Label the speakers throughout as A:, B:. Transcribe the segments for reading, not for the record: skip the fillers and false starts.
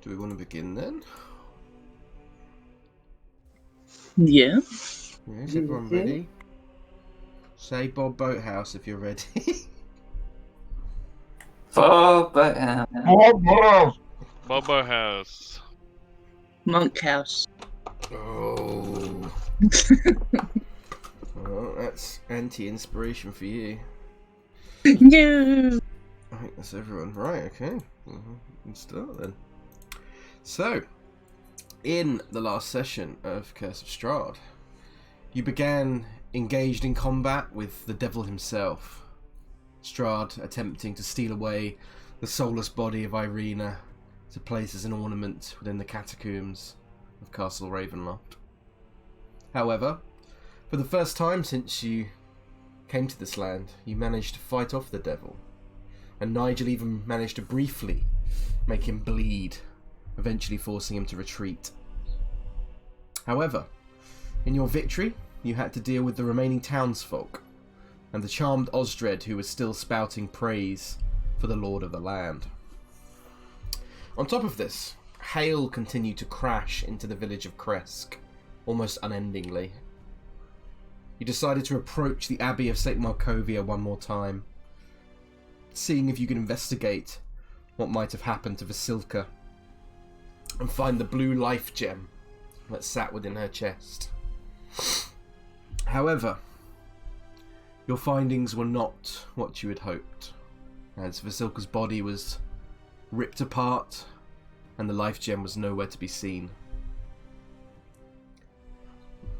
A: Do we want to begin then?
B: Yeah.
A: Is everyone ready? Say Bob Boathouse if you're ready.
C: For Boathouse.
D: Bobo House.
B: Monkhouse.
A: Oh. Well, that's anti-inspiration for you.
B: No.
A: I think that's everyone. Right, okay. Let's start then. So, in the last session of Curse of Strahd, you began engaged in combat with the devil himself. Strahd attempting to steal away the soulless body of Irina to place as an ornament within the catacombs of Castle Ravenloft. However, for the first time since you came to this land, you managed to fight off the devil, and Nigel even managed to briefly make him bleed, eventually forcing him to retreat. However, in your victory, you had to deal with the remaining townsfolk, and the charmed Osdred, who was still spouting praise for the Lord of the land. On top of this, hail continued to crash into the village of Krezk, almost unendingly. You decided to approach the Abbey of St. Markovia one more time, seeing if you could investigate what might have happened to Vasilka, and find the blue life gem that sat within her chest. However, your findings were not what you had hoped, as Vasilka's body was ripped apart and the life gem was nowhere to be seen.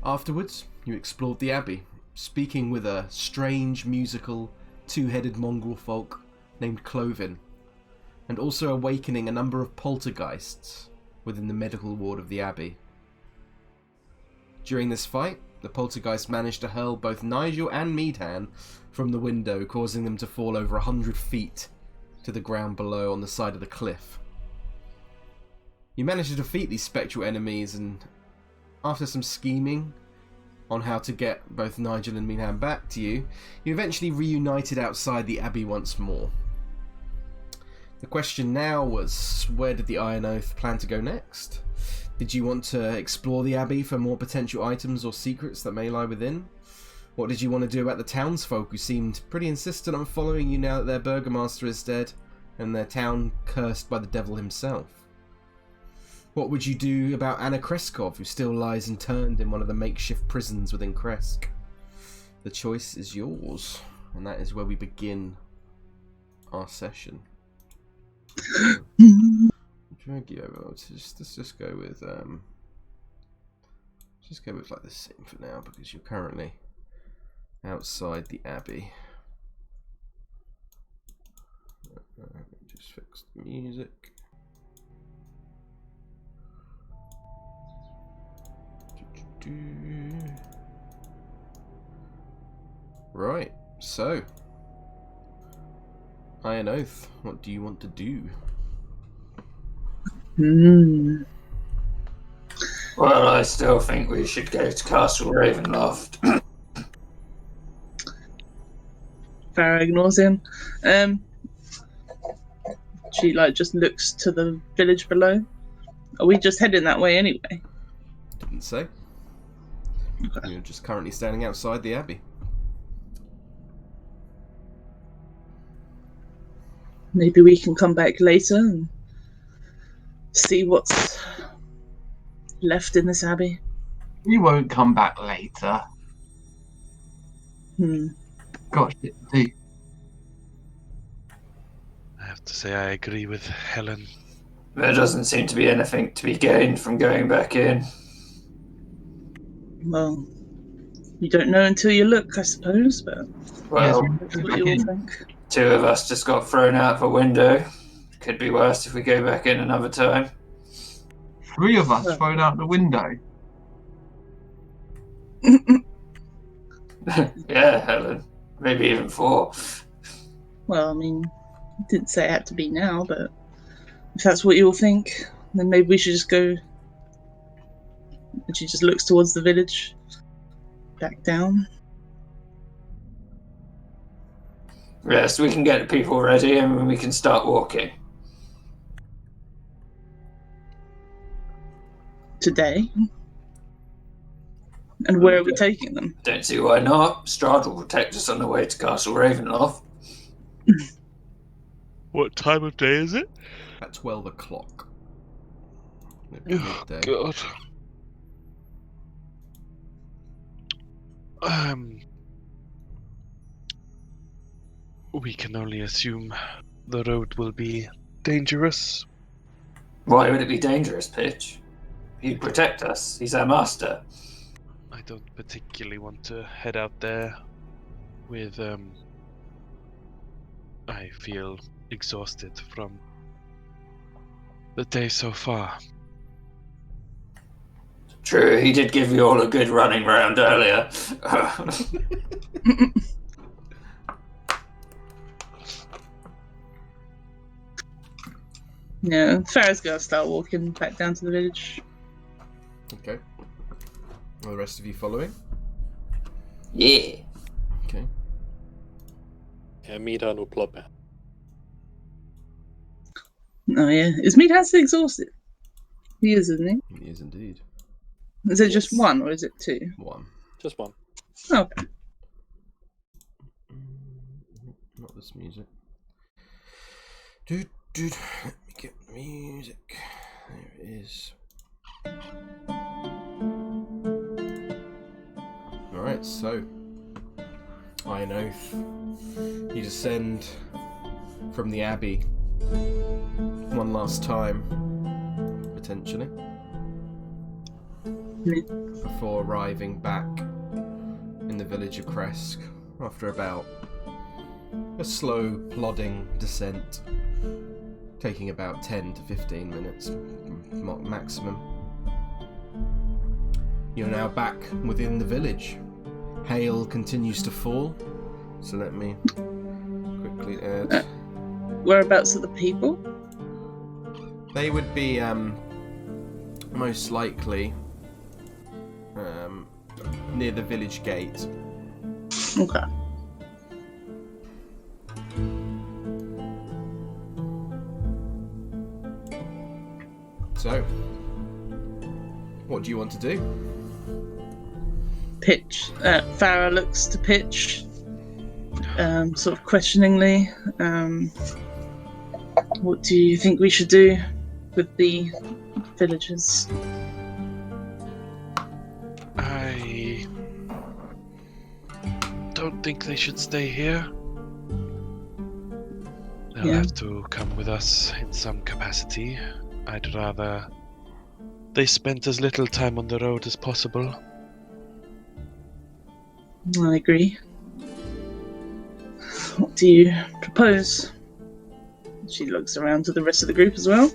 A: Afterwards, you explored the abbey, speaking with a strange, musical, two-headed mongrel folk named Clovin, and also awakening a number of poltergeists within the medical ward of the abbey. During this fight, the poltergeist managed to hurl both Nigel and Meadhan from the window, causing them to fall over 100 feet to the ground below on the side of the cliff. You managed to defeat these spectral enemies, and after some scheming on how to get both Nigel and Meadhan back to you, you eventually reunited outside the abbey once more. The question now was, where did the Iron Oath plan to go next? Did you want to explore the abbey for more potential items or secrets that may lie within? What did you want to do about the townsfolk who seemed pretty insistent on following you now that their burgomaster is dead and their town cursed by the devil himself? What would you do about Anna Kreskov, who still lies interned in one of the makeshift prisons within Krezk? The choice is yours, and that is where we begin our session. Drag you over. Let's just go with like the same for now, because you're currently outside the abbey. Just fix the music. Right, so Iron Oath, what do you want to do?
C: Well, I still think we should go to Castle Ravenloft.
B: Farrah ignores him. She just looks to the village below. Are we just heading that way anyway?
A: Didn't say.
B: Okay.
A: You're just currently standing outside the abbey.
B: Maybe we can come back later and see what's left in this abbey.
E: We won't come back later. Got shit to do.
D: I have to say I agree with Helen.
C: There doesn't seem to be anything to be gained from going back in.
B: Well, you don't know until you look, I suppose, but
C: Well,
B: that's what you all think.
C: two of us just got thrown out the window. Could be worse if we go back in another time.
E: 3 of us thrown out the window.
C: Yeah, Helen. Maybe even 4.
B: Well, I mean, I didn't say it had to be now, but if that's what you all think, then maybe we should just go. And she just looks towards the village. Back down.
C: Yes, we can get the people ready and we can start walking.
B: today. And where are we taking them?
C: Don't see why not. Strahd will protect us on the way to Castle Ravenloft.
D: What time of day is it?
A: At 12 o'clock.
D: Oh,
A: Midday.
D: God. We can only assume the road will be dangerous.
C: Why would it be dangerous, Pitch? He'd protect us. He's our master.
D: I don't particularly want to head out there with, I feel exhausted from the day so far.
C: True, he did give you all a good running round earlier.
B: Yeah, Farrah's gonna start walking back down to the village.
A: Okay. Are the rest of you following?
C: Yeah.
A: Okay.
F: Yeah, Meadhan will plop out.
B: Oh yeah, is Meadhan still exhausted? He is, isn't he?
A: He is indeed.
B: Is it just
F: Yes.
B: one or is it two?
A: One.
F: Just one.
B: Okay.
A: Not this music. Dude, let me get the music. There it is. Alright, so Iron Oath. You descend from the Abbey one last time, potentially, before arriving back in the village of Krezk after about a slow, plodding descent, taking about 10 to 15 minutes maximum. You're now back within the village. Hail continues to fall, so let me quickly add.
B: Whereabouts are the people?
A: They would be most likely near the village gate.
B: Okay.
A: So, what do you want to do?
B: Pitch. Farrah looks to Pitch, sort of questioningly. What do you think we should do with the villagers?
D: I don't think they should stay here. They'll
B: Yeah.
D: have to come with us in some capacity. I'd rather they spent as little time on the road as possible.
B: I agree. What do you propose? She looks around to the rest of the group as well.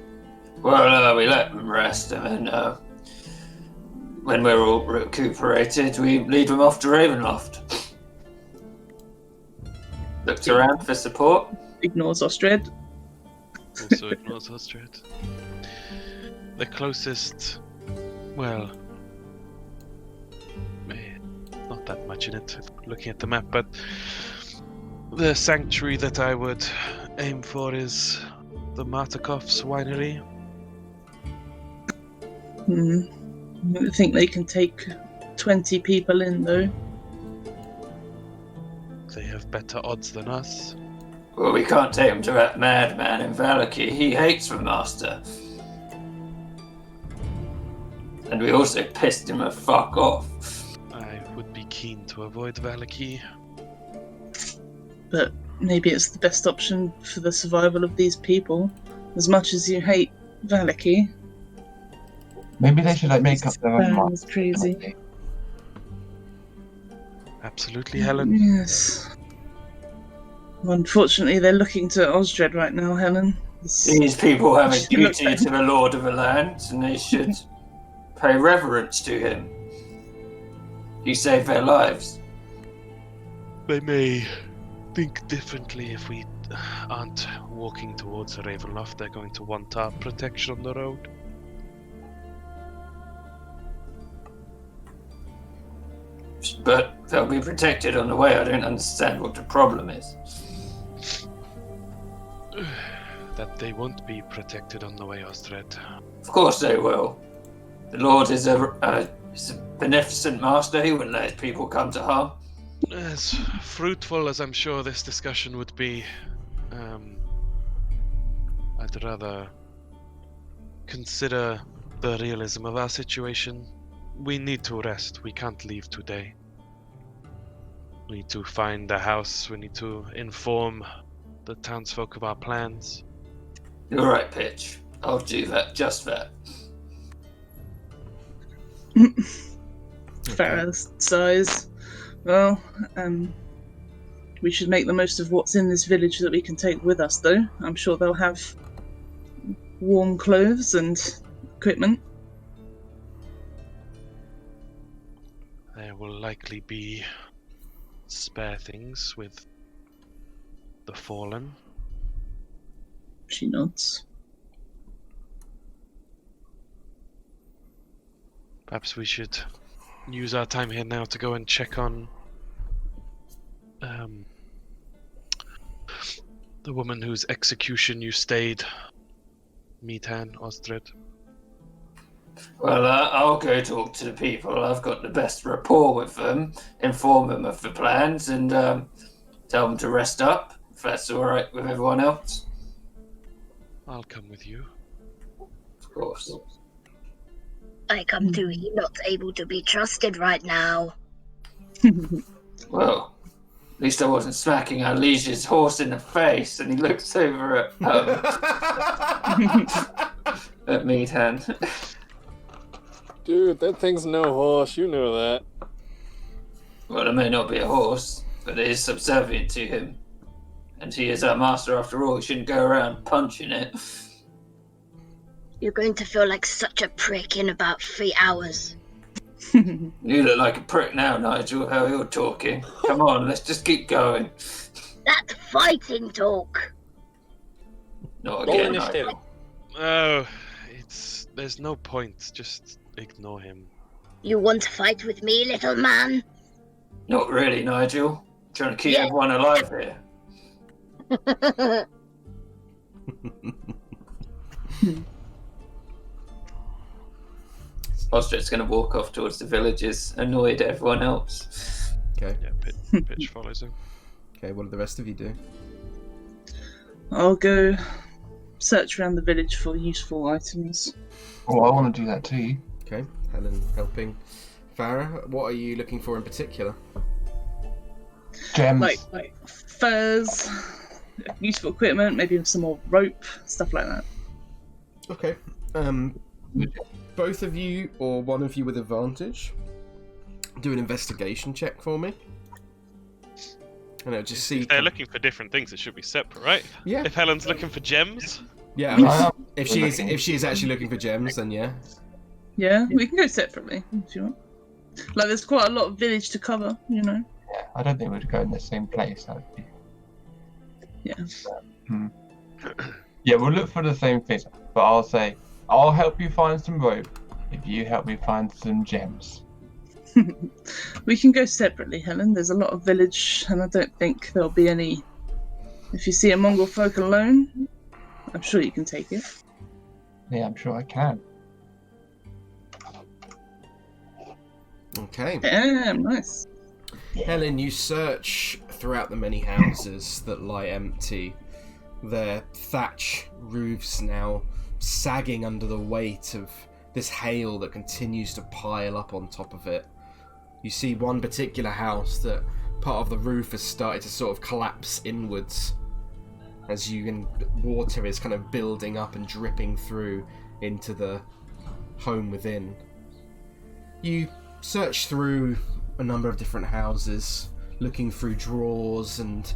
C: Well, we let them rest, and then when we're all recuperated, we lead them off to Ravenloft. Looked around for support.
B: Ignores Osdred.
D: Also ignores Osdred. The closest, well, not that much in it, looking at the map, but the sanctuary that I would aim for is the Martakov's winery.
B: I think they can take 20 people in, though.
D: They have better odds than us.
C: Well, we can't take him to that madman in Valaki. He hates the master. And we also pissed him a fuck off.
D: I would be keen to avoid Valaki.
B: But maybe it's the best option for the survival of these people. As much as you hate Valaki.
E: Maybe they should make up their own
B: Baron
E: mind.
B: is crazy.
D: Absolutely, Helen.
B: Yes. Unfortunately, they're looking to Osdred right now, Helen.
C: These people have a
B: She looked
C: duty
B: at-
C: to the Lord of the Land, and they should pay reverence to him. He saved their lives.
D: They may think differently if we aren't walking towards Ravenloft. They're going to want our protection on the road.
C: But they'll be protected on the way. I don't understand what the problem is.
D: That they won't be protected on the way, Osdred.
C: Of course they will. The Lord is a beneficent master. He wouldn't let his people come to harm.
D: As fruitful as I'm sure this discussion would be, I'd rather consider the realism of our situation. We need to rest. We can't leave today. We need to find a house. We need to inform the townsfolk of our plans.
C: You're right, Pitch. I'll do that. Just that.
B: Farrah sighs. Well, we should make the most of what's in this village that we can take with us, though. I'm sure they'll have warm clothes and equipment.
D: There will likely be spare things with the fallen.
B: She nods.
D: Perhaps we should use our time here now to go and check on the woman whose execution you stayed, Meadhan, Osdred.
C: Well, I'll go talk to the people. I've got the best rapport with them, inform them of the plans, and tell them to rest up, if that's all right with everyone else.
D: I'll come with you.
C: Of course.
G: I come to he not able to be trusted right now.
C: Well, at least I wasn't smacking our liege's horse in the face, and he looks over at Meadhan.
F: Dude, that thing's no horse. You know that.
C: Well, it may not be a horse, but it is subservient to him. And he is our master after all. He shouldn't go around punching it.
G: You're going to feel like such a prick in about 3 hours.
C: You look like a prick now, Nigel, how you're talking. Come on, let's just keep going.
G: That's fighting talk.
C: Not
F: Roll
C: again,
F: initiative.
C: Nigel.
D: Oh, there's no point. Just ignore him.
G: You want to fight with me, little man?
C: Not really, Nigel. I'm trying to keep
G: Yeah.
C: everyone alive here. Osdred's going to walk off towards the villages, annoyed at everyone else.
A: Okay.
D: Yeah, Pitch follows him.
A: Okay, what do the rest of you do?
B: I'll go search around the village for useful items.
E: Oh, I want to do that too.
A: Okay, Helen helping. Farrah, what are you looking for in particular?
E: Gems.
B: Like furs, useful equipment, maybe some more rope, stuff like that.
A: Okay. Both of you, or one of you with advantage, do an investigation check for me. And it'll just see.
D: If they're looking for different things, it should be separate, right?
A: Yeah.
D: If Helen's looking for gems,
A: Yeah. If she is actually looking for gems, then yeah.
B: Yeah, we can go separately if you want. Like, there's quite a lot of village to cover, you know.
E: Yeah, I don't think we'd go in the same place. That would be...
B: Yeah.
E: Yeah, we'll look for the same thing, but I'll say, I'll help you find some rope if you help me find some gems.
B: We can go separately, Helen. There's a lot of village, and I don't think there'll be any. If you see a Mongol folk alone, I'm sure you can take it.
E: Yeah, I'm sure I can.
A: Okay.
B: Damn, nice.
A: Helen, you search throughout the many houses that lie empty, their thatch roofs now sagging under the weight of this hail that continues to pile up on top of it. You see one particular house that part of the roof has started to sort of collapse inwards as water is kind of building up and dripping through into the home within. You search through a number of different houses, looking through drawers and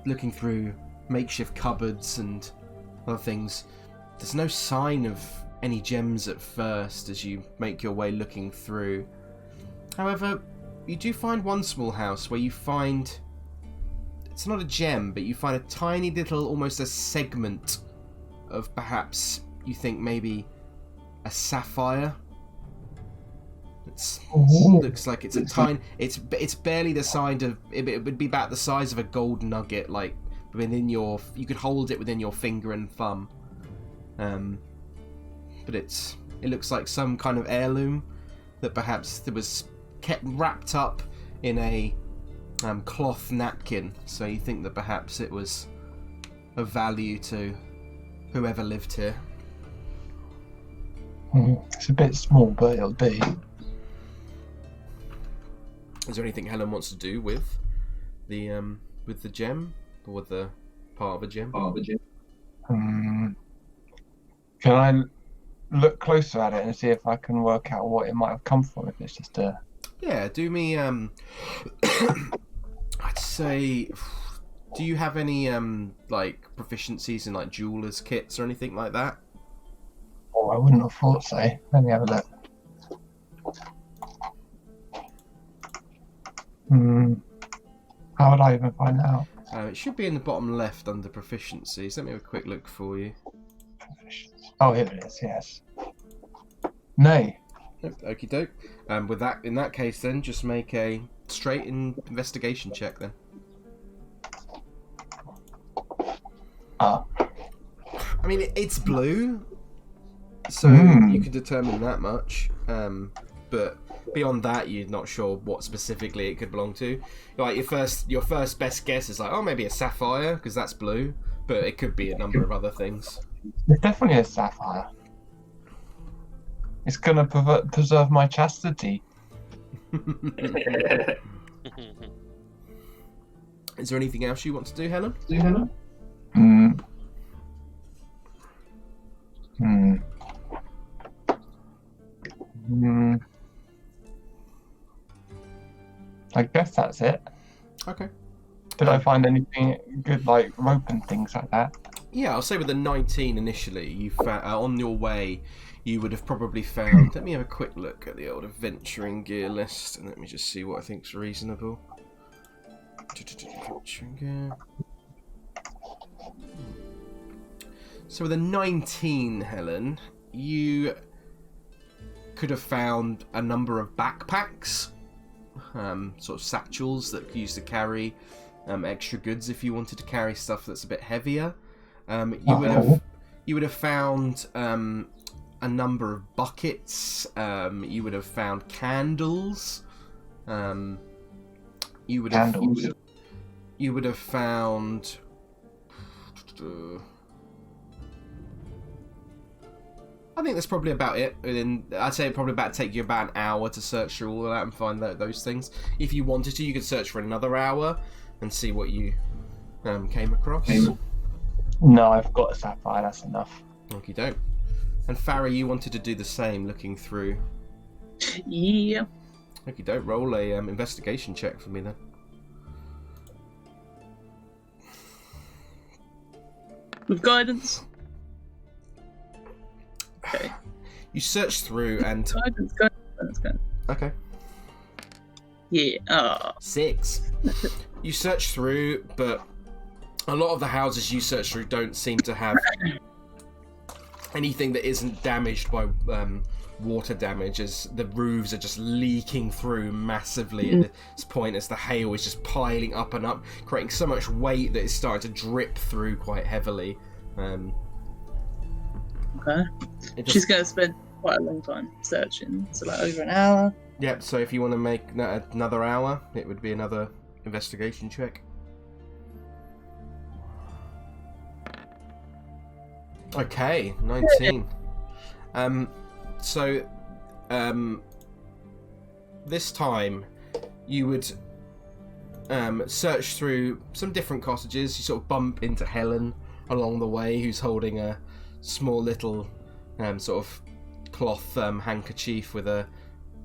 A: looking through makeshift cupboards and other things. There's no sign of any gems at first as you make your way looking through. However, you do find one small house where you find... It's not a gem, but you find a tiny little, almost a segment of perhaps, you think maybe a sapphire. Looks like it's a tiny... It's barely the size of... It would be about the size of a gold nugget, like within your... You could hold it within your finger and thumb. But it's It looks like some kind of heirloom that perhaps it was kept wrapped up in a cloth napkin. So you think that perhaps it was of value to whoever lived here.
E: It's a bit small, but it'll be.
A: Is there anything Helen wants to do with the gem, or with the part of a gem?
E: Can I look closer at it and see if I can work out what it might have come from? If it's just a.
A: Yeah, do me. I'd say. Do you have any like proficiencies in like jewelers' kits or anything like that?
E: Oh, I wouldn't have thought so. Let me have a look. How would I even find that out?
A: It should be in the bottom left under proficiencies. Let me have a quick look for you.
E: Oh, here it is. Yes. No.
A: Okie doke. With that, in that case, then just make a straight investigation check then.
E: Ah.
A: I mean, it's blue, so you can determine that much. But beyond that, you're not sure what specifically it could belong to. Like your first best guess is like, oh, maybe a sapphire because that's blue, but it could be a number of other things.
E: It's definitely a sapphire. It's gonna preserve my chastity.
A: Is there anything else you want to do, Helen?
E: I guess that's it.
A: Okay.
E: Did I find anything good, like rope and things like that?
A: Yeah, I'll say with the 19 initially, you found, on your way, you would have probably found... Let me have a quick look at the old adventuring gear list, and let me just see what I think's reasonable. Adventuring gear. So with a 19, Helen, you could have found a number of backpacks, sort of satchels that you used to carry extra goods if you wanted to carry stuff that's a bit heavier. You would have found a number of buckets. You would have found candles. You would have found. I think that's probably about it. I'd say it'd probably take you about an hour to search through all of that and find those things. If you wanted to, you could search for another hour and see what you came across.
E: No, I've got a sapphire. That's enough.
A: Okie doke. And Farrah, you wanted to do the same, looking through.
B: Yeah.
A: Okie doke. Roll a investigation check for me then.
B: With guidance. Okay.
A: You search through and...
B: Guidance.
A: Okay.
B: Yeah.
A: 6. You search through, but a lot of the houses you search through don't seem to have anything that isn't damaged by water damage, as the roofs are just leaking through massively at this point as the hail is just piling up and up, creating so much weight that it's starting to drip through quite heavily.
B: Okay. She's going to spend quite a long time searching, so like over an hour.
A: Yep, so if you want to make another hour, it would be another investigation check. Okay, 19. This time you would search through some different cottages. You sort of bump into Helen along the way, who's holding a small little sort of cloth handkerchief with a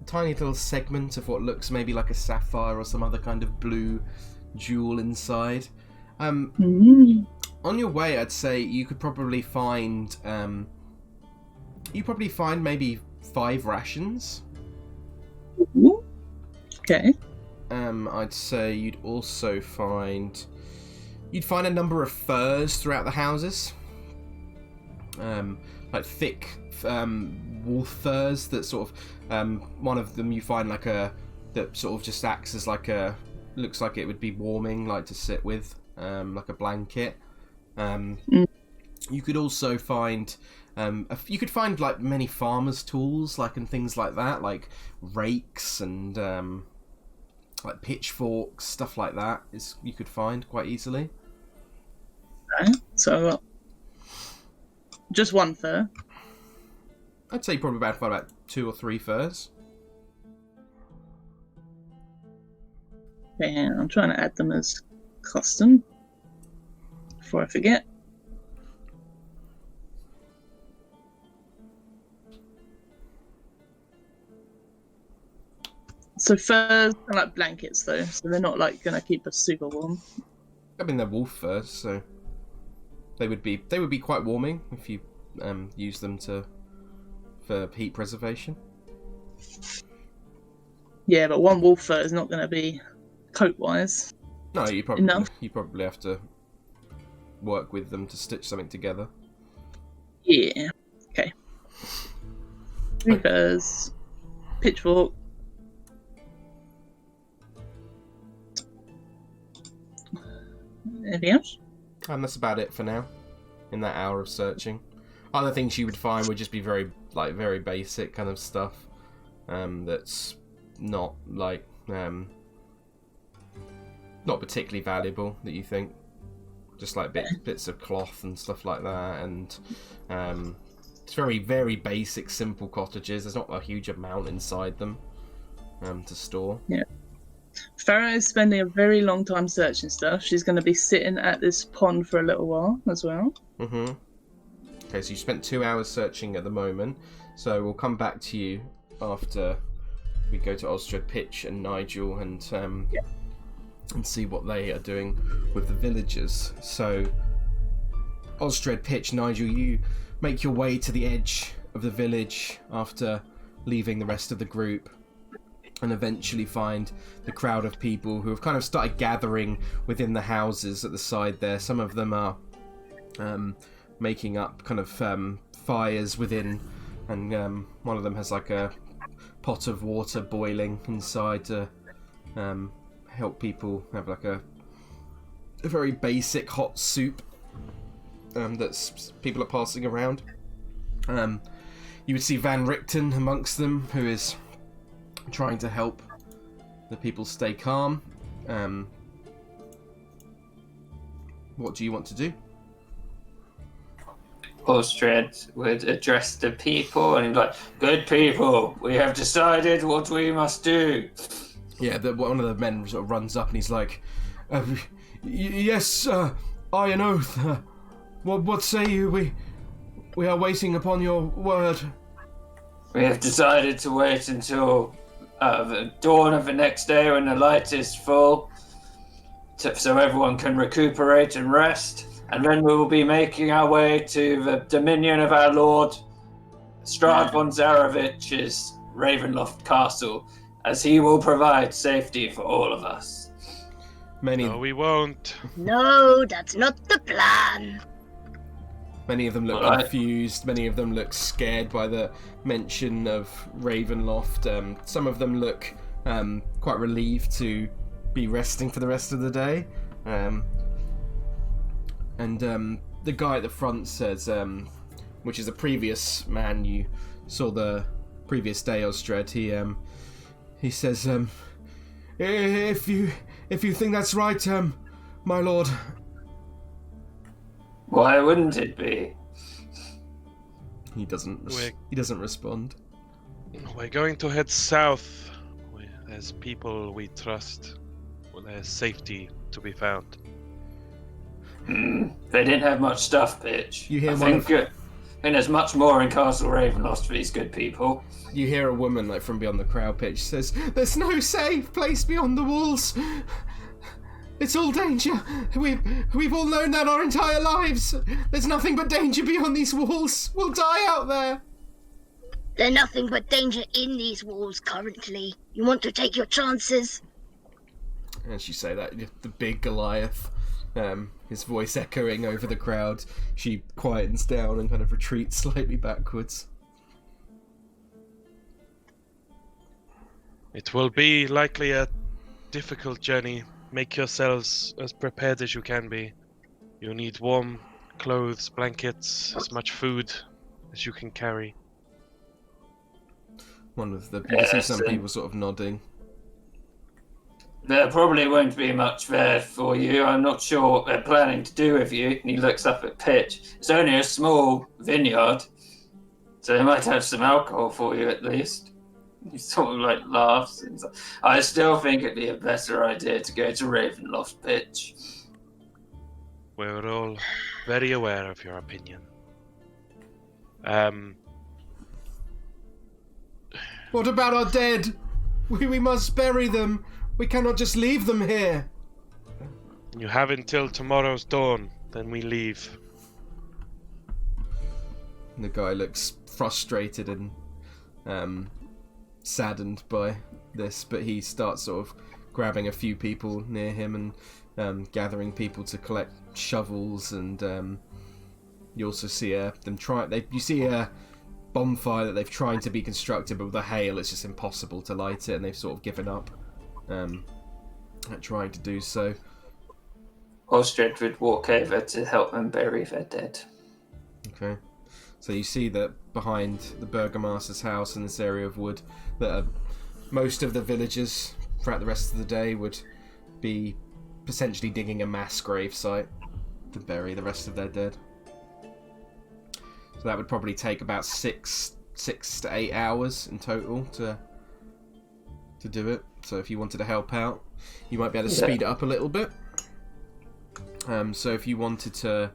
A: tiny little segment of what looks maybe like a sapphire or some other kind of blue jewel inside. On your way, I'd say you could probably find maybe 5 rations.
B: Okay.
A: I'd say you'd also find a number of furs throughout the houses, like thick wolf furs that sort of one of them you find that sort of just acts as looks like it would be warming, like to sit with, like a blanket. You could also find, you could find like many farmers' tools, like and things like that, like rakes and like pitchforks, stuff like that. You could find quite easily.
B: Okay, so just one fur.
A: I'd say probably about 2 or 3 furs.
B: Okay, I'm trying to add them as custom before I forget. So furs are like blankets though, so they're not like gonna keep us super warm.
A: I mean, they're wolf furs, so they would be quite warming if you use them for heat preservation.
B: Yeah, but one wolf fur is not gonna be coat-wise.
A: No, you probably have to work with them to stitch something together.
B: Yeah. Okay. 3 furs, pitchfork. Anything else?
A: That's about it for now. In that hour of searching, other things you would find would just be very basic kind of stuff. That's not like not particularly valuable that you think. Just like bits of cloth and stuff like that, and it's very, very basic, simple cottages. There's not a huge amount inside them to store.
B: Yeah. Farrah is spending a very long time searching stuff. She's going to be sitting at this pond for a little while as well.
A: Mm-hmm. Okay, so you spent 2 hours searching at the moment. So we'll come back to you after we go to Osdred, Pitch, and Nigel, and see what they are doing with the villagers. So Osdred, Pitch, Nigel, you make your way to the edge of the village after leaving the rest of the group, and eventually find the crowd of people who have kind of started gathering within the houses at the side there. Some of them are making up kind of fires within, and one of them has like a pot of water boiling inside to help people have like a very basic hot soup that people are passing around. You would see Van Richten amongst them, who is trying to help the people stay calm. What do you want to do?
C: Osdred would address the people and he'd be like, "Good people, we have decided what we must do."
A: Yeah, one of the men sort of runs up and he's like, "Yes, I an oath. What say you? We are waiting upon your word."
C: We have decided to wait until the dawn of the next day when the light is full, so everyone can recuperate and rest, and then we will be making our way to the dominion of our lord, Strahd von Zarevich's Ravenloft Castle, as he will provide safety for all of us.
D: No, we won't.
G: No, that's not the plan.
A: Many of them look confused. Many of them look scared by the mention of Ravenloft. Some of them look quite relieved to be resting for the rest of the day. And the guy at the front says, which is a previous man you saw the previous day, Osdred. He says, if you think that's right, my lord.
C: Why wouldn't it be?
A: He doesn't respond.
D: We're going to head south. There's people we trust. There's safety to be found.
C: They didn't have much stuff, Pitch.
A: You hear
C: I think there's much more in Castle Ravenloft for these good people.
A: You hear a woman like from beyond the crowd pitch says, "There's no safe place beyond the walls. It's all danger. We've all known that our entire lives. There's nothing but danger beyond these walls. We'll die out there."
G: There's nothing but danger in these walls currently. You want to take your chances?
A: As you say that, the big Goliath, his voice echoing over the crowd, she quietens down and kind of retreats slightly backwards.
D: It will be likely a difficult journey. Make yourselves as prepared as you can be. You need warm clothes, blankets, as much food as you can carry.
A: You can see some people sort of nodding.
C: There probably won't be much there for you. I'm not sure what they're planning to do with you. And he looks up at Pitch. It's only a small vineyard, so they might have some alcohol for you at least. He sort of like laughs. And like, I still think it'd be a better idea to go to Ravenloft, Pitch.
D: We're all very aware of your opinion.
A: What about our dead? We must bury them. We cannot just leave them here.
D: You have until tomorrow's dawn, then we leave.
A: The guy looks frustrated and saddened by this, but he starts sort of grabbing a few people near him and gathering people to collect shovels, and you also see you see a bonfire that they've tried to be constructed, but with the hail it's just impossible to light it, and they've sort of given up at trying to do so.
C: Osdred would walk over to help them bury their dead.
A: Okay. So you see that behind the Burgomaster's house in this area of wood, that most of the villagers throughout the rest of the day would be potentially digging a mass grave site to bury the rest of their dead. So that would probably take about 6 to 8 hours in total to do it. So if you wanted to help out, you might be able to speed it up a little bit. So if you wanted to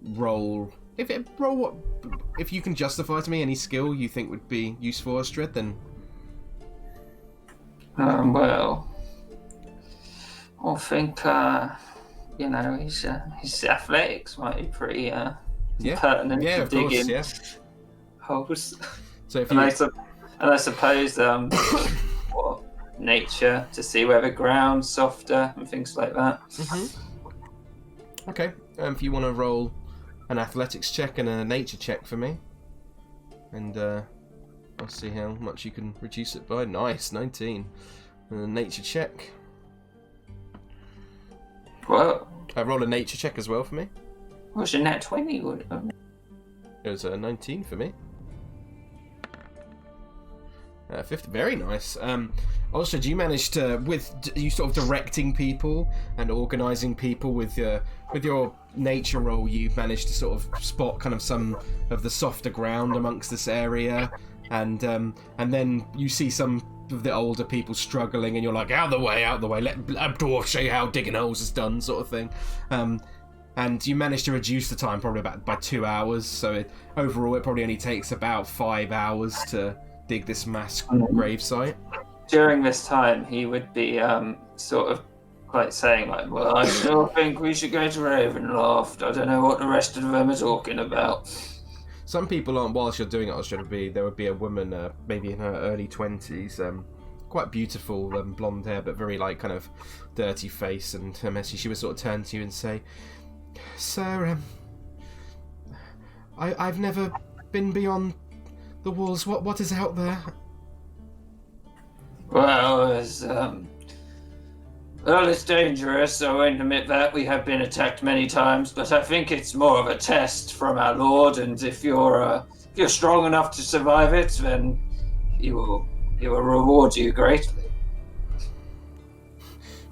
A: roll, if you can justify to me any skill you think would be useful, Osdred, then.
C: Well, I think his athletics might be pretty pertinent to dig in holes.
A: So if
C: and I suppose what nature to see where the ground's softer and things like that.
A: Mm-hmm. Okay, if you want to roll an athletics check and a nature check for me, and I'll see how much you can reduce it by. Nice, 19. And a nature check.
C: What?
A: Roll a nature check as well for me.
C: Was your nat 20?
A: It was a 19 for me. 50, very nice. Osdred, you managed to, with you sort of directing people and organising people with your nature roll, you managed to sort of spot kind of some of the softer ground amongst this area, and then you see some of the older people struggling, and you're like, out of the way, let a dwarf show you how digging holes is done, sort of thing. And you managed to reduce the time probably by 2 hours, so overall it probably only takes about 5 hours to dig this mass grave site.
C: During this time, he would be sort of like saying, like, well, I still think we should go to Ravenloft. I don't know what the rest of them are talking about.
A: Some people aren't. Whilst you're doing it, there would be a woman, maybe in her early 20s, quite beautiful, blonde hair, but very like kind of dirty face and messy. She would sort of turn to you and say, "Sir, I've never been beyond the walls. What is out there?"
C: Well, it's dangerous. I won't admit that. We have been attacked many times, but I think it's more of a test from our Lord. And if you're strong enough to survive it, then He will reward you greatly.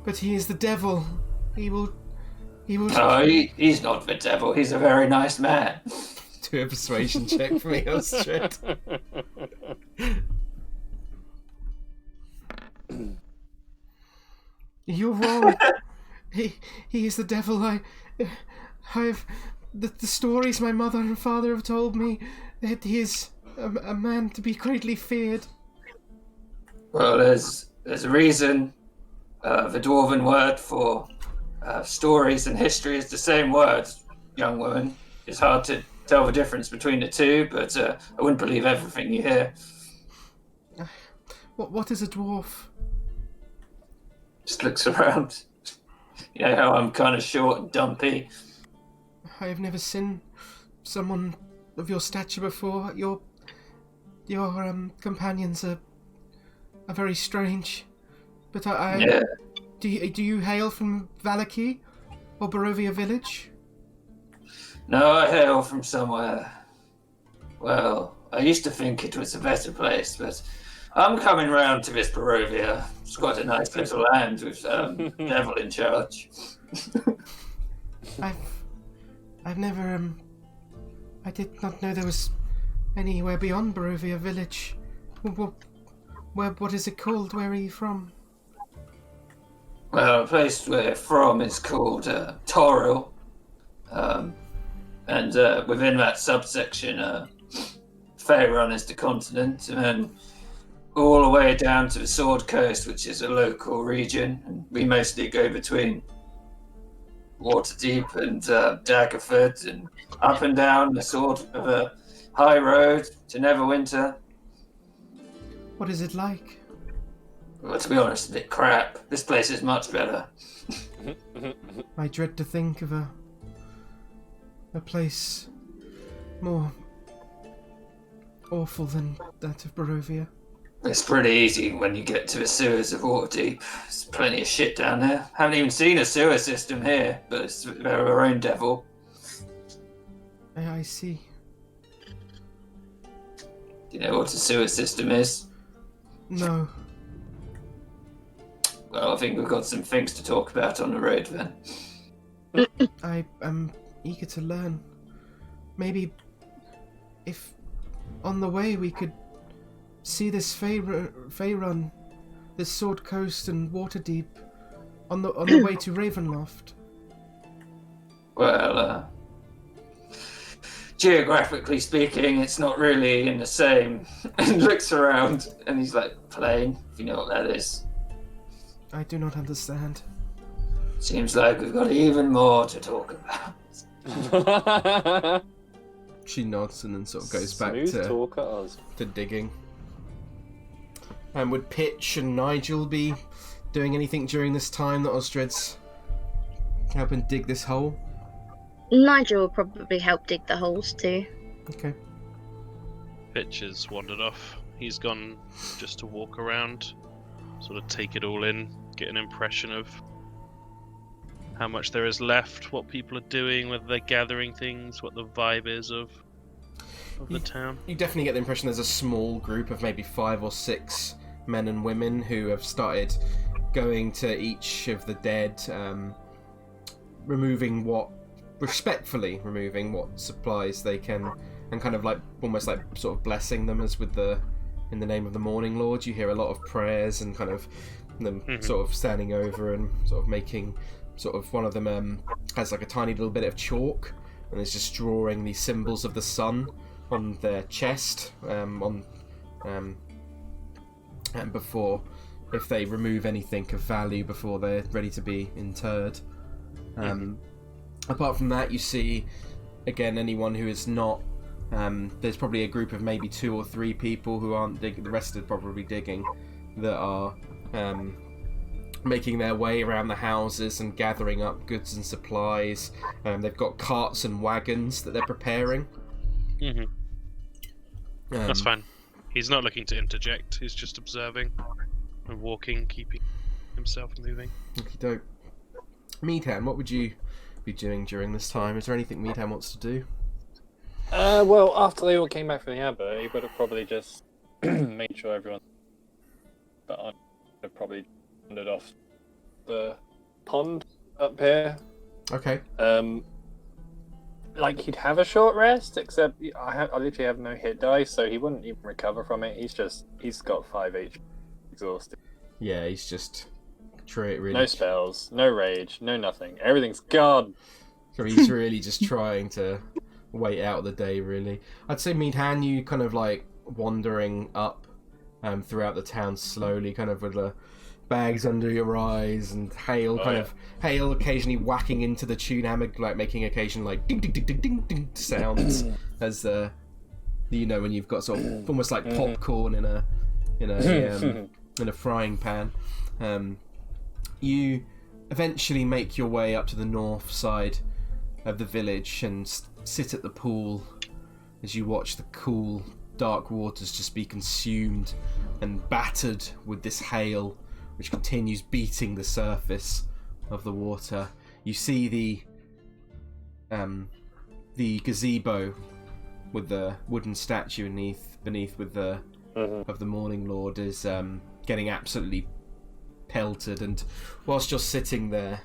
A: But he is the devil. He will.
C: No, he's not the devil. He's a very nice man.
A: Do a persuasion check for me, Osdred. You're wrong. He is the devil. I've the stories my mother and father have told me that he is a man to be greatly feared.
C: Well, there's a reason. The dwarven word for stories and history is the same word, young woman. It's hard to tell the difference between the two, but I wouldn't believe everything you hear.
A: What is a dwarf?
C: Just looks around. You know how I'm kind of short and dumpy.
A: I have never seen someone of your stature before. Your companions are very strange. But
C: Yeah.
A: Do you hail from Valaki or Barovia village?
C: No, I hail from somewhere. Well, I used to think it was a better place, but I'm coming round to this Barovia. It's quite a nice little land with devil in charge.
A: I've never I did not know there was anywhere beyond Barovia village. What is it called? Where are you from?
C: Well, the place we're from is called Toril. And within that subsection, Farrah is the continent, and then all the way down to the Sword Coast, which is a local region. And we mostly go between Waterdeep and Daggerford, and up and down the sort of a high road to Neverwinter.
A: What is it like?
C: Well, to be honest, a bit crap. This place is much better.
A: I dread to think of a place more awful than that of Barovia.
C: It's pretty easy when you get to the sewers of Waterdeep. There's plenty of shit down there. Haven't even seen a sewer system here, but they're our own devil.
A: I see.
C: Do you know what a sewer system is?
A: No.
C: Well, I think we've got some things to talk about on the road then.
A: I am eager to learn. Maybe if on the way we could see this Faerun, this Sword Coast and Waterdeep on the way to Ravenloft.
C: Well, geographically speaking, it's not really in the same. And looks around and he's like, plain, if you know what that is.
A: I do not understand.
C: Seems like we've got even more to talk about.
A: She nods and then sort of goes back to digging. And would Pitch and Nigel be doing anything during this time that Osdred's helping dig this hole?
G: Nigel will probably help dig the holes too.
A: Okay.
D: Pitch has wandered off. He's gone just to walk around, sort of take it all in, get an impression of how much there is left, what people are doing, whether they're gathering things, what the vibe is of the town.
A: You definitely get the impression there's a small group of maybe 5 or 6 men and women who have started going to each of the dead, respectfully removing what supplies they can, and kind of like almost like sort of blessing them as with in the name of the Morning Lord. You hear a lot of prayers and kind of them sort of standing over and sort of making sort of one of them has like a tiny little bit of chalk and is just drawing the symbols of the sun on their chest and before, if they remove anything of value before they're ready to be interred. Apart from that, you see again anyone who is not there's probably a group of maybe 2 or 3 people who aren't digging, the rest are probably digging, that are making their way around the houses and gathering up goods and supplies. They've got carts and wagons that they're preparing.
D: That's fine. He's not looking to interject. He's just observing and walking, keeping himself moving.
A: Okie doke. Meadhan, what would you be doing during this time? Is there anything Meadhan wants to do?
F: Well, after they all came back from the Abbot, he would have probably just made sure everyone... But I would have probably wandered off the pond up here.
A: Okay.
F: Like, he'd have a short rest, except I literally have no hit dice, so he wouldn't even recover from it. He's got 5 HP, exhausted.
A: Yeah, he's just... really...
F: No spells, no rage, no nothing. Everything's gone.
A: So he's really just trying to wait out the day, really. I'd say Meadhan, you kind of like wandering up throughout the town slowly, kind of with the bags under your eyes, and hail occasionally whacking into the tune hammer, like making occasional like ding ding ding ding ding ding sounds as you know, when you've got sort of almost like popcorn in a frying pan. You eventually make your way up to the north side of the village and sit at the pool as you watch the cool, dark waters just be consumed and battered with this hail, which continues beating the surface of the water. You see the the gazebo with the wooden statue beneath with the of the Morning Lord is getting absolutely pelted, and whilst you're sitting there,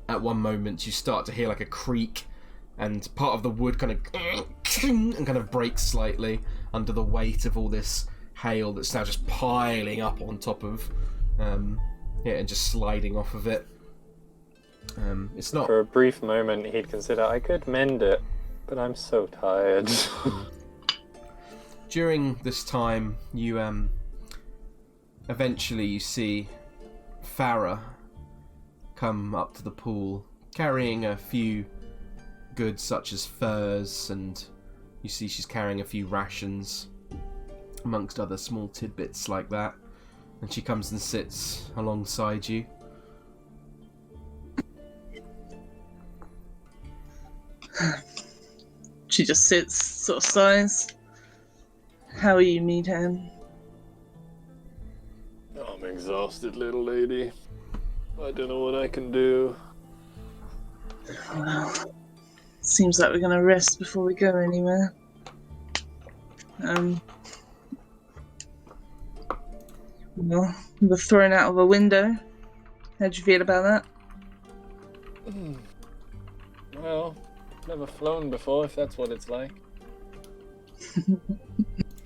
A: at one moment you start to hear like a creak, and part of the wood kind of breaks slightly under the weight of all this hail that's now just piling up on top of and just sliding off of it. It's not.
F: For a brief moment, he'd consider, I could mend it, but I'm so tired.
A: During this time, you eventually you see Farrah come up to the pool, carrying a few goods such as furs, and you see she's carrying a few rations, amongst other small tidbits like that. And she comes and sits alongside you.
B: She just sits, sort of sighs. How are you, Meadhan?
F: I'm exhausted, little lady. I don't know what I can do.
B: Well, seems like we're going to rest before we go anywhere. Well, we were thrown out of a window. How'd you feel about that?
F: Well, never flown before, if that's what it's like.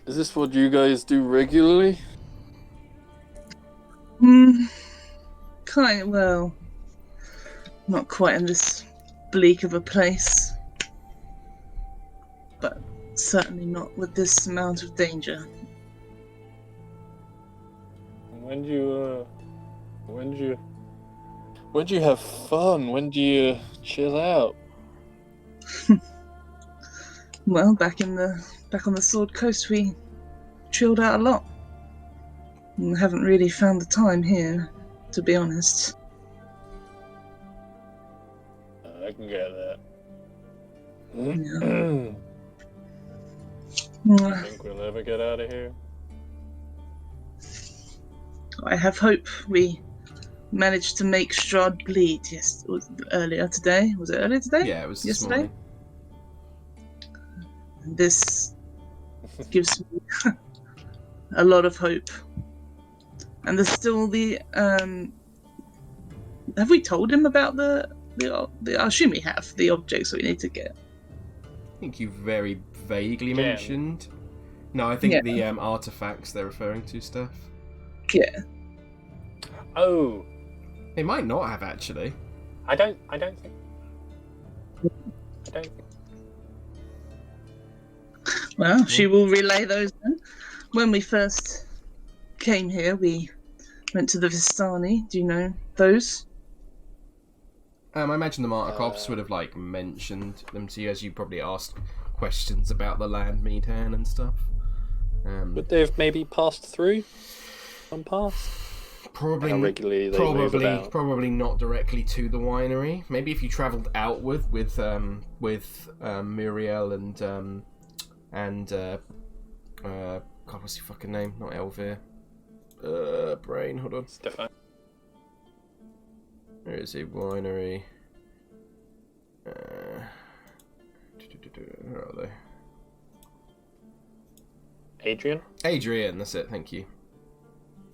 F: Is this what you guys do regularly?
B: Kind of, well, not quite in this bleak of a place. But certainly not with this amount of danger.
F: When do you have fun? When do you chill out?
B: Well, back on the Sword Coast, we chilled out a lot. And haven't really found the time here, to be honest.
F: I can get that.
B: Yeah.
F: I think we'll ever get out of here.
B: I have hope. We managed to make Strahd bleed. Yes, it was earlier today. Was it earlier today?
A: Yeah, it was
B: yesterday. This gives me a lot of hope. And there's still the. Have we told him about the? I assume we have the objects that we need to get.
A: I think you very vaguely mentioned. No, I think the artifacts they're referring to, Steph.
B: Yeah.
F: Oh.
A: They might not have actually.
F: I don't think.
B: Well, she will relay those then. When we first came here, we went to the Vistani. Do you know those?
A: I imagine the Martyrkops would have mentioned them to you as you probably asked questions about the land, Meadhan and stuff.
F: Would they have maybe passed through? Past?
A: Probably.
F: How regularly they move about?
A: Probably not directly to the winery. Maybe if you travelled outward with Muriel and God, what's your fucking name? Not Elvir. Brain. Hold on.
F: Stefan.
A: There is a winery. Where are they? Adrian, that's it. Thank you.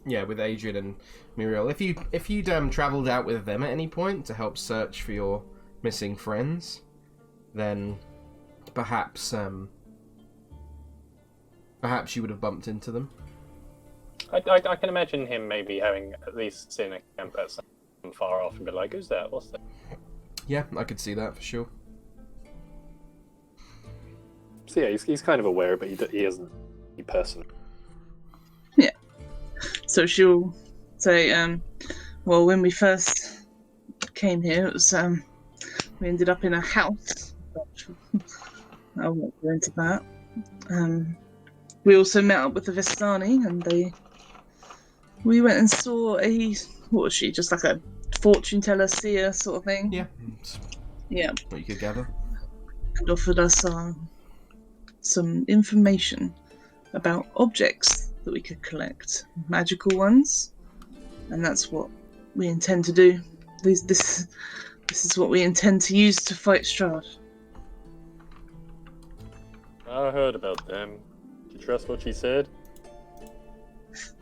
A: Yeah, with Adrian and Muriel. If you'd travelled out with them at any point to help search for your missing friends, then perhaps you would have bumped into them.
F: I can imagine him maybe having at least seen a camp at some far off and be like, "Who's that? What's that?"
A: Yeah, I could see that for sure.
F: So yeah, he's kind of aware, but he isn't a person.
B: Yeah. So she'll say, well, when we first came here, it was we ended up in a house. I won't go into that. We also met up with the Vistani, and we went and saw what was she? Just like a fortune teller, seer sort of thing.
A: Yeah.
B: Yeah.
A: What you could gather.
B: And offered us some information about objects that we could collect, magical ones, and that's what we intend to do. This is what we intend to use to fight Strahd.
F: I heard about them. Do you trust what she said?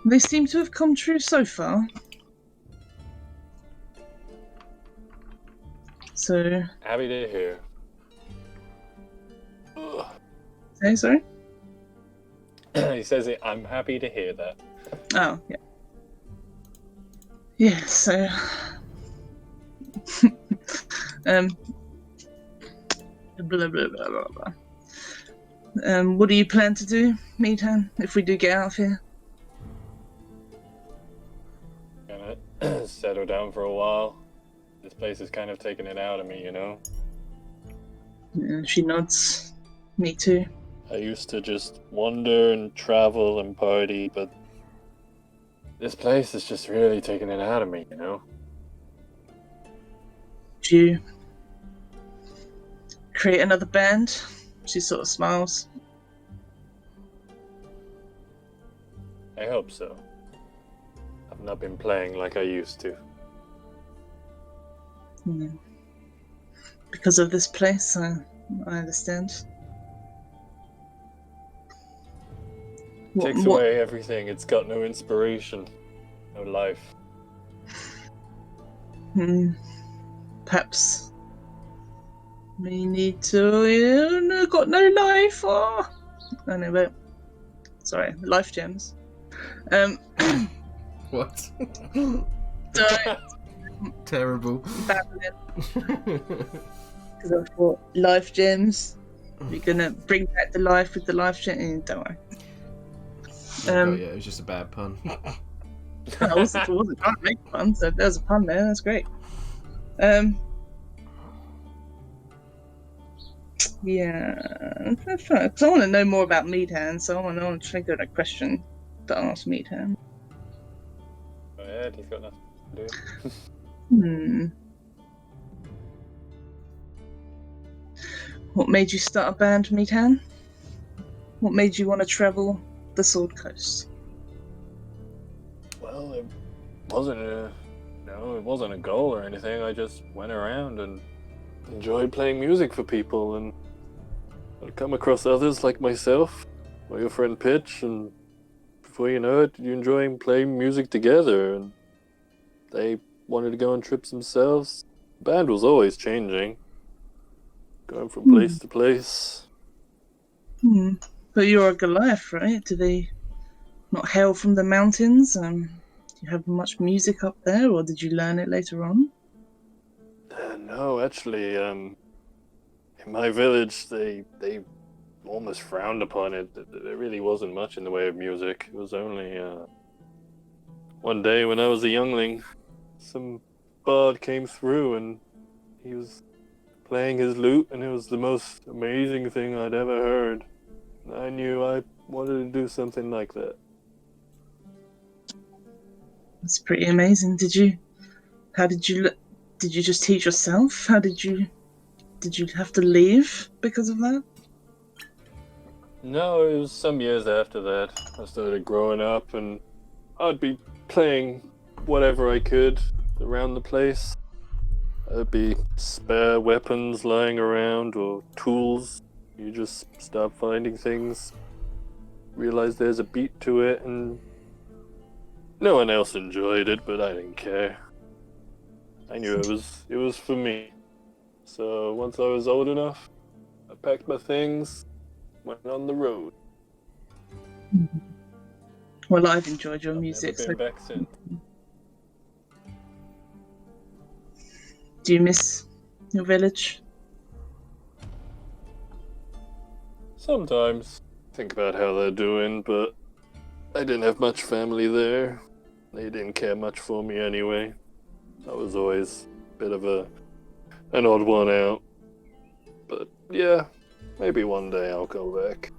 B: They seem to have come true so far. So...
F: Happy to hear.
B: Hey, sorry?
F: He says it, I'm happy to hear that.
B: Oh, yeah. Yeah, so... blah, blah, blah, blah, blah. What do you plan to do, Meadhan, if we do get out of here?
F: Gonna settle down for a while. This place is kind of taking it out of me, you know?
B: Yeah, she nods. Me too.
F: I used to just wander and travel and party, but this place is just really taking it out of me, you know?
B: Do you create another band? She sort of smiles.
F: I hope so. I've not been playing like I used to.
B: Because of this place, I understand.
F: Takes away everything. It's got no inspiration, no life.
B: Perhaps we need to. Got no life. Oh, I know, but sorry, life gems.
A: What?
B: Sorry,
A: Terrible.
B: because I thought life gems. You're gonna bring back the life with the life gem. Don't worry.
A: Yeah, it was just a bad pun.
B: I wasn't trying to make fun, so if there's a pun there, that's great. Yeah, because I want to know more about Meadhan, so I want to try to get a question to ask Meadhan.
F: Go ahead, he's got nothing to do.
B: What made you start a band, Meadhan? What made you want to travel the Sword Coast?
F: Well, it wasn't a goal or anything. I just went around and enjoyed playing music for people, and I'd come across others like myself, or your friend Pitch, and before you know it, you're enjoying playing music together, and they wanted to go on trips themselves. The band was always changing, going from place to place.
B: But you're a Goliath, right? Do they not hail from the mountains? Do you have much music up there, or did you learn it later on?
F: No, actually, in my village, they almost frowned upon it. There really wasn't much in the way of music. It was only one day when I was a youngling, some bard came through and he was playing his lute, and it was the most amazing thing I'd ever heard. I knew I wanted to do something like that.
B: That's pretty amazing. Did you just teach yourself? How did you have to leave because of that?
F: No, it was some years after that. I started growing up, and I'd be playing whatever I could around the place. There'd be spare weapons lying around, or tools. You just start finding things, realize there's a beat to it, and no one else enjoyed it, but I didn't care. I knew it was for me. So once I was old enough, I packed my things, went on the road.
B: Well, I've enjoyed your music.
F: Never been back since.
B: Do you miss your village?
F: Sometimes think about how they're doing, but I didn't have much family there. They didn't care much for me anyway. I was always a bit of an odd one out. But yeah, maybe one day I'll go back.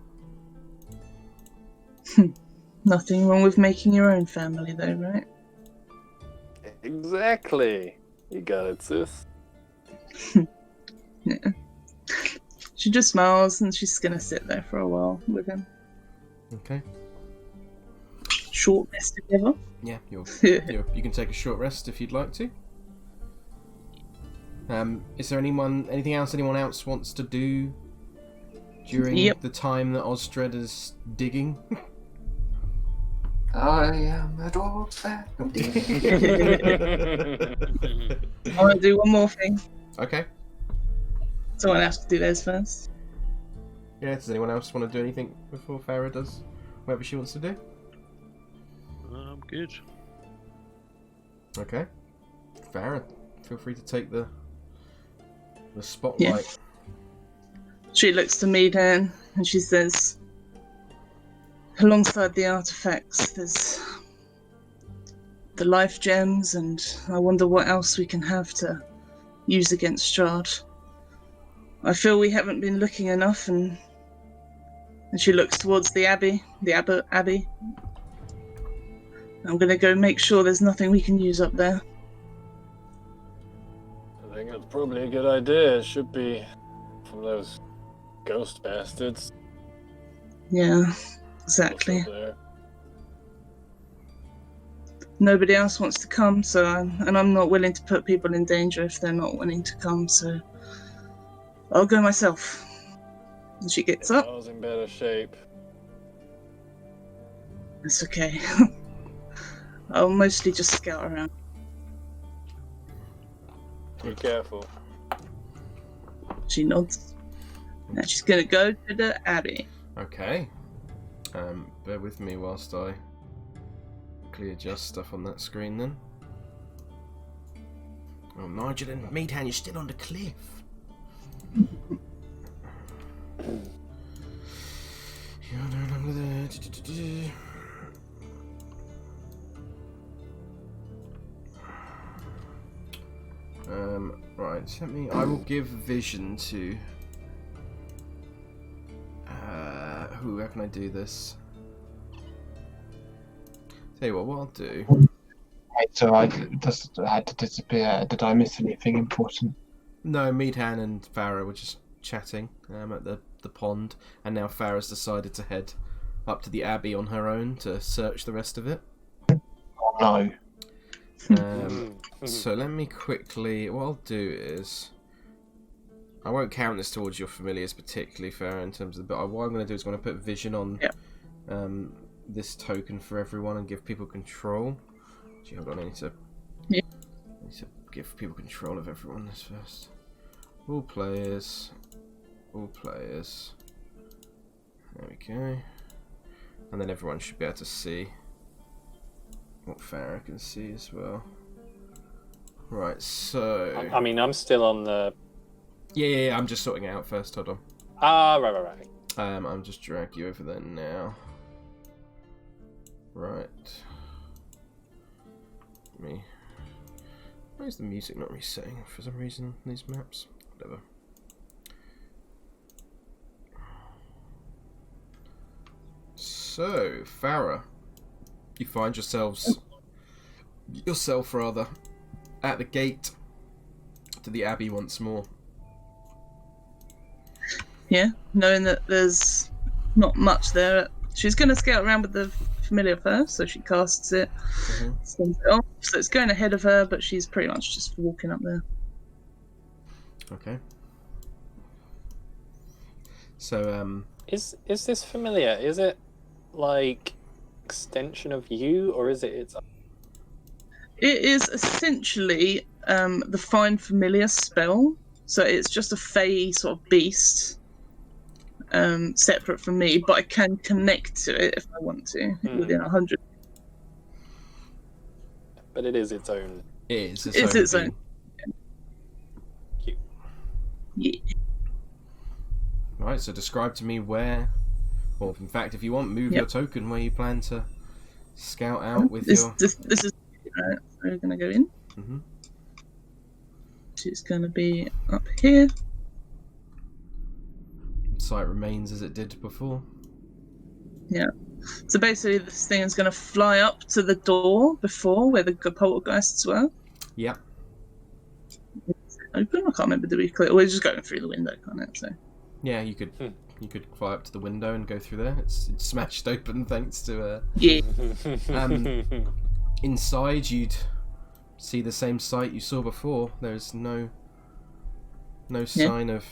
B: Nothing wrong with making your own family, though, right?
F: Exactly. You got it, sis.
B: Yeah. She just smiles, and she's gonna sit there for a while with him.
A: Okay.
B: Short rest together.
A: Yeah, you can take a short rest if you'd like to. Is there anything else anyone else wants to do during the time that Osdred is digging?
C: I am a dog back.
B: I want to do one more thing.
A: Okay.
B: Someone else to do theirs first.
A: Yeah, does anyone else want to do anything before Farrah does whatever she wants to do?
D: I'm good.
A: Okay. Farrah, feel free to take the spotlight.
B: Yeah. She looks to Meadhan and she says, alongside the artifacts, there's the life gems, and I wonder what else we can have to use against Strahd. I feel we haven't been looking enough, and she looks towards the Abbey, the Abbey. I'm going to go make sure there's nothing we can use up there.
F: I think it's probably a good idea. It should be from those ghost bastards.
B: Yeah, exactly.
F: What's up there?
B: Nobody else wants to come, so I'm not willing to put people in danger if they're not wanting to come, so I'll go myself. And she gets up.
F: I was in better shape.
B: It's okay. I'll mostly just scout around.
F: Be careful.
B: She nods. Now she's gonna go to the Abbey.
A: Okay. Bear with me whilst I quickly adjust stuff on that screen then. Oh, Nigel and Meadhan, you're still on the cliff. You're no longer there. Right, I will give vision to how can I do this? Tell you what I'll do.
E: Right, so I just had to disappear. Did I miss anything important?
A: No, Meadhan and Farrah were just chatting at the pond, and now Farrah's decided to head up to the Abbey on her own to search the rest of it.
E: Oh no.
A: So let me quickly... What I'll do is... I won't count this towards your familiars particularly, Farrah, in terms of... But what I'm going to do is I'm going to put vision on this token for everyone and give people control. Gee, hold on, I need to give people control of everyone this first. All players. There we go. And then everyone should be able to see what Farrah can see as well. Right, so...
F: I mean, I'm still on the...
A: Yeah, I'm just sorting it out first, hold on.
F: Right.
A: I'm just drag you over there now. Right. Why is the music not resetting for some reason, these maps? Whatever. So, Farrah, you find yourself at the gate to the Abbey once more.
B: Yeah, knowing that there's not much there. She's going to scout around with the familiar first, so she casts it, sends it off. So it's going ahead of her, but she's pretty much just walking up there.
A: Okay. So,
F: Is this familiar? Is it like extension of you, or is it its...
B: It is essentially the Find Familiar spell. So it's just a fey sort of beast, separate from me, but I can connect to it if I want to, within 100.
F: But it is its own.
A: It's
B: its own.
F: Cute.
B: Yeah.
A: Right, so describe to me where, or in fact, if you want, move your token where you plan to scout out with your...
B: This is... Right, so we're going to go in.
A: Mm-hmm.
B: It's going to be up here.
A: Site remains as it did before.
B: Yeah. So basically this thing is going to fly up to the door before, where the poltergeists were.
A: Yep.
B: Open? I can't remember, did we clear? We're just going through the window, can't it? So.
A: Yeah, you could fly up to the window and go through there. It's smashed open thanks to...
B: Yeah.
A: Inside you'd see the same sight you saw before. There's no No sign of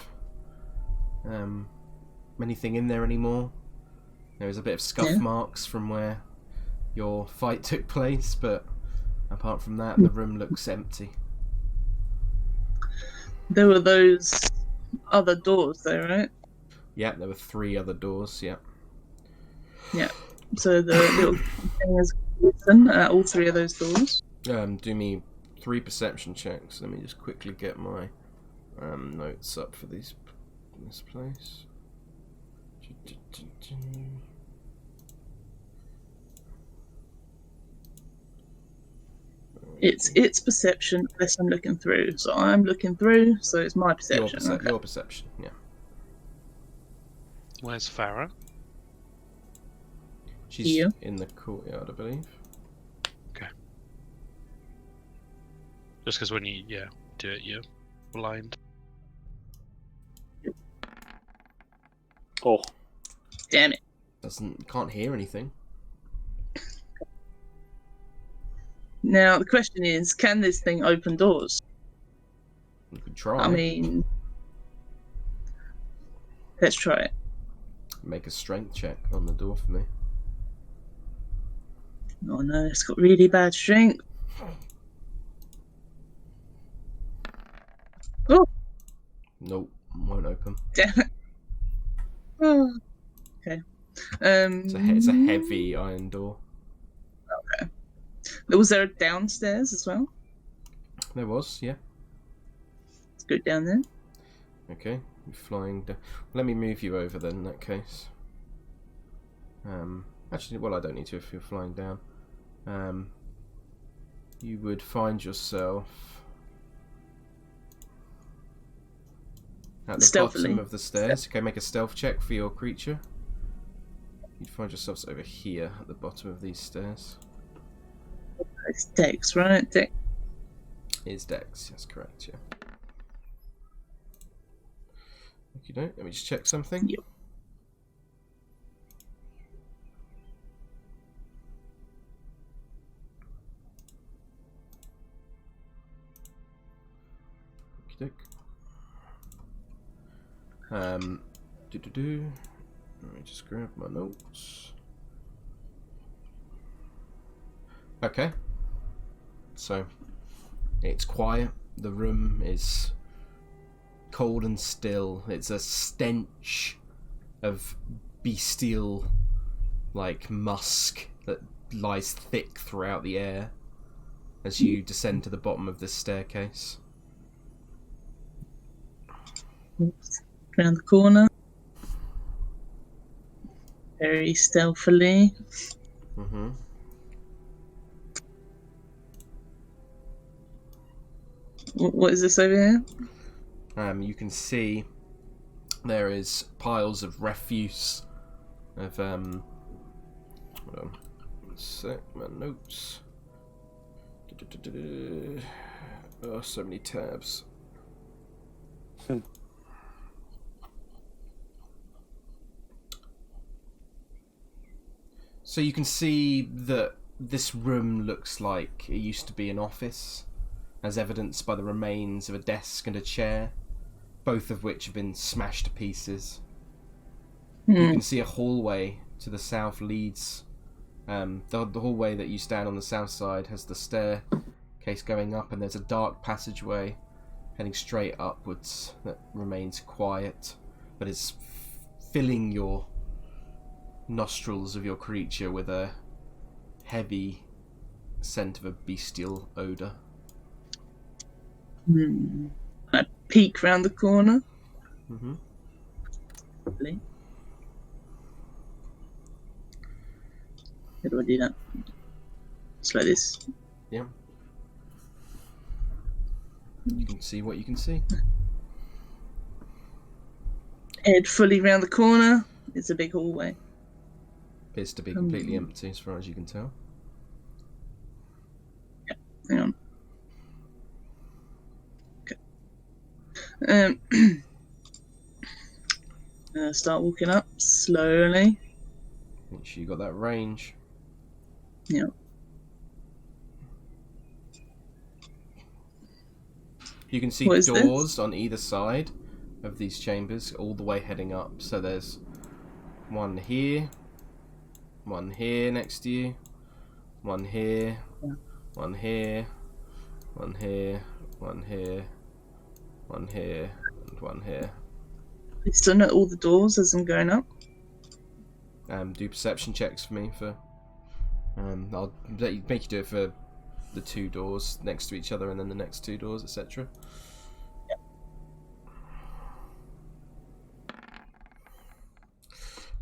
A: anything in there anymore. There was a bit of scuff marks from where your fight took place, but apart from that, the room looks empty.
B: There were those other doors there, right?
A: Yeah, there were 3 other doors, yeah.
B: Yeah. So the little thing is open at all 3 of those doors.
A: Do me 3 perception checks. Let me just quickly get my notes up for this place.
B: It's perception unless I'm looking through. So I'm looking through, so it's my perception.
A: Your perception, yeah.
D: Where's Farrah?
A: She's
B: Here.
A: in the courtyard, I believe.
D: Okay. Just because when you do it, you're blind.
F: Oh,
B: Damn it.
A: Can't hear anything.
B: Now the question is, can this thing open doors?
A: You could try.
B: I mean, let's try it.
A: Make a strength check on the door for me.
B: Oh no, it's got really bad strength. Oh,
A: Nope, won't open.
B: damn it. Oh, okay.
A: It's a heavy iron door.
B: Was there a downstairs as well?
A: There was, yeah.
B: Let's go down there.
A: Okay, you're flying down. Let me move you over then in that case. Actually, well, I don't need to if you're flying down. You would find yourself at the
B: Stealthily.
A: bottom of the stairs. Okay, make a stealth check for your creature. You'd find yourselves over here at the bottom of these stairs.
B: It's Dex, right? Dex.
A: Is Dex, that's correct, yeah. Okay, let me just check something.
B: Yep.
A: Let me just grab my notes. Okay. So, it's quiet. The room is cold and still. It's a stench of bestial, like, musk that lies thick throughout the air as you descend to the bottom of this staircase.
B: Oops. Around the corner. Very stealthily.
A: Mm-hmm.
B: What is this over here?
A: You can see there is piles of refuse of hold on, one sec, my notes. Oh, so many tabs. So you can see that this room looks like it used to be an office, as evidenced by the remains of a desk and a chair, both of which have been smashed to pieces. You can see a hallway to the south leads. The hallway that you stand on the south side has the staircase going up, and there's a dark passageway heading straight upwards that remains quiet, but is filling your nostrils of your creature with a heavy scent of a bestial odour.
B: I peek round the corner.
A: Mm-hmm.
B: Lovely. How do I do that? Just like this.
A: Yeah. You can see what you can see.
B: Head fully round the corner. It's a big hallway.
A: Appears to be completely empty as far as you can tell.
B: Hang on. Okay. Start walking up slowly.
A: Make sure you got that range.
B: Yeah.
A: You can see
B: What is
A: doors on either side of these chambers, all the way heading up. So there's one here next to you, one here, one here, one here, one here, one here, and one here.
B: Listen at all the doors as I'm going up.
A: Do perception checks for me for. I'll make you do it for the 2 doors next to each other, and then the next 2 doors, etc.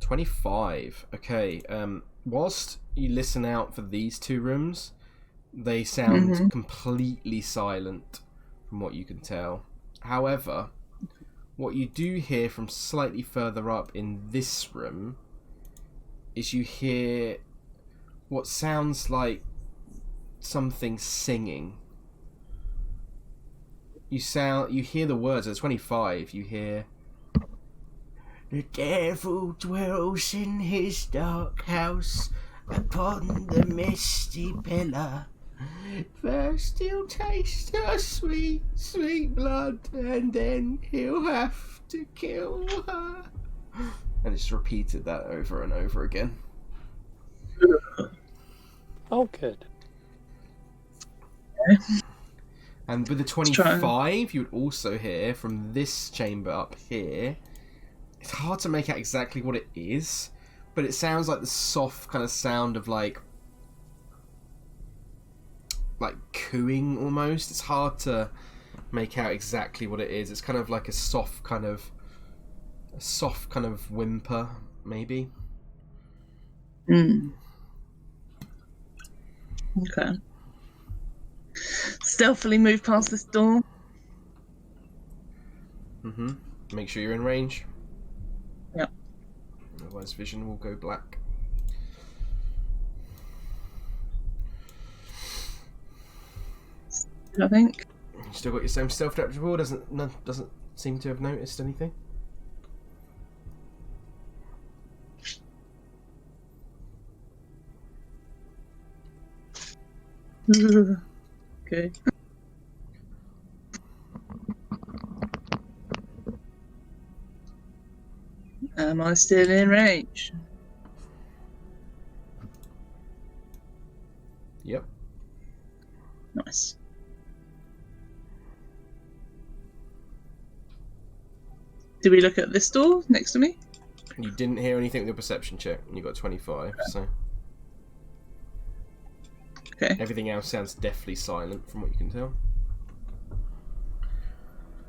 A: 25. Okay. Whilst you listen out for these 2 rooms, they sound completely silent from what you can tell. However, what you do hear from slightly further up in this room is you hear what sounds like something singing. You hear the words at 25, you hear, "The devil dwells in his dark house upon the misty pillar. First he'll taste her sweet, sweet blood, and then he'll have to kill her." And it's repeated that over and over again.
F: Oh, good.
A: And with the 25, you would also hear from this chamber up here. It's hard to make out exactly what it is, but it sounds like the soft kind of sound of like cooing almost. It's hard to make out exactly what it is. It's kind of like a soft kind of whimper, maybe.
B: Okay. Stealthily move past this door.
A: Make sure you're in range.
B: Yep.
A: Otherwise vision will go black.
B: I think.
A: You still got your same stealth attribute. Doesn't seem to have noticed anything.
B: Okay. Am I still in range?
A: Yep.
B: Nice. Do we look at this door next to me?
A: You didn't hear anything with your perception check, and you got 25, so...
B: Okay.
A: Everything else sounds deathly silent from what you can tell.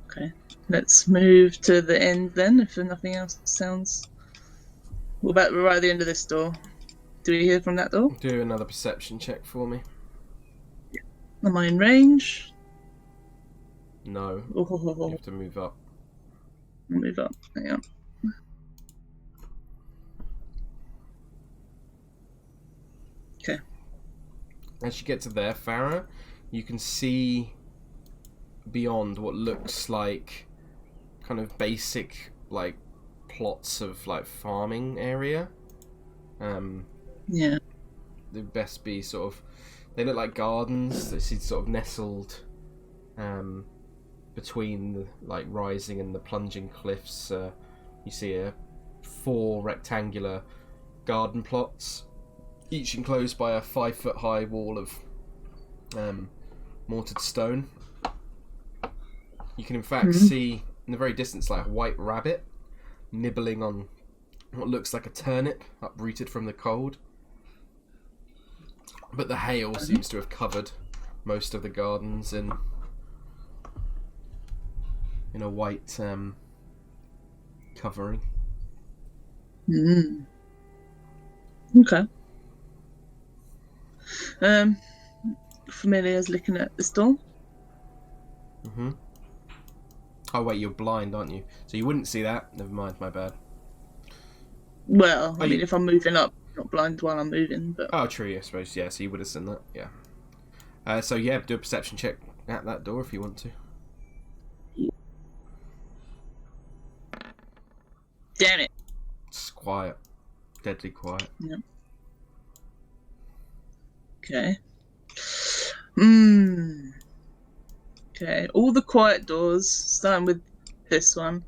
B: Okay. Let's move to the end then, if nothing else sounds... We're right at the end of this door. Do we hear from that door?
A: Do another perception check for me.
B: Am I in range?
A: No.
B: Oh,
A: You have to move up.
B: move up. Yeah. Okay.
A: As you get to there, Farrah, you can see beyond what looks like kind of basic like plots of like farming area.
B: Yeah.
A: They'd best be sort of, they look like gardens. They seem sort of nestled between the like rising and the plunging cliffs. You see 4 rectangular garden plots, each enclosed by a 5-foot high wall of mortared stone. You can in fact see in the very distance like a white rabbit nibbling on what looks like a turnip uprooted from the cold. But the hail seems to have covered most of the gardens in a white covering.
B: Okay. Familiar's looking at this door.
A: Oh wait, you're blind, aren't you? So you wouldn't see that. Never mind, my bad.
B: Well, I mean, if I'm moving up, not blind while I'm moving, but...
A: Oh, true, I suppose. Yeah, so you would have seen that, yeah. So yeah, do a perception check at that door if you want to.
B: Damn it.
A: It's quiet. Deadly quiet.
B: Yep. Okay. Okay, all the quiet doors, starting with this one.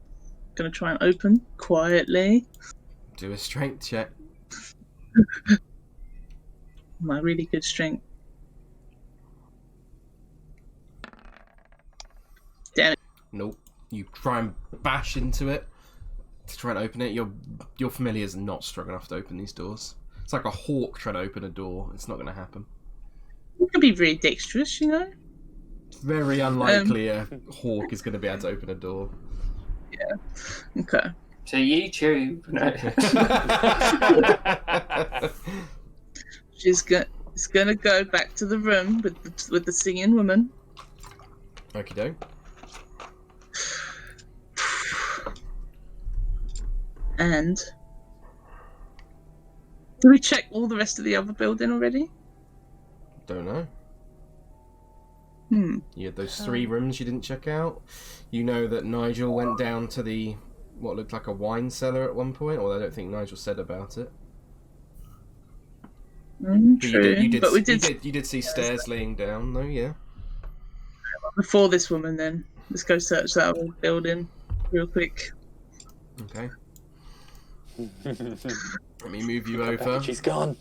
B: Gonna try and open quietly.
A: Do a strength check.
B: My really good strength. Damn it.
A: Nope. You try and bash into it to try and open it. Your familiar's not strong enough to open these doors. It's like a hawk trying to open a door. It's not going to happen.
B: You can be very dexterous, you know?
A: It's very unlikely a hawk is going to be able to open a door.
B: Yeah. Okay.
C: To YouTube. No.
B: She's gonna go back to the room with the singing woman.
A: Okie doke.
B: And do we check all the rest of the other building already?
A: Don't know. You had those 3 rooms you didn't check out. You know that Nigel went down to what looked like a wine cellar at one point, although I don't think Nigel said about it.
B: True.
A: You did see stairs leading down, though, yeah.
B: Before this woman, then. Let's go search that other building real quick.
A: Okay. Let me move you over.
F: She's gone.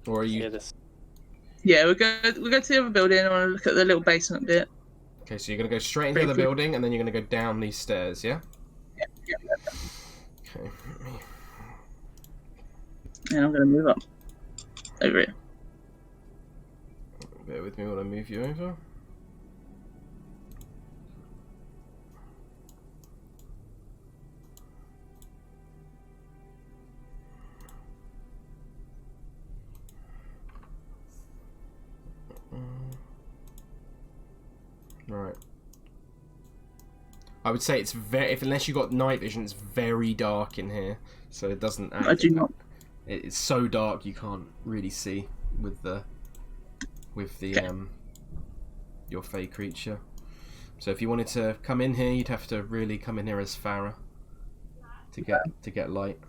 A: Or are you...
B: Yeah, we'll go to the other building. I want to look at the little basement bit.
A: Okay, so you're going to go straight into the building, and then you're going to go down these stairs, yeah?
B: Yeah.
A: Okay.
B: And I'm going to move up. Over here.
A: Bear with me while I move you over. Right. I would say it's unless you got night vision, it's very dark in here, so it doesn't.
B: I do not.
A: It's so dark you can't really see with the your fey creature. So if you wanted to come in here, you'd have to really come in here as Farrah to get light.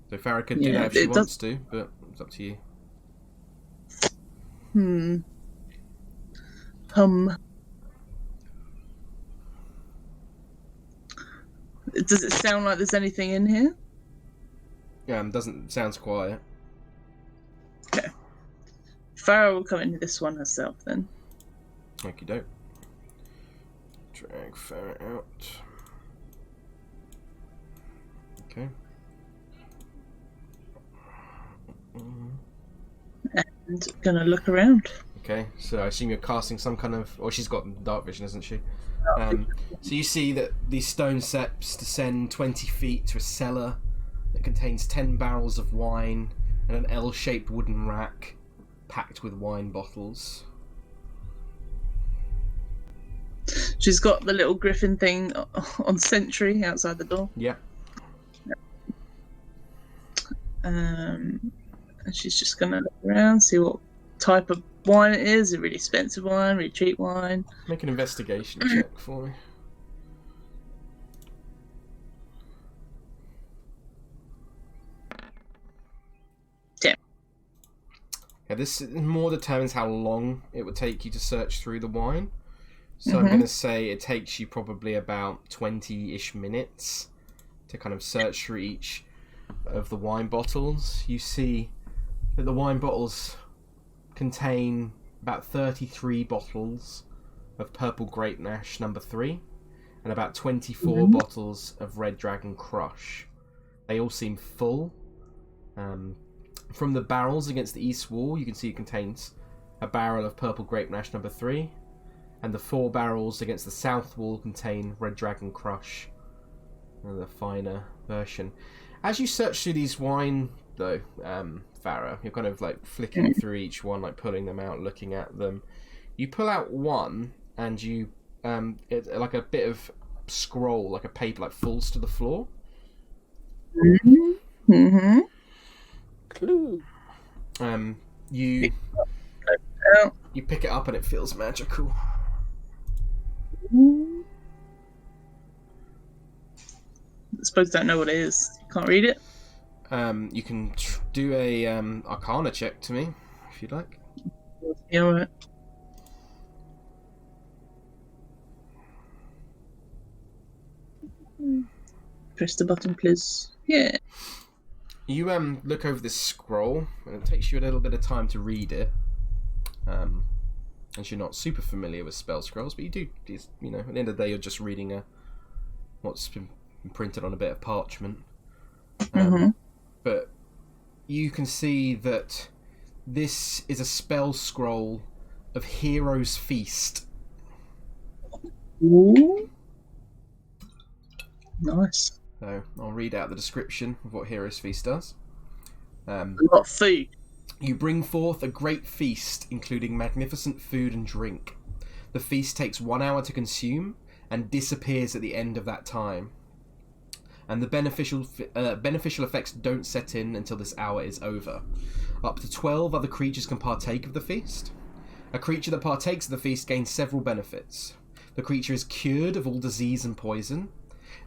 A: So Farrah could do that if she wants to, but it's up to you.
B: Does it sound like there's anything in here?
A: Sounds quiet.
B: Okay. Farrah will come into this one herself then.
A: Okie doke. Drag Farrah out. Okay.
B: And gonna look around.
A: Okay, so I assume you're casting some kind of... Or she's got dark vision, isn't she? So you see that these stone steps descend 20 feet to a cellar that contains 10 barrels of wine and an L-shaped wooden rack packed with wine bottles.
B: She's got the little griffin thing on sentry outside the door.
A: Yeah.
B: And she's just gonna look around, see what type of wine it is. A really expensive wine, really cheap wine.
A: Make an investigation check for me.
B: Damn.
A: Yeah, this more determines how long it would take you to search through the wine. So I'm going to say it takes you probably about 20-ish minutes to kind of search through each of the wine bottles. You see that the wine bottles contain about 33 bottles of Purple Grape Mash No. 3 and about 24 bottles of Red Dragon Crush. They all seem full. From the barrels against the east wall, you can see it contains a barrel of Purple Grape Mash No. 3, and the 4 barrels against the south wall contain Red Dragon Crush, the finer version. As you search through these wine, though, Farrah, you're kind of like flicking through each one, like pulling them out, looking at them. You pull out one, and you, it's like a bit of scroll, like a paper, like falls to the floor.
F: Clue.
A: You pick it up, and it feels magical.
B: I suppose I don't know what it is. Can't read it.
A: You can do a Arcana check to me, if you'd like.
B: Yeah, alright. Press the button, please. Yeah.
A: You look over this scroll, and it takes you a little bit of time to read it. As you're not super familiar with spell scrolls, but you do, you know, at the end of the day, you're just reading what's been printed on a bit of parchment. But you can see that this is a spell scroll of Hero's Feast.
B: Ooh. Nice.
A: So I'll read out the description of what Hero's Feast does.
B: A lot of food.
A: You bring forth a great feast, including magnificent food and drink. The feast takes 1 hour to consume and disappears at the end of that time. And the beneficial effects don't set in until this hour is over. Up to 12 other creatures can partake of the feast. A creature that partakes of the feast gains several benefits. The creature is cured of all disease and poison.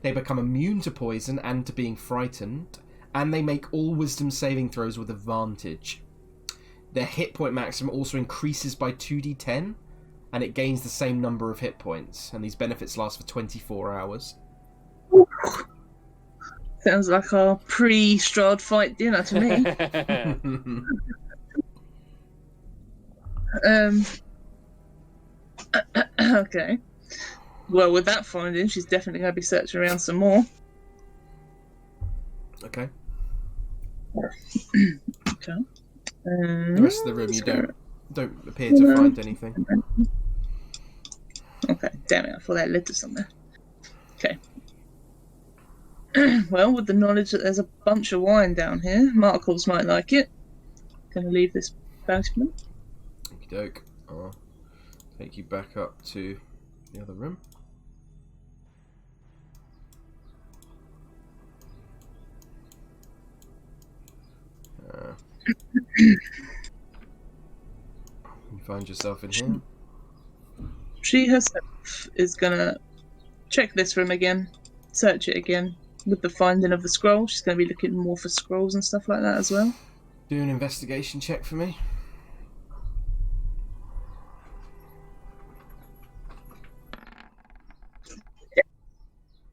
A: They become immune to poison and to being frightened. And they make all wisdom saving throws with advantage. Their hit point maximum also increases by 2d10, and it gains the same number of hit points. And these benefits last for 24 hours.
B: Sounds like our pre-Strahd fight dinner to me. Okay. Well, with that finding, she's definitely going to be searching around some more.
A: Okay.
B: Okay.
A: The rest of the room, you don't appear to find anything.
B: Okay, damn it, I thought that led to somewhere. Okay. Well, with the knowledge that there's a bunch of wine down here, Markovs might like it. Gonna leave this basement.
A: Okie doke. I'll take you back up to the other room. You find yourself in here.
B: She herself is gonna check this room again, search it again. With the finding of the scroll, she's gonna be looking more for scrolls and stuff like that as well.
A: Do an investigation check for me.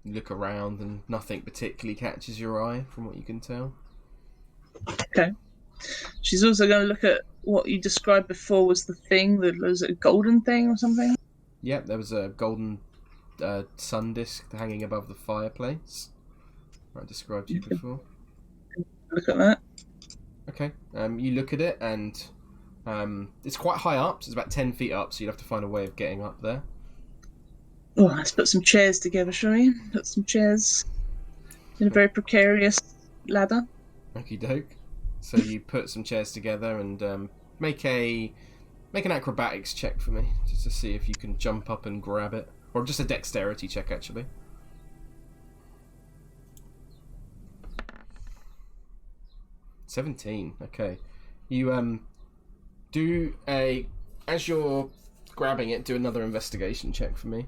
A: You look around and nothing particularly catches your eye from what you can tell.
B: Okay. She's also going to look at what you described before was the thing, was it a golden thing or something?
A: Yep, there was a golden sun disk hanging above the fireplace. I described to you before.
B: Look at that.
A: Okay, you look at it and it's quite high up, so it's about 10 feet up, so you'd have to find a way of getting up there.
B: Oh, let's put some chairs together, shall we? Put some chairs in a very precarious ladder.
A: Okie doke. So you put some chairs together and make an acrobatics check for me, just to see if you can jump up and grab it, or just a dexterity check actually. $17. Okay. You as you're grabbing it, do another investigation check for me.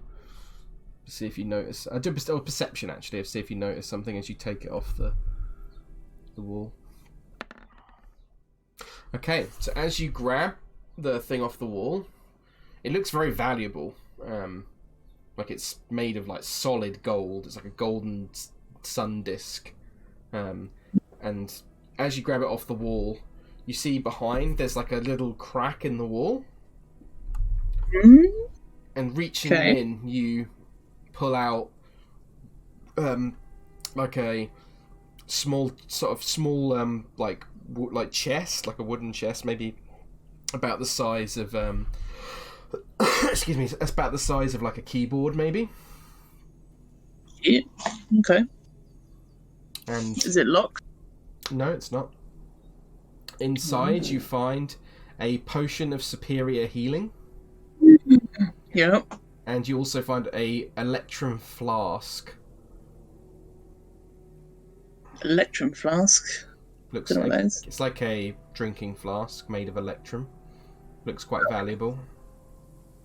A: To see if you notice. Do a perception actually, to see if you notice something as you take it off the wall. Okay, so as you grab the thing off the wall, it looks very valuable. Like it's made of like solid gold. It's like a golden sun disk. And as you grab it off the wall, you see behind there's like a little crack in the wall. And reaching in, you pull out like a small like chest, like a wooden chest, maybe about the size of excuse me, that's about the size of like a keyboard maybe.
B: Yeah. Okay.
A: And
B: is it locked? No,
A: it's not. Inside you find a potion of superior healing.
B: Yep.
A: And you also find a electrum flask.
B: Electrum flask?
A: Looks like it's like a drinking flask made of electrum. Looks quite valuable.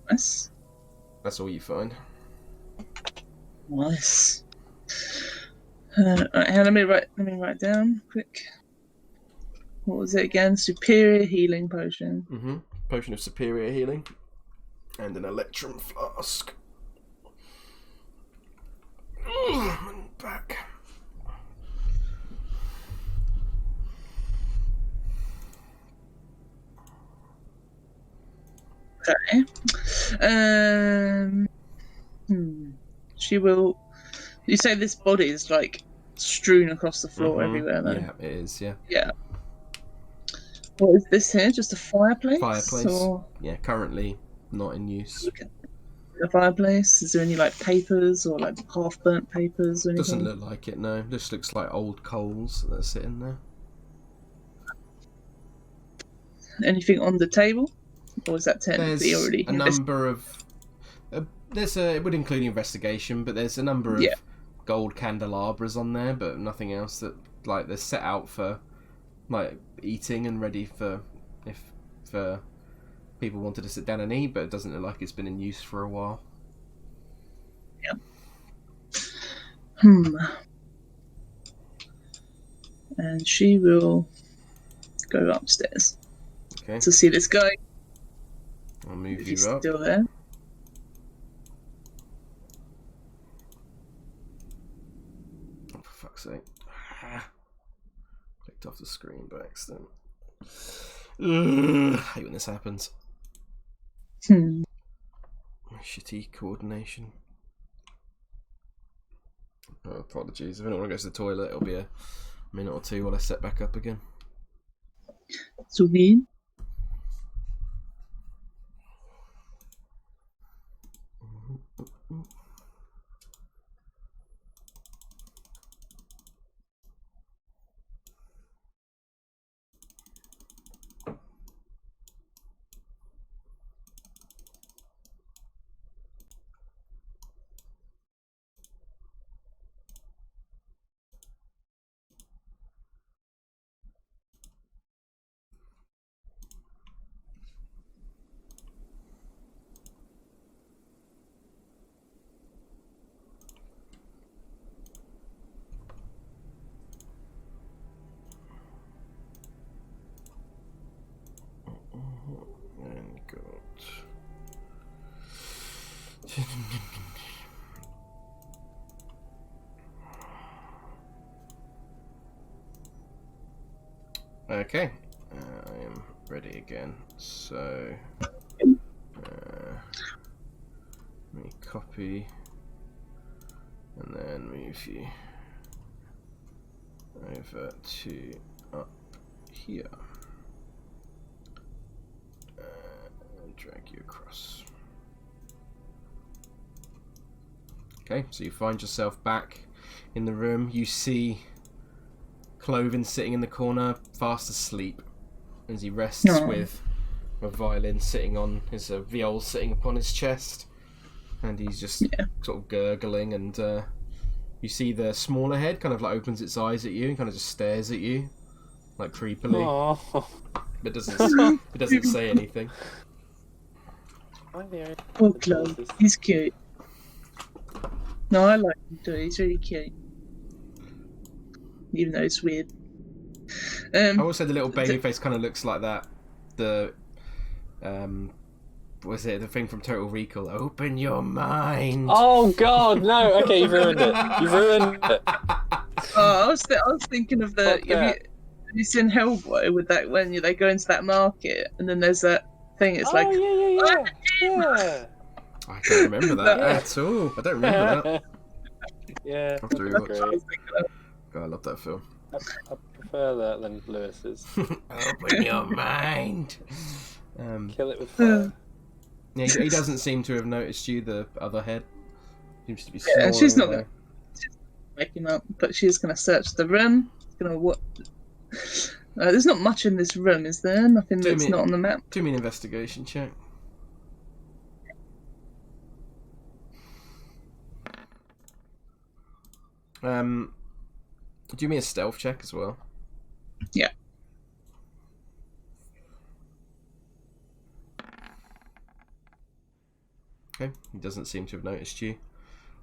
B: Nice.
A: That's all you find.
B: Nice. Right, let me write down quick. What was it again? Superior healing potion.
A: potion of superior healing, and an electrum flask. And back.
B: Okay. She will. You say this body is like strewn across the floor everywhere, though.
A: Yeah, it is. Yeah.
B: Yeah. What is this here? Just a fireplace?
A: Fireplace.
B: Or
A: Yeah, currently not in use.
B: a fireplace? Is there any like papers or like half-burnt papers or anything?
A: Doesn't look like it. No, just looks like old coals that are sitting there.
B: Anything on the table? Or is that technically
A: There's
B: already
A: a number of. It would include investigation, but there's a number of gold candelabras on there, but nothing else that like they're set out for like eating and ready for if people wanted to sit down and eat, but it doesn't look like it's been in use for a while.
B: Yeah. And she will go upstairs to see this guy.
A: I'll move
B: If
A: you
B: he's
A: up.
B: still there.
A: Oh, for fuck's sake. Clicked off the screen by accident. I hate when this happens. Shitty coordination. Oh, apologies. If anyone goes to the toilet, it'll be a minute or two while I set back up again.
B: So weird.
A: And got... Okay, I am ready again. So, let me copy and then move you over to up here. And drag you across. Okay, so you find yourself back in the room. You see Cloven sitting in the corner, fast asleep, as he rests with a violin sitting on his viol sitting upon his chest, and he's just sort of gurgling. And you see the smaller head kind of like opens its eyes at you and kind of just stares at you, like creepily.
F: Aww.
A: But it doesn't say anything.
B: Oh, Clove. He's cute. No, I like him too. He's really cute. Even though it's weird.
A: Also, the little baby face kind of looks like that. The was it the thing from Total Recall? Open your mind.
F: Oh God, no! Okay, you've ruined it. You've ruined it.
B: I was thinking of the. Have you seen Hellboy with that when they go into that market and then there's that thing? It's like.
F: Yeah.
A: I don't remember that at all. I don't remember that.
F: Yeah.
A: I'll have to rewatch. God, I love that film.
F: I prefer that than Lewis's.
A: Open your mind.
F: Kill it with fire.
A: Yeah, he doesn't seem to have noticed you. The other head seems to be snoring.
B: Yeah, she's not going to wake him up, but she's going to search the room. There's not much in this room, is there? Nothing that's not on the map.
A: Do me an investigation check. Do me a stealth check as well.
B: Yeah.
A: Okay, he doesn't seem to have noticed you.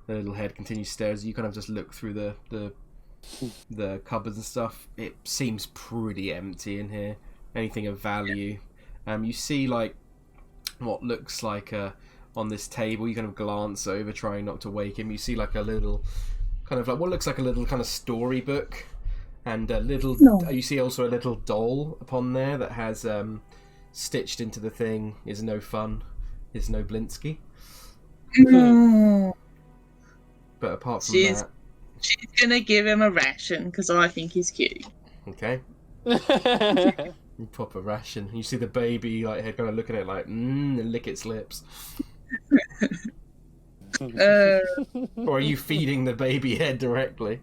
A: The little head continues to stare as you kind of just look through the cupboards and stuff. It seems pretty empty in here. Anything of value You see like what looks like on this table. You kind of glance over, trying not to wake him. You see like a little kind of like what looks like a little kind of storybook, and a little.
B: No.
A: You see also a little doll upon there that has stitched into the thing is no fun, is no Blinsky.
B: No.
A: But apart from
B: She's
A: that,
B: gonna give him a ration because I think he's cute.
A: okay. You pop a ration. You see the baby like head kind of looking at it like and lick its lips. Or are you feeding the baby head directly?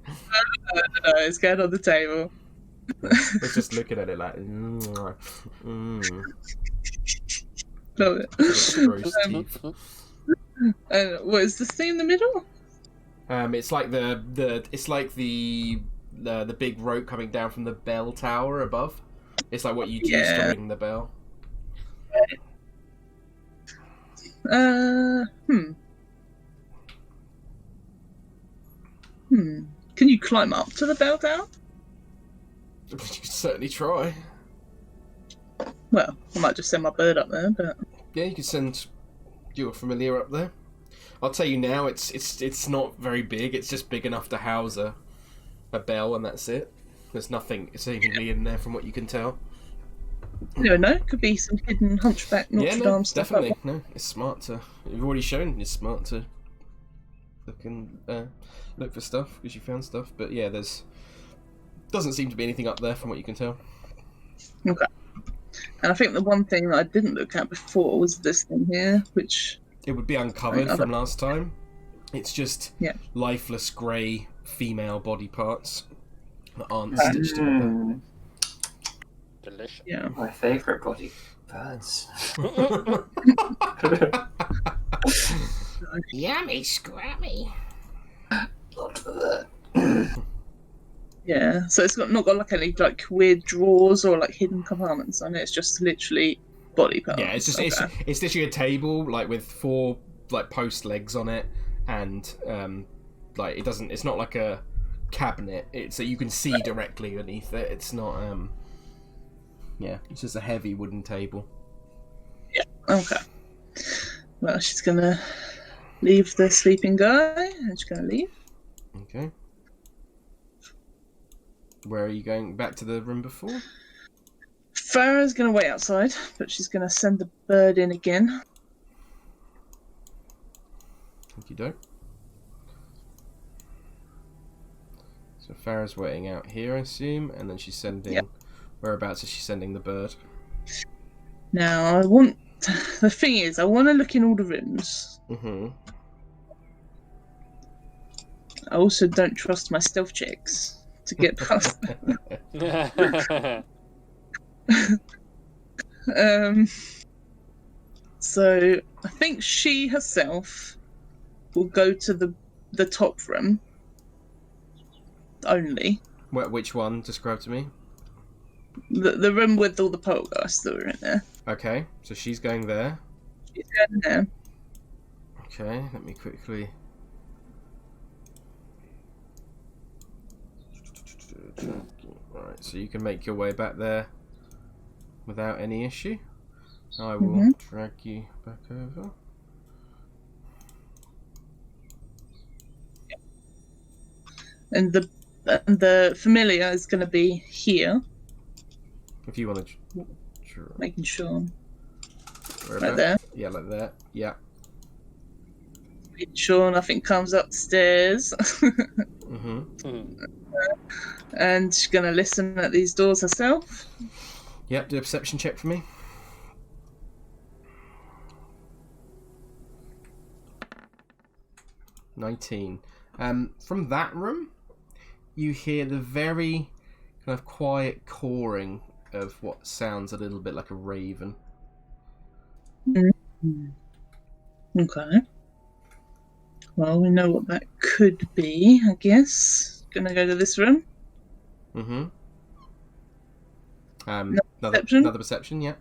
B: No, it's going on the table.
A: It's just looking at it like
B: Love it.
A: gross teeth.
B: And what is this thing in the middle?
A: It's like the big rope coming down from the bell tower above. It's like what you use to ring the bell.
B: Can you climb up to the bell tower?
A: You can certainly try.
B: Well, I might just send my bird up there, but
A: Yeah, you can send your familiar up there. I'll tell you now, it's not very big. It's just big enough to house a bell, and that's it. There's nothing seemingly in there from what you can tell.
B: you never know. Could be some hidden hunchback Notre Dame stuff.
A: definitely. No, it's smart to. You've already shown it's smart to look for stuff because you found stuff. But yeah, doesn't seem to be anything up there from what you can tell.
B: Okay. And I think the one thing that I didn't look at before was this thing here, which
A: It would be uncovered from last time. It's just lifeless grey female body parts that aren't stitched together.
F: Delicious.
B: yeah.
C: My favourite body parts.
A: Yummy, scrummy.
C: Not for that.
B: Yeah, so it's not got like any like weird drawers or like hidden compartments on it. It's just literally body parts.
A: Yeah, it's just it's literally a table like with 4 like post legs on it, and like it's not like a cabinet. It's that you can see directly beneath it. It's not it's just a heavy wooden table.
B: Yeah. Okay. Well, she's gonna leave the sleeping guy, and she's gonna leave.
A: Okay. Where are you going? Back to the room before?
B: Farrah's gonna wait outside, but she's gonna send the bird in again.
A: Thank you, dope. So Farrah's waiting out here, I assume, and then she's sending.
B: Yep.
A: Whereabouts is she sending the bird?
B: Now, the thing is, I want to look in all the rooms.
A: Mm-hmm.
B: I also don't trust my stealth checks to get past. So I think she herself will go to the top room only.
A: Which one? Describe to me.
B: The room with all the poltergeists that were in there.
A: Okay, so she's going there.
B: She's going there.
A: Okay, let me quickly. Alright, so you can make your way back there without any issue. I will drag you back over.
B: And the familiar is going to be here.
A: If you want to.
B: Making sure.
A: Right
B: there.
A: Yeah, like that. Yeah.
B: Making sure nothing comes upstairs. And she's going to listen at these doors herself.
A: Yep, do a perception check for me. $19. From that room, you hear the very kind of quiet cawing of what sounds a little bit like a raven.
B: Okay. Well, we know what that could be, I guess. Gonna go to this room.
A: Another perception, yeah.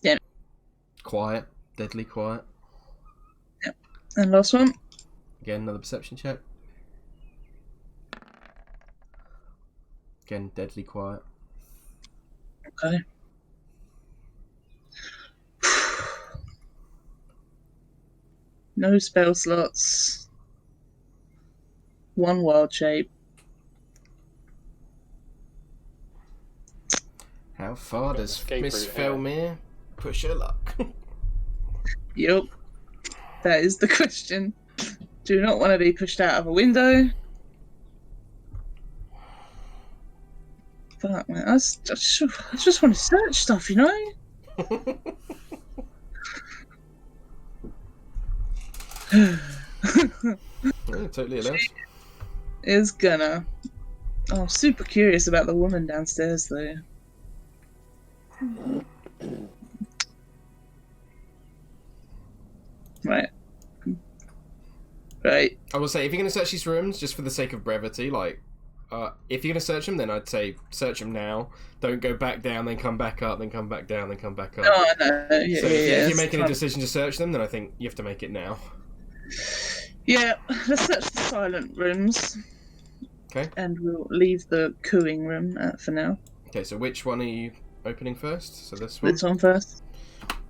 B: Yeah.
A: Quiet, deadly quiet.
B: Yep. And last one.
A: Again, another perception check. Again, deadly quiet.
B: Okay. No spell slots. One wild shape.
A: How far
F: Got an
A: does
F: escape
A: Miss
F: route here.
A: Fellmirr push her luck?
B: Yep. That is the question. Do not want to be pushed out of a window. Fuck, man. I just want to search stuff, you know?
A: Yeah, totally allows.
B: Is gonna. Oh, I'm super curious about the woman downstairs, though. Right. Right.
A: I will say, if you're going to search these rooms, just for the sake of brevity, like, if you're going to search them, then I'd say search them now. Don't go back down, then come back up, then come back down, then come back up.
B: Oh, no. Yeah,
A: So if you're making a
B: it's
A: decision to search them, then I think you have to make it now.
B: Yeah, let's search the silent rooms.
A: Okay.
B: And we'll leave the cooing room for now.
A: Okay, so which one are you opening first? So this one?
B: This one first.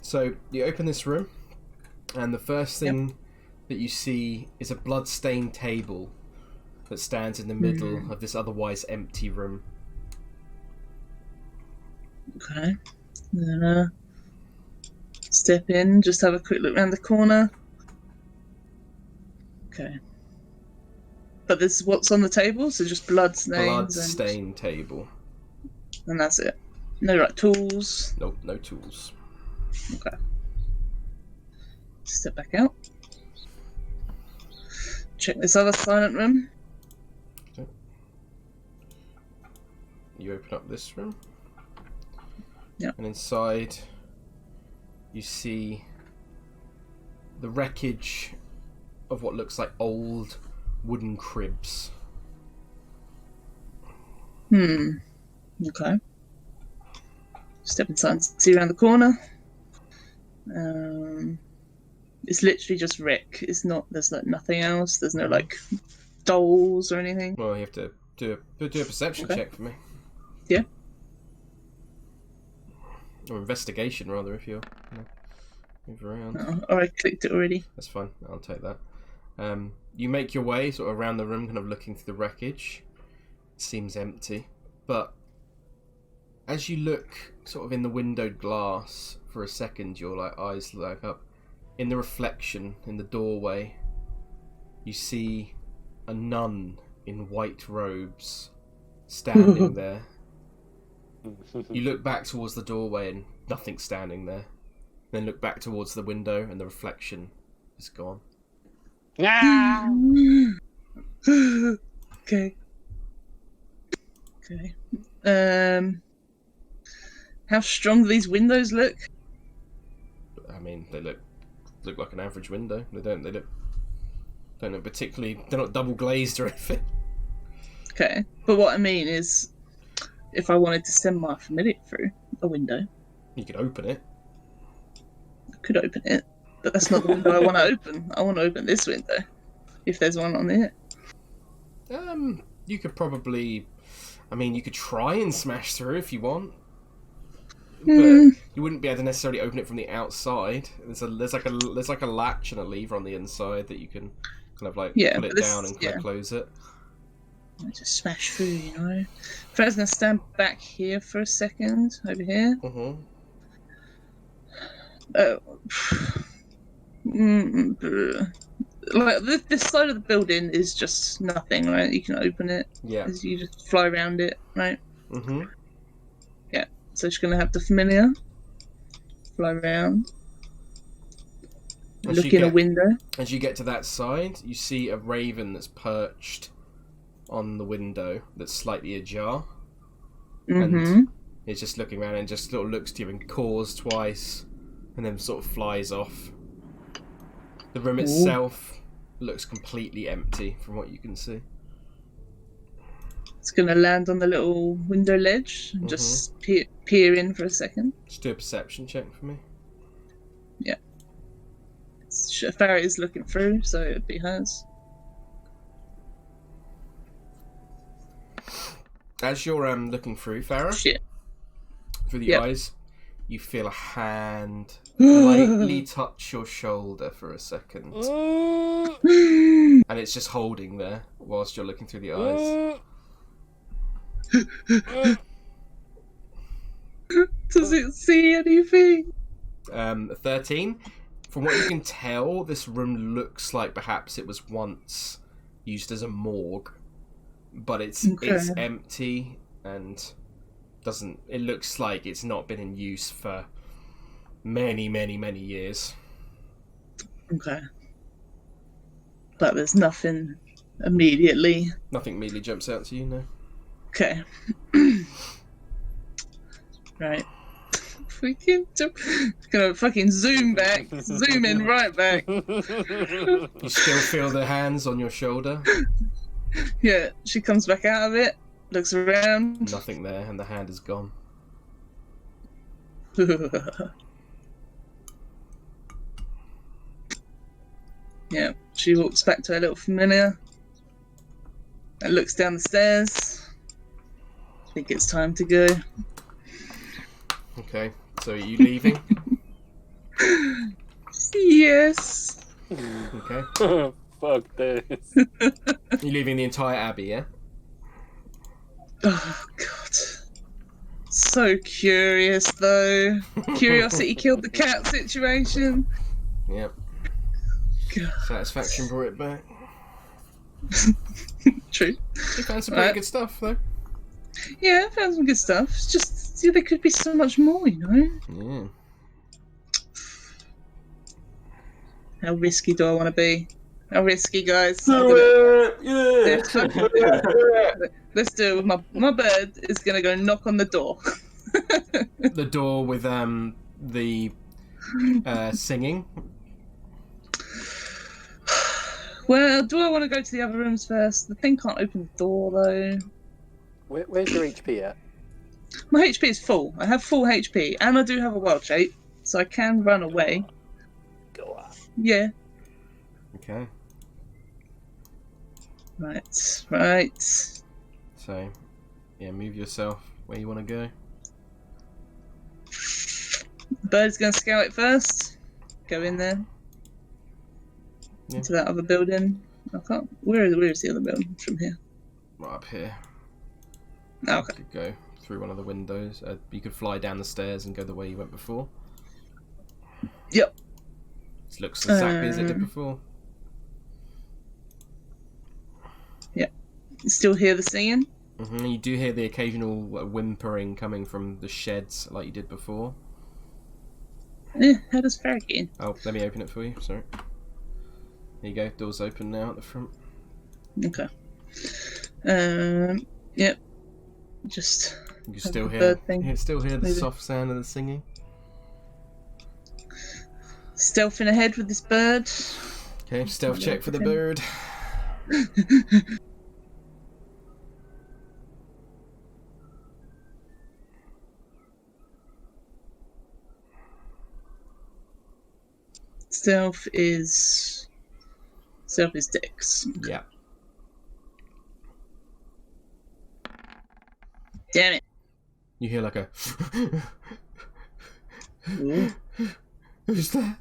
A: So you open this room, and the first thing that you see is a blood-stained table that stands in the middle of this otherwise empty room.
B: Okay. Then, step in, just have a quick look around the corner. Okay. But this is what's on the table, so just blood stains.
A: Blood-stained table.
B: And that's it. No right tools.
A: Nope, no tools.
B: Okay. Step back out. Check this other silent room.
A: Okay. You open up this room.
B: Yeah.
A: And inside, you see the wreckage of what looks like old wooden cribs.
B: Okay. Step inside and see around the corner. It's literally just wreck. It's not. There's like nothing else. There's no like dolls or anything.
A: Well, you have to do a perception check for me.
B: Yeah.
A: Or investigation, rather, if you're move around.
B: Oh, I clicked it already.
A: That's fine. I'll take that. You make your way sort of around the room, kind of looking through the wreckage. It seems empty, but as you look sort of in the windowed glass for a second, your like eyes light up. In the reflection in the doorway, you see a nun in white robes standing there. You look back towards the doorway and nothing's standing there. Then look back towards the window and the reflection is gone.
B: Okay. How strong do these windows look?
A: I mean, they look like an average window. Don't look particularly. They're not double glazed or anything.
B: Okay, but what I mean is, if I wanted to send my familiar through a window,
A: You could open it.
B: I could open it, but that's not the window I want to open. I want to open this window, if there's one on there.
A: You could probably. I mean, you could try and smash through if you want. But you wouldn't be able to necessarily open it from the outside. There's like a latch and a lever on the inside that you can kind of like pull it down and kind of close it.
B: I just smash through, you know. If I was gonna stand back here for a second, over here. Like this side of the building is just nothing, right? You can open it.
A: Yeah.
B: You just fly around it, right?
A: Mm-hmm.
B: Yeah. So she's gonna have the familiar. Fly around. Look in a window.
A: As you get to that side, you see a raven that's perched on the window that's slightly ajar. And it's just looking around and just sort of looks to you and caws twice and then sort of flies off. The room itself looks completely empty from what you can see.
B: It's going to land on the little window ledge and just peer in for a second.
A: Just do a perception check for me.
B: Yeah. Farrah is looking through, so it'd be hers.
A: As you're looking through, Farrah, through the
B: Yep.
A: eyes, you feel a hand lightly touch your shoulder for a second. And it's just holding there whilst you're looking through the eyes.
B: Does it see anything?
A: 13. From what you can tell, this room looks like perhaps it was once used as a morgue, but it's empty and doesn't. It looks like it's not been in use for many, many, many years.
B: Okay. But there's nothing immediately.
A: Nothing immediately jumps out to you, no.
B: Okay. Right. Gonna fucking zoom back. Zoom in right back.
A: You still feel the hands on your shoulder.
B: Yeah, she comes back out of it, looks around.
A: Nothing there, and the hand is gone.
B: Yeah, she walks back to her little familiar and looks down the stairs. I think it's time to go.
A: Okay, so are you leaving?
B: Yes.
A: Okay.
F: Fuck this.
A: You're leaving the entire abbey, yeah?
B: Oh, God. So curious, though. Curiosity killed the cat situation.
A: Yep.
B: God.
A: Satisfaction brought it back.
B: True.
A: You found some pretty good stuff, though.
B: Yeah, I found some good stuff. It's just, there could be so much more, you know?
A: Yeah.
B: How risky do I want to be? How risky, guys?
C: Yeah.
B: Let's do it with my bird is going to go knock on the door.
A: The door with the singing.
B: Well, do I want to go to the other rooms first? The thing can't open the door, though.
F: Where's your HP at?
B: My HP is full. I have full HP, and I do have a wild shape, so I can run away.
F: Go on.
B: Yeah.
A: Okay.
B: Right.
A: So, yeah, move yourself where you want to go.
B: Bird's going to scout it first. Go in there.
A: Yeah.
B: Into that other building. I can't. Where is the other building from here?
A: Right up here.
B: Oh,
A: You
B: okay.
A: could go through one of the windows. You could fly down the stairs and go the way you went before.
B: Yep.
A: It looks exactly as it did before.
B: Yep. You still hear the singing?
A: You do hear the occasional whimpering coming from the sheds like you did before.
B: How does Farrah get in?
A: Oh, let me open it for you. Sorry. There you go. Door's open now at the front.
B: Okay. Yep. Just.
A: You can
B: have
A: still
B: the
A: hear.
B: bird thing,
A: You can still hear the
B: maybe.
A: soft sound of the singing.
B: Stealthing ahead with this bird.
A: Okay, stealth check for the bird.
B: Stealth is Dex.
A: Yeah.
B: Damn it.
A: You hear like a.
B: Ooh.
A: Who's that?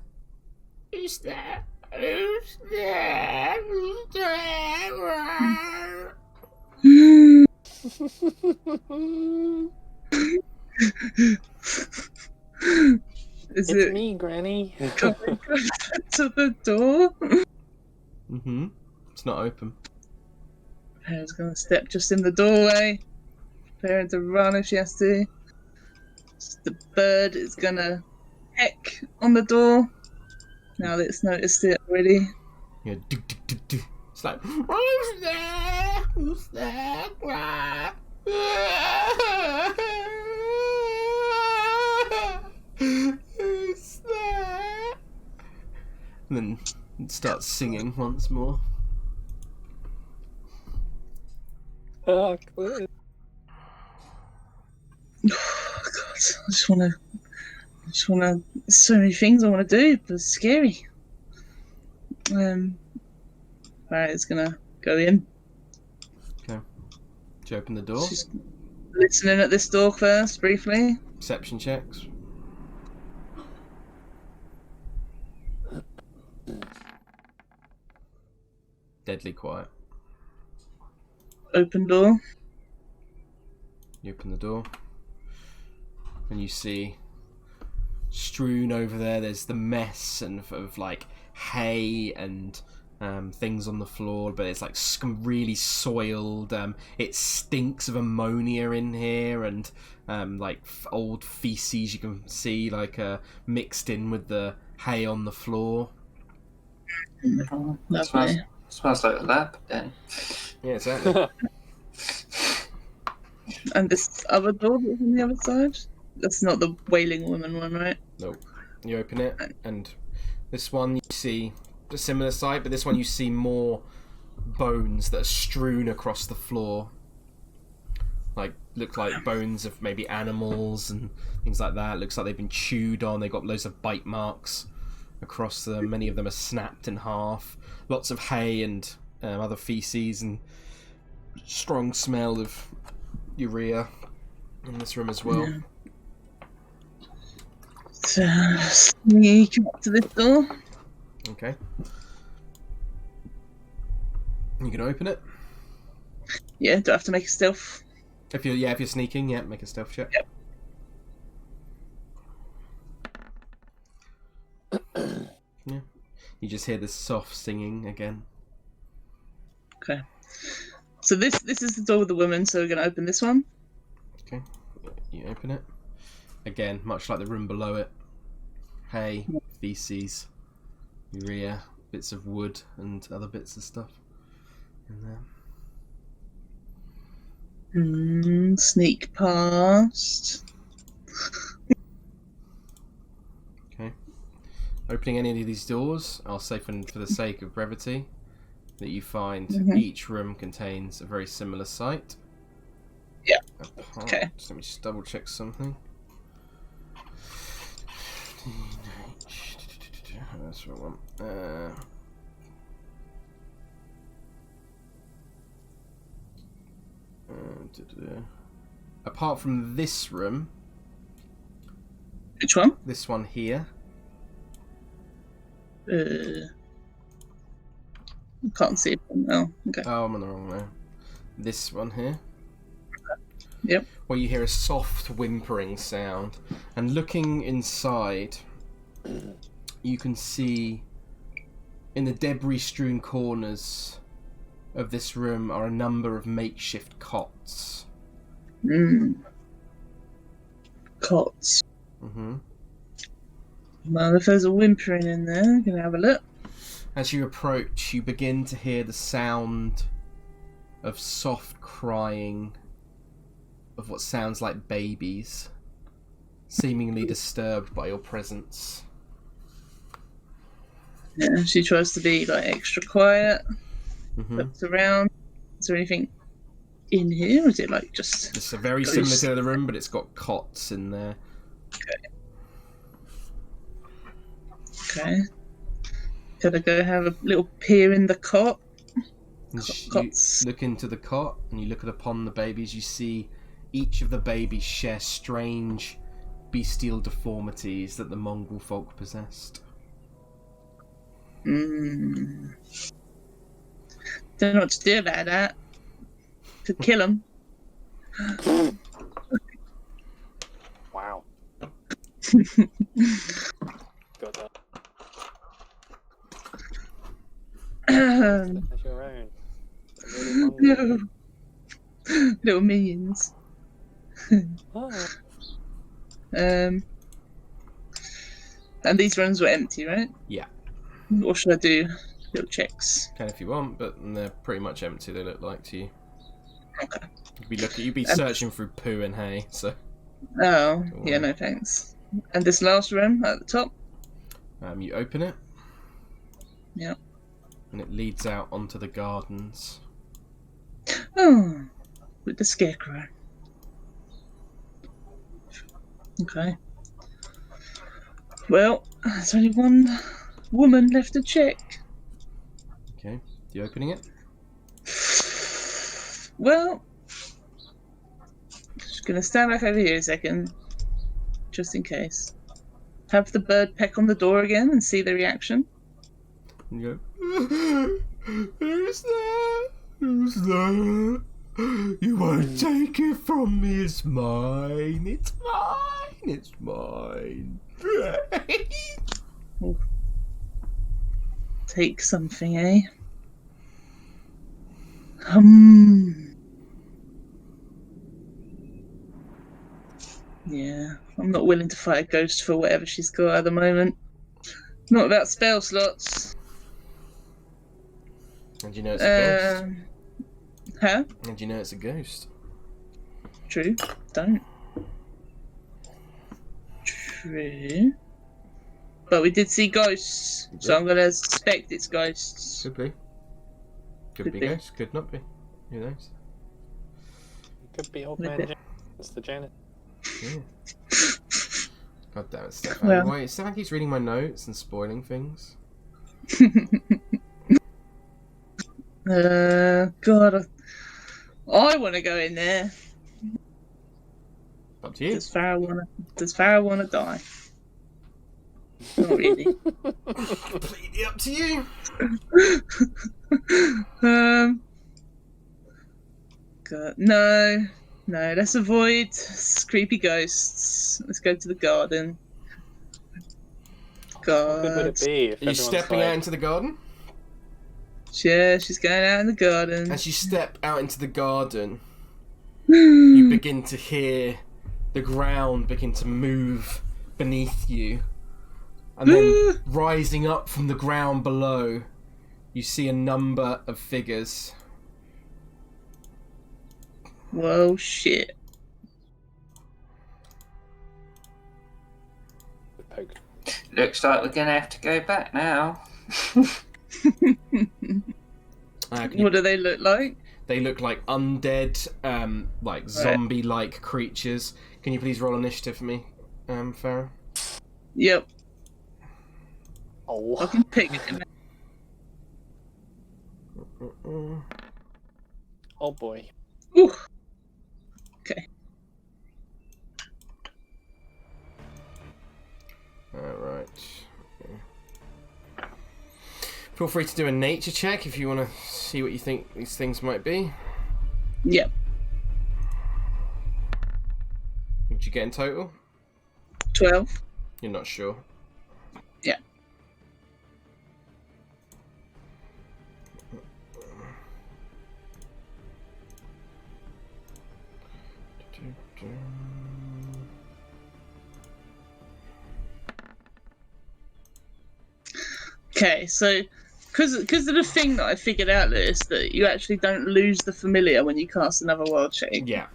G: Who's there? Who's there? Who's there?
B: Is
F: It's
B: it
F: me, Granny.
B: coming to the door?
A: It's not open.
B: Farrah's gonna step just in the doorway. Preparing to run if she has to. The bird is gonna peck on the door. Now that it's noticed it already.
A: Yeah. It's like. Who's there? Who's there? Who's there? And then it starts singing once more.
F: Oh, good.
B: Oh God, I just wanna. There's so many things I want to do, but it's scary. Alright, it's gonna go in.
A: Okay. Do you open the door?
B: She's listening at this door first, briefly.
A: Perception checks. Deadly quiet.
B: Open door.
A: You open the door, and you see strewn over there's the mess and of like hay and things on the floor, but it's like really soiled. It stinks of ammonia in here, and like old feces you can see like mixed in with the hay on the floor.
B: Oh, lovely.
C: Smells like a lab then.
A: Yeah, exactly.
B: And this other door that's on the other side? That's not the Wailing Woman one, right?
A: Nope. You open it, and this one you see a similar sight, but this one you see more bones that are strewn across the floor. Like, look like bones of maybe animals and things like that. Looks like they've been chewed on. They've got loads of bite marks across them. Many of them are snapped in half. Lots of hay and other feces, and strong smell of urea in this room as well.
B: Yeah. So, sneak up to this door.
A: Okay. You can open it.
B: Yeah, do I have to make a stealth?
A: If you're sneaking, yeah, make a stealth check.
B: Yep.
A: Yeah. You just hear this soft singing again.
B: Okay. So this is the door with the woman, so we're going to open this one.
A: Okay. You open it. Again, much like the room below it. Hay, feces, urea, bits of wood and other bits of stuff in there.
B: Sneak past.
A: Okay. Opening any of these doors, I'll say for the sake of brevity, that you find each room contains a very similar sight.
B: Yeah.
A: Apart,
B: Okay.
A: let me just double check something. That's what I want. Apart from this room.
B: Which one?
A: This one here.
B: I can't see it now. Okay.
A: Oh, I'm on the wrong one. This one here.
B: Yep.
A: Where you hear a soft whimpering sound, and looking inside, you can see in the debris-strewn corners of this room are a number of makeshift cots.
B: Cots.
A: Mm-hmm.
B: Well, if there's a whimpering in there, I'm going to have a look.
A: As you approach, you begin to hear the sound of soft crying of what sounds like babies, seemingly disturbed by your presence.
B: Yeah, she tries to be like extra quiet.
A: Mm-hmm.
B: Looks around. Is there anything in here, or is it like just...
A: It's very similar to the room, but it's got cots in there.
B: Okay. Gotta go have a little peer in the cot.
A: And you
B: Cots.
A: look into the cot, and you look upon the babies. You see each of the babies share strange bestial deformities that the Mongol folk possessed.
B: Don't know what to do about that. Could kill them.
F: Wow. Got that. That's your own.
B: No. Little minions.
F: Oh.
B: And these rooms were empty, right?
A: Yeah.
B: Or should I do little checks?
A: Can if you want, but they're pretty much empty. They look like to you.
B: Okay.
A: You'd be searching through poo and hay. So.
B: Oh, yeah, no thanks. And this last room at the top?
A: You open it.
B: Yeah.
A: And it leads out onto the gardens.
B: Oh, with the scarecrow. Okay. Well, there's only one woman left to check.
A: Okay. You opening it?
B: Well, just gonna stand back over here a second. just in case. Have the bird peck on the door again and see the reaction.
A: And you go, who's there? Who's there? You won't take it from me. It's mine. It's mine. It's mine.
B: Take something, eh? Yeah, I'm not willing to fight a ghost for whatever she's got at the moment. Not about spell slots.
A: And you know it's a ghost.
B: Huh?
A: And you know it's a ghost.
B: True. Don't. True. But we did see ghosts, so I'm gonna suspect it's ghosts.
A: Could be. Could be ghosts. Could not be. Who knows?
F: Could be old man. It's the Janet.
A: Yeah. God damn it, Stefan.
B: Well.
A: Wait, Stefan keeps reading my notes and spoiling things.
B: God, I want to go in there.
A: Up to you.
B: Does Farrah wanna die? Not really.
A: Completely up to you.
B: God, no. Let's avoid creepy ghosts. Let's go to the garden.
F: How good would
B: God.
F: it be if
A: Are you
F: everyone's
A: stepping
F: like,
A: out into the garden?
B: Yeah, she's going out in the garden.
A: As you step out into the garden, you begin to hear the ground begin to move beneath you. And then rising up from the ground below, you see a number of figures.
B: Whoa, shit.
F: poked?
C: Looks like we're gonna have to go back now.
B: What do they look like?
A: They look like undead, like zombie-like creatures. Can you please roll initiative for me, Farrah?
B: Yep.
F: Oh.
B: I can pick it.
F: Oh boy.
B: Ooh. Okay.
A: Alright. Feel free to do a nature check if you want to see what you think these things might be.
B: Yep.
A: What did you get in total?
B: 12.
A: You're not sure.
B: Yeah. Okay, so because of the thing that I figured out is that you actually don't lose the familiar when you cast another wild shape.
A: Yeah.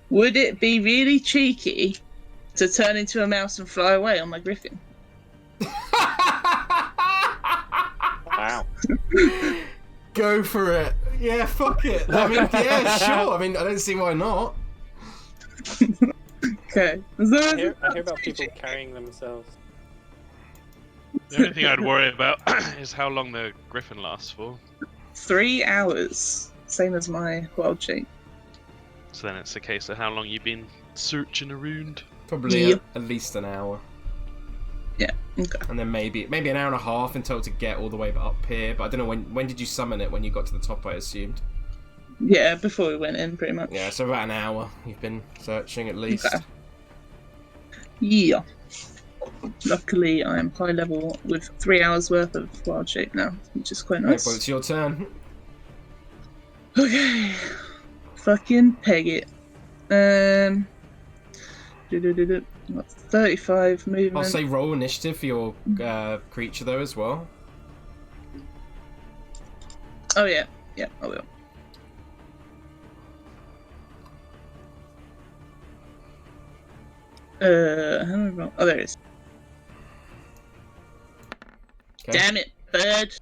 B: Would it be really cheeky to turn into a mouse and fly away on my griffin?
F: Wow.
A: Go for it. Yeah, fuck it. I mean, yeah, sure. I mean, I don't see why not.
B: Okay.
F: I hear about people carrying themselves.
D: The only thing I'd worry about is how long the griffin lasts for.
B: 3 hours. Same as my wild shape.
D: So then it's a case of how long you've been searching around.
A: Probably
B: Yep.
A: at least an hour.
B: Yeah, okay.
A: And then maybe an hour and a half until to get all the way up here. But I don't know, when did you summon it? When you got to the top, I assumed.
B: Yeah, before we went in, pretty much.
A: Yeah, so about an hour you've been searching at least.
B: Okay. Yeah. Luckily, I am high level with 3 hours worth of wild shape now, which is quite
A: Right,
B: nice.
A: well, it's your turn.
B: Okay. Fucking peg it. What's 35 movement?
A: I'll say roll initiative for your creature though as well.
B: Oh yeah, yeah, I will. How do I roll? Oh, there it is.
A: Okay.
B: Damn it, bird!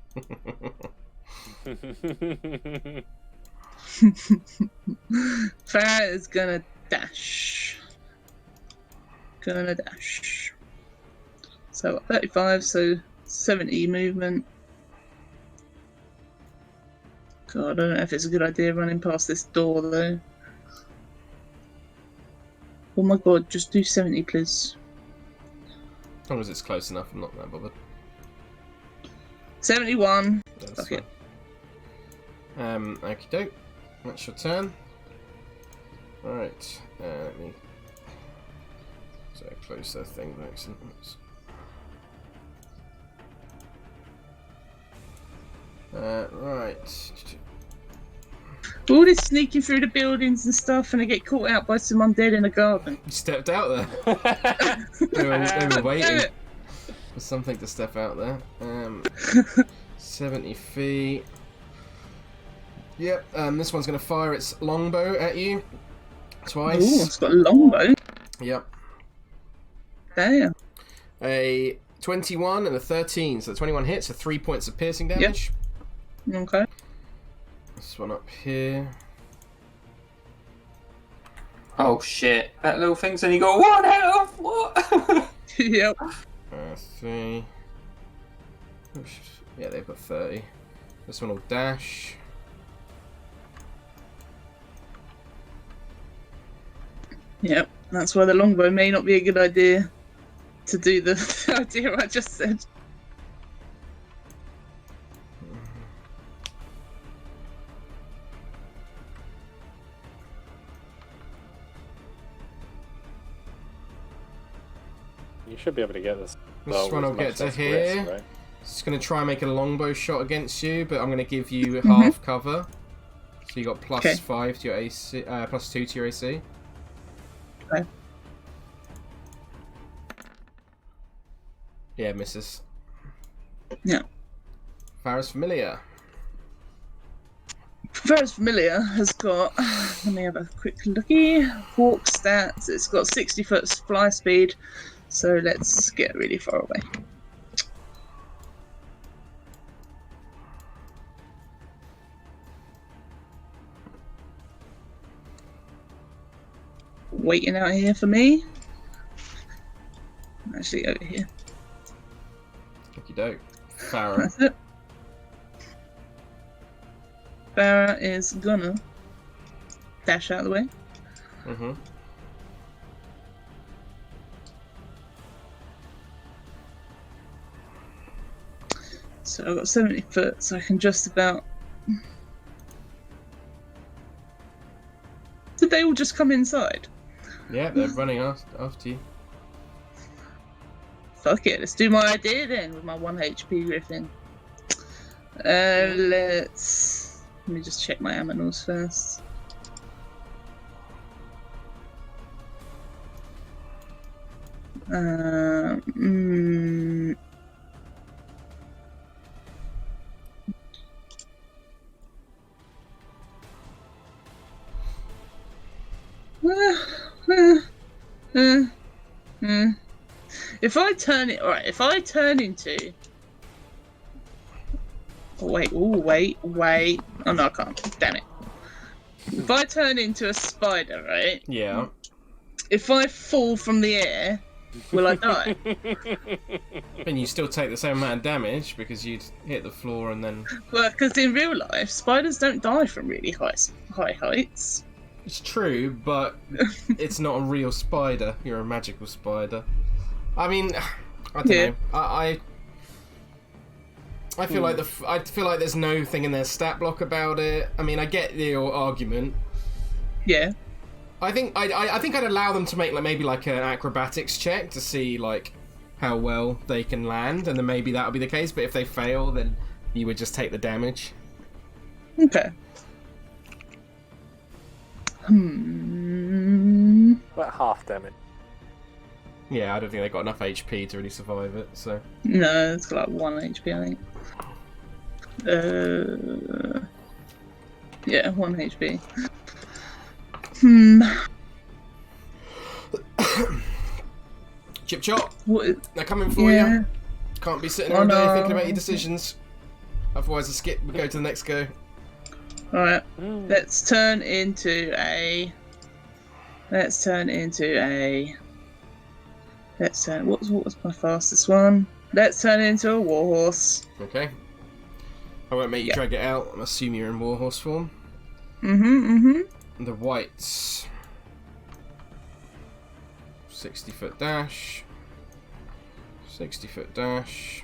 B: Farrah is gonna dash. So 35, so 70 movement. God, I don't know if it's a good idea running past this door though. Oh my god, just do 70, please.
A: As long as it's close enough, I'm not that bothered.
B: 71.
A: Yeah, that's
B: Fuck it.
A: fine. Okie doke. That's your turn. Alright, let me... So close that thing by accident. Oops. Right.
B: All this sneaking through the buildings and stuff, and I get caught out by some undead in a garden.
A: You stepped out there. they were waiting for something to step out there. 70 feet. Yep, this one's going to fire its longbow at you. Twice.
B: Ooh, it's got a longbow.
A: Yep.
B: Damn.
A: A 21 and a 13. So the 21 hits, so 3 points of piercing damage.
B: Yep. Okay.
A: This one up here.
C: Oh shit! That little thing's only got 1 health. What?
B: Yep.
A: 3. Yeah, they've got 30. This one will dash.
B: Yep. That's why the longbow may not be a good idea to do the idea I just said.
F: You should be able to get this.
A: This one will get to here.
F: Right?
A: It's going to try and make a longbow shot against you, but I'm going to give you half cover. So you got plus
B: Okay.
A: 5 to your AC, plus 2 to your AC.
B: Okay.
A: Yeah, misses.
B: Yeah.
A: Farrah's familiar.
B: Farrah's familiar has got, let me have a quick looky, hawk stats, it's got 60 foot fly speed, so let's get really far away. Waiting out here for me. Actually over here.
A: Okie doke. Farrah.
B: That's it. Farrah is gonna dash out of the way.
A: Mm-hmm.
B: So I've got 70 foot, so I can just about... Did they all just come inside?
A: Yeah, they're running after you.
B: Fuck it, let's do my idea then with my 1 HP Griffin. Let me just check my aminals first. If I turn it, alright, if I turn into... Oh, wait, oh no, I can't, damn it. If I turn into a spider, right?
A: Yeah.
B: If I fall from the air, will I die?
A: And you still take the same amount of damage because you'd hit the floor and then...
B: Well, because in real life, spiders don't die from really high heights.
A: It's true, but it's not a real spider. You're a magical spider. I mean, I don't know. I feel like I feel like there's no thing in their stat block about it. I mean, I get your argument.
B: Yeah.
A: I think I'd allow them to make maybe an acrobatics check to see how well they can land, and then maybe that'll be the case. But if they fail, then you would just take the damage.
B: Okay.
F: About half damage.
A: Yeah, I don't think they got enough HP to really survive it. So.
B: No, it's got 1 HP, I think. Yeah, 1 HP.
A: Chip chop.
B: What?
A: They're coming for you.
B: Yeah.
A: Can't be sitting all day thinking about your decisions. Otherwise, we go to the next go.
B: Alright, let's turn into a... what was my fastest one? Let's turn into a warhorse.
A: Okay. I won't make you drag it out. I'm assuming you're in warhorse form. The whites. 60-foot dash. 60-foot dash.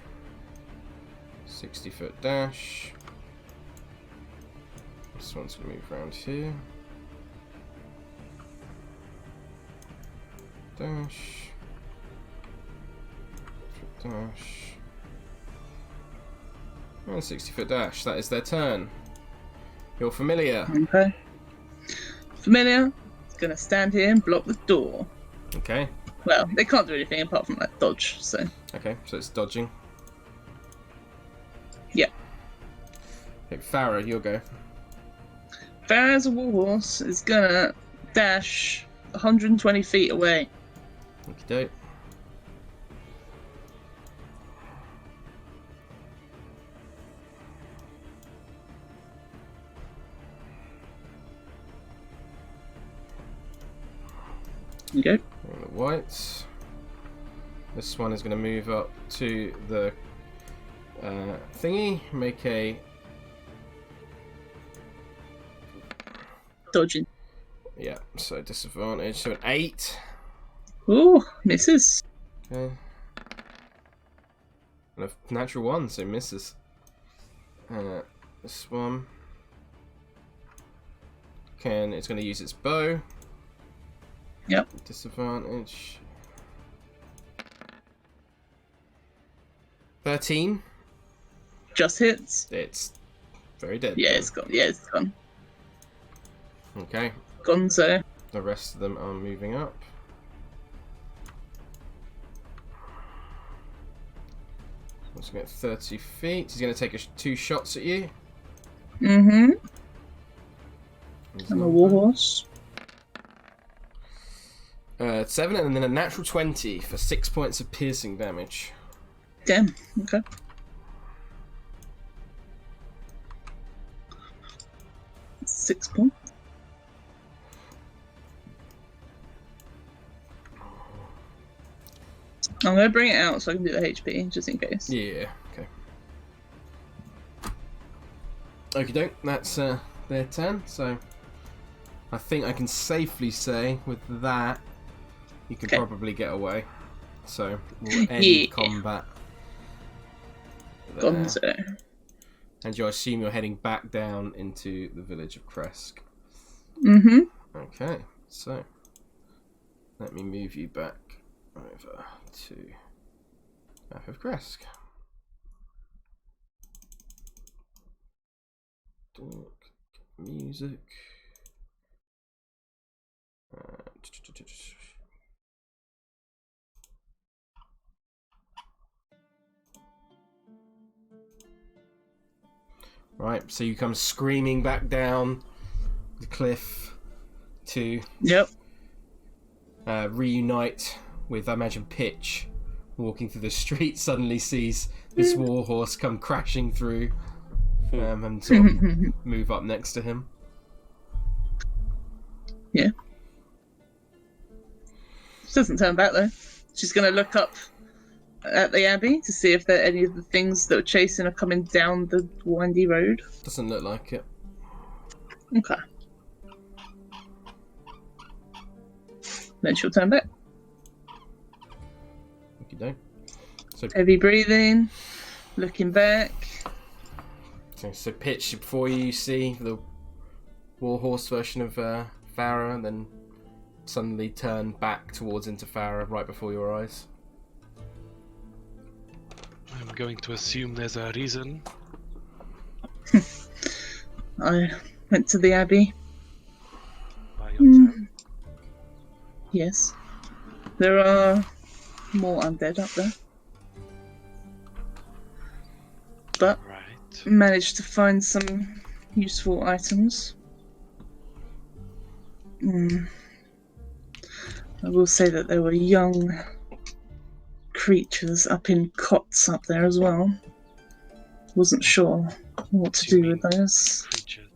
A: 60-foot dash. This one's going to move around here. Dash. Dash. And 60-foot dash. That is their turn. You're familiar.
B: Okay. Familiar. It's gonna stand here and block the door.
A: Okay.
B: Well, they can't do anything apart from like dodge, so.
A: Okay, so it's dodging.
B: Yeah.
A: Okay, Farrah, you'll go.
B: Farrah as a warhorse is gonna dash 120 feet away.
A: Okie doke.
B: Okay.
A: The whites. This one is going to move up to the thingy. Make a
B: Dodging.
A: yeah. So disadvantage. So an 8.
B: Ooh, misses.
A: Okay. And a natural 1, so misses. This one. It's going to use its bow.
B: Yep.
A: Disadvantage. 13.
B: Just hits.
A: It's very dead.
B: Yeah, it's gone. Yeah, it's gone.
A: Okay.
B: Gonzo.
A: The rest of them are moving up. He's going to get 30 feet. He's going to take 2 shots at you.
B: Mm-hmm. I'm a warhorse.
A: 7 and then a natural 20 for 6 points of piercing damage.
B: Damn. Okay. Six points. I'm gonna bring it out so I can do the HP just in case.
A: Yeah, okay. Okie doke, that's their turn, so I think I can safely say with that you can probably get away. So we'll end combat there.
B: Gonzo.
A: And you assume you're heading back down into the village of Krezk.
B: Mm-hmm.
A: Okay, so let me move you back over to map of Krezk. Music. Right, so you come screaming back down the cliff to reunite with, I imagine, Pitch, walking through the street, suddenly sees this warhorse come crashing through and sort of move up next to him.
B: Yeah. She doesn't turn back though. She's going to look up at the Abbey to see if there any of the things that were chasing are coming down the windy road.
A: Doesn't look like it.
B: Okay. Then she'll turn back.
A: Okey-doke. So
B: heavy breathing, looking back.
A: So Pitch, before you see the warhorse version of Farrah, and then suddenly turn back towards into Farrah right before your eyes.
D: I'm going to assume there's a reason.
B: I went to the Abbey.
D: By yourself?
B: Yes. There are more undead up there. But
D: Right.
B: managed to find some useful items. I will say that there were young creatures up in cots up there as well. Wasn't sure what to do with those.
D: Creatures.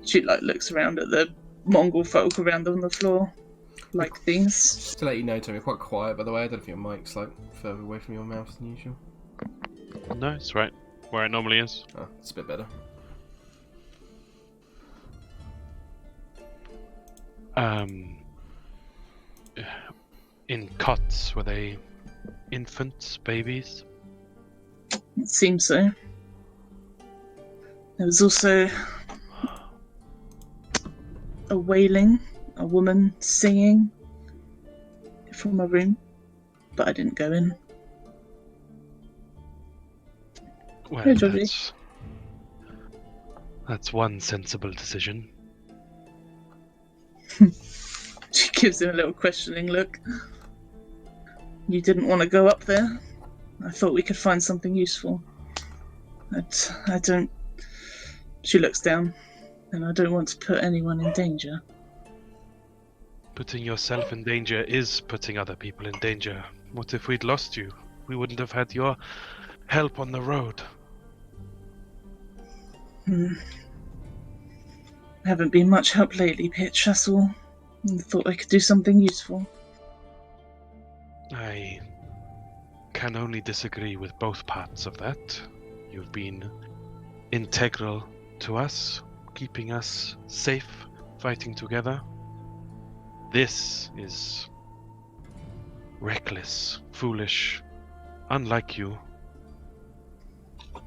B: She looks around at the Mongol folk around on the floor, like things.
A: Just to let you know, Tom, you're quite quiet, by the way. I don't know if your mic's further away from your mouth than usual.
D: No, it's right where it normally is.
A: Oh, it's a bit better.
D: in cots? Were they infants, babies?
B: It seems so. There was also a wailing, a woman singing from a room, but I didn't go in.
D: Well,
B: Hey, Georgie.
D: that's one sensible decision.
B: She gives him a little questioning look. You didn't want to go up there? I thought we could find something useful. I don't... She looks down, and I don't want to put anyone in danger.
D: Putting yourself in danger is putting other people in danger. What if we'd lost you? We wouldn't have had your help on the road.
B: Haven't been much help lately, Pitch, that's all. I thought I could do something useful.
D: I can only disagree with both parts of that. You've been integral to us, keeping us safe, fighting together. This is reckless, foolish, unlike you.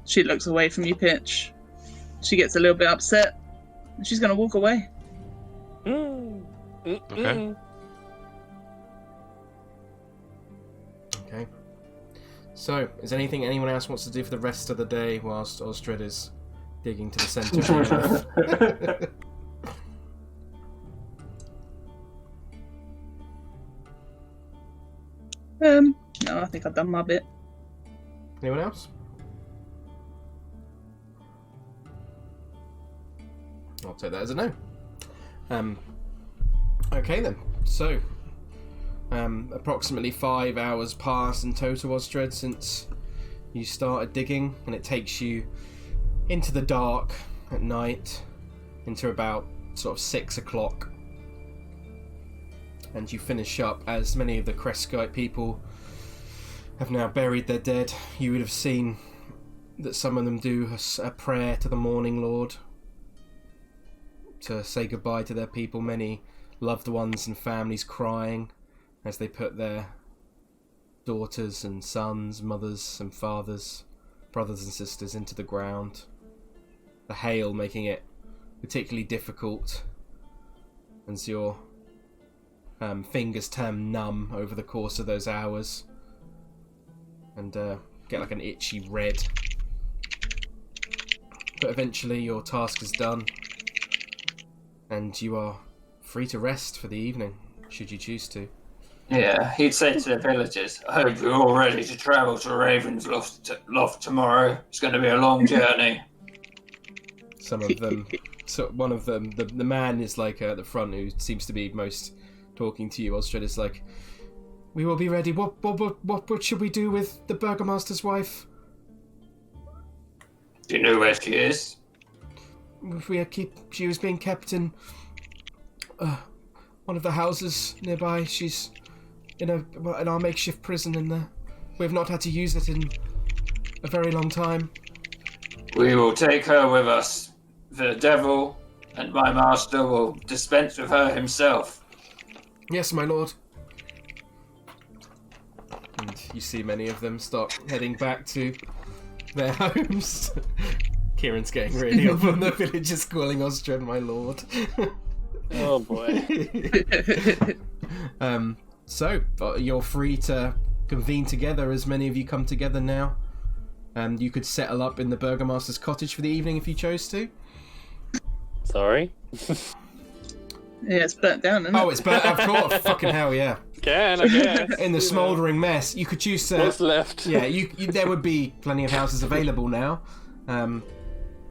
B: She looks away from you, Pitch. She gets a little bit upset, and she's going to walk away.
D: Okay.
A: Okay. So, is anyone else wants to do for the rest of the day whilst Osdred is digging to the centre of the earth?
B: No, I think I've done my bit.
A: Anyone else? I'll take that as a no. Okay then. So, approximately 5 hours pass in total, Osdred, since you started digging, and it takes you into the dark at night, into about sort of 6 o'clock. And you finish up, as many of the Krezkite people have now buried their dead. You would have seen that some of them do a prayer to the Morning Lord to say goodbye to their people. Many loved ones and families crying as they put their daughters and sons, mothers and fathers, brothers and sisters into the ground. The hail making it particularly difficult as your fingers turn numb over the course of those hours and get like an itchy red. But eventually your task is done and you are free to rest for the evening, should you choose to.
C: Yeah, he'd say to the villagers, I hope you're all ready to travel to Raven's Loft tomorrow. It's going to be a long journey.
A: Some of them, so one of them, the man is like at the front who seems to be most talking to you, Osdred, is like, we will be ready. What should we do with the Burgomaster's wife?
C: Do you know where she is?
A: She was being kept in one of the houses nearby. She's in our makeshift prison in there. We have not had to use it in a very long time.
C: We will take her with us. The devil and my master will dispense with her himself.
A: Yes, my lord. And you see many of them start heading back to their homes. Kieran's getting really up on the villagers calling Osdred my lord.
F: Oh boy.
A: So you're free to convene together, as many of you come together now. You could settle up in the Burgomaster's cottage for the evening if you chose to.
F: Sorry?
B: Yeah, it's burnt down, isn't it?
A: Oh, it's burnt, of course. Fucking hell, yeah.
F: Can, I guess.
A: In the smouldering mess. You could choose to...
F: What's left?
A: Yeah, you there would be plenty of houses available now.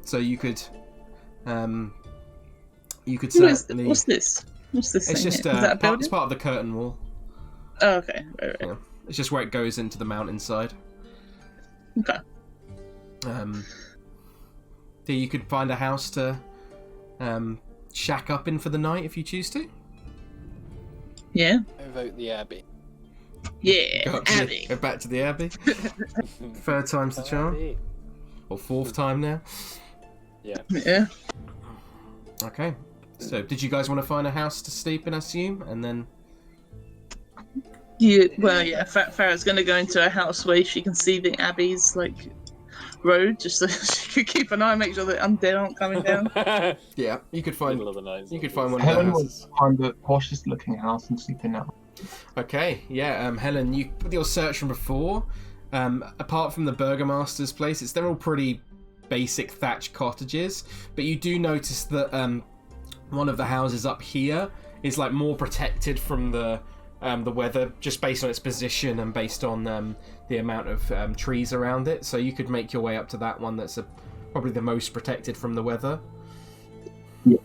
A: So you could certainly...
B: What's this? What's this
A: It's
B: thing
A: just
B: here? Is that a building?
A: it's part of the curtain wall.
B: Oh, okay. Right.
A: Yeah. It's just where it goes into the mountainside.
B: Okay.
A: So you could find a house to shack up in for the night if you choose to.
B: Yeah.
F: I vote the Abbey.
B: Yeah. Abbey.
A: Go back to the Abbey. Third time's the charm.
F: Abbey.
A: Or fourth time now.
F: Yeah.
B: Yeah.
A: Okay. So, did you guys want to find a house to sleep in, I assume? And then...
B: Farrah's going to go into a house where she can see the Abbey's road, just so she could keep an eye, make sure that undead aren't coming down.
A: Yeah, you could find.
F: Middle of the night.
A: You could find one
E: Helen
A: of the
E: will
A: houses.
E: find a cautious-looking house and sleep in that.
A: Okay, yeah, Helen, you with your search from before, apart from the Burgomaster's place, they're all pretty basic thatched cottages, but you do notice that one of the houses up here is more protected from the weather, just based on its position and based on the amount of trees around it. So you could make your way up to that one that's probably the most protected from the weather.
E: Yeah.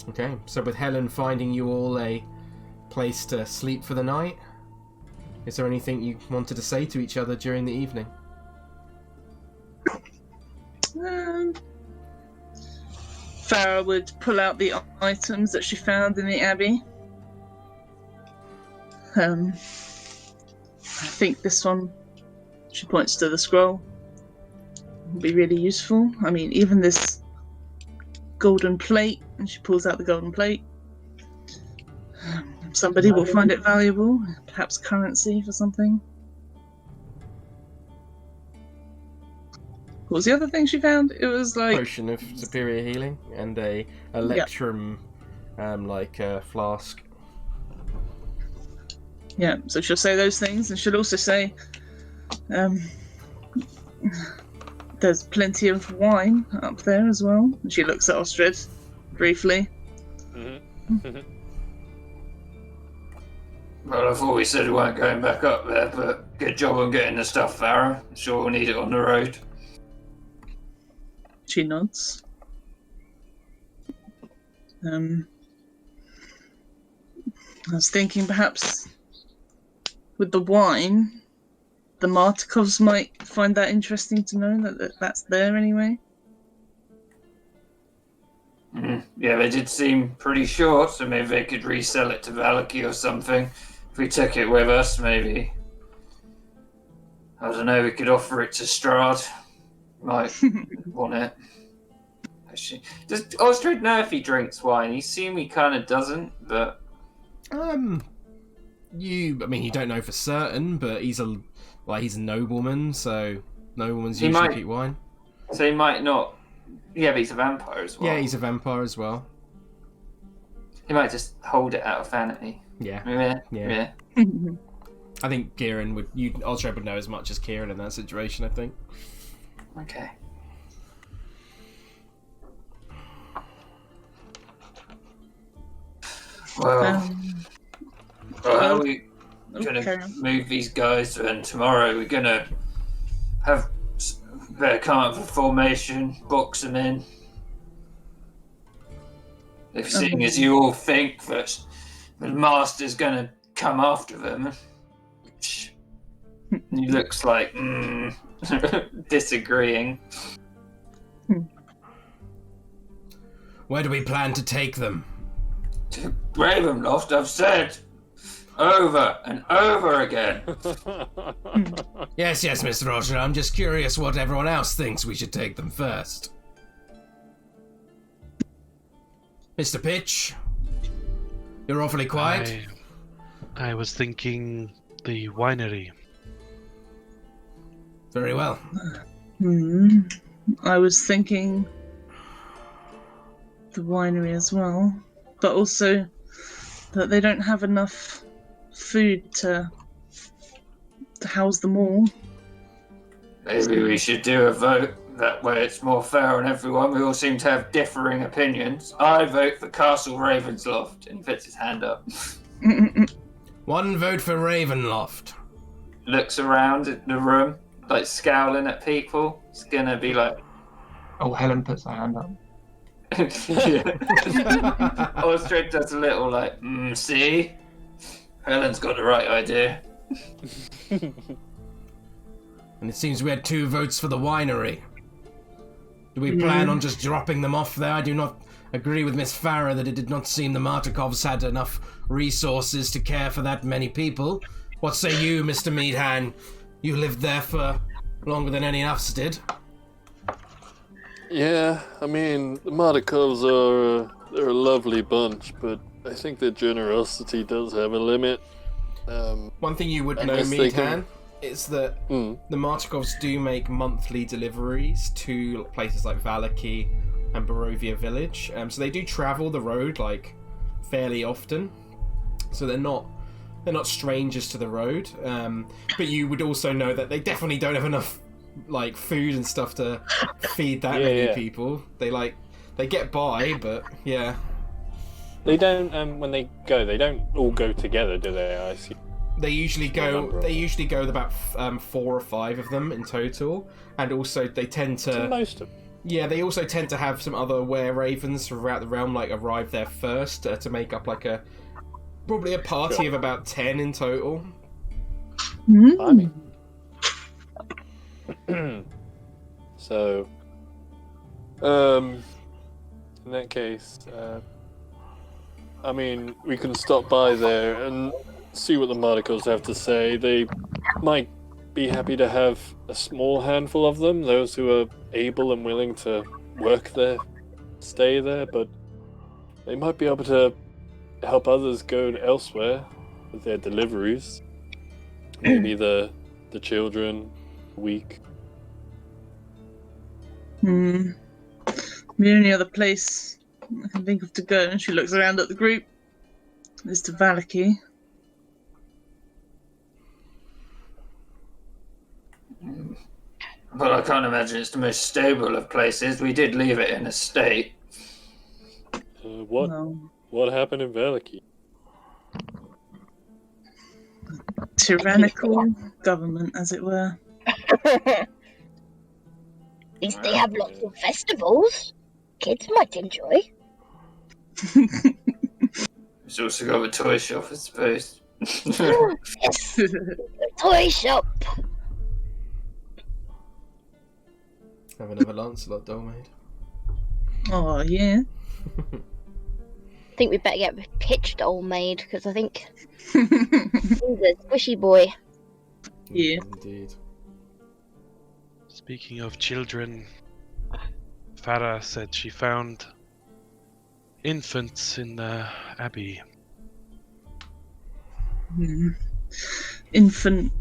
A: Okay, so with Helen finding you all a place to sleep for the night, is there anything you wanted to say to each other during the evening?
B: Farrah would pull out the items that she found in the Abbey. I think this one, she points to the scroll, will be really useful. I mean, even this golden plate, and she pulls out the golden plate. Somebody will find it valuable, perhaps currency for something. What was the other thing she found? It was
A: Potion of superior healing and a electrum, flask.
B: Yeah, so she'll say those things, and she'll also say, there's plenty of wine up there as well. And she looks at Osdred briefly.
F: Mm-hmm.
C: Well, I thought we said we weren't going back up there, but good job on getting the stuff, Farrah. I'm sure we'll need it on the road.
B: She nods. I was thinking perhaps with the wine, the Martikovs might find that interesting to know that's there anyway.
C: Yeah, they did seem pretty short, so maybe they could resell it to Valaki or something. If we took it with us, maybe. I don't know, we could offer it to Strahd. Might want it. Actually, does Osdred know if he drinks wine? He seems he kind of doesn't, but...
A: You don't know for certain, but he's a nobleman, so noblemans usually keep wine.
C: So he might not... Yeah, but he's a vampire as well.
A: Yeah, he's a vampire as well.
C: He might just hold it out of vanity.
A: Yeah.
C: Yeah.
A: I think Kieran Osdred would know as much as Kieran in that situation, I think.
C: Okay. Well, how are we going to move these guys? And tomorrow we're going to have their come up with formation, box them in. If seeing as you all think that the master's going to come after them, he looks like disagreeing.
A: Where do we plan to take them?
C: To Ravenloft, I've said over and over again.
A: Yes, Mr. Roger. I'm just curious what everyone else thinks we should take them first. Mr. Pitch, you're awfully quiet.
D: I was thinking the winery.
A: Very well.
B: I was thinking the winery as well, but also that they don't have enough food to house them all.
C: Maybe we should do a vote. That way it's more fair on everyone. We all seem to have differing opinions. I vote for Castle Ravensloft. And he puts his hand up.
A: One vote for Ravenloft.
C: Looks around at the room, scowling at people. It's gonna be like...
E: Oh, Helen puts her hand up.
C: Osdred does a little see? Helen's got the right idea.
A: And it seems we had 2 votes for the winery. Do we plan on just dropping them off there? I do not agree with Miss Farrah that it did not seem the Martikovs had enough resources to care for that many people. What say you, Mr. Meadhan? You lived there for longer than any of us did.
F: Yeah, the Martikovs they're a lovely bunch, but I think that generosity does have a limit.
A: One thing you would know,
F: Unless they
A: Meadhan, is that the Martikovs do make monthly deliveries to places like Valaki and Barovia Village. So they do travel the road like fairly often. So they're not strangers to the road. But you would also know that they definitely don't have enough like food and stuff to feed that many people. They get by, but yeah.
F: They don't. When they go, they don't all go together, do they? I see.
A: They usually go with about 4 or 5 of them in total, and also they tend to.
F: Most of them.
A: Yeah, they also tend to have some other were-ravens throughout the realm like arrive there first to make up like probably a party of about 10 in total.
F: So, in that case, I mean, we can stop by there and see what the Marticals have to say. They might be happy to have a small handful of them, those who are able and willing to work there, stay there, but they might be able to help others go elsewhere with their deliveries. Maybe the children, weak.
B: The only other place I can think of to go, and she looks around at the group, is to Valaki.
C: Well, I can't imagine it's the most stable of places. We did leave it in a state.
F: What happened in Valaki?
B: Tyrannical government, as it were.
G: At least they have lots of festivals. Kids might enjoy.
C: It's also got a toy shop, I suppose.
G: Yes, the toy shop.
A: Have another Lancelot doll made.
B: Oh, yeah.
G: I think we better get a pitch doll made, because I think he's a squishy boy.
B: Yeah.
A: Indeed.
D: Speaking of children, Farrah said she found infants in the abbey.
B: Infant.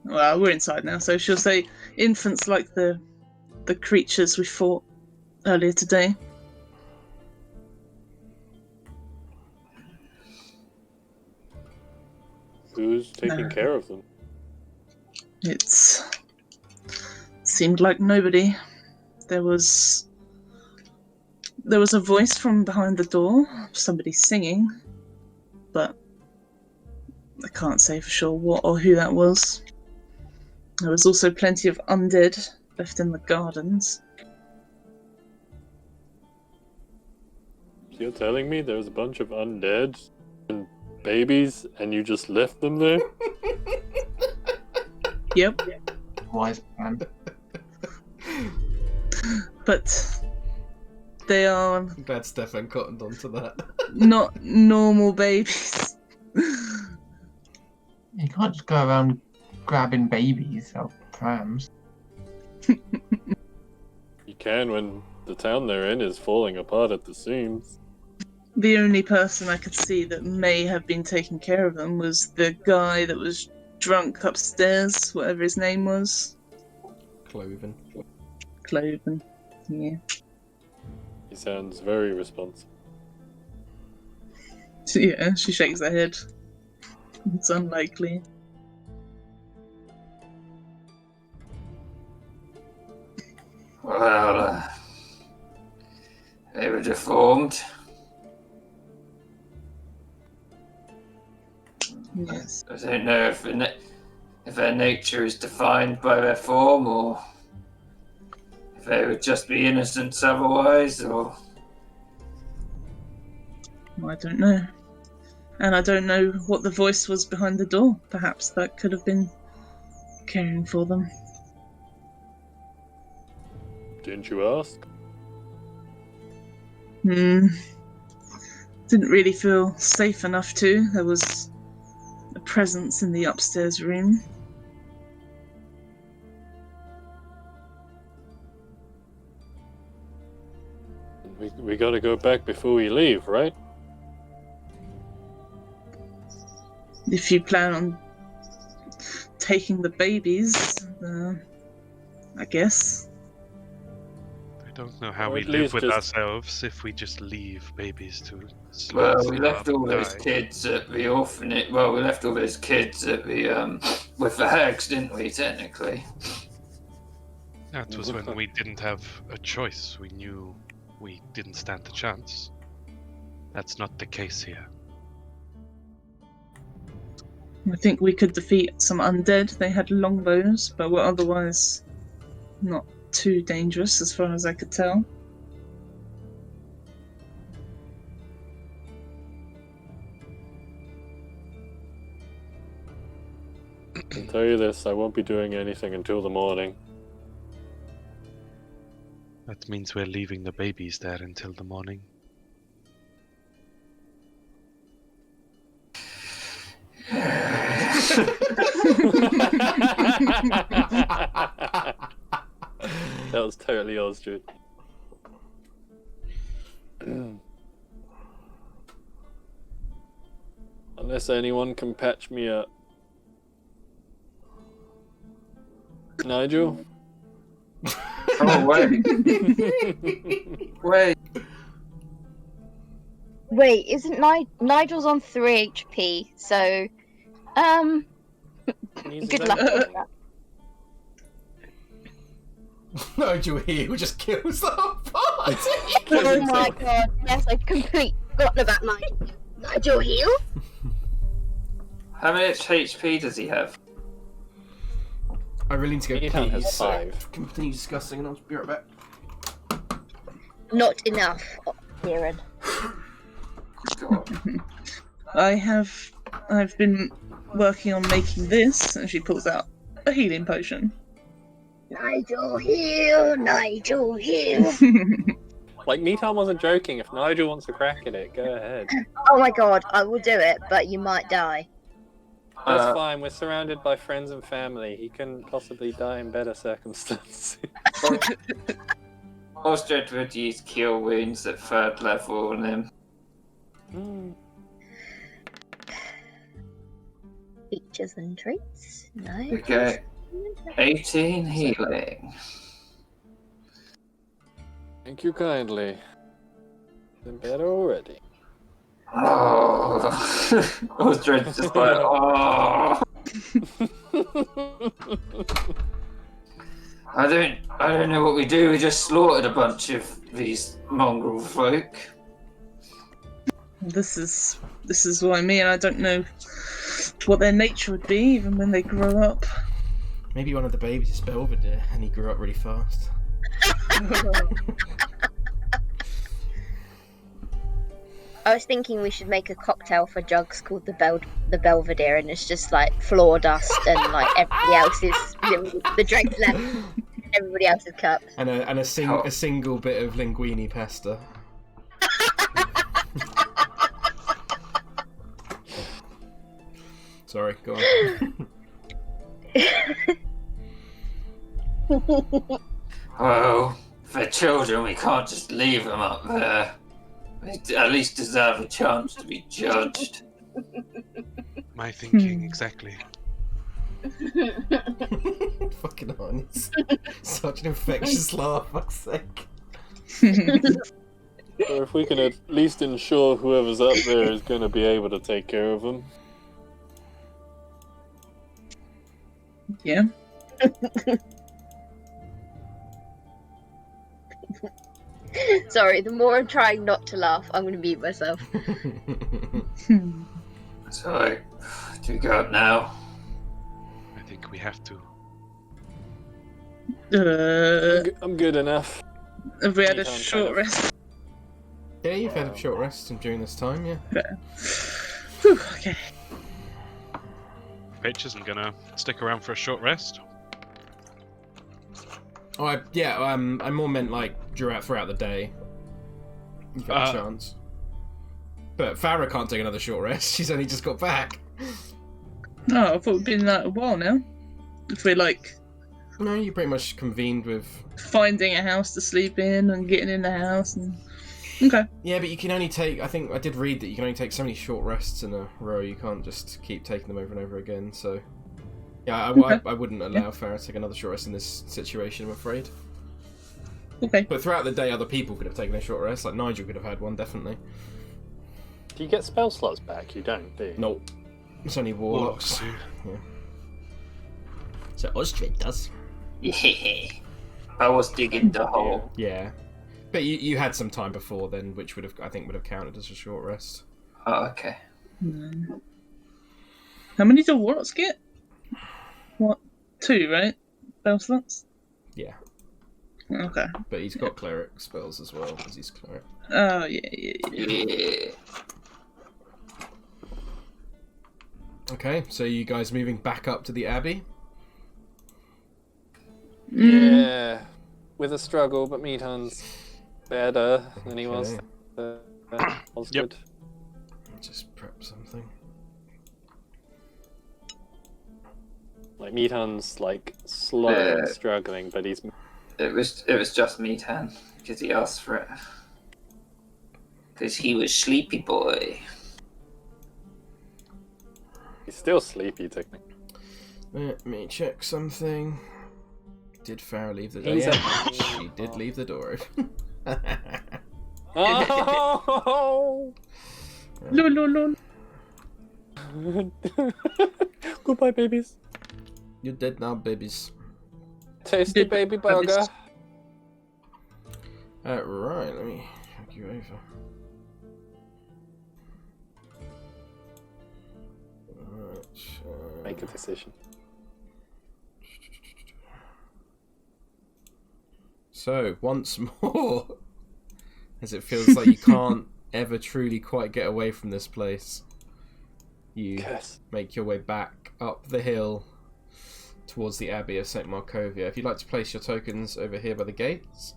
B: Well, we're inside now, so she'll say infants like the creatures we fought earlier today.
F: Who's taking care of them?
B: It seemed like nobody. There was a voice from behind the door, somebody singing, but I can't say for sure what or who that was. There was also plenty of undead left in the gardens.
F: So you're telling me there's a bunch of undead and babies and you just left them there?
B: Yep.
E: Wise plan.
B: But they are
A: I'm glad Stefan cottoned onto that.
B: not normal babies.
E: You can't just go around grabbing babies out of prams.
F: You can when the town they're in is falling apart at the seams.
B: The only person I could see that may have been taking care of them was the guy that was drunk upstairs, whatever his name was.
A: Cloven.
B: Yeah.
F: He sounds very responsible.
B: Yeah, she shakes her head. It's unlikely.
C: Well, they were deformed.
B: Yes.
C: I don't know if their nature is defined by their form, or if they would just be innocents otherwise, or...
B: I don't know. And I don't know what the voice was behind the door. Perhaps that could have been caring for them.
F: Didn't you ask?
B: Didn't really feel safe enough to. There was a presence in the upstairs room.
F: We gotta go back before we leave, right?
B: If you plan on taking the babies, I guess.
D: I don't know how
F: Or
D: we
F: at
D: live
F: least
D: with
F: just-
D: ourselves if we just leave babies to
C: Well,
D: slow
C: we left all those
D: die.
C: kids at the orphanage. Well, we left all those kids at the with the hags, didn't we? Technically.
D: That was when we didn't have a choice. We knew we didn't stand a chance. That's not the case here.
B: I think we could defeat some undead. They had longbows, but were otherwise not too dangerous as far as I could tell.
F: I can tell you this, I won't be doing anything until the morning.
D: That means we're leaving the babies there until the morning.
F: That was totally Osdred. Unless anyone can patch me up. Nigel?
C: Oh wait, wait.
G: Wait, isn't Nigel's on 3 HP? So,
F: Needs
G: good
F: his
G: luck
F: own
G: with
F: thing.
G: that.
A: Nigel here just kills the whole party.
G: Oh my god! Yes, I've completely forgotten about Nigel. Nigel heal?
C: How much HP does he have?
A: I really need to go
F: Meadhan
A: pee,
F: has
A: so
F: 5.
A: continue discussing and I'll be right back.
G: Not enough, Kieran.
C: God.
B: I've been working on making this, and she pulls out a healing potion.
G: Nigel heal! Nigel heal!
F: Like, Meadhan wasn't joking. If Nigel wants a crack at it, go ahead.
G: Oh my god, I will do it, but you might die.
F: That's fine, we're surrounded by friends and family. He couldn't possibly die in better circumstances.
C: Osdred would use cure wounds at 3rd level on him.
G: Features and traits? No.
C: Okay. 18 healing.
F: Thank you kindly. Been better already.
C: Oh, Osdred's just like, oh. I don't know what we do. We just slaughtered a bunch of these mongrel folk.
B: This is what I mean. I don't know what their nature would be, even when they grow up.
A: Maybe one of the babies is Belvedere and he grew up really fast.
G: I was thinking we should make a cocktail for jugs called the Belvedere, and it's just like floor dust and like everybody else's the drinks left, everybody else's cup.
A: And a single bit of linguine pasta. Sorry, go on.
C: Well, for children, we can't just leave them up there. They at least deserve a chance to be judged.
D: My thinking, exactly.
A: Fucking honest. Such an infectious laugh, fuck's sake.
F: Or if we can at least ensure whoever's up there is going to be able to take care of them.
B: Yeah.
G: Sorry, the more I'm trying not to laugh, I'm going to mute myself.
C: So, do we go up now?
D: I think we have to.
F: I'm good enough.
B: Have we had a
F: Meadhan
B: short
F: kind of-
B: rest?
A: Yeah, you've had a short rest during this time, yeah.
B: Whew, okay.
D: Pitch isn't gonna stick around for a short rest.
A: Oh, I more meant like throughout the day. You've got a chance. But Farrah can't take another short rest. She's only just got back.
B: Oh, I thought we'd been like a while now. If we're like
A: No, you pretty much convened with.
B: Finding a house to sleep in and getting in the house. And... Okay.
A: Yeah, but you can only take. I think I did read that you can only take so many short rests in a row. You can't just keep taking them over and over again. So, yeah, I wouldn't allow Farrah to take another short rest in this situation, I'm afraid.
B: Okay.
A: But throughout the day, other people could have taken a short rest. Like Nigel could have had one, definitely.
F: Do you get spell slots back? You don't, do you?
A: Nope. It's only warlocks. Yeah. So Osdred does.
C: Yeah. I was digging the hole.
A: Yeah. But you had some time before then, which would have counted as a short rest.
C: Oh, okay.
B: How many do warlocks get? What? 2, right? Spell slots?
A: Yeah.
B: Okay.
A: But he's got cleric spells as well, because he's cleric.
B: Oh, yeah.
A: Okay, so you guys moving back up to the Abbey?
F: Yeah. With a struggle, but Meadhan's better than he was. Osdred.
D: Yep.
A: Just prep something.
F: Like Meadhan's like slow and struggling, but he's.
C: It was just Meadhan because he asked for it. Because he was sleepy boy.
F: He's still sleepy, technically.
A: Let me check something. Did Farrah leave the door?
F: He's
A: Yeah, she did leave the door open.
F: Oh!
B: Lol.
F: Goodbye, babies.
A: You're dead now, babies.
F: Tasty baby burger.
A: Right, let me check you over. Right,
F: Make a decision.
A: So, once more, as it feels like you can't ever truly quite get away from this place, you make your way back up the hill towards the Abbey of St. Markovia. If you'd like to place your tokens over here by the gates.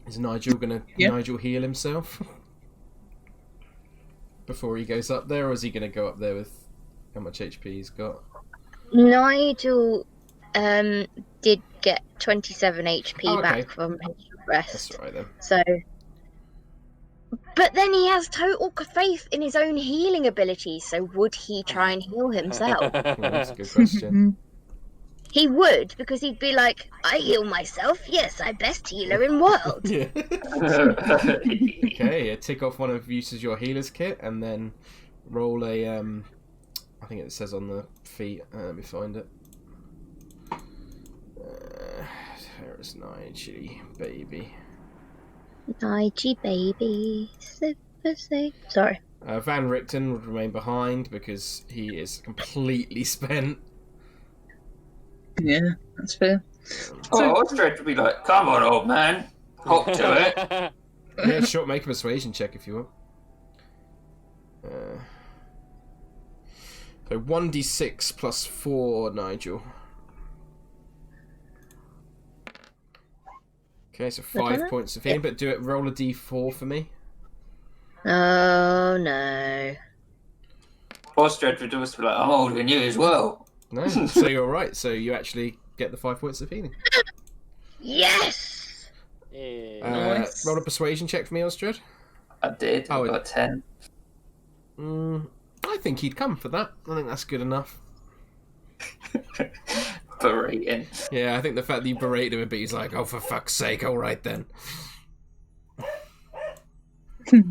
A: Is Nigel gonna Nigel heal himself before he goes up there, or is he gonna go up there with how much HP he's got?
G: Nigel did get 27 HP back from his rest.
A: That's right then.
G: So, but then he has total faith in his own healing abilities. So would he try and heal himself?
A: Well, that's a good question.
G: He would, because he'd be like, I heal myself. Yes, I'm best healer in world.
A: Yeah. Okay, tick off one of uses your healer's kit, and then roll a. I think it says on the feet. Let me find it. There is Nigel, baby.
G: Nigel, baby. Super safe. Sorry.
A: Van Richten would remain behind because he is completely spent.
B: Yeah, that's fair.
C: Osdred would be like, come on, old man. Hop to it.
A: Yeah, sure, make a persuasion check if you want. So 1d6 plus 4, Nigel. Okay, so 5 points of healing, but roll a d4 for me.
G: Oh no.
C: Osdred would always be like, I'm older than you as well.
A: No, so you're right. So you actually get the 5 points of healing.
G: Yes!
B: Nice.
A: Roll a persuasion check for me, Osdred.
C: I did. I got 10.
A: I think he'd come for that. I think that's good enough.
C: Berating.
A: Yeah, I think the fact that you berated him a bit, he's like, oh, for fuck's sake, all right then. Okay.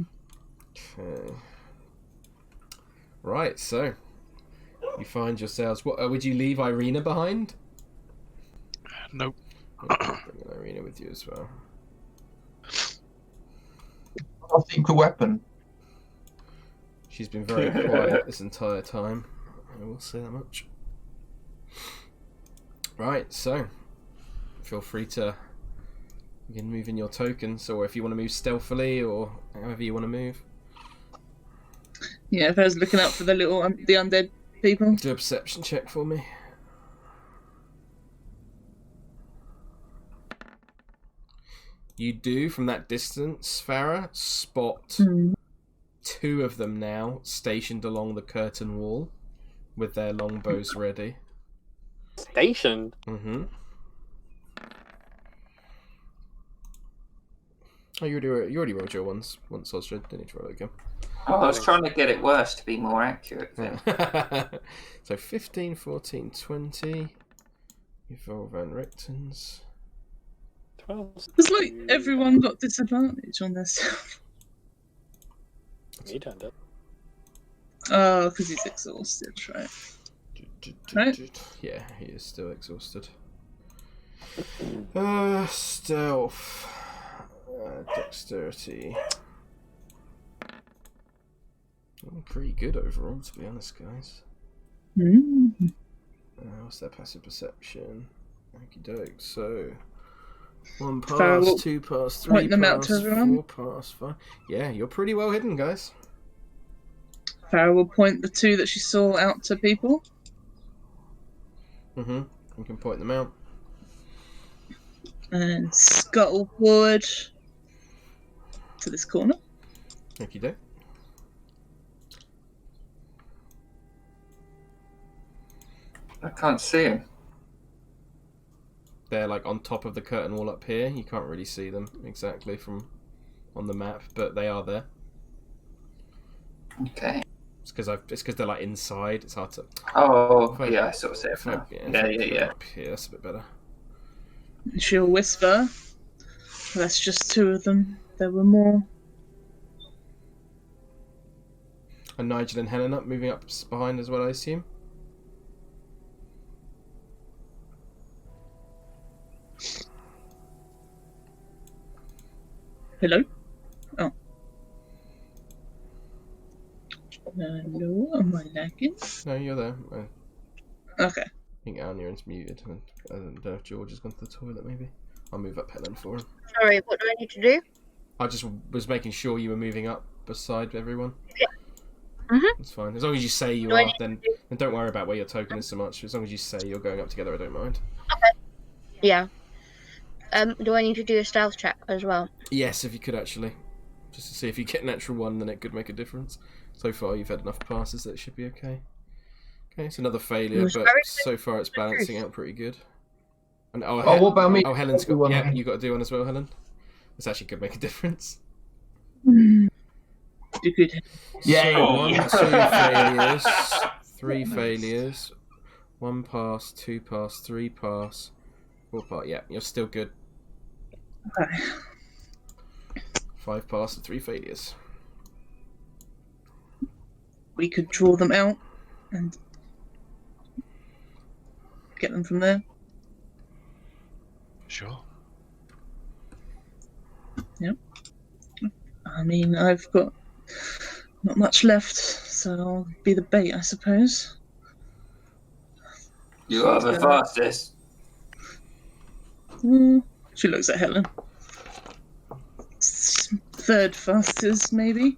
A: Right, so you find yourselves. What would you leave Irina behind?
D: Nope.
A: Bring Irina with you as well.
E: Our secret weapon.
A: She's been very quiet this entire time. I will say that much. Right, so feel free to move in your tokens, or if you want to move stealthily, or however you want to move.
B: Yeah, if I was looking out for the the undead people.
A: Do a perception check for me. You do, from that distance, Farrah, spot 2 of them now stationed along the curtain wall with their longbows ready.
F: Stationed?
A: Mm-hmm. Oh, you already rolled your ones once, Osdred. Didn't need to roll it again.
C: Oh, I was trying to get it worse to be more accurate then.
A: So 15, 14, 20. Evolve Van Richtons.
F: 12.
B: It's like everyone got disadvantage on this.
F: Meadhan did.
B: Oh, because he's exhausted, right? Right?
A: Yeah, he is still exhausted. Stealth. Dexterity. Oh, pretty good overall, to be honest, guys. What's their passive perception? Okie doke. So, 1 pass, 2 pass, 3
B: point them out
A: pass,
B: to everyone.
A: 4 pass, 5. Yeah, you're pretty well hidden, guys.
B: Farrah will point the 2 that she saw out to people.
A: You can point them out.
B: And scuttle forward to this corner.
A: Okie doke.
C: I can't see him.
A: They're like on top of the curtain wall up here. You can't really see them exactly from on the map, but they are there.
C: Okay.
A: It's because they're like inside. It's hard to.
C: Oh, yeah, I sort of see it now. Yeah.
A: Up here, that's a bit better.
B: She'll whisper. That's just 2 of them. There were more.
A: And Nigel and Helen up, moving up behind as well, I assume.
B: Hello? Oh. Hello? Am I lagging?
A: No, you're there.
B: Okay.
A: I think Anja is muted. I don't know if George has gone to the toilet, maybe. I'll move up Helen for him.
G: Sorry, what do I need to do?
A: I just was making sure you were moving up beside everyone.
G: Yeah.
A: That's fine. As long as you say you are, then don't worry about where your token is so much. As long as you say you're going up together, I don't mind.
G: Okay. Yeah. Do I need to do a stealth check as well?
A: Yes, if you could actually. Just to see if you get a natural 1, then it could make a difference. So far, you've had enough passes that it should be okay. Okay, it's another failure, but so far it's balancing out pretty good. And
E: what about me?
A: Oh, Helen's got one. Yeah, you got to do one as well, Helen. This actually could make a difference.
B: Good.
E: Yeah.
A: So 1, 2 failures, 3 failures, 1 pass, 2 pass, 3 pass, 4 pass. Yeah, you're still good.
B: Okay.
A: 5 pass and 3 failures.
B: We could draw them out and get them from there.
D: Sure.
B: Yep. I mean, I've got not much left, so I'll be the bait, I suppose.
C: You are the fastest.
B: She looks at Helen. 3rd fastest, maybe.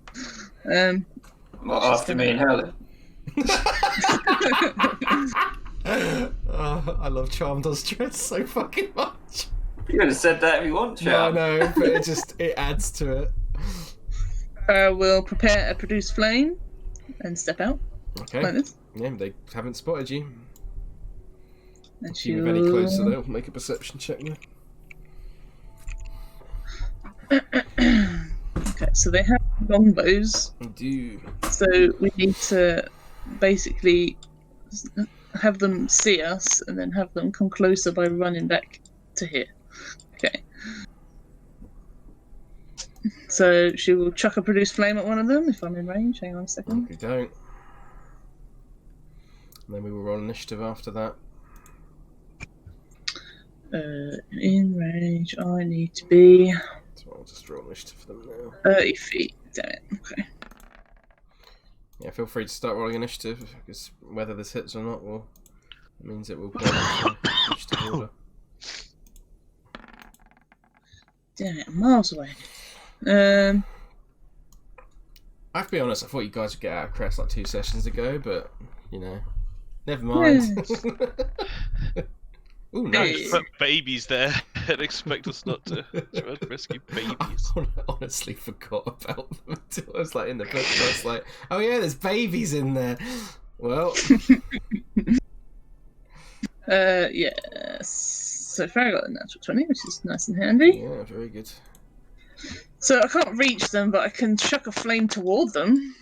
C: Well, after me and Helen.
A: I love Charmed Osdred so fucking much.
C: You could have said that if you want to.
A: No, but it adds to it.
B: We'll prepare a produce flame and step out.
A: Okay.
B: Like this.
A: Yeah, they haven't spotted you.
B: And
A: If you move any closer, they'll make a perception check now.
B: Okay, so they have longbows.
A: They do.
B: So we need to basically have them see us and then have them come closer by running back to here. Okay. So she will chuck a produce flame at one of them if I'm in range. Hang on a second.
A: Okay, don't. And then we will roll initiative after that.
B: In range, I need to be
A: So I'll just roll initiative for them now.
B: 30 feet. Damn it. Okay.
A: Yeah, feel free to start rolling initiative, because whether this hits or not means it will go into initiative order.
B: Damn it, I'm miles away.
A: I have to be honest, I thought you guys would get out of Krezk like 2 sessions ago, but, you know, never mind. Ooh, nice.
D: Put babies there and expect us not to try to rescue babies.
A: I honestly forgot about them until I was like in the book. I was like, oh yeah, there's babies in there. Well,
B: yes. So Farrah got a natural 20, which is nice and handy.
A: yeah, very good.
B: So I can't reach them, but I can chuck a flame toward them.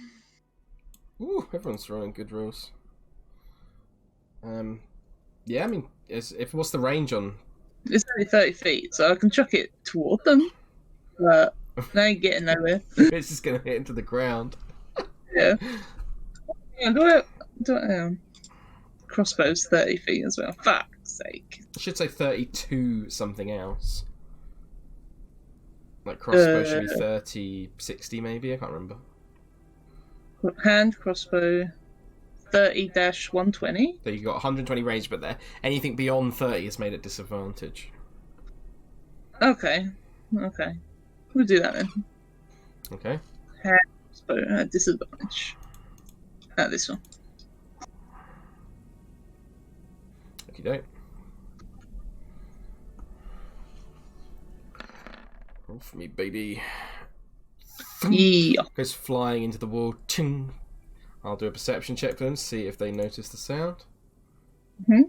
A: Ooh, everyone's rolling good rolls. Yeah, I mean, what's the range on?
B: It's only 30 feet, so I can chuck it toward them. But they ain't getting nowhere.
A: It's just gonna hit into the ground.
B: Yeah. Yeah, do it. Crossbow's 30 feet as well. Fuck's sake.
A: I should say 32 something else. Like crossbow should be 30, 60 maybe. I can't remember.
B: Hand crossbow 30-120.
A: So you got 120 range, but there anything beyond 30 is made at disadvantage.
B: Okay. We'll do that then.
A: Okay.
B: Hand crossbow at disadvantage. This one.
A: Okie doke. Roll for me, baby.
B: Yeah.
A: Goes flying into the wall. Ching. I'll do a perception check for them, see if they notice the sound.
B: Mm-hmm.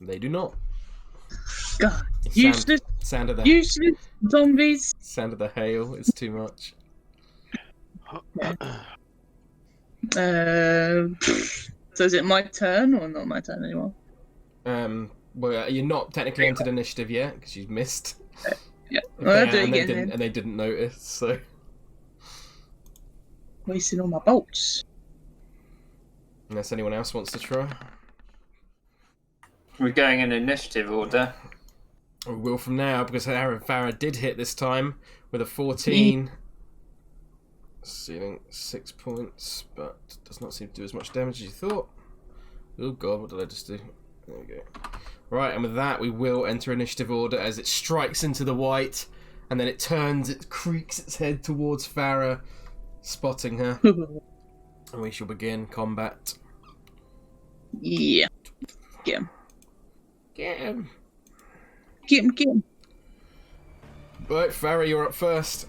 A: They do not.
B: God. Useless
A: Sound of the
B: zombies.
A: sound of the hail is too much.
B: So is it my turn or not my turn anymore?
A: Well, you're not technically entered initiative yet because you've missed.
B: Yeah. Well, I'll do it again
A: and they didn't notice, so.
B: Wasting all my bolts.
A: Unless anyone else wants to try.
C: We're going in initiative order.
A: We will from now because Farrah did hit this time with a 14. Ceiling 6 points, but does not seem to do as much damage as you thought. Oh god, what did I just do? There we go. Right, and with that we will enter initiative order as it strikes into the white, and then it turns, it creaks its head towards Farrah, spotting her. And we shall begin combat.
B: Yeah. Get him.
A: Get him.
B: Get him.
A: Right, Farrah, you're up first.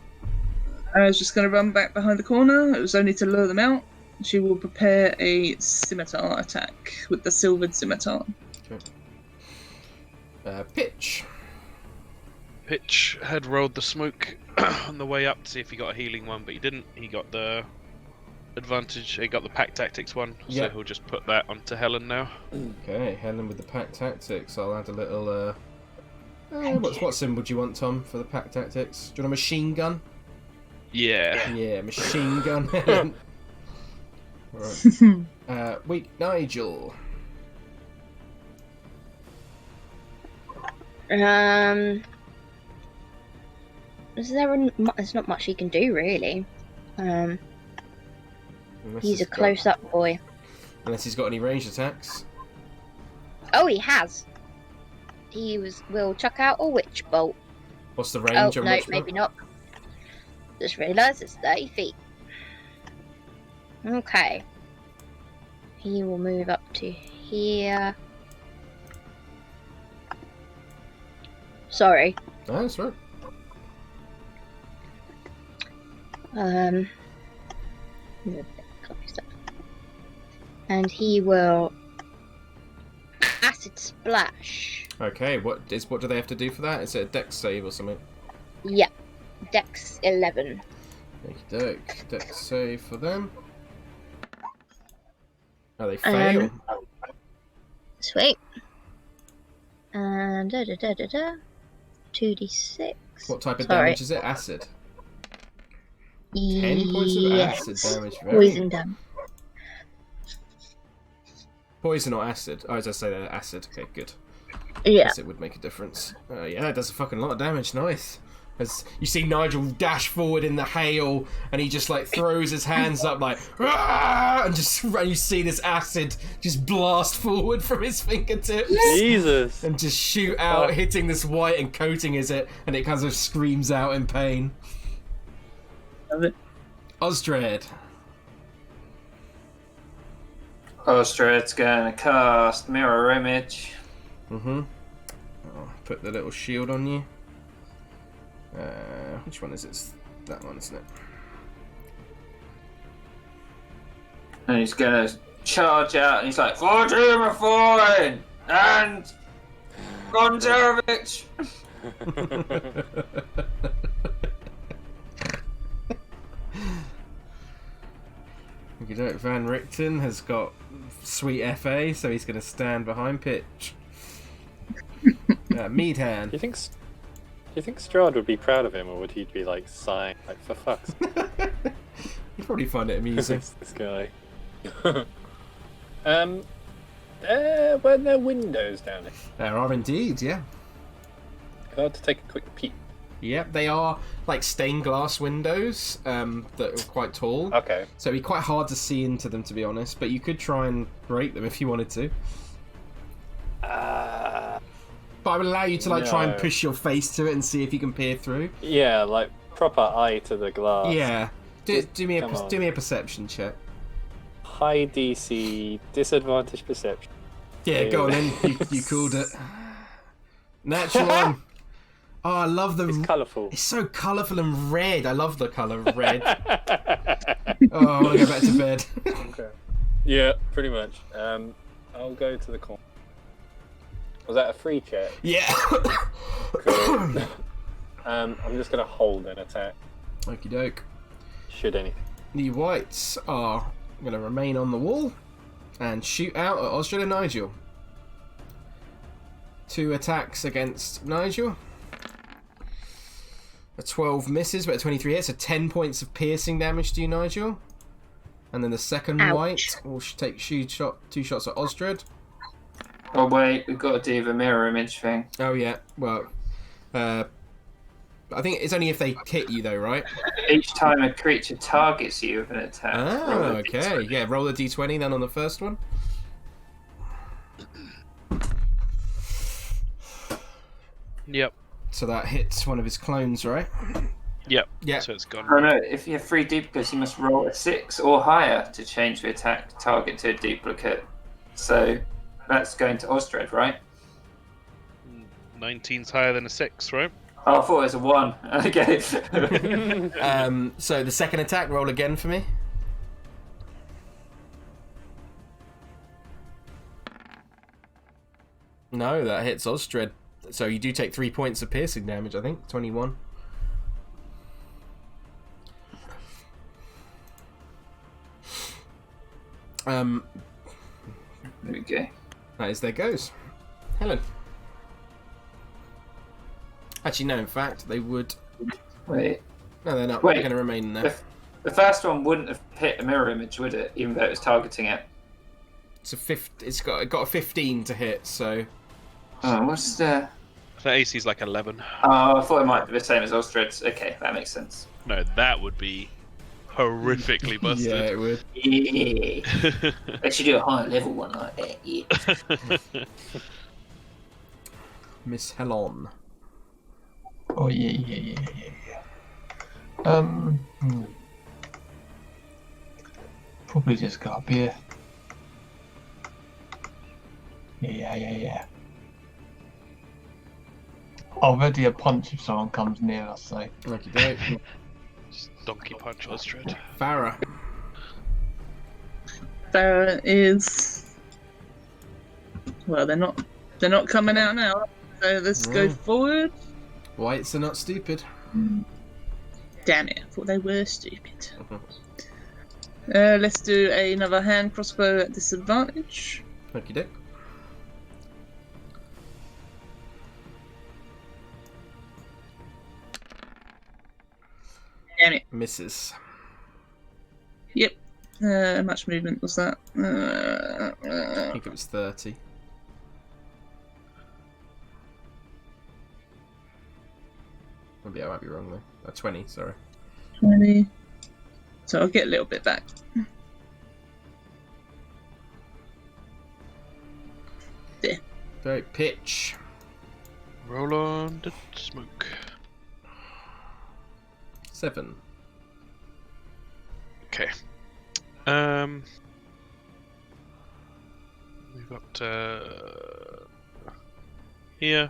B: I was just going to run back behind the corner. It was only to lure them out. She will prepare a scimitar attack with the silvered scimitar.
A: Okay. Pitch.
D: Pitch had rolled the smoke on the way up to see if he got a healing one, but he didn't. He got the advantage. He got the pack tactics one, so he'll just put that onto Helen now.
A: Okay, Helen with the pack tactics. I'll add a little. What symbol do you want, Tom, for the pack tactics? Do you want a machine gun?
D: Yeah.
A: Yeah, machine gun. Right. Weak Nigel.
G: There's not much he can do really. He's a close-up boy.
A: Unless he's got any ranged attacks.
G: Oh, he has. Will chuck out a witch bolt.
A: What's the range on
G: no,
A: witch bolt?
G: maybe not. Just realised it's 30 feet. Okay. He will move up to here. Sorry.
A: No, that's right.
G: And he will acid splash.
A: Okay, what do they have to do for that? Is it a dex save or something?
G: Yeah. Dex 11.
A: Okey-doke. Dex save for them. Oh, they fail.
G: Sweet. And 2d6.
A: What type of damage is it? Acid. 10 points of acid damage.
G: Poison damage.
A: Poison or acid? Oh, as I say, acid. Okay, good.
G: Yeah.
A: Yes, it would make a difference. Yeah, that does a fucking lot of damage. Nice. As you see Nigel dash forward in the hail, and he just like throws his hands up like, "Ah!" and you see this acid just blast forward from his fingertips.
F: Jesus!
A: And just shoot out, hitting this white and coating it, and it kind of screams out in pain.
B: Love it.
A: Osdred.
C: Osdred's gonna cast Mirror Image.
A: Mm-hmm. I'll put the little shield on you. Which one is it? It's that one, isn't it?
C: And he's gonna charge out, and he's like, "For Doomafine and Gonzalevich."
A: Van Richten has got sweet FA, so he's going to stand behind pitch. Meadhan.
F: Do you think Strahd would be proud of him, or would he be like sighing, like, for fuck's sake?
A: He'd probably find it amusing.
F: This guy. Were there windows down here?
A: There are indeed, yeah.
F: I'd like to take a quick peek.
A: Yep, they are like stained glass windows that are quite tall.
F: Okay.
A: So it'd be quite hard to see into them, to be honest, but you could try and break them if you wanted to. But I would allow you to like try and push your face to it and see if you can peer through.
F: Yeah, like proper eye to the glass.
A: Yeah. Do me a perception check.
F: High DC, disadvantage perception.
A: Yeah, go on then. You called it. Natural one. Oh, I love the...
F: It's colourful.
A: It's so colourful and red. I love the colour of red. Oh, I want to go back to bed.
F: Okay. Yeah, pretty much. I'll go to the corner. Was that a free check?
A: Yeah.
F: Cool. I'm just going to hold an attack.
A: Okie doke.
F: Should anything.
A: The whites are going to remain on the wall and shoot out at Osdred and Nigel. 2 attacks against Nigel. A 12 misses, but a 23 hits, so 10 points of piercing damage to you, Nigel. And then the second white will take 2 shots at Osdred.
C: Oh wait, we've got to do the mirror image thing.
A: Oh yeah, well, I think it's only if they hit you though, right?
C: Each time a creature targets you with an attack.
A: Oh, okay. Yeah, roll a d20 then on the first one.
D: Yep.
A: So that hits one of his clones, right?
D: Yep.
A: Yeah.
D: So it's gone.
C: Oh no, if you have 3 duplicates, you must roll a 6 or higher to change the attack target to a duplicate. So that's going to Osdred, right?
D: 19's higher than a 6, right?
C: Oh, I thought it was a 1. Okay.
A: So the second attack, roll again for me. No, that hits Osdred. So you do take 3 points of piercing damage, I think. 21.
C: There we go.
A: That is there goes. Helen. Actually, no, in fact, they would...
C: Wait.
A: No, they're not.
C: Wait.
A: They're going to remain in there.
C: The first one wouldn't have hit a mirror image, would it? Even though it was targeting it.
A: It's got a 15 to hit, so...
C: Oh, what's the...
D: The AC's like 11.
C: Oh, I thought it might be the same as Osdred's. Okay, that makes sense.
D: No, that would be horrifically busted.
A: Yeah, it would.
C: Yeah. They should do a higher level one like that, yeah.
A: Miss Helen.
E: Oh yeah. Probably just got up here. Yeah. I'll ready a punch if someone comes near us, so.
A: Lucky doke.
D: Just donkey punch Osdred.
A: Farrah.
B: Farrah is... Well, they're not coming out now. So let's go forward.
A: Whites are not stupid.
B: Damn it, I thought they were stupid. Let's do another hand crossbow at disadvantage.
A: Lucky doke.
B: Damn it.
A: Misses.
B: Yep. How much movement was that?
A: I think it was 30. Yeah, I might be wrong though. 20, sorry.
B: 20. So I'll get a little bit back. There.
A: So, pitch.
D: Roll on the smoke.
A: 7.
D: Okay. Move up to here,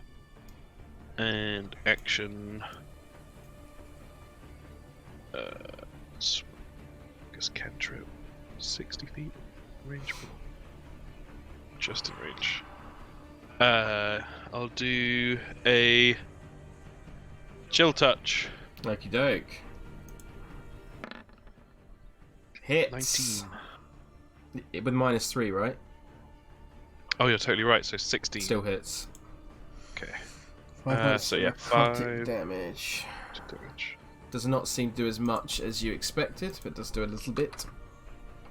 D: and action. Guess cantrip, 60 feet range, just in range. I'll do a chill touch.
A: Okie doke. Hits.
D: 19.
A: With -3, right?
D: Oh, you're totally right. So 16.
A: Still hits.
D: Okay.
A: 5
D: so yeah,
A: necrotic
D: 5
A: damage.
D: damage.
A: Does not seem to do as much as you expected, but does do a little bit.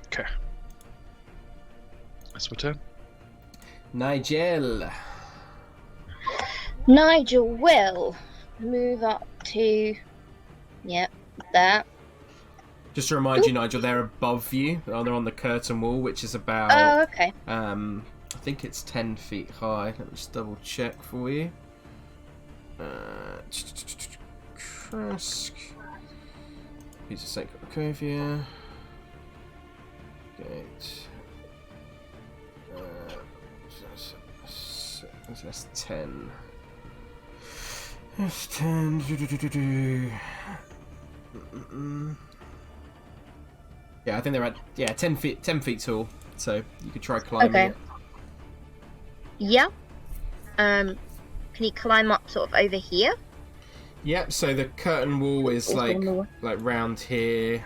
D: Okay. That's my turn.
A: Nigel.
G: Nigel will move up to. Yep, that.
A: Just to remind you, Nigel, they're above you. They're on the curtain wall, which is about.
G: Oh, okay.
A: I think it's 10 feet high. Let me just double check for you. Krezk. He's a sacred Macleod. Gate. That's 10. That's 10. Yeah, I think they're at 10 feet tall. So you could try climbing it.
G: Yeah. Can he climb up sort of over here?
A: Yep. So the curtain wall is like round here.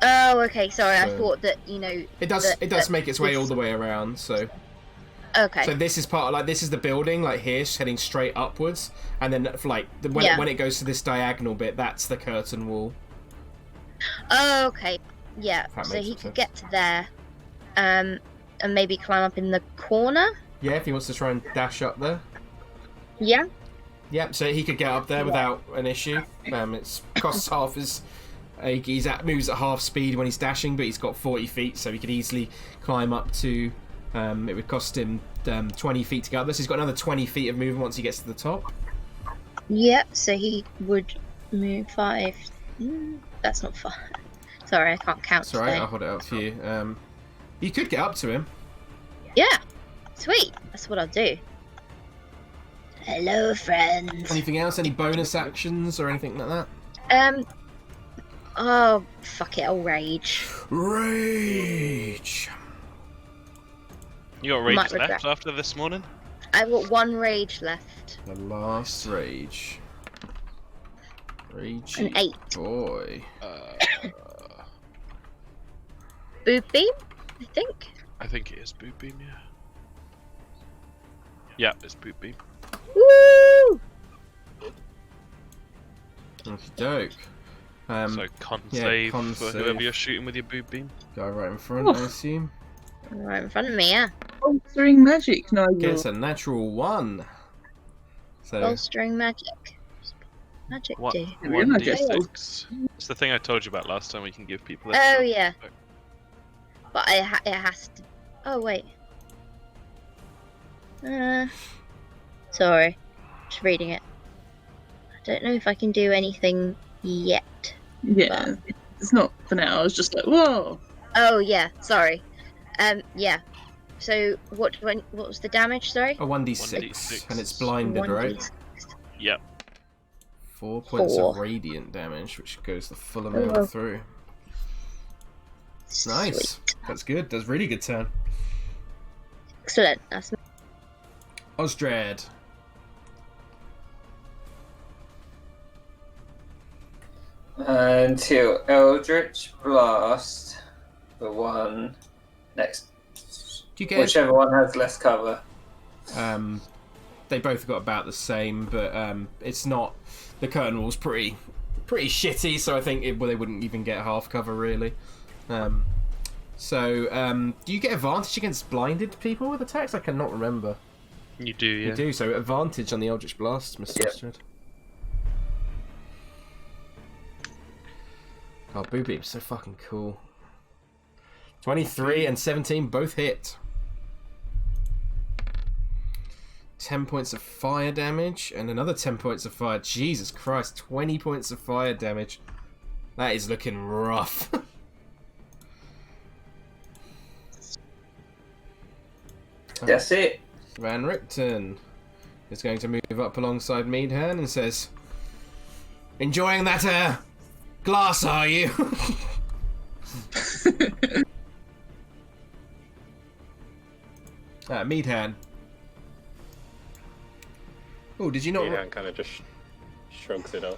G: Oh, okay. Sorry, I
A: So-
G: thought that
A: It does make its way all the way around. So
G: Okay.
A: So this is part of, this is the building here, heading straight upwards, and then when it goes to this diagonal bit, that's the curtain wall.
G: Oh, okay. Yeah.
A: That
G: So
A: makes
G: he
A: sense.
G: could get to there, and maybe climb up in the corner.
A: Yeah, if he wants to try and dash up there.
G: Yeah.
A: Yep, so he could get up there without an issue. It's costs half his. Moves at half speed when he's dashing, but he's got 40 feet, so he could easily climb up to. It would cost him 20 feet to get up there, so he's got another 20 feet of movement once he gets to the top.
G: Yeah. So he would move 5. That's not far. Sorry, I can't count.
A: It's alright,
G: today.
A: I'll hold it up for you. You could get up to him.
G: Yeah. Sweet. That's what I'll do. Hello, friends.
A: Anything else? Any bonus actions or anything like that?
G: Oh, fuck it. I'll rage.
A: Rage!
D: You got rage
G: Might
D: left
G: regret.
D: after this morning?
G: I've got 1 rage left.
A: The last rage. Ragey
G: An 8.
A: boy.
G: Boob beam, I think.
D: I think it is boot beam, yeah. Yeah, it's boot beam.
G: Woo!
A: Okie doke.
D: So con
A: yeah,
D: save
A: con
D: for
A: save.
D: whoever you're shooting with your boot beam.
A: Guy right in front, I assume.
G: Right in front of me, yeah.
B: Bolstering magic, Nigel.
A: Gets a natural 1. So
G: Bolstering magic. Magic
D: What?
G: do.
B: Yeah, we're not just-
D: 1d6. It's the thing I told you about last time. We can give people. extra.
G: Oh, yeah. But it has to. Oh, wait. Sorry. Just reading it. I don't know if I can do anything yet.
B: Yeah, it's not for now. I was just like, whoa.
G: Oh, yeah. Sorry. Yeah. So, what was the damage, sorry?
A: a 1d6,
D: 1d6.
A: and it's blinded, right?
G: 1d6.
D: Yep.
A: 4 points
G: 4.
A: of radiant damage, which goes the full amount through. Nice.
G: Sweet.
A: That's good. That's a really good turn.
G: Excellent. That's
A: Osdred.
C: Until Eldritch Blast, the one next.
A: Do you get?
C: Whichever one has less cover.
A: They both got about the same, but it's not. The curtain wall's pretty shitty, so I think they wouldn't even get half cover really. So do you get advantage against blinded people with attacks? I cannot remember.
D: You do, yeah.
A: You do. So advantage on the Eldritch Blast, Mr.
C: Yep.
A: Osdred. Oh, Boo Beep's so fucking cool. 23 and 17 both hit. 10 points of fire damage and another 10 points of fire. Jesus Christ, 20 points of fire damage. That is looking rough.
C: That's it.
A: Van Richten is going to move up alongside Meadhan and says, "Enjoying that glass, are you?" Meadhan. Oh, did you not?
F: Meadhan kind of just shrugs it off.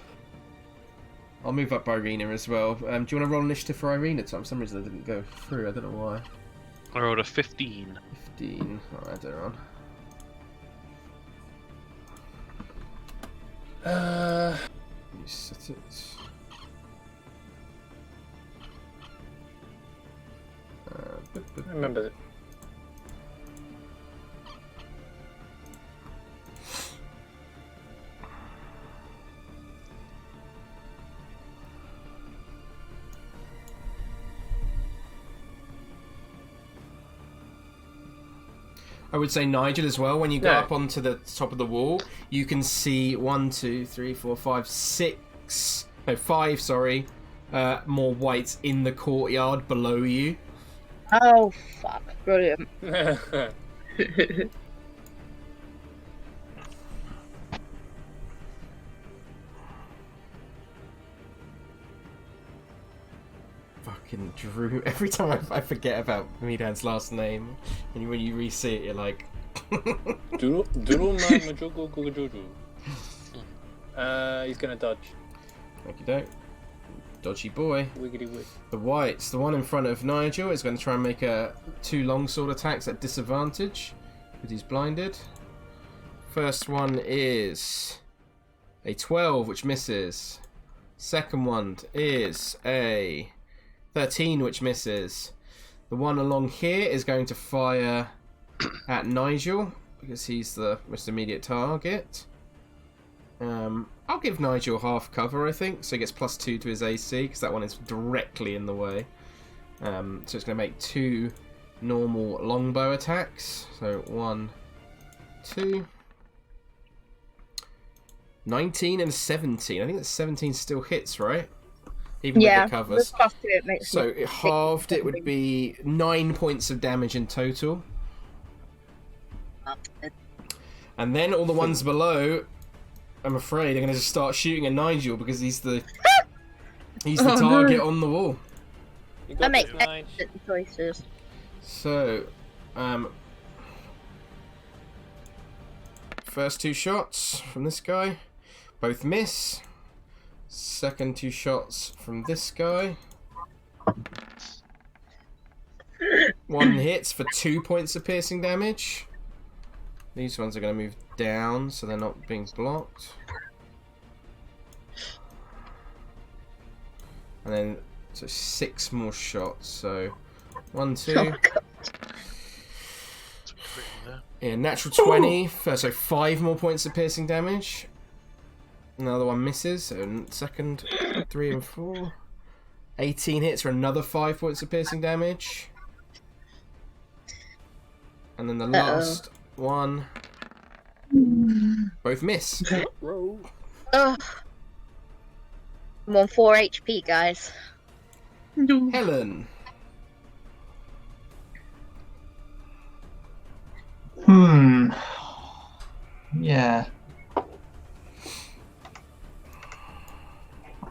A: I'll move up Irina as well. Do you want to roll initiative for Irina, Tom? For some reason I didn't go through. I don't know why.
D: I rolled a 15.
A: 15. Alright, they're on. You set it.
F: I remember it.
A: I would say Nigel as well. When you go up onto the top of the wall, you can see 5 sorry, more whites in the courtyard below you.
G: Oh fuck! Brilliant.
A: Fucking Drew. Every time I forget about Meadhan's last name, and when you re-see it, you're like.
F: He's gonna dodge.
A: Okie doke. Dodgy boy.
F: Wiggity wig.
A: The whites, the one in front of Nigel, is going to try and make 2 longsword attacks at disadvantage, because he's blinded. First one is a 12, which misses. Second one is a 13, which misses. The one along here is going to fire at Nigel, because he's the most immediate target. I'll give Nigel half cover, I think, so he gets +2 to his AC, because that one is directly in the way. So it's going to make 2 normal longbow attacks. So 1, 2. 19 and 17. I think that 17 still hits, right? Even with the covers.
G: The +2 it makes
A: so it halved, it would be 9 points of damage in total. And then all the ones below, I'm afraid, are going to just start shooting at Nigel because he's the target on the wall.
G: That makes excellent choices.
A: So, first 2 shots from this guy, both miss. Second 2 shots from this guy. 1 hits for 2 points of piercing damage. These ones are going to move down, so they're not being blocked. And then, so 6 more shots. So, 1, 2. Yeah, natural 20. So 5 more points of piercing damage. Another one misses. So second, 3 and 4. 18 hits for another 5 points of piercing damage. And then the last one. Both miss.
G: Oh. I'm on 4 HP, guys.
A: Helen.
E: Yeah.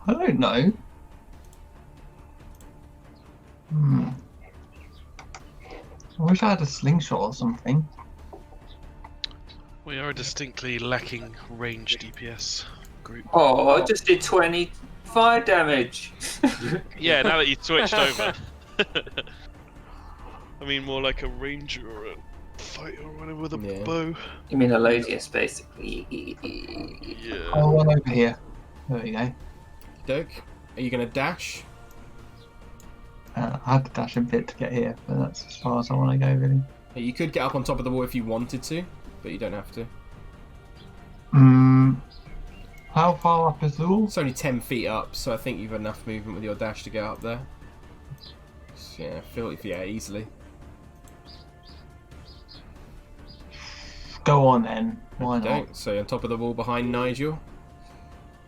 E: I don't know. I wish I had a slingshot or something.
D: We are a distinctly lacking range DPS group.
C: Oh, I just did 25 damage.
D: Yeah, now that you switched over. I mean, more like a ranger or a fighter or whatever with a bow.
C: You mean Elodius, basically.
D: Yeah.
E: Oh, one over here. There we go.
A: Doke, are you going to dash?
E: I had to dash a bit to get here, but that's as far as I want to go, really.
A: You could get up on top of the wall if you wanted to, but you don't have to.
E: How far up is the wall?
A: It's only 10 feet up, so I think you've enough movement with your dash to get up there. So, yeah, easily.
E: Go on then. Why not?
A: Okay, so on top of the wall behind Nigel.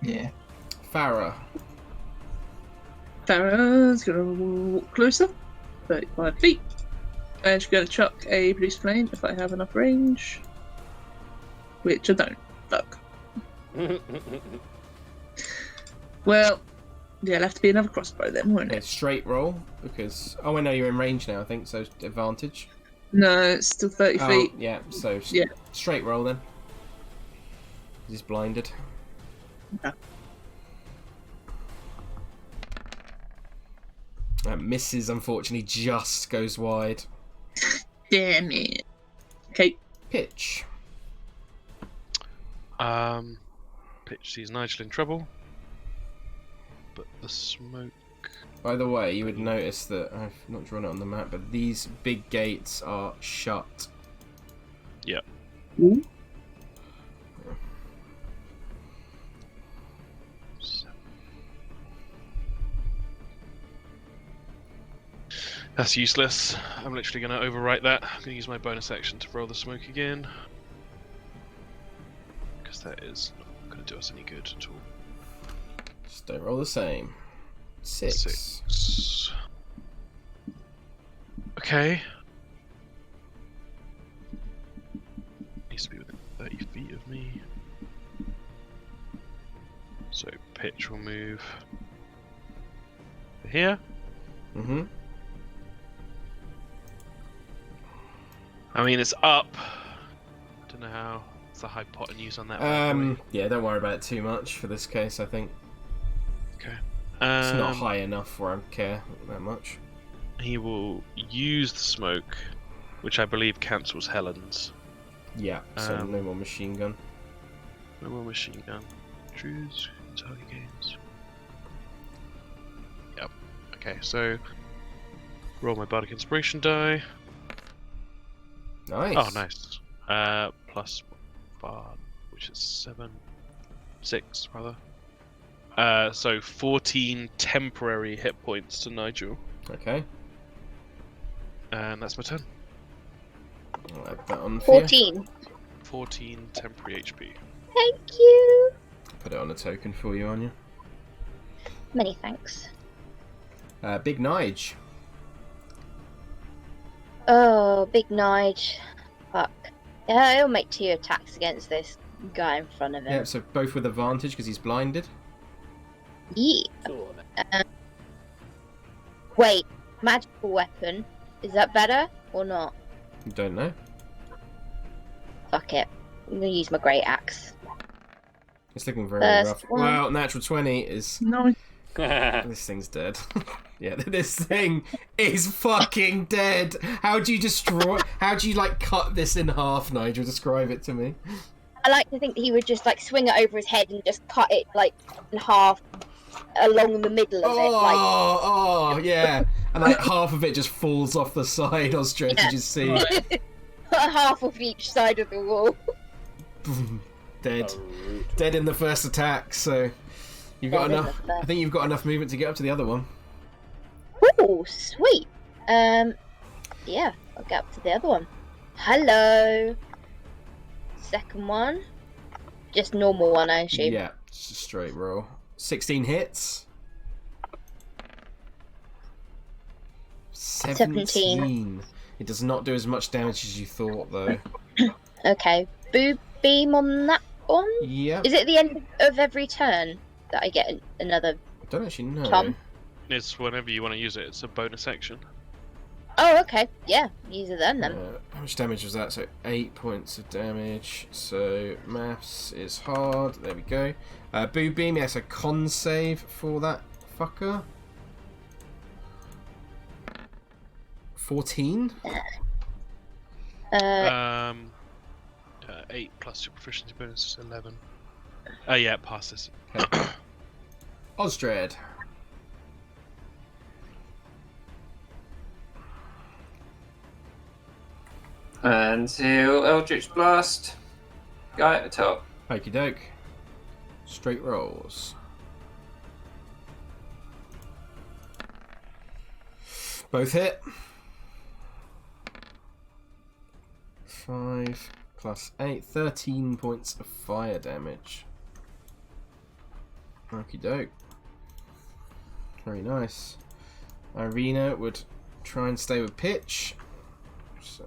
E: Yeah.
A: Farrah.
B: Farrah's gonna walk closer, 35 feet. And she's gonna chuck a produce flame if I have enough range. Which I don't. Fuck. Well, yeah, it'll have to be another crossbow then, won't
A: Okay,
B: it?
A: straight roll, because... Oh, I know you're in range now, I think, so advantage.
B: No, it's still 30
A: Oh,
B: feet.
A: yeah, so
B: Yeah.
A: straight roll then. He's blinded.
B: Okay.
A: Misses, unfortunately, just goes wide.
B: Damn it. Okay.
A: Pitch.
D: Pitch sees Nigel in trouble. But the smoke...
A: By the way, you would notice that, I've not drawn it on the map, but these big gates are shut.
D: Yeah.
B: Ooh.
D: That's useless. I'm literally going to overwrite that. I'm going to use my bonus action to roll the smoke again. Because that is not going to do us any good at all.
A: Just don't roll the same. 6.
D: 6. Okay. Needs to be within 30 feet of me. So pitch will move here.
A: Mm-hmm.
D: I mean, it's up. I don't know how. It's a hypotenuse on that.
A: Yeah, don't worry about it too much for this case, I think.
D: Okay.
A: It's not high enough where I care that much.
D: He will use the smoke, which I believe cancels Helen's.
A: Yeah, so no more machine gun.
D: No more machine gun. Choose target gains. Yep. Okay, so roll my bardic inspiration die.
A: Nice.
D: Oh, nice. Plus bard, which is 6 rather. So 14 temporary hit points to Nigel.
A: Okay.
D: And that's my turn.
A: I'll add that on for you.
G: 14.
D: 14 temporary HP.
G: Thank you.
A: Put it on a token for you, Anja.
G: Many thanks.
A: Big Nige.
G: Oh, big Nige. Fuck. Yeah, he'll make 2 attacks against this guy in front of him.
A: Yeah, so both with advantage because he's blinded.
G: Yeah.
F: Cool.
G: Wait, magical weapon. Is that better or not?
A: Don't know.
G: Fuck it. I'm gonna use my great axe.
A: It's looking very
G: First
A: rough.
G: one.
A: Well, natural 20 is...
B: No.
A: This thing's dead. Yeah, this thing is fucking dead. How do you destroy... How do you, like, cut this in half, Nigel? Describe it to me.
G: I like to think that he would just like swing it over his head and just cut it like in half along the middle of it. Like,
A: Oh, yeah. And like half of it just falls off the side, Osdred,
G: Yeah.
A: to just see.
G: half of each side of the wall.
A: Dead. Dead in the first attack, so you've got
G: Dead in
A: enough.
G: the first.
A: I think you've got enough movement to get up to the other one.
G: Ooh, sweet. Yeah, I'll get up to the other one. Hello. Second one. Just normal one, I assume.
A: Yeah, just a straight roll. 16 hits. 17. It does not do as much damage as you thought, though.
G: Okay. Boo beam on that one?
A: Yeah.
G: Is it the end of every turn that I get another...
A: I don't actually know.
G: Tom?
D: It's whenever you want to use it. It's a bonus action.
G: Oh, okay. Yeah, use it then.
A: How much damage was that? So 8 points of damage. So maths is hard. There we go. Boo beam. Yes, a con save for that fucker. 14.
D: 8 plus your proficiency bonus is 11. Yeah, it passes.
A: Okay. Osdred.
C: And he'll Eldritch Blast. Guy at the top.
A: Okie doke. Straight rolls. Both hit. 5 plus 8, 13 points of fire damage. Okie doke. Very nice. Irina would try and stay with Pitch. So,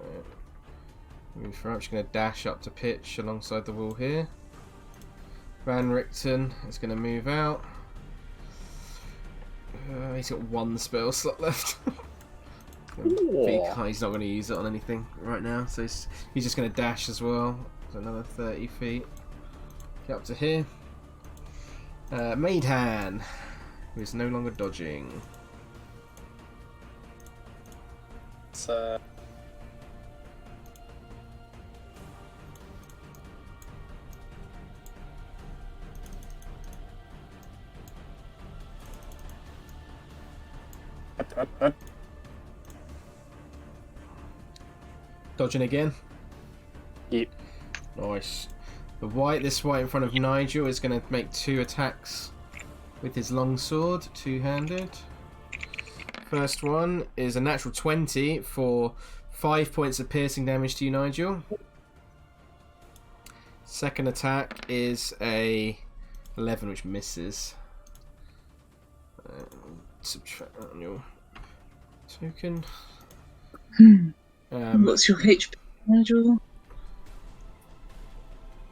A: move for up. She's going to dash up to Pitch alongside the wall here. Van Richten is going to move out. He's got one spell slot left. He's not going to use it on anything right now, so he's just going to dash as well. So another 30 feet. Get up to here. Meadhan, who is no longer dodging.
F: It's
A: Dodging again.
F: Yep.
A: Nice. This white in front of Nigel is going to make 2 attacks with his longsword, 2-handed. First one is a natural 20 for 5 points of piercing damage to you, Nigel. Second attack is a 11, which misses. Subtract that on your token.
B: What's your HP, Nigel?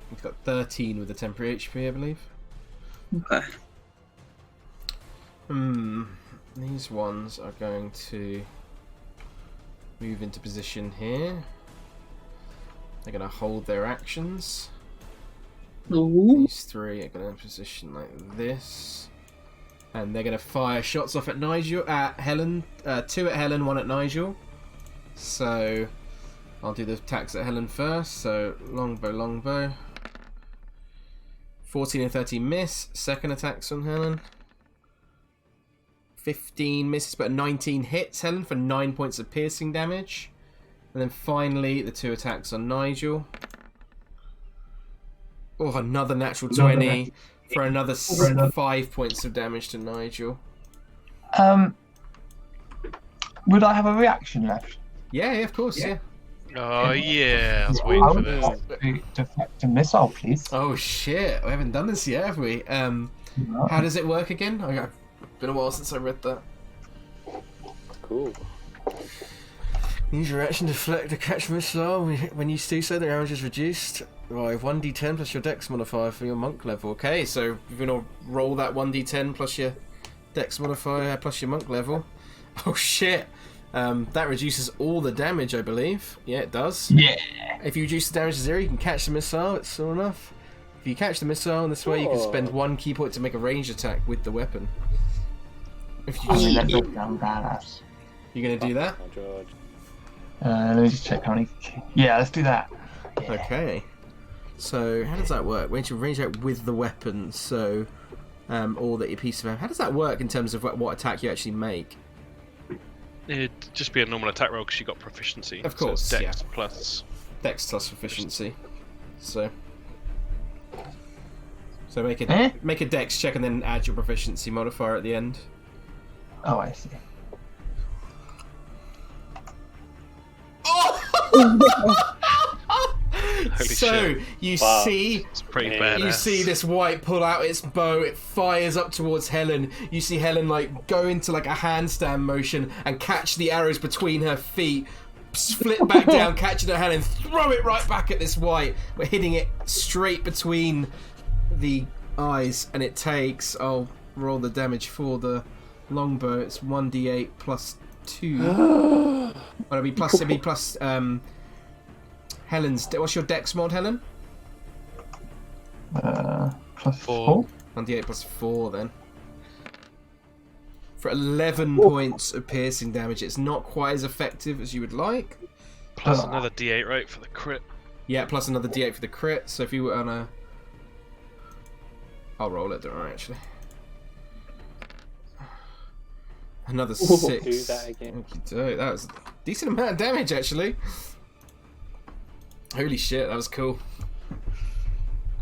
A: He's got 13 with the temporary HP, I believe.
B: Okay.
A: These ones are going to move into position here. They're going to hold their actions.
B: Ooh.
A: These 3 are going to position like this. And they're going to fire shots off at Helen. 2 at Helen, 1 at Nigel. So I'll do the attacks at Helen first. So longbow. 14 and 13 miss. Second attacks on Helen. 15 misses, but 19 hits Helen for 9 points of piercing damage. And then finally the 2 attacks on Nigel. Oh, another natural 20 for another 5 points of damage to Nigel.
E: Would I have a reaction left?
A: Yeah, of course, yeah.
D: Oh yeah, I was waiting for this.
E: Deflect a missile, please.
A: Oh shit, we haven't done this yet, have we? How does it work again? It's been a while since I read that.
F: cool.
A: Use your action to deflect a catch missile. When you do so, the damage is reduced by 1d10 plus your dex modifier for your monk level. Okay, so you're going to roll that 1d10 plus your dex modifier plus your monk level. Oh shit. That reduces all the damage, I believe. Yeah, it does.
E: Yeah.
A: If you reduce the damage to 0, you can catch the missile. It's still enough. If you catch the missile in this way, you can spend 1 key point to make a ranged attack with the weapon. If you
E: That does sound badass.
A: You're going to do that?
F: Oh, George.
E: Let me just check how many. Yeah, let's do that. Yeah.
A: Okay. So how does that work? We need to range out with the weapon. So, or that your piece of. How does that work in terms of what attack you actually make?
D: It'd just be a normal attack roll because you got proficiency.
A: Of course,
D: so it's Dex
A: yeah.
D: plus.
A: Dex plus proficiency. So make a Dex check and then add your proficiency modifier at the end.
E: Oh, I see.
D: Holy
A: So
D: shit.
A: you
F: Wow.
A: see.
D: It's pretty
F: Yeah.
D: badass.
A: You see this white pull out its bow, it fires up towards Helen. You see Helen go into a handstand motion and catch the arrows between her feet, flip back down, catch it at Helen, throw it right back at this white. We're hitting it straight between the eyes, and it takes, I'll roll the damage for the longbow, it's 1d8 plus 2. Well, it'll be plus Helen's, what's your dex mod, Helen?
E: Plus
D: 4.
A: 1d8 plus 4 then. For 11 points of piercing damage. It's not quite as effective as you would like.
D: Plus another D8, right, for the crit.
A: Yeah, plus another d8 for the crit. So if you were on a... I'll roll it, don't worry, actually. Another 6.
F: Do that again.
A: Okey-doke. That was a decent amount of damage, actually. Holy shit, that was cool.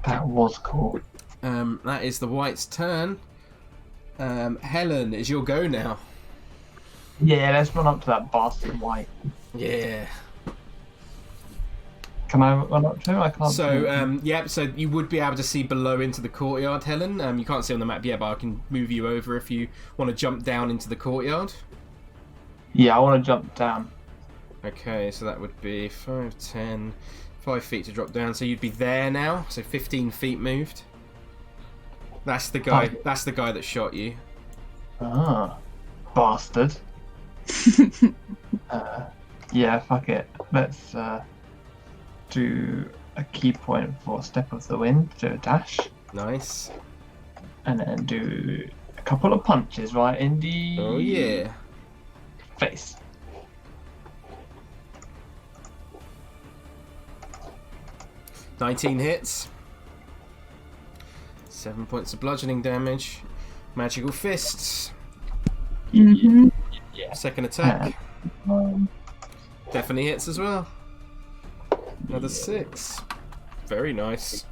E: That was cool.
A: That is the White's turn. Helen, it's your go now.
E: Yeah, let's run up to that bastard White.
A: Yeah.
E: Can I run up to him? I can't.
A: So, so you would be able to see below into the courtyard, Helen. You can't see on the map yet, but I can move you over if you want to jump down into the courtyard.
E: Yeah, I want to jump down.
A: Okay, so that would be 5, 10, 5 feet to drop down. So you'd be there now. So 15 feet moved. That's the guy. That's the guy that shot you.
E: Ah, bastard. Yeah, fuck it. Let's do a key point for Step of the Wind, do a dash,
A: Nice.
E: and then do a couple of punches right in the
A: Oh yeah.
E: face.
A: $19 hits. 7 points of bludgeoning damage. Magical fists.
B: Mm-hmm.
E: Yeah.
A: Second attack. Definitely hits as well. Another 6. Very nice.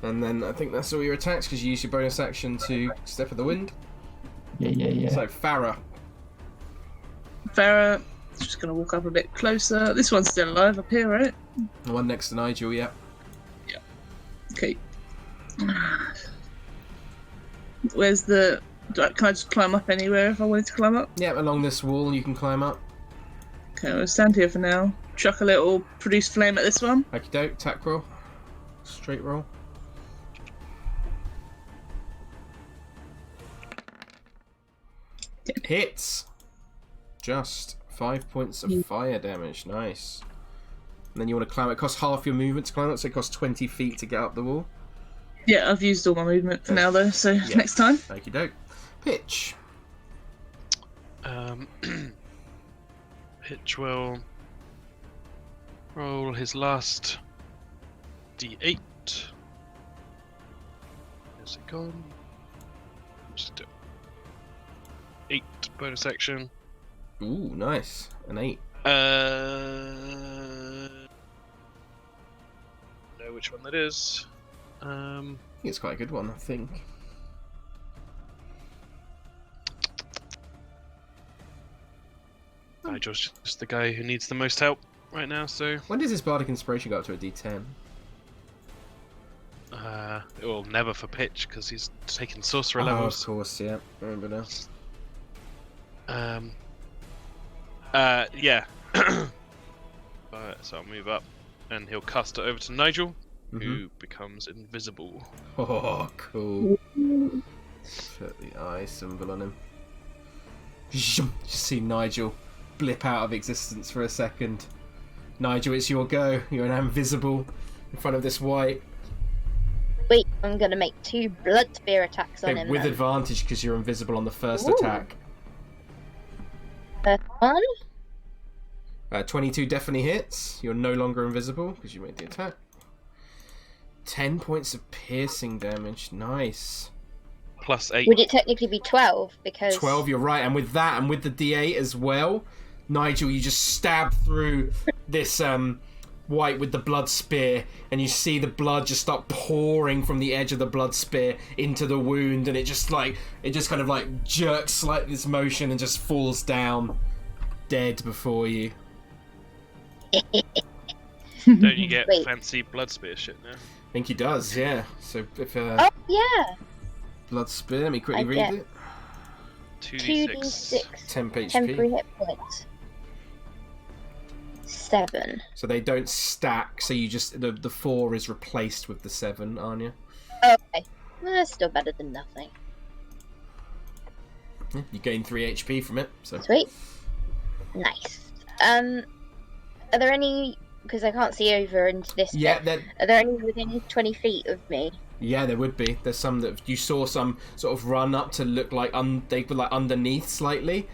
A: And then I think that's all your attacks because you use your bonus action to Step of the Wind.
E: Yeah.
A: So Farrah.
B: Farrah, just going to walk up a bit closer. This one's still alive up here, right?
A: The one next to Nigel, yeah.
B: Okay. Where's the... Can I just climb up anywhere if I wanted to climb up?
A: Yeah, along this wall you can climb up.
B: Okay, I'll stand here for now. Chuck a little produce flame at this one.
A: Okie doke, attack roll. Straight roll. Hits! Just 5 points of fire damage. Nice. And then you want to climb it. It costs half your movement to climb it, so it costs 20 feet to get up the wall.
B: Yeah, I've used all my movement for now though, so next time.
A: Okie doke. Pitch.
D: Pitch will roll his last D8. Where's it gone? Just do 8 bonus action.
A: Ooh, nice. An 8.
D: Know which one that is.
A: I think it's quite a good one, I think.
D: Nigel's just the guy who needs the most help right now, so...
A: When does this Bardic Inspiration go up to a D10?
D: Well, never for pitch, because he's taking sorcerer
A: Oh,
D: levels.
A: of course, yeah. I remember now.
D: Yeah. So I'll move up, and he'll cast it over to Nigel, who becomes invisible.
A: Oh, cool. Put the eye symbol on him. Just see Nigel blip out of existence for a second. Nigel, it's your go. You're now invisible in front of this White.
G: Wait, I'm gonna make 2 blood spear attacks on him.
A: With
G: then.
A: advantage because you're invisible on the first attack.
G: First one.
A: 22 definitely hits. You're no longer invisible because you made the attack. 10 points of piercing damage. Nice.
D: Plus 8.
G: Would it technically be 12? Because
A: 12, you're right. And with that, and with the D8 as well, Nigel, you just stab through this White with the blood spear, and you see the blood just start pouring from the edge of the blood spear into the wound, and it just kind of like jerks slightly this motion and just falls down dead before you.
D: Don't you get
G: Wait.
D: fancy blood spear shit now?
A: I think he does, yeah. So if
G: oh yeah,
A: blood spear, let me quickly
G: I
A: read
G: get-
A: it.
D: 2d6.
A: 10 HP.
G: temporary hit points. 7.
A: So they don't stack, so you just the 4 is replaced with the 7, Anja.
G: Okay, well, that's still better than nothing.
A: Yeah, you gain 3 HP from it. So
G: Sweet, nice. Are there any? Because I can't see over into this.
A: yeah,
G: bit. Are there any within 20 feet of me?
A: yeah, there would be. There's some that you saw some sort of run up to look like they were like underneath slightly.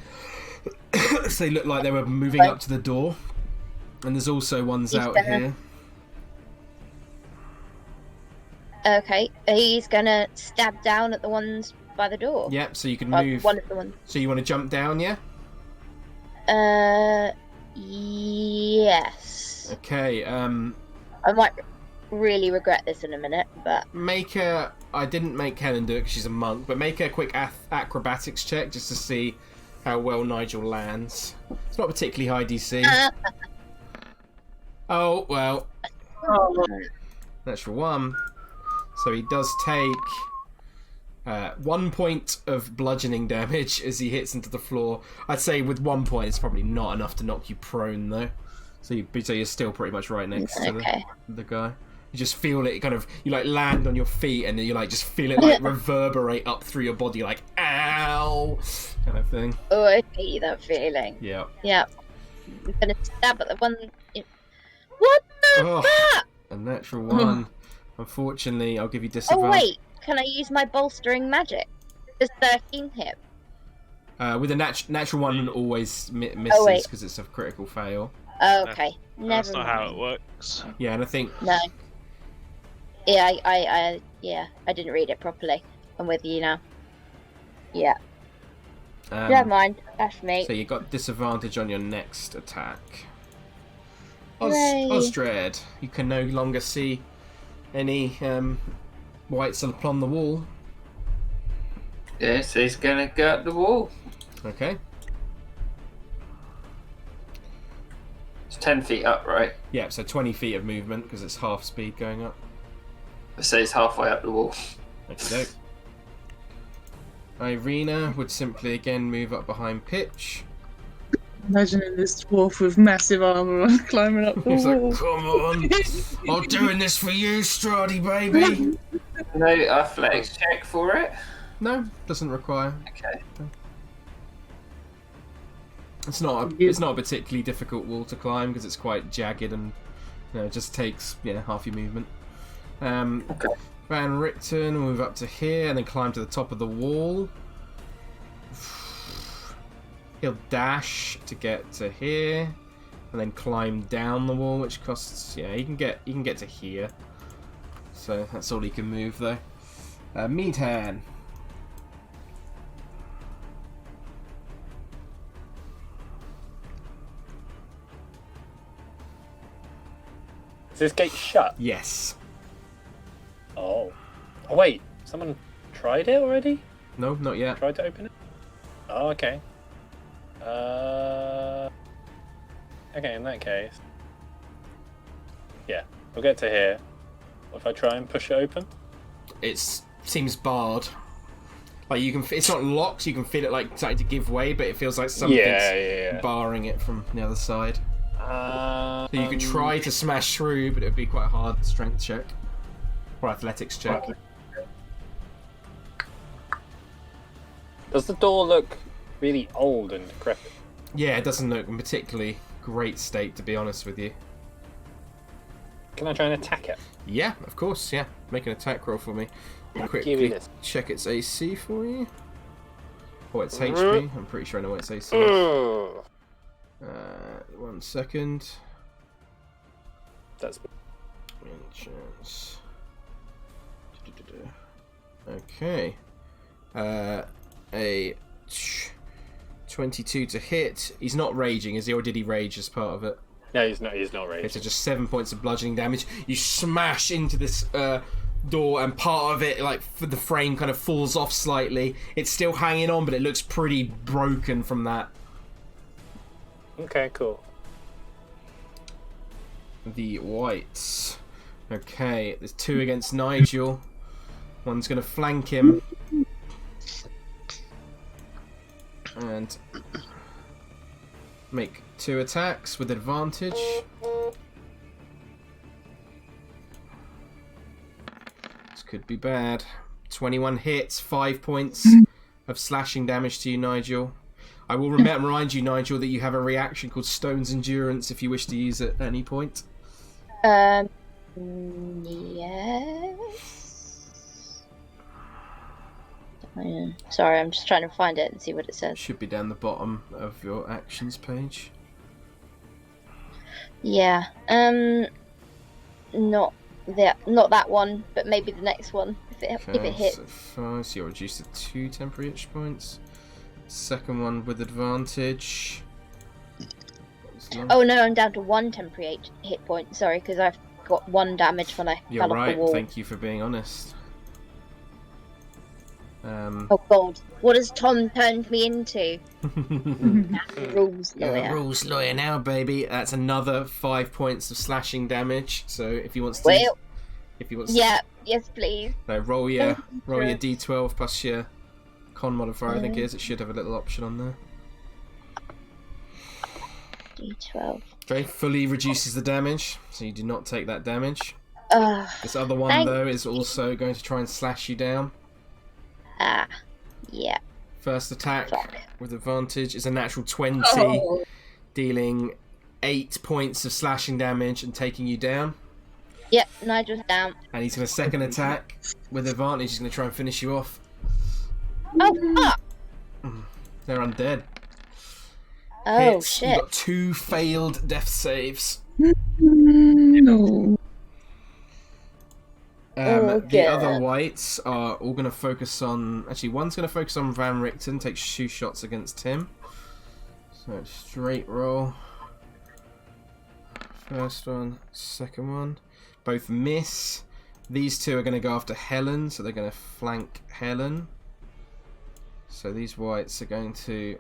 A: So they looked like they were moving up to the door. And there's also ones out here.
G: Okay, he's gonna stab down at the ones by the door.
A: Yep, so you can
G: Well,
A: move.
G: one of the ones.
A: So you want to jump down, yeah?
G: Yes.
A: Okay,
G: I might really regret this in a minute, but
A: I didn't make Helen do it because she's a monk, but make a quick acrobatics check just to see how well Nigel lands. It's not particularly high DC. Oh, well.
B: Oh,
A: Natural 1. So he does take 1 point of bludgeoning damage as he hits into the floor. I'd say with 1 point, it's probably not enough to knock you prone, though. So you're still pretty much right next to the guy. You just feel it kind of, you like land on your feet and then you like just feel it like reverberate up through your body, like ow, kind of thing.
G: Oh, I hate that feeling.
A: Yeah.
G: Yeah. I'm gonna stab at the one. What the fuck?
A: A natural 1. Unfortunately, I'll give you disadvantage.
G: Oh wait, can I use my bolstering magic? Does 13 hit?
A: With a natural 1 always misses because it's a critical fail.
G: Oh, okay.
D: That's
G: Never
D: not how
G: mind.
D: it works.
A: Yeah, and I think
G: No. Yeah, I didn't read it properly. I'm with you now. Yeah. Never mind. That's me.
A: So you got disadvantage on your next attack.
G: Hooray.
A: Osdred, you can no longer see any whites upon the wall.
C: Yes, he's gonna go up the wall.
A: Okay.
C: It's 10 feet up, right?
A: Yeah, so 20 feet of movement because it's half speed going up.
C: So he's halfway up the wall.
A: Okay. Irina would simply again move up behind Pitch.
B: imagining this dwarf with massive armor on climbing up the
A: He's
B: wall.
A: like, come on, I'm doing this for you, Strahd, baby.
C: No athletics check for it?
A: No, doesn't require.
C: Okay.
A: It's not a particularly difficult wall to climb because it's quite jagged and it just takes half your movement.
C: Okay.
A: Van Richten will move up to here and then climb to the top of the wall. He'll dash to get to here and then climb down the wall, which costs he can get to here. So that's all he can move though. Meadhan.
F: Is this gate shut?
A: Yes.
F: Oh. Oh wait, someone tried it already?
A: No, not yet.
F: Tried to open it? Oh, okay. Okay, in that case. Yeah, we'll get to here. What if I try and push it open?
A: It seems barred. Like you can, it's not locked. So you can feel it like starting to give way, but it feels like something's barring it from the other side. So you could try to smash through, but it would be quite a hard strength check or athletics check.
F: Does the door look really old and decrepit?
A: Yeah, it doesn't look in particularly great state, to be honest with you.
F: Can I try and attack it?
A: Yeah, of course. Yeah, make an attack roll for me.
F: Give me
A: Quickly
F: this.
A: check its AC for you. Or its HP. I'm pretty sure I know what its AC is.
F: Ugh.
A: 1 second.
F: That's
A: Chance. Okay. A 22 to hit. He's not raging, is he? Or did he rage as part of it?
F: no, he's not
A: Okay,
F: raging.
A: so just 7 points of bludgeoning damage. You smash into this door, and part of it, like the frame, kind of falls off slightly. It's still hanging on, but it looks pretty broken from that.
F: Okay, cool.
A: The whites. Okay, there's 2 against Nigel. One's going to flank him. And make 2 attacks with advantage. This could be bad. 21 hits, 5 points of slashing damage to you, Nigel. I will remind you, Nigel, that you have a reaction called Stone's Endurance if you wish to use it at any point.
G: Yes. Sorry, I'm just trying to find it and see what it says.
A: Should be down the bottom of your actions page.
G: Yeah. Not that one, but maybe the next one if it hits.
A: So 5, so you're reduced to 2 temporary hit points. Second one with advantage.
G: Oh no, I'm down to 1 temporary hit point. Sorry, because got 1 damage when I
A: You're
G: fell off
A: right.
G: the wall.
A: Thank you for being honest.
G: Oh god, what has Tom turned me into? Rules
A: You're a
G: lawyer.
A: rules lawyer now, baby. That's another 5 points of slashing damage. So if he wants to,
G: Well,
A: yeah,
G: yes, please.
A: no, roll your d12 plus your con modifier. I think it is. It should have a little option on there.
G: D12.
A: Okay, fully reduces the damage, so you do not take that damage. This other one
G: thank
A: though is also going to try and slash you down.
G: Yeah.
A: First attack
G: Fuck.
A: with advantage is a natural 20, dealing 8 points of slashing damage and taking you down.
G: Yep, Nigel's down.
A: And he's going to second attack with advantage. He's going to try and finish you off.
G: Oh, fuck!
A: They're undead.
G: Oh,
A: Hits.
G: shit.
A: You've got 2 failed death saves.
B: No.
A: The other whites are all going to focus on... Actually, one's going to focus on Van Richten, takes 2 shots against him. So, straight roll. First one, second one. Both miss. These 2 are going to go after Helen, so they're going to flank Helen. So these whites are going to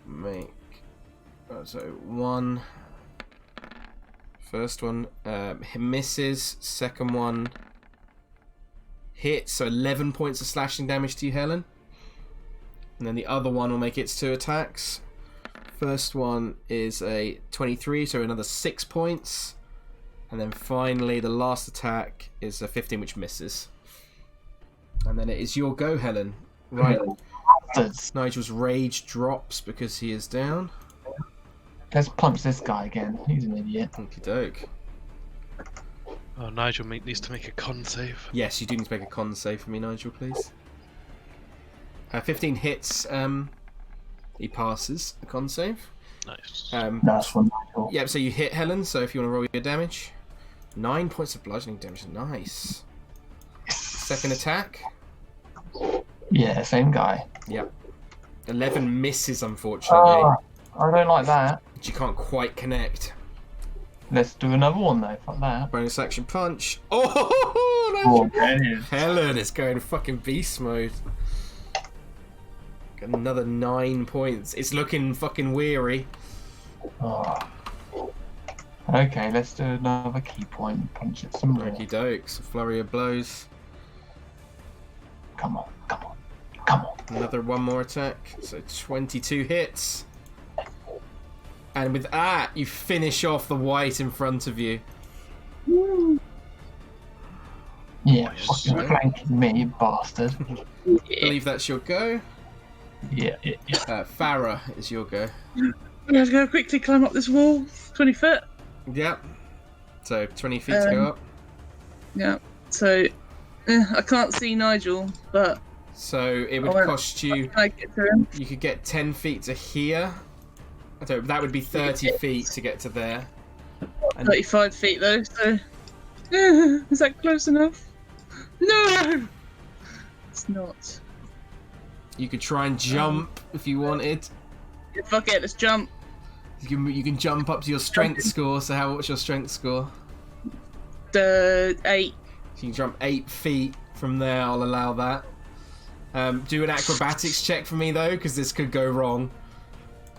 A: make... So, one... First one misses, second one hits, so 11 points of slashing damage to you, Helen. And then the other one will make its 2 attacks. First one is a 23, so another 6 points. And then finally, the last attack is a 15, which misses. And then it is your go, Helen. Right. Nigel's rage drops because he is down.
E: Let's punch this guy again. He's an idiot.
A: Okie doke.
D: Oh, Nigel needs to make a con save.
A: Yes, you do need to make a con save for me, Nigel, please. 15 hits. He passes the con save.
D: Nice.
E: Nice one, Nigel.
A: Yep, so you hit Helen, so if you want to roll your damage. 9 points of bludgeoning damage. Nice. Second attack.
E: Yeah, same guy.
A: Yep. 11 misses, unfortunately.
E: I don't like that.
A: But you can't quite connect.
E: Let's do another one though. Fuck that.
A: Bonus action punch. Oh,
E: Brilliant.
A: Helen is going fucking beast mode. Another 9 points. It's looking fucking weary.
E: Oh. Okay, let's do another key point. Punch it some more.
A: Okie dokes. Flurry of blows.
E: Come on, come on, come on.
A: Another one more attack. So 22 hits. And with that, you finish off the white in front of you.
E: Yeah, fucking flanking me, you bastard.
A: I believe that's your go.
E: Yeah.
A: Farrah is your go.
B: We have to go quickly climb up this wall. 20 foot.
A: Yep. So 20 feet to go up.
B: Yeah. So I can't see Nigel, but
A: So it would cost you...
B: Can I get to him?
A: You could get 10 feet to here. So that would be 30 feet to get to there. And
B: 35 feet though, so... is that close enough? No! It's not.
A: you could try and jump if you wanted.
B: Yeah, fuck it, let's jump.
A: You can jump up to your strength score. So what's your strength score?
B: 8.
A: So you can jump 8 feet from there. I'll allow that. Do an acrobatics check for me though, because this could go wrong.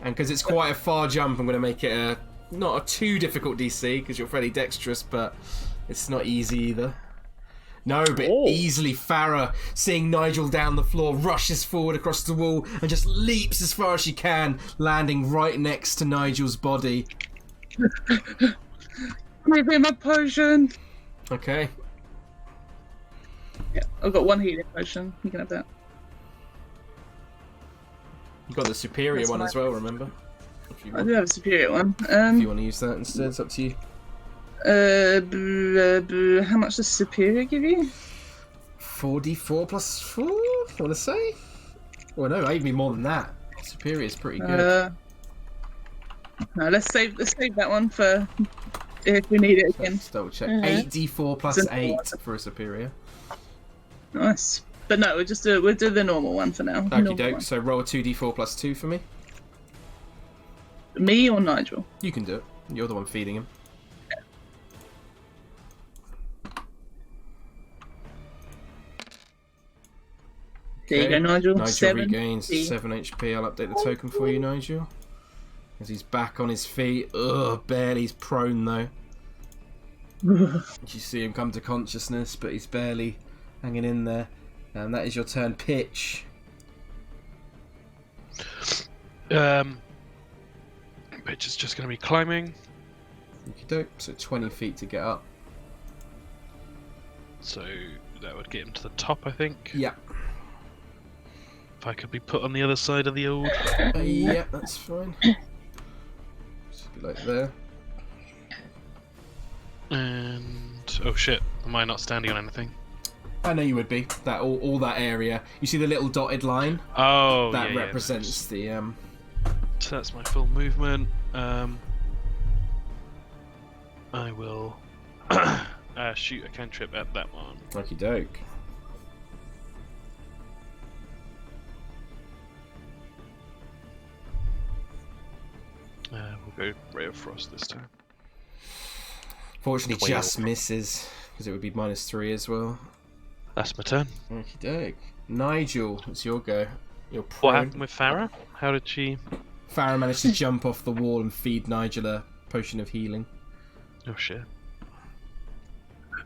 A: And because it's quite a far jump, I'm going to make it not a too difficult DC, because you're fairly dexterous, but it's not easy either. No, but easily Farrah, seeing Nigel down the floor, rushes forward across the wall and just leaps as far as she can, landing right next to Nigel's body.
B: Give me my potion.
A: Okay.
B: Yeah, I've got 1 healing potion. You can have that.
A: You've got the superior
B: That's
A: one
B: mine.
A: as well, remember? If you
B: I
A: want,
B: do have a superior one.
A: if you want to use that instead, it's up to you.
B: How much does superior give you?
A: 4d4 plus 4, I want to say? Well, no, maybe more than that. Superior is pretty good.
B: No, let's save that one for if we need it again.
A: Let's double check. 8d4 plus 8 for a superior.
B: Nice. But no, we'll do the normal one for now.
A: Okie
B: Normal
A: doke,
B: one.
A: so roll a 2d4 plus 2 for me.
B: Me or Nigel?
A: You can do it. You're the one feeding him.
B: There you go, Nigel.
A: Nigel
B: 7
A: regains
B: HP.
A: 7 HP. I'll update the token for you, Nigel. As he's back on his feet. Ugh, barely. He's prone, though. You see him come to consciousness, but he's barely hanging in there. And that is your turn, Pitch.
D: Pitch is just going to be climbing.
A: Okey-doke. So 20 feet to get up.
D: So that would get him to the top, I think.
A: Yeah.
D: If I could be put on the other side of the old...
A: Yeah, that's fine. Just be like there.
D: And... oh shit, am I not standing on anything?
A: I know you would be. That all that area. You see the little dotted line?
D: Oh,
A: That
D: yeah,
A: represents the...
D: So that's my full movement. I will shoot a cantrip at that one.
A: Okey doke.
D: We'll go Ray of Frost this time.
A: Fortunately,
D: 12.
A: just misses, because it would be -3 as well.
D: That's my turn.
A: Okey doke. Nigel, it's your go. You're
D: What
A: prone.
D: happened with Farrah? How did she...
A: Farrah managed to jump off the wall and feed Nigel a potion of healing.
D: oh shit.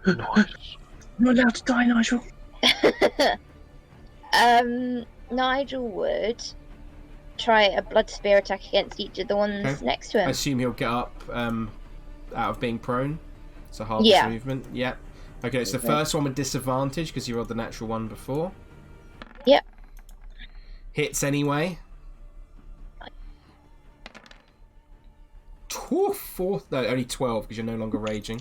D: Nice.
B: You're allowed to die, Nigel.
G: Nigel would try a blood spear attack against each of the ones
A: Okay.
G: next to
A: I
G: him.
A: assume he'll get up out of being prone. So half
G: Yeah.
A: his movement. Yeah. Okay, it's the first one with disadvantage because you rolled the natural one before.
G: Yep.
A: Hits anyway. No, only 12 because you're no longer raging.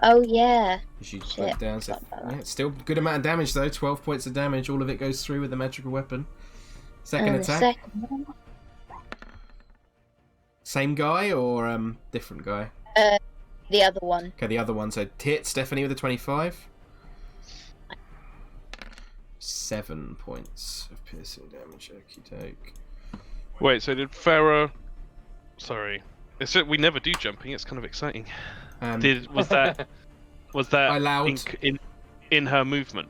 G: Oh yeah.
A: As you
G: Shit.
A: went down, so yeah, it's still a good amount of damage though. 12 points of damage. All of it goes through with the magical weapon. Second
G: And the
A: attack.
G: second one.
A: Same guy or different guy?
G: The other one.
A: Okay, the other one. So hit Stephanie with a 25. 7 points of piercing damage. Okie doke.
D: Wait, so did Farrah... Sorry. It's we never do jumping, it's kind of exciting. Was that
A: I allowed-
D: in her movement?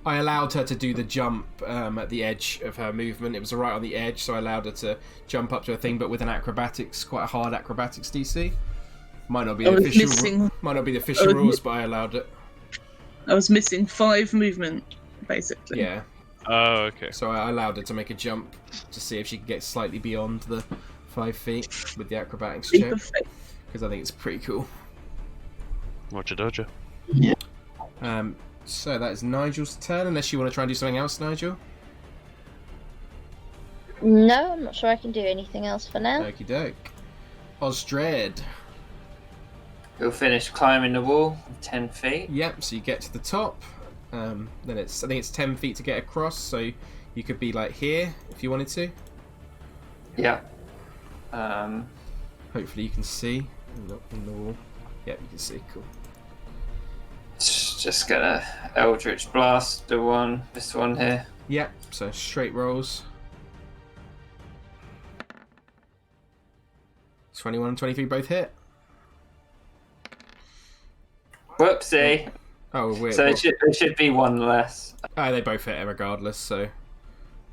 A: I allowed her to do the jump at the edge of her movement. It was right on the edge, so I allowed her to jump up to a thing, but with an acrobatics, quite a hard acrobatics DC. Might not be the official rules, but I allowed it.
B: I was missing 5 movement, basically.
A: Yeah.
D: Oh, okay.
A: So I allowed her to make a jump to see if she could get slightly beyond the 5 feet with the acrobatics check, because I think it's pretty cool.
D: Roger Dodger.
A: So that is Nigel's turn, unless you want to try and do something else, Nigel.
G: No, I'm not sure I can do anything else for now.
A: Okie doke. Osdred.
C: We'll finish climbing the wall, 10 feet.
A: Yep, so you get to the top. Then I think it's 10 feet to get across, so you could be like here if you wanted to.
C: Yeah.
A: Hopefully you can see in the wall. Yep, you can see. Cool.
C: Just gonna Eldritch Blast this one here.
A: Yep, so straight rolls. 21 and 23 both hit.
C: Whoopsie.
A: Oh, weird.
C: So it should be one less.
A: Oh, they both hit regardless, so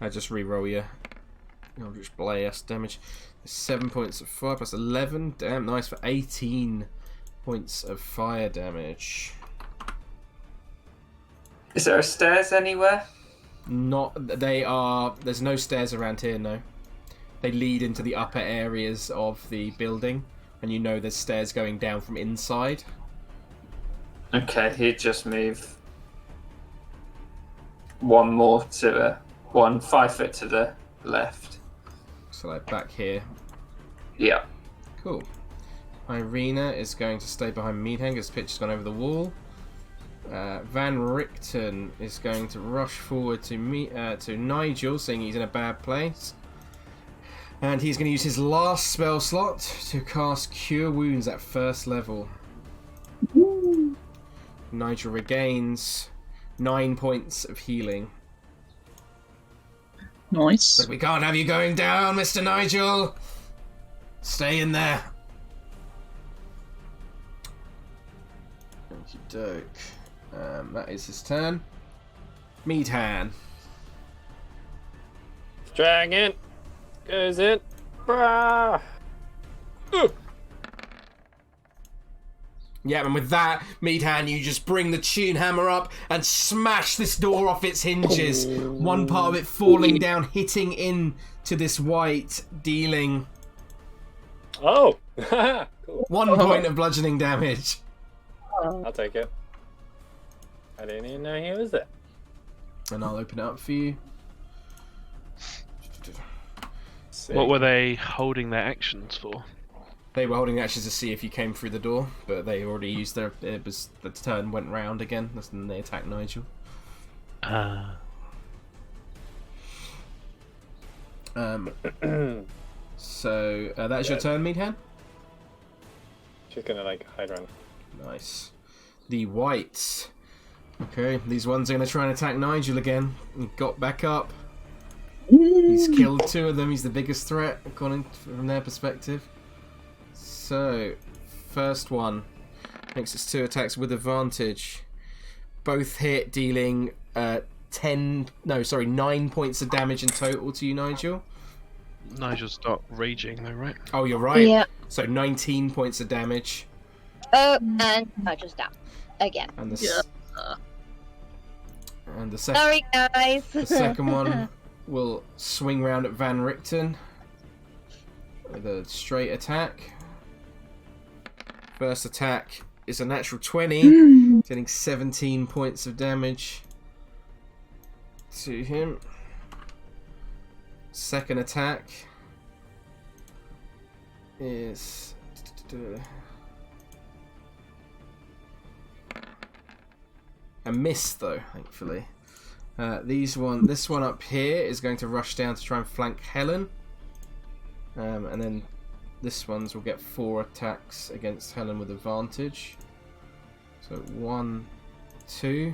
A: I just re-roll your Eldritch Blast damage. 7 points of fire plus 11. Damn, nice for 18 points of fire damage.
C: Is there a stairs anywhere?
A: There's no stairs around here, no. They lead into the upper areas of the building, and you know there's stairs going down from inside.
C: Okay, he'd just move 1 more to 5 foot to the left.
A: So like back here.
C: Yeah.
A: Cool. Irina is going to stay behind Meadhan because Pitch has gone over the wall. Van Richten is going to rush forward to Nigel, saying he's in a bad place. And he's going to use his last spell slot to cast Cure Wounds at first level.
B: Ooh.
A: Nigel regains 9 points of healing.
B: Nice.
A: But we can't have you going down, Mr. Nigel! Stay in there. Okey doke. That is his turn. Meadhan.
F: Dragon goes in. Brah.
A: Yeah, and with that, Meadhan, you just bring the tune hammer up and smash this door off its hinges. One part of it falling down, hitting into this white, dealing
F: Oh! Cool.
A: 1 point of bludgeoning damage.
F: I'll take it. I didn't even know he was there.
A: And I'll open it up for you.
D: What were they holding their actions for?
A: They were holding actions to see if you came through the door, but they already used their... the turn went round again, and they attacked Nigel. So, that's your turn, Meadhan?
F: She's gonna, like, hide around.
A: Nice. The whites. Okay, these ones are going to try and attack Nigel again. He got back up. He's killed 2 of them. He's the biggest threat, according from their perspective. So, first one makes its 2 attacks with advantage. Both hit, dealing 9 points of damage in total to you, Nigel.
D: Nigel stopped raging though, right?
A: Oh, you're right.
G: Yeah.
A: So 19 points of damage.
G: Oh, and Nigel's down again.
A: And the second.
G: Sorry, guys.
A: The second one will swing round at Van Richten with a straight attack. First attack is a natural 20, dealing 17 points of damage to him. Second attack is a miss, though, thankfully. This one up here is going to rush down to try and flank Helen, and then this one's will get 4 attacks against Helen with advantage. So 1, 2.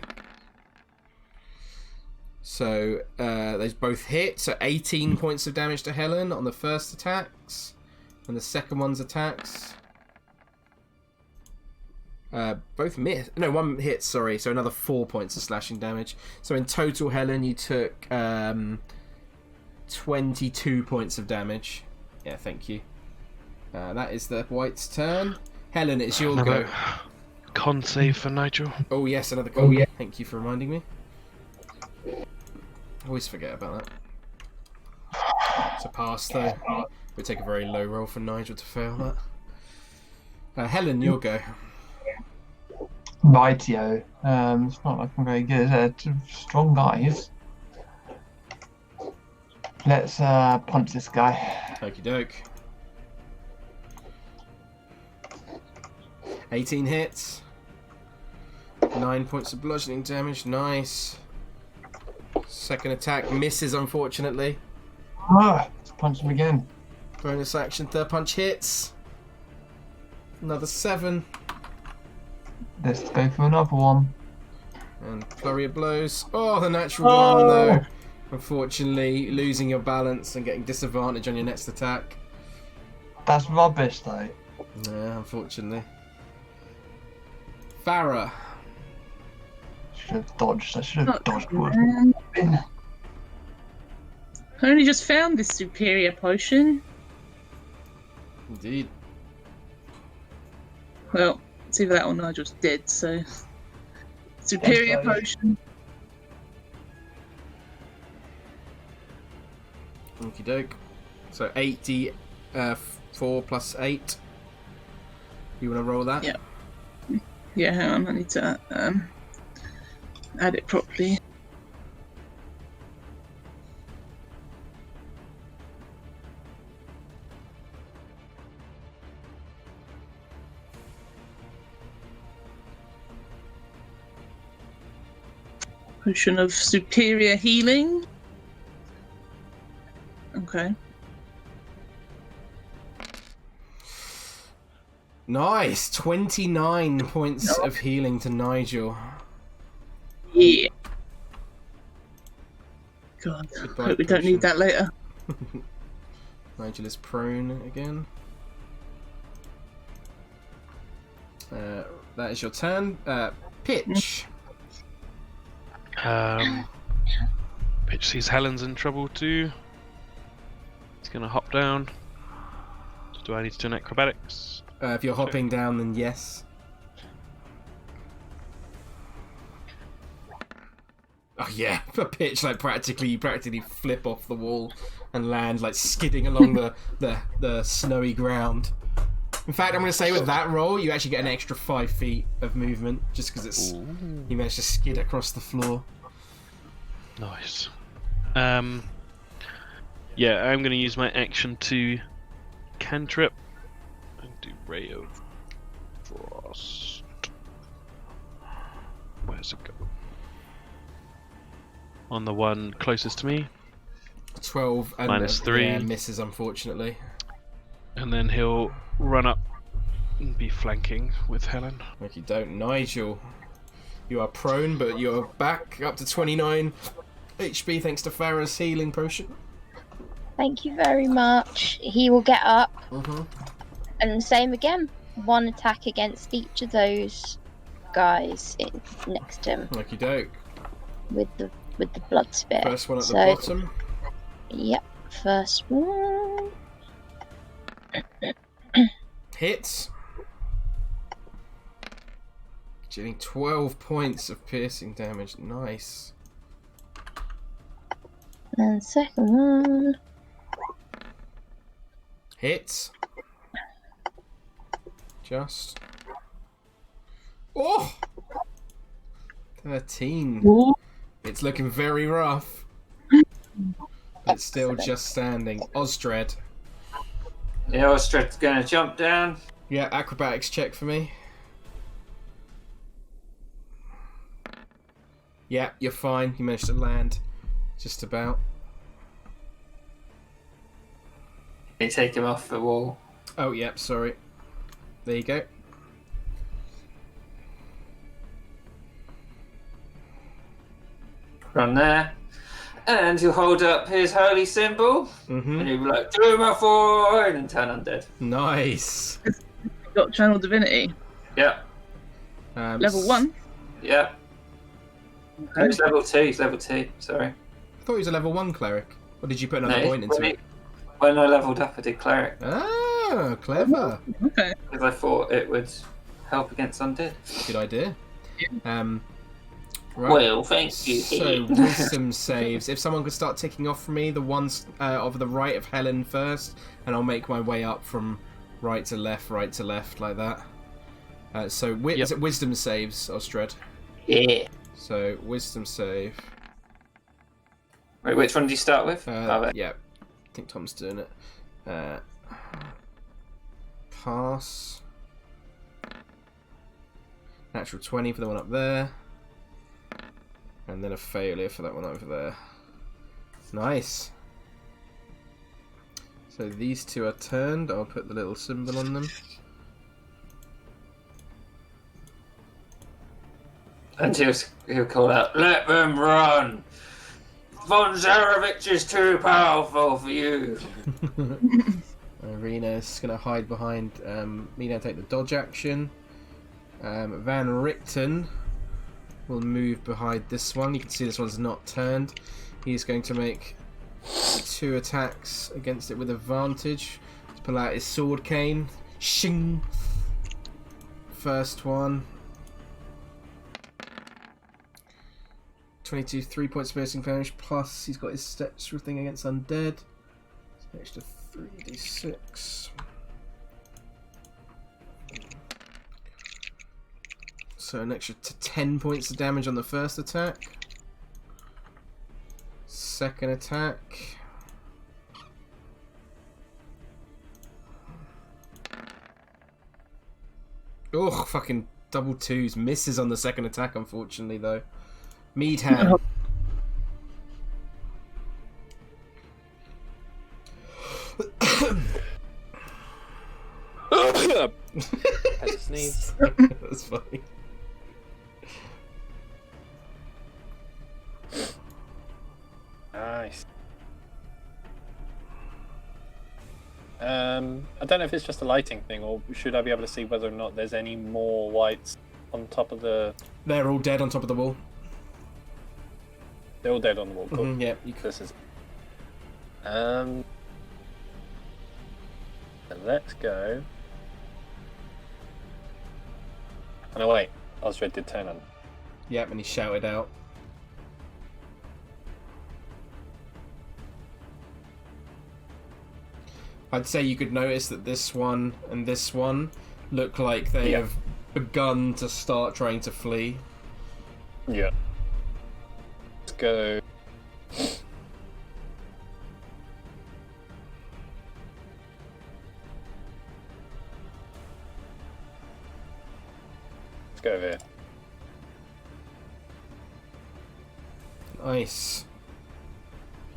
A: So they both hit. So 18 points of damage to Helen on the first attacks, and the second one's attacks. Both miss. No, one hit. Sorry. So another 4 points of slashing damage. So in total, Helen, you took 22 points of damage. Yeah, thank you. That is the white's turn. Helen, it's your go.
D: Con save for Nigel.
A: Oh yes, another con. Oh, yeah. Thank you for reminding me. I always forget about that. It's a pass though. It would take a very low roll for Nigel to fail that. Helen, your go.
E: Rightio. It's not looking very good. They're 2 strong guys. Let's punch this guy.
A: Okie doke. 18 hits. 9 points of bludgeoning damage. Nice. Second attack misses, unfortunately.
E: Let's punch him again.
A: Bonus action, third punch hits. Another 7.
E: Let's go for another one.
A: And flurry of blows. Oh, the natural 1 though. Unfortunately, losing your balance and getting disadvantage on your next attack.
E: That's rubbish though.
A: Yeah, unfortunately. Farrah.
E: Should have dodged. I should have dodged.
B: I only just found this superior potion.
A: Indeed.
B: Well, it's either that or Nigel's dead, so... Superior potion.
A: Okie doke. So 84 plus 8. You want to roll that?
B: Yeah. Yeah, hang on, I need to add it properly. Potion of superior healing. Okay.
A: Nice! 29 points of healing to Nigel.
B: Yeah. God,
A: Goodbye,
B: hope we don't need that later.
A: Nigel is prone again. That is your turn. Pitch.
D: Pitch sees Helen's in trouble too. gonna hop down. Do I need to do an acrobatics?
A: If you're hopping down, then yes. Oh yeah, a pitch like you practically flip off the wall and land like skidding along the snowy ground. In fact, I'm going to say with that roll, you actually get an extra 5 feet of movement just because you managed to skid across the floor.
D: Nice. Yeah, I'm going to use my action to cantrip and do Ray of Frost. Where's it go? On the one closest to me.
A: 12 and
D: -3.
A: Yeah, misses unfortunately.
D: And then he'll run up and be flanking with Helen.
A: Like you don't, Nigel. You are prone, but you're back up to 29 HP thanks to Farrah's healing potion.
G: Thank you very much. He will get up,
A: Mm-hmm.
G: and same again. One attack against each of those guys next to him
A: Like you don't.
G: with the blood spear.
A: First one at the bottom.
G: Yep, first one.
A: Hits. Getting 12 points of piercing damage. Nice.
G: And second one.
A: Hits. Just. Oh! 13.
B: Ooh.
A: It's looking very rough. But it's still just standing. Osdred.
C: Yeah, Ostred's gonna jump down.
A: Yeah, acrobatics check for me. Yeah, you're fine. You managed to land. Just about.
C: They take him off the wall.
A: Oh, yeah, sorry. There you go.
C: Run there. And he'll hold up his holy symbol.
A: Mm-hmm.
C: And he'll be like, "Do my forward," and turn undead.
A: Nice.
B: Got Channel Divinity.
C: Yep.
B: Level 1.
C: Yep.
B: Okay.
C: He's level 2. He's level 2. Sorry.
A: I thought he was a level 1 cleric. Or did you put another
C: No,
A: point into it?
C: When I leveled up, I did cleric.
A: Ah, clever.
B: Okay.
C: Because I thought it would help against undead.
A: Good idea. Right.
C: Well, thank you.
A: So, wisdom saves. If someone could start ticking off for me, the ones of the right of Helen first, and I'll make my way up from right to left, like that. So, is it wisdom saves, Osdred?
C: Yeah.
A: So, wisdom save.
C: Wait, which one did you start with?
A: Yeah, I think Tom's doing it. Pass. Natural 20 for the one up there. And then a failure for that one over there. Nice. So these two are turned. I'll put the little symbol on them.
C: And he'll call out, "Let them run! Von Zarovich is too powerful for you."
A: Arena's going to hide behind Meadhan, take the dodge action. Van Richten will move behind this one. You can see this one's not turned. He's going to make 2 attacks against it with advantage. Let's pull out his sword cane. Shing! First one. 22, 3 points of piercing damage, plus he's got his statutory thing against undead. So an extra 3d6. So an extra 10 points of damage on the first attack. Second attack. Ugh, fucking double 2s. Misses on the second attack, unfortunately, though. Meadhan.
F: Had to sneeze.
A: That's funny.
F: Nice. I don't know if it's just a lighting thing, or should I be able to see whether or not there's any more whites on top of the...
A: They're all dead on top of the wall.
F: They're all dead on the wall. Cool.
A: Yeah, you could.
F: This is... let's go. Oh no, wait. Osdred did turn on.
A: Yep, and he shouted out. I'd say you could notice that this one and this one look like they have begun to start trying to flee.
F: Yeah. Let's go. Let's go over here.
A: Nice.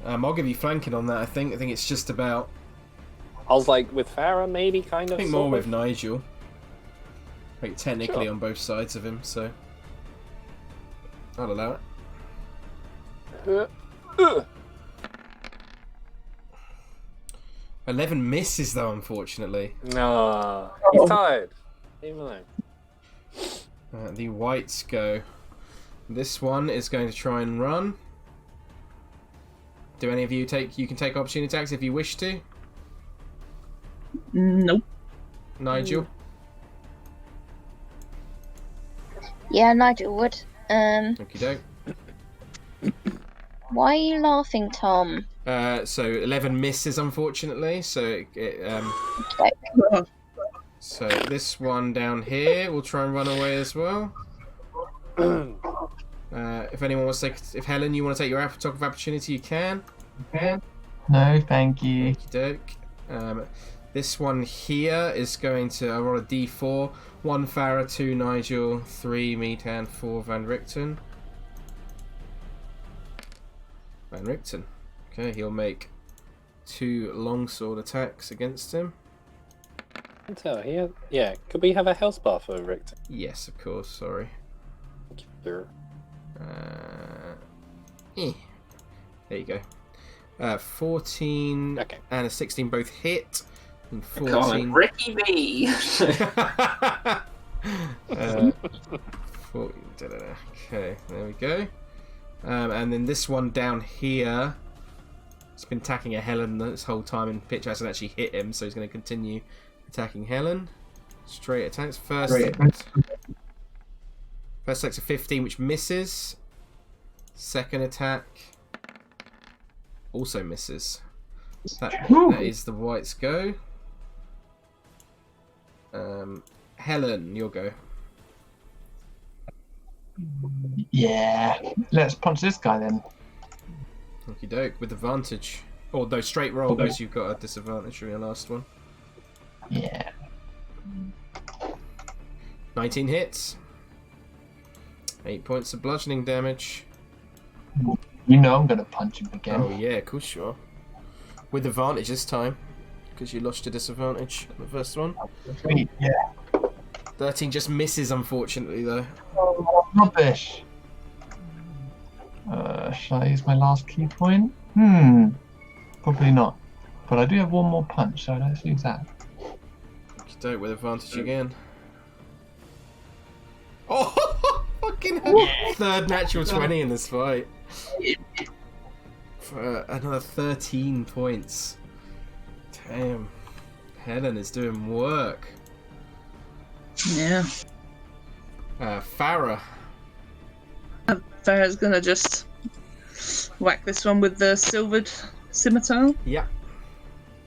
A: I'll give you flanking on that. I think it's just about.
F: I was like with Farrah, maybe kind of.
A: I think more with Nigel. Like technically
F: Sure.
A: on both sides of him, so I'll allow it. 11 misses though, unfortunately.
F: No, he's tired. Leave him alone.
A: The whites go. This one is going to try and run. Do any of you take? You can take opportunity attacks if you wish to.
B: Nope.
A: Nigel.
G: Yeah, Nigel would.
A: Okie doke.
G: Why are you laughing, Tom?
A: So 11 misses, unfortunately. So so this one down here will try and run away as well. If anyone wants to take, if Helen, you want to take your talk of opportunity, you can.
E: No, thank you.
A: Okie doke. This one here is going to roll a d4. 1 Farrah, 2 Nigel, 3 Meadhan, 4 Van Richten. Van Richten. Okay, he'll make 2 longsword attacks against him.
F: So here, yeah. Could we have a health bar for Richter?
A: Yes, of course. Sorry.
F: Sure.
A: There you go. 14
F: Okay.
A: and a 16 both hit. And
C: Come on,
A: 14.
C: Ricky B.
A: 14, okay, there we go. And then this one down here, it's been attacking a Helen this whole time, and Pitch hasn't actually hit him, so he's going to continue attacking Helen. Straight attacks. First attack's a 15, which misses. Second attack also misses. That is the whites go. Helen, your go.
E: Yeah, let's punch this guy then.
A: Okie doke, with advantage. Or no, straight roll, because you've got a disadvantage from your last one.
E: Yeah.
A: 19 hits. 8 points of bludgeoning damage.
E: You know I'm gonna punch him again.
A: Oh yeah, of course you are. With advantage this time, because you lost your disadvantage on the first one.
E: Sweet, yeah.
A: 13 just misses, unfortunately, though.
E: Oh, rubbish. Shall I use my last key point? Probably not. But I do have one more punch, so let's use that.
A: Okie doke, with advantage again. Oh, fucking hell. Third natural 20 in this fight. For another 13 points. Damn. Helen is doing work.
B: Yeah.
A: Farrah.
B: Farrah's gonna just whack this one with the silvered scimitar.
A: Yeah.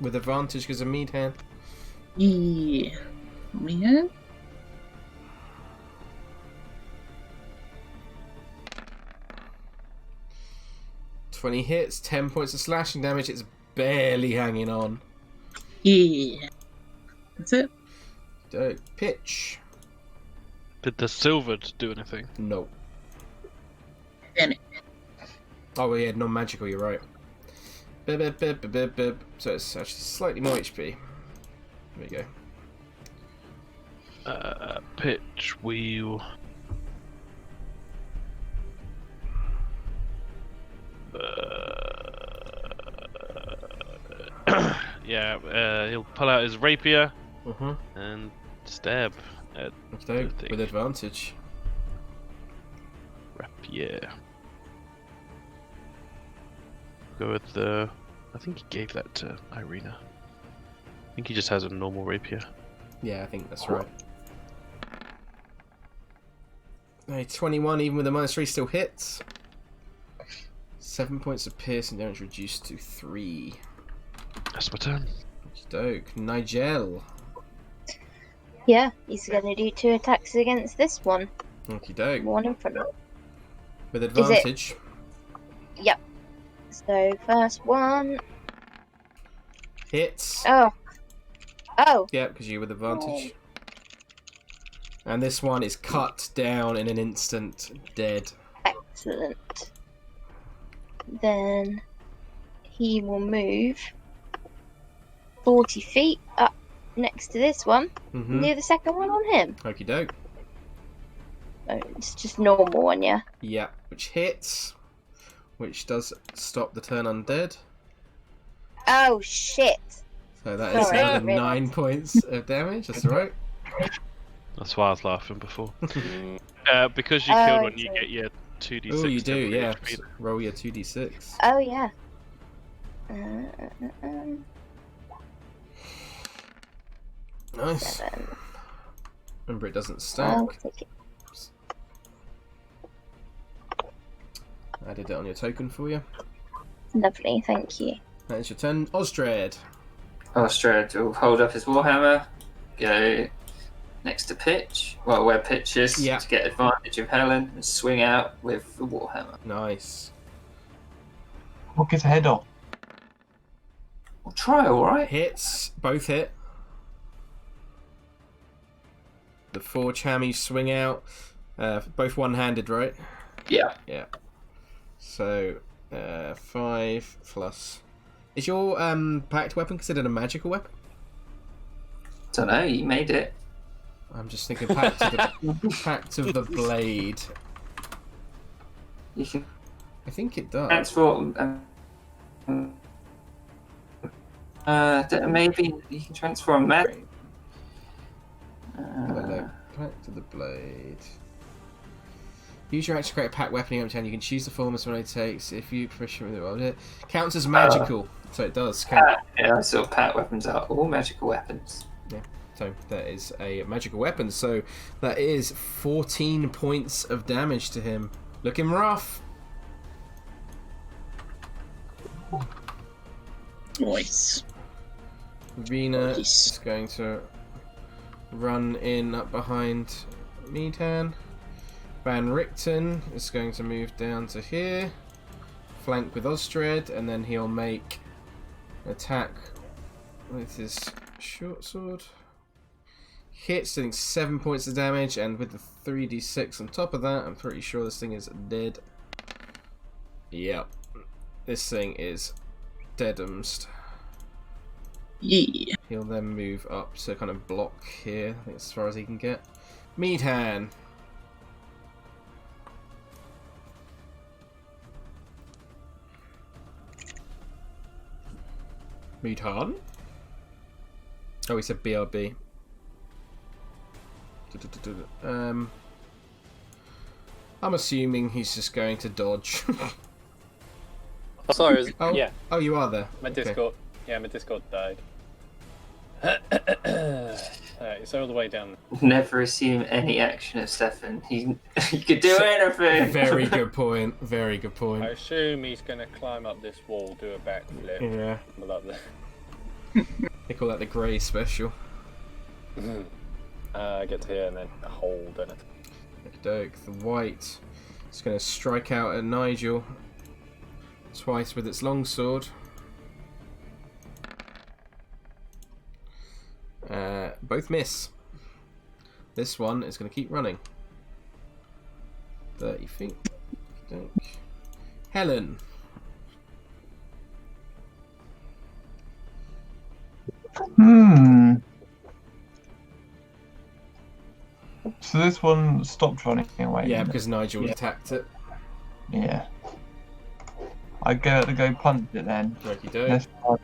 A: With advantage because of Meadhan.
B: Yeah. Yeah.
A: $20 hits, 10 points of slashing damage. It's barely hanging on.
B: Yeah. That's it.
A: Pitch.
D: Did the silvered do anything?
A: No.
B: Damn it.
A: Oh, well, yeah, non-magical, you're right. Bip, bip, bip, bip, bip, bip. So it's actually slightly more HP. There you go.
D: Pitch wheel. Yeah, he'll pull out his rapier and stab at
A: Okay,
D: the thing.
A: with advantage.
D: Rapier. Go with the. I think he gave that to Irina. think he just has a normal rapier.
A: Yeah, I think that's right. 21, even with a -3, still hits. 7 points of piercing damage reduced to 3.
D: That's my turn.
A: Doke. Nigel.
G: Yeah, he's going to do 2 attacks against this one.
A: Okie doke.
G: One in front of.
A: With advantage.
G: Yep. So first one.
A: Hits.
G: Oh.
A: Yeah, because you with advantage. And this one is cut down in an instant, dead.
G: Excellent. Then he will move 40 feet up next to this one. Do the second one on him.
A: Okie doke.
G: Oh, it's just normal one, yeah.
A: Yeah, which hits. Which does stop the turn undead.
G: Oh shit!
A: So that is
G: Sorry,
A: another
G: really.
A: 9 points of damage. That's right.
D: That's why I was laughing before. Because you killed one, you
G: okay.
D: get your 2d6.
A: Oh, you do,
D: temporary
A: yeah.
D: HP.
A: Roll your 2d6.
G: Oh yeah.
A: Nice.
G: 7.
A: Remember, it doesn't
G: I'll
A: stack.
G: take it.
A: Added it on your token for you.
G: Lovely, thank you.
A: That is your turn. Osdred.
C: Osdred will hold up his warhammer, go next to pitch, well, where pitch is,
A: Yeah.
C: to get advantage of Helen, and swing out with the warhammer.
A: Nice.
E: What gets a head off?
C: We'll try, alright?
A: Hits. Both hit. The 4 chammies swing out. Both one-handed, right?
C: Yeah.
A: Yeah. So, 5 plus... Is your packed weapon considered a magical weapon?
C: Don't know, you made it.
A: I'm just thinking packed of the blade.
C: You can
A: I think it does.
C: transform. Maybe you can transform magic.
A: Have a look. Packed to the blade. Use your action to create a packed weapon every time. You can choose the form as one it takes. If you proficient with it, counts as magical. So it does count.
C: Yeah, I saw packed weapons are all magical weapons.
A: So that is a magical weapon. So that is 14 points of damage to him. Looking rough.
B: Nice.
A: Rena
B: Nice.
A: is going to run in up behind Meadhan. Van Richten is going to move down to here. Flank with Osdred, and then he'll make an attack with his short sword. Hits, doing 7 points of damage, and with the 3d6 on top of that, I'm pretty sure this thing is dead. Yep. This thing is deadumst.
B: Yeah.
A: He'll then move up to kind of block here. I think that's as far as he can get. Meadhan. Meadhan? Oh, he said BRB. I'm assuming he's just going to dodge.
F: Oh, sorry,
A: Oh,
F: yeah,
A: oh, you are there.
F: my
A: Okay.
F: Discord. Yeah, my Discord died. Alright, it's all the way down.
C: Never assume any action of Stefan. He could do anything.
A: Very good point. Very good
F: I
A: point.
F: assume he's gonna climb up this wall, do a backflip.
A: Yeah,
F: Tumble up
A: they call that the grey special.
F: there. Get to here and then hold and
A: Doke, the white is going to strike out at Nigel twice with its longsword. Both miss. This one is going to keep running. 30 feet. Doke. Helen.
E: So this one stopped running away.
A: Yeah,
E: didn't it?
A: because Nigel attacked it.
E: Yeah. I go to go punch it then.
A: Okey doke.
E: Let's run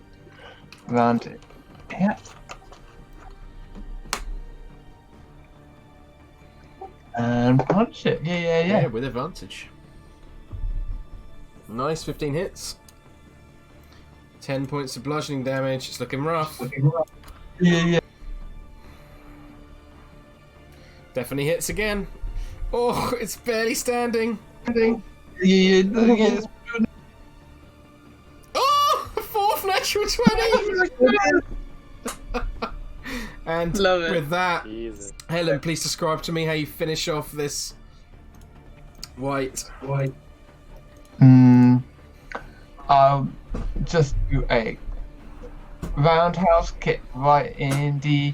E: around it. Yeah. And punch it. Yeah.
A: With advantage. Nice, 15 hits. 10 points of bludgeoning damage. It's looking rough.
E: Yeah.
A: Definitely hits again. Oh, it's barely standing.
E: Yeah.
A: Oh, fourth natural 20. And
B: Love it.
A: with that,
F: Jesus.
A: Helen, please describe to me how you finish off this white.
E: I'll just do a roundhouse kick right in the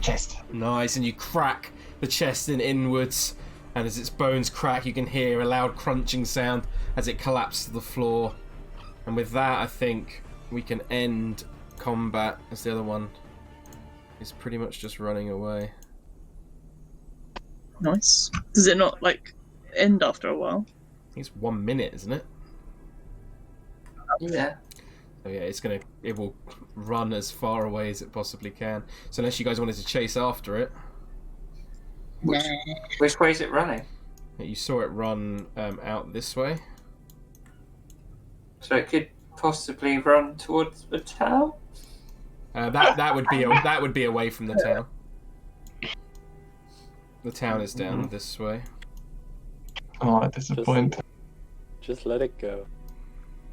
E: chest.
A: Nice, and you crack the chest inwards, and as its bones crack, you can hear a loud crunching sound as it collapses to the floor. And with that, I think we can end combat, as the other one is pretty much just running away.
B: Nice. Does it not like end after a while?
A: I think it's 1 minute, isn't it?
C: Yeah.
A: So yeah, it will run as far away as it possibly can. So unless you guys wanted to chase after it.
C: Which way is it running?
A: You saw it run out this way.
C: So it could possibly run towards the town?
A: That would be away from the town. The town is down this way.
E: Oh, disappointing.
F: Just let it go.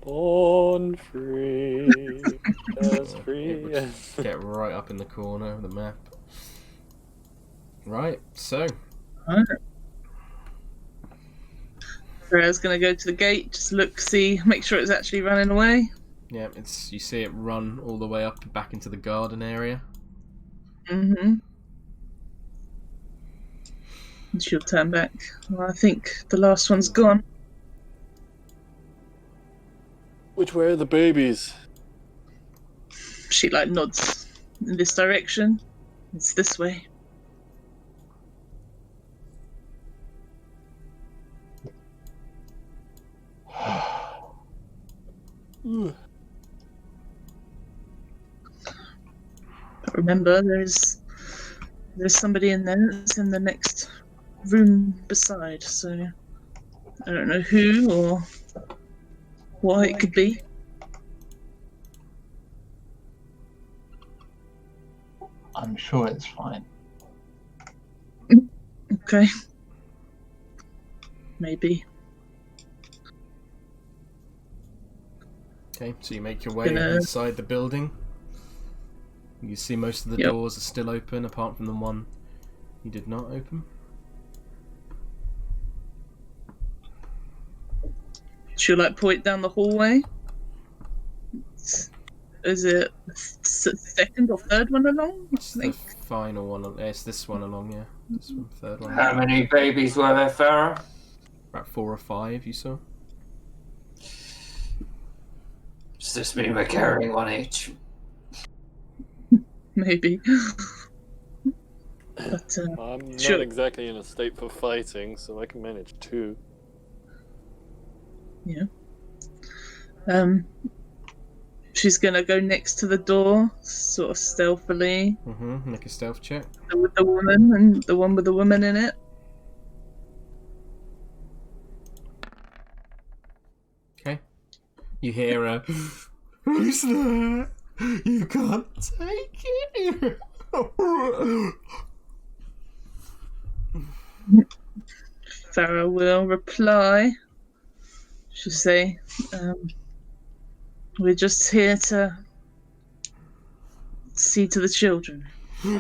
F: Born free, as free as...
A: Get right up in the corner of the map. Right, so
B: Farrah's gonna go to the gate, just look, see, make sure it's actually running away.
A: yeah, you see it run all the way up and back into the garden area.
B: And she'll turn back. Well, I think the last one's gone.
F: Which way are the babies?
B: She like nods in this direction. It's this way. But remember, there's somebody in there that's in the next room beside, so I don't know who or what it could be.
E: I'm sure it's fine.
B: Okay. Maybe.
A: Okay, so you make your way inside the building. You see most of the doors are still open, apart from the one you did not open.
B: She'll like point down the hallway. Is it second or third one along?
A: It's the final one. It's this one along, yeah. This one, third one.
C: How many babies were there, Farrah?
A: About 4 or 5, you saw.
C: Does this mean we're carrying one each?
B: Maybe. But
F: I'm not
B: sure.
F: exactly in a state for fighting, so I can manage 2.
B: Yeah. She's gonna go next to the door, sort of stealthily.
A: Make a stealth check.
B: With the woman and the one with the woman in it.
A: Okay. You hear a, "Who's there? You can't take it."
B: Farrah will reply. She'll say, "We're just here to see to the children."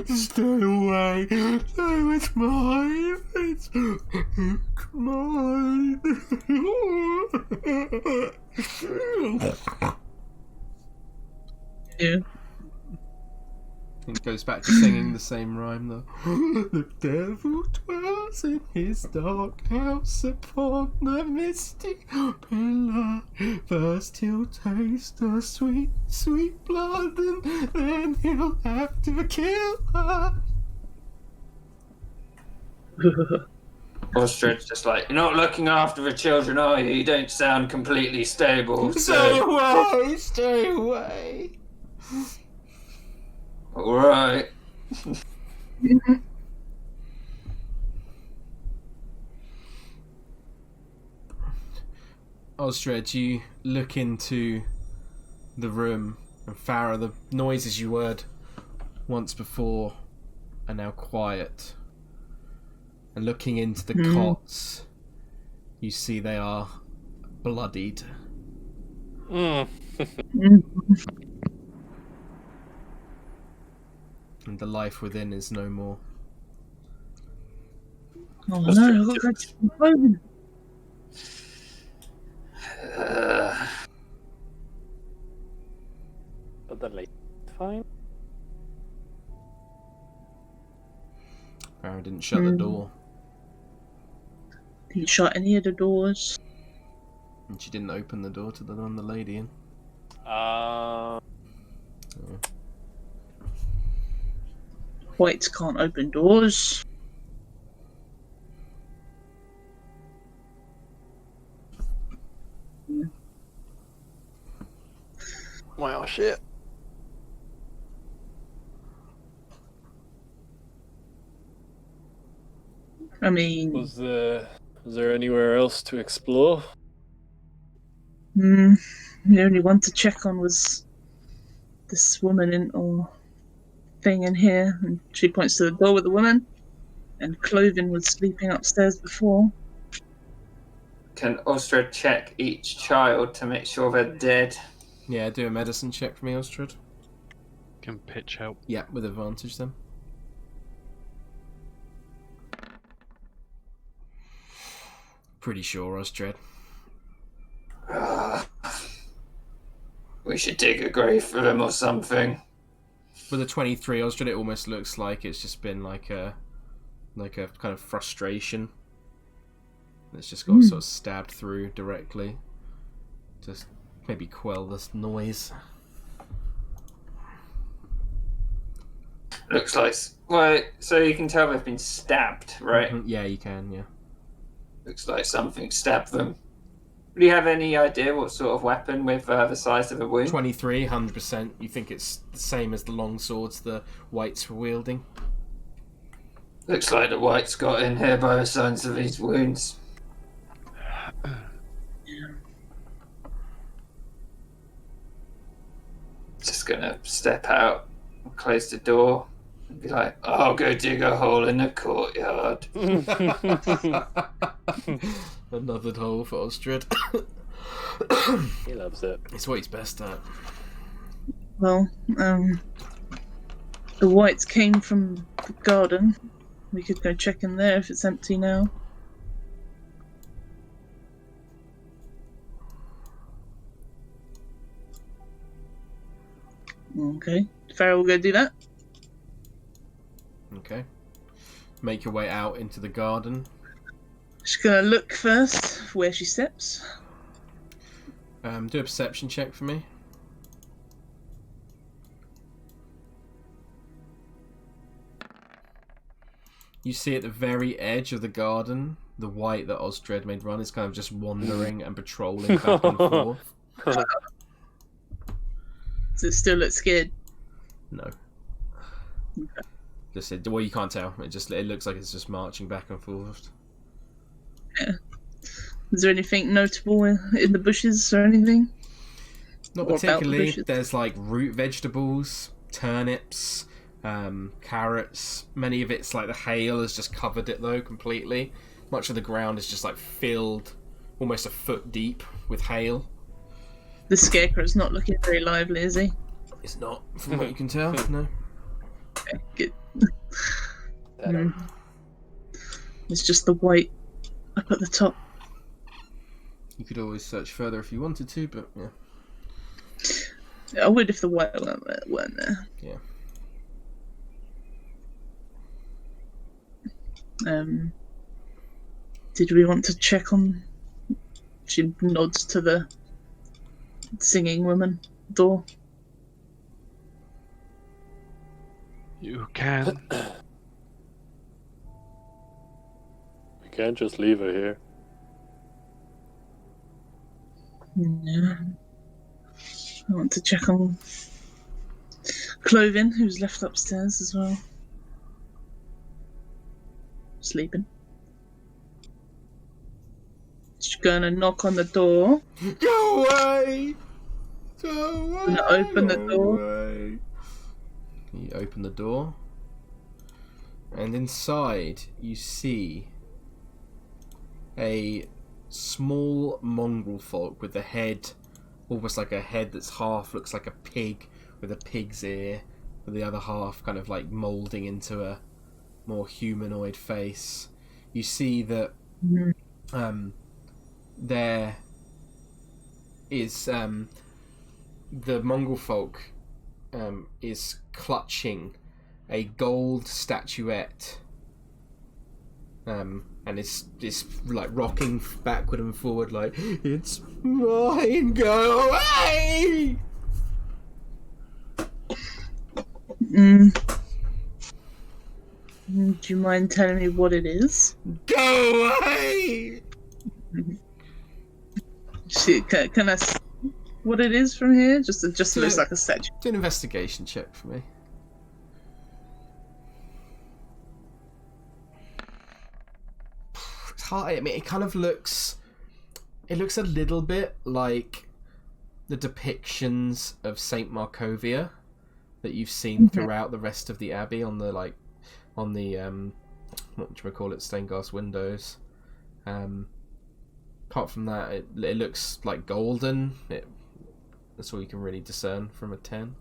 A: Stay away. No, it's mine. It's mine.
B: Yeah.
A: It goes back to singing the same rhyme though. The devil dwells in his dark house upon the misty pillar. First he'll taste the sweet, sweet blood, and then he'll have to kill her.
C: Ostred's just like, "You're not looking after the children, are you? You don't sound completely stable."
A: Stay away, stay away.
C: Alright.
A: Osdred, you look into the room, and Farrah, the noises you heard once before are now quiet. And looking into the cots, you see they are bloodied.
F: Mm.
A: And the life within is no more.
B: Oh no, I've got to go check my clothing.
F: But the lady fine.
A: Farrah didn't shut the door.
B: Didn't shut any of the doors.
A: And she didn't open the door to the lady in.
B: Whites can't open doors.
F: Wow, shit.
B: I mean,
F: Was there anywhere else to explore?
B: the only one to check on was this woman or thing in here, and she points to the door with the woman. And Cloven was sleeping upstairs before.
C: Can Osdred check each child to make sure they're dead?
A: Yeah, do a medicine check for me, Osdred.
D: Can pitch help.
A: Yeah, with advantage then. Pretty sure, Osdred.
C: We should dig a grave for them or something.
A: With a 23, Osdred, it almost looks like it's just been like a kind of frustration. It's just got sort of stabbed through directly. Just maybe quell this noise.
C: Looks like... Well, so you can tell they've been stabbed, right?
A: Yeah, you can, yeah.
C: Looks like something stabbed them. Do you have any idea what sort of weapon with the size of a wound?
A: 23, 100%. You think it's the same as the long swords the whites were wielding?
C: Looks like the whites got in here by the signs of these wounds. Just gonna step out and close the door and be like, I'll go dig a hole in the courtyard.
A: Another hole for Osdred.
F: He loves it.
A: It's what he's best at.
B: Well, the whites came from the garden. We could go check in there if it's empty now. Okay. Farrah will go do that.
A: Okay. Make your way out into the garden.
B: She's gonna look first where she steps.
A: Do a perception check for me. You see at the very edge of the garden, the white that Osdred made run is kind of just wandering and patrolling back and forth.
B: Does it still look scared?
A: No. Just well, you can't tell. It looks like it's just marching back and forth.
B: Yeah. Is there anything notable in the bushes or anything?
A: Not
B: Or about the
A: particularly.
B: bushes?
A: There's like root vegetables, turnips, carrots. Many of it's like the hail has just covered it though completely. Much of the ground is just like filled almost a foot deep with hail.
B: The scarecrow's not looking very lively, is he?
A: It's not, from what you can tell, no.
B: Okay, good. It's just the white up at the top.
A: You could always search further if you wanted to, but yeah.
B: I would if the white weren't there.
A: Yeah.
B: Did we want to check on... She nods to the singing woman door.
D: You can.
F: We can't just leave her here.
B: Yeah. I want to check on Cloven, who's left upstairs as well. Sleeping. She's gonna knock on the door.
A: Go away! Go away!
B: Gonna open the door.
A: Away. You open the door, and inside you see a small mongrel folk with a head, almost like a head that's half looks like a pig with a pig's ear, with the other half kind of like moulding into a more humanoid face. You see that there is the mongrel folk is clutching a gold statuette, and it's like rocking backward and forward like, it's mine, go away!
B: Do you mind telling me what it is?
A: Go away!
B: Can I see what it is from here? Just looks like a statue.
A: Do an investigation check for me. It's hard. I mean, it kind of looks. It looks a little bit like the depictions of Saint Markovia that you've seen throughout the rest of the abbey on the what do we call it, stained glass windows. Apart from that, it looks like golden. That's all you can really discern from a 10.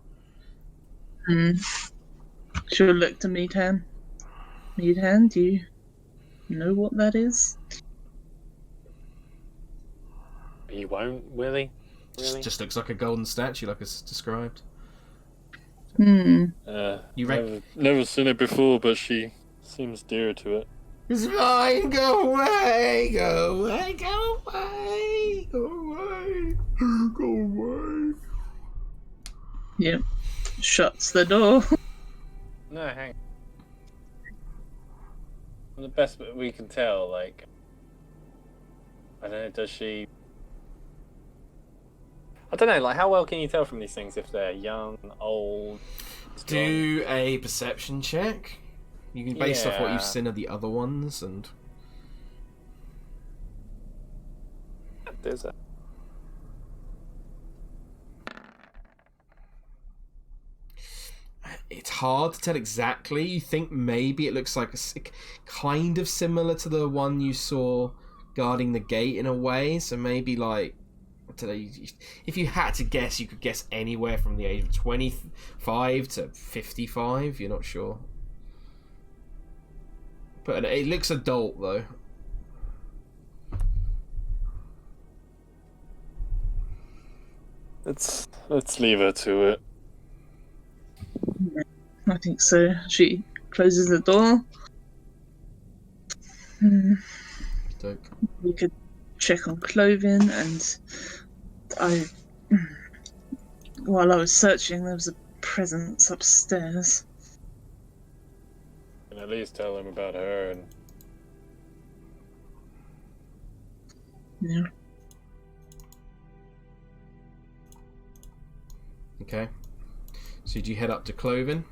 B: She'll look to Meadhan. Meadhan, do you know what that is?
F: He won't, will he? Really?
A: Just looks like a golden statue, like it's described.
F: You
A: You
F: never seen it before, but she seems dear to it.
A: It's fine. Go away. Go away. Go away. Go away. Go away.
B: Yep. Shuts the door.
F: No, hang on. From the best we can tell, like, I don't know, does she... I don't know, like, how well can you tell from these things if they're young, old, strong?
A: Do a perception check. You can base off what you've seen of the other ones, and
F: there's a...
A: It's hard to tell exactly. You think maybe it looks like kind of similar to the one you saw guarding the gate in a way. So maybe like, I don't know, if you had to guess, you could guess anywhere from the age of 25 to 55. You're not sure. But it looks adult, though.
F: Let's leave her to it.
B: I think so. She closes the door. We could check on clothing, and while I was searching, there was a presence upstairs.
F: And at least tell him about her and...
B: Yeah.
A: Okay. So do you head up to clothing?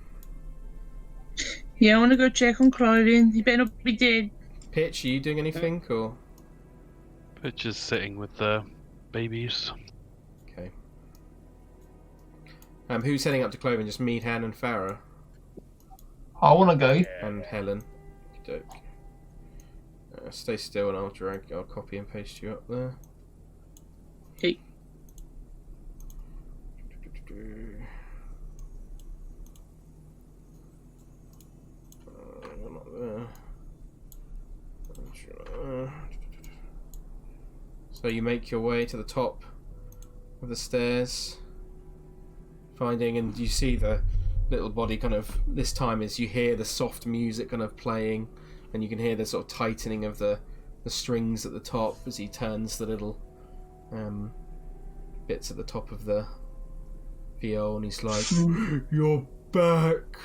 B: Yeah, I want to go check on clothing. He better not be dead.
A: Pitch, are you doing anything, or...?
D: Pitch is sitting with the babies.
A: Okay. Who's heading up to clothing? Just Meadhan and Farrah?
E: I want to go.
A: And Helen. Okey-doke. Stay still and I'll copy and paste you up there.
B: Okay.
A: Not there. So you make your way to the top of the stairs, finding, and you see the little body kind of, this time as you hear the soft music kind of playing, and you can hear the sort of tightening of the strings at the top as he turns the little bits at the top of the viol, and he's like, "You're back."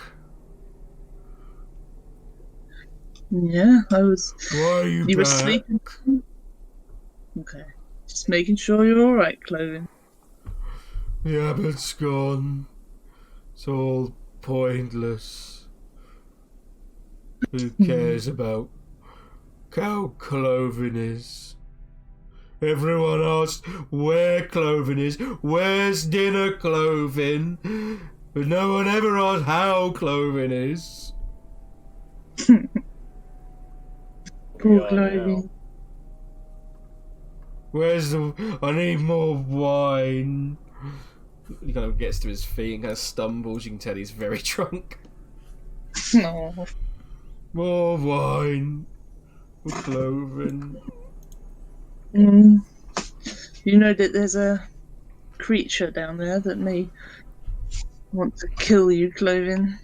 B: Yeah, I was.
A: Why are you
B: were
A: back?
B: sleeping. Okay, just making sure you're all right, clothing.
A: The abbot's gone. It's all pointless. Who cares about how clothing is? Everyone asked where clothing is. Where's dinner, clothing? but no one ever asked how Cloven is.
B: Poor
F: are
B: Cloven.
A: Where's the... I need more wine. He kind of gets to his feet and kind of stumbles. You can tell he's very drunk.
B: No.
A: More wine for Cloven.
B: You know that there's a creature down there that may want to kill you, Cloven.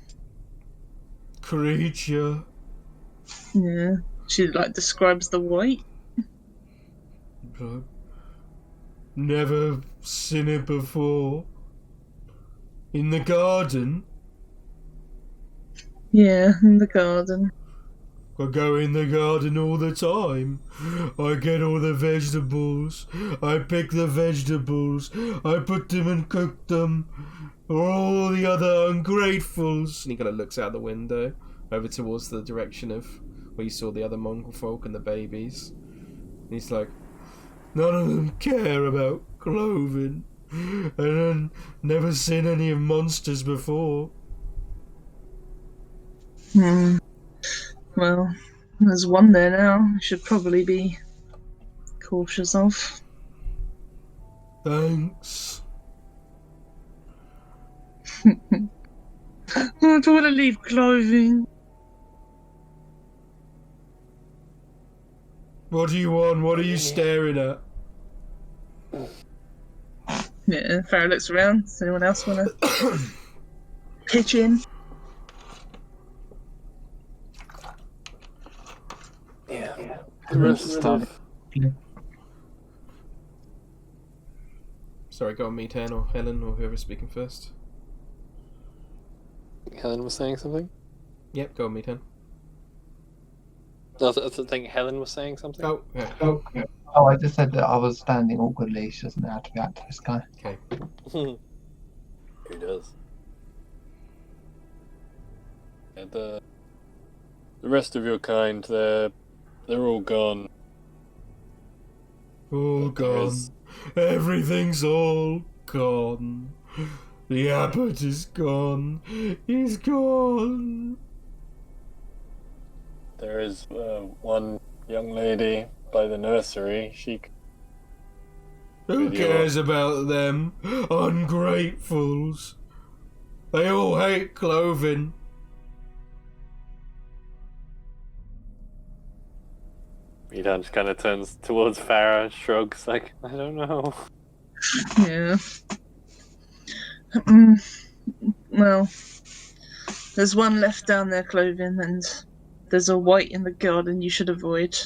A: Creature.
B: Yeah. She describes the white.
A: Never seen it before. In the garden.
B: Yeah, in the garden.
A: I go in the garden all the time. I get all the vegetables. I pick the vegetables. I put them and cook them. For all the other ungratefuls. And he kind of looks out the window over towards the direction of where you saw the other mongrel folk and the babies. And he's like, none of them care about Cloven. And I've never seen any of monsters before.
B: Well, there's one there now. I should probably be cautious of.
A: Thanks.
B: I don't want to leave Cloven.
A: What do you want? What are you staring at?
B: Yeah, Farrah looks around. Does anyone else want to pitch in?
F: Yeah. The rest of stuff.
A: Sorry, go on, Meadhan or Helen or whoever's speaking first.
F: Helen was saying something?
A: Yep, go on, Meadhan.
F: I think Helen was saying something.
A: Oh, yeah.
E: Oh, I just said that I was standing awkwardly. She doesn't know how to react to this guy.
A: Okay.
F: Who does? Yeah, the rest of your kind, they're all gone.
A: All
F: But there
A: gone.
F: is-
A: Everything's all gone. The abbot is gone. He's gone.
F: There is one young lady by the nursery. She
A: Who
F: With your-
A: cares about them? Ungratefuls. They all hate Cloven.
F: Meadhan just kind of turns towards Farrah, shrugs like, I don't know.
B: Yeah. Well, there's one left down there, Cloven, and there's a white in the garden you should avoid.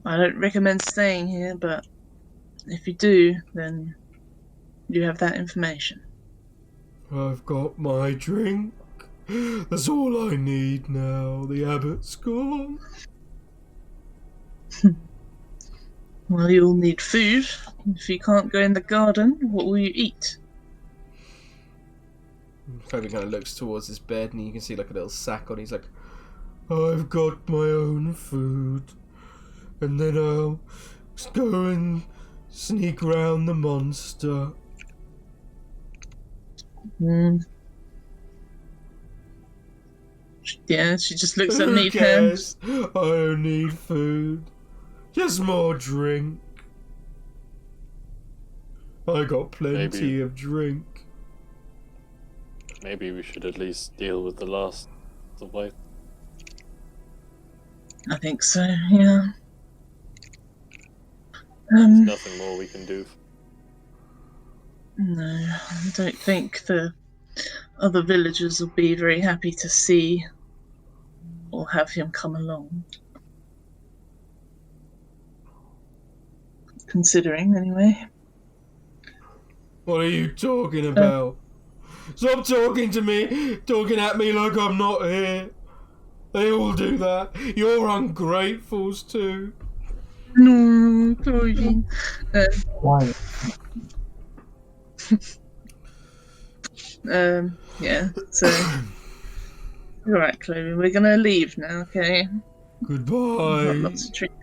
B: I don't recommend staying here, but if you do, then you have that information.
A: I've got my drink. That's all I need now. The abbot's gone.
B: Well, you'll need food. If you can't go in the garden, what will you eat?
A: Cloven kind of looks towards his bed and you can see like a little sack on. He's like, I've got my own food. And then I'll go and sneak round the monster.
B: Yeah, she just looks at
A: Who
B: Meadhan.
A: cares? I don't need food. Just more drink. I got plenty
F: Maybe.
A: of drink.
F: Maybe we should at least deal with the last of the white.
B: I think so, yeah.
F: There's nothing more we can do.
B: No, I don't think the other villagers will be very happy to see or have him come along. Considering, anyway.
A: What are you talking about? Stop talking to me, talking at me like I'm not here. They all do that. You're ungratefuls too.
B: No, Chloe.
E: Why?
B: Yeah, so. Alright, Chloe, we're gonna leave now, okay? We've got
A: Goodbye.
B: lots of drinks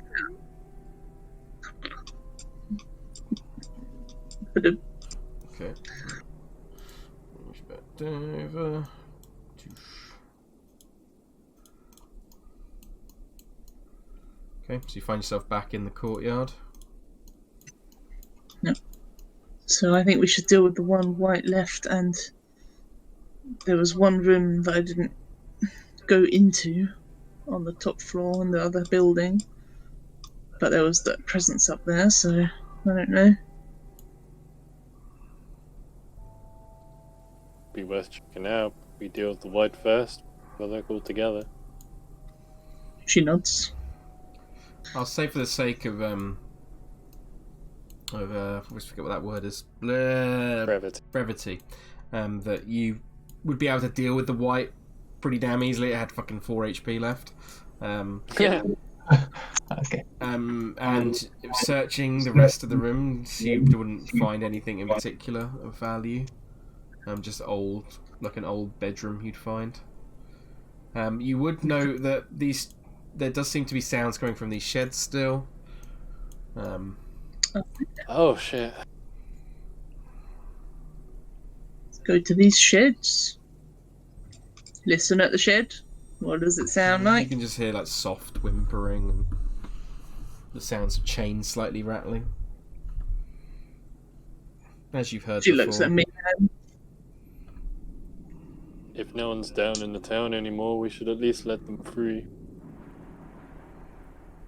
B: now.
A: Okay. over. Okay, so you find yourself back in the courtyard.
B: So I think we should deal with the one white left, and there was one room that I didn't go into on the top floor in the other building, but there was that presence up there, so I don't know.
F: Be worth checking out. We deal with the white first. We'll look all together.
B: She nods.
A: I'll say for the sake of I always forget what that word is. Brevity. That you would be able to deal with the white pretty damn easily. It had fucking 4 HP left.
F: Yeah.
E: Okay.
A: And searching the rest of the room, you wouldn't find anything in particular of value. Just old, like an old bedroom you'd find. You would know that there does seem to be sounds coming from these sheds still.
F: Oh shit.
B: Let's go to these sheds. Listen at the shed. What does it sound
A: You
B: like?
A: can just hear like soft whimpering and the sounds of chains slightly rattling. As you've heard
B: She
A: before.
B: looks at me.
F: If no one's down in the town anymore, we should at least let them free.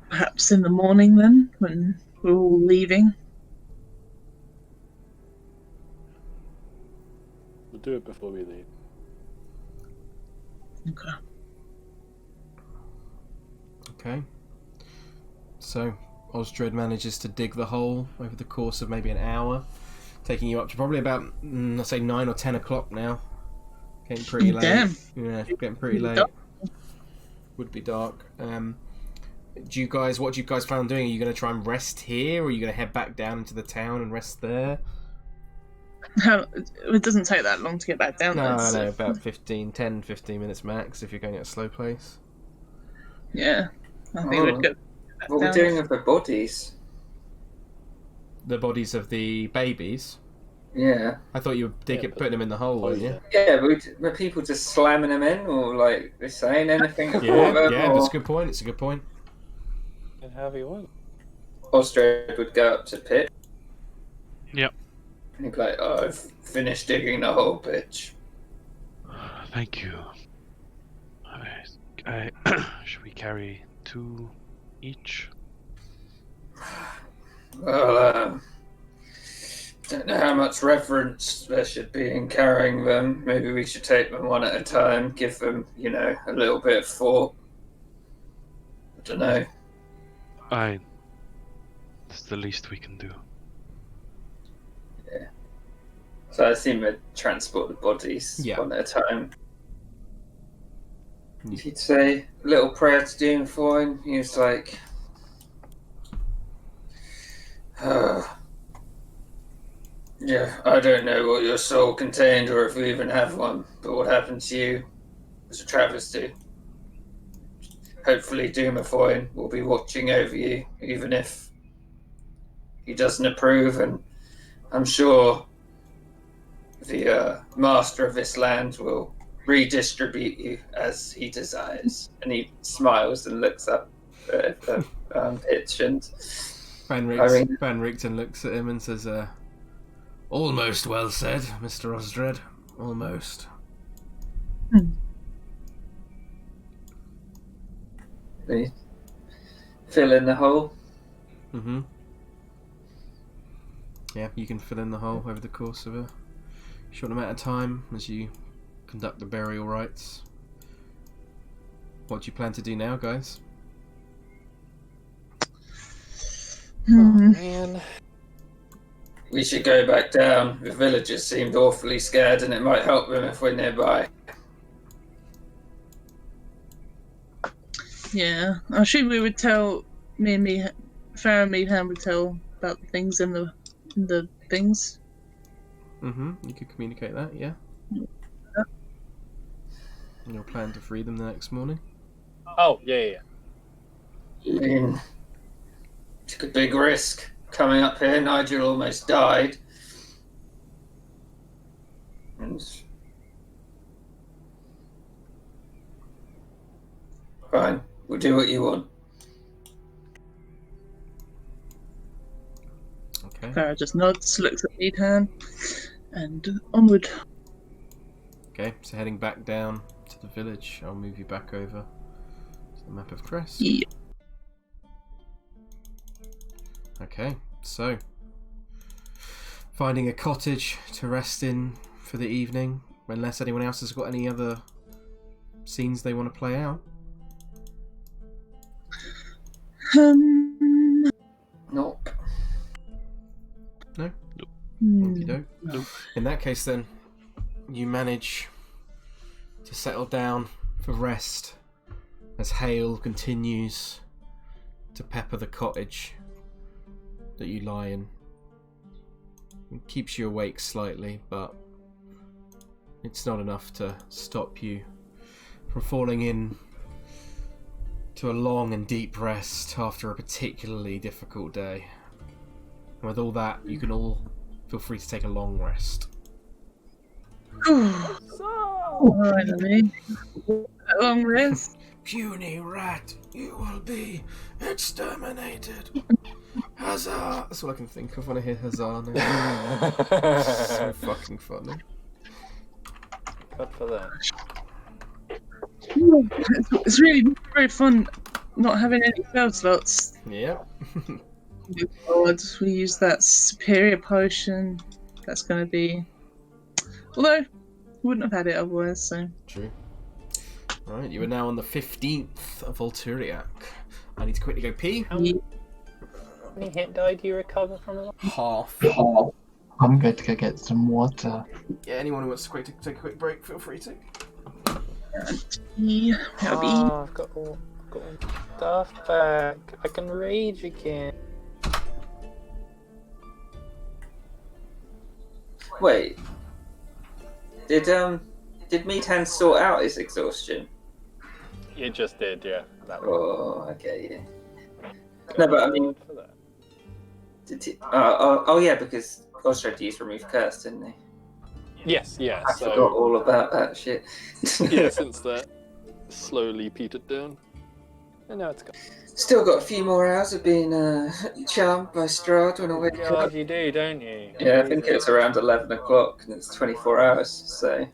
B: Perhaps in the morning then, when we're all leaving.
F: We'll do it before we leave.
B: Okay.
A: Okay. So, Osdred manages to dig the hole over the course of maybe an hour, taking you up to probably about, I'd say 9 or 10 o'clock now. Getting pretty late.
B: Damn.
A: Yeah, getting pretty late. Would be dark. What do you guys plan on doing? Are you going to try and rest here, or are you going to head back down into the town and rest there?
B: It doesn't take that long to get back down there.
A: No, about 10, 15 minutes max if you're going at a slow pace.
B: Yeah. I think we'd go back
C: What are we
B: down.
C: doing with the bodies?
A: The bodies of the babies?
C: Yeah.
A: I thought you were putting them in the hole, weren't you?
C: Yeah, were people just slamming them in, or like they saying anything about
A: Yeah,
C: them?
A: yeah,
C: or
A: that's a good point. It's a good point.
F: And however you want.
C: Osdred would go up to Pit.
D: Yep.
C: And he'd be like, "Oh, I've finished digging the hole, bitch."
D: Thank you. Should we carry 2 each?
C: Well, don't know how much reverence there should be in carrying them. Maybe we should take them one at a time, give them, a little bit of thought. I don't know.
D: Fine. That's the least we can do.
C: Yeah. So I assume we'd transport the bodies one at a time. He'd say a little prayer to Doom for him. He was like, yeah, I don't know what your soul contained or if you even have one, but what happened to you was a travesty. Hopefully Doomafoin will be watching over you, even if he doesn't approve, and I'm sure the master of this land will redistribute you as he desires. And he smiles and looks up at the pitch, and
A: Van Richten looks at him and says, almost well said, Mr. Osdred. Almost.
C: They fill in the hole.
A: Mm-hmm. Yeah, you can fill in the hole over the course of a short amount of time as you conduct the burial rites. What do you plan to do now, guys?
F: Oh man.
C: We should go back down. The villagers seemed awfully scared, and it might help them if we're nearby.
B: Yeah. I assume we would tell Farrah and Meadhan would tell about the things in the things.
A: Mm-hmm. You could communicate that, yeah. And you'll plan to free them the next morning?
F: Oh, yeah.
C: I mean, took a big risk coming up here. Nigel almost died. And Fine, we'll do what you want.
A: Okay.
B: Farrah just nods, looks at Meadhan, and onward.
A: Okay, so heading back down to the village. I'll move you back over to the map of Krezk.
B: Yeah.
A: Okay, so finding a cottage to rest in for the evening, unless anyone else has got any other scenes they want to play out.
C: Nope.
A: No?
B: Hmm.
A: Okey-doke. In that case then, you manage to settle down for rest as hail continues to pepper the cottage that you lie in. It keeps you awake slightly, but it's not enough to stop you from falling in to a long and deep rest after a particularly difficult day. And with all that, you can all feel free to take a long rest.
B: Alright, then. A long rest.
A: Puny rat, you will be exterminated. Huzzah! That's all I can think of when I hear huzzah now. So fucking funny.
F: Good for that.
B: It's really very fun not having any spell slots.
A: Yep.
B: God, we use that superior potion. That's going to be. Although, wouldn't have had it otherwise, so.
A: True. Right, you are now on the 15th of Volturiac. I need to quickly go pee.
F: How many hit die do you recover from it?
A: Half.
E: I'm going to go get some water.
A: Yeah, anyone who wants to take a quick break, feel free to.
B: Yeah, that'll be.
F: I've got all stuff back. I can rage again.
C: Wait. Did Meadhan sort out his exhaustion?
F: It just did, yeah. That one.
C: Oh, okay, yeah. No, but I mean,
F: For that.
C: did he? Oh, yeah, because Osdred used remove curse, didn't he?
F: Yes, yeah.
C: I
F: So
C: forgot all about that shit.
F: yeah, since that slowly petered down, and now it's gone.
C: Still got a few more hours of being charmed by Strahd when I wake up.
F: God, you do, don't you?
C: Yeah, I think it's around 11 o'clock and it's 24 hours, so.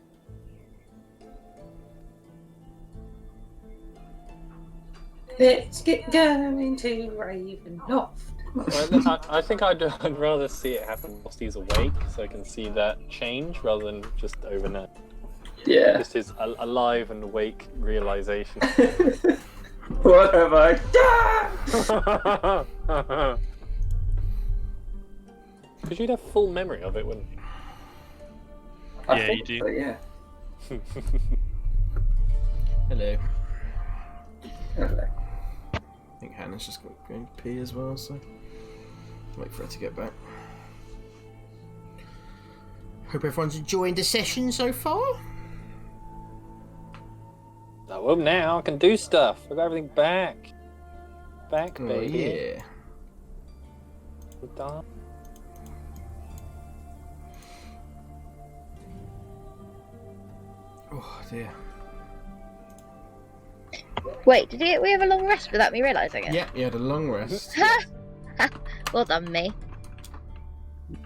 C: Let's get going to Ravenloft.
F: Well, I think I'd rather see it happen whilst he's awake, so I can see that change rather than just overnight.
C: Yeah.
F: Just his alive and awake realization.
C: What have I done?
F: Because you'd have full memory of it, wouldn't you?
C: I
D: Yeah,
C: think
D: you do.
C: so, yeah.
A: Hello.
C: Hello.
A: I think Hannah's just going to pee as well, so wait for her to get back. Hope everyone's enjoying the session so far.
F: Oh, well, now I can do stuff. I got everything back. Back,
A: Oh
F: baby.
A: yeah.
F: We're done.
A: Oh dear.
G: Wait, did we have a long rest without me realising it?
A: Yeah, you had a long rest.
G: Well done, me.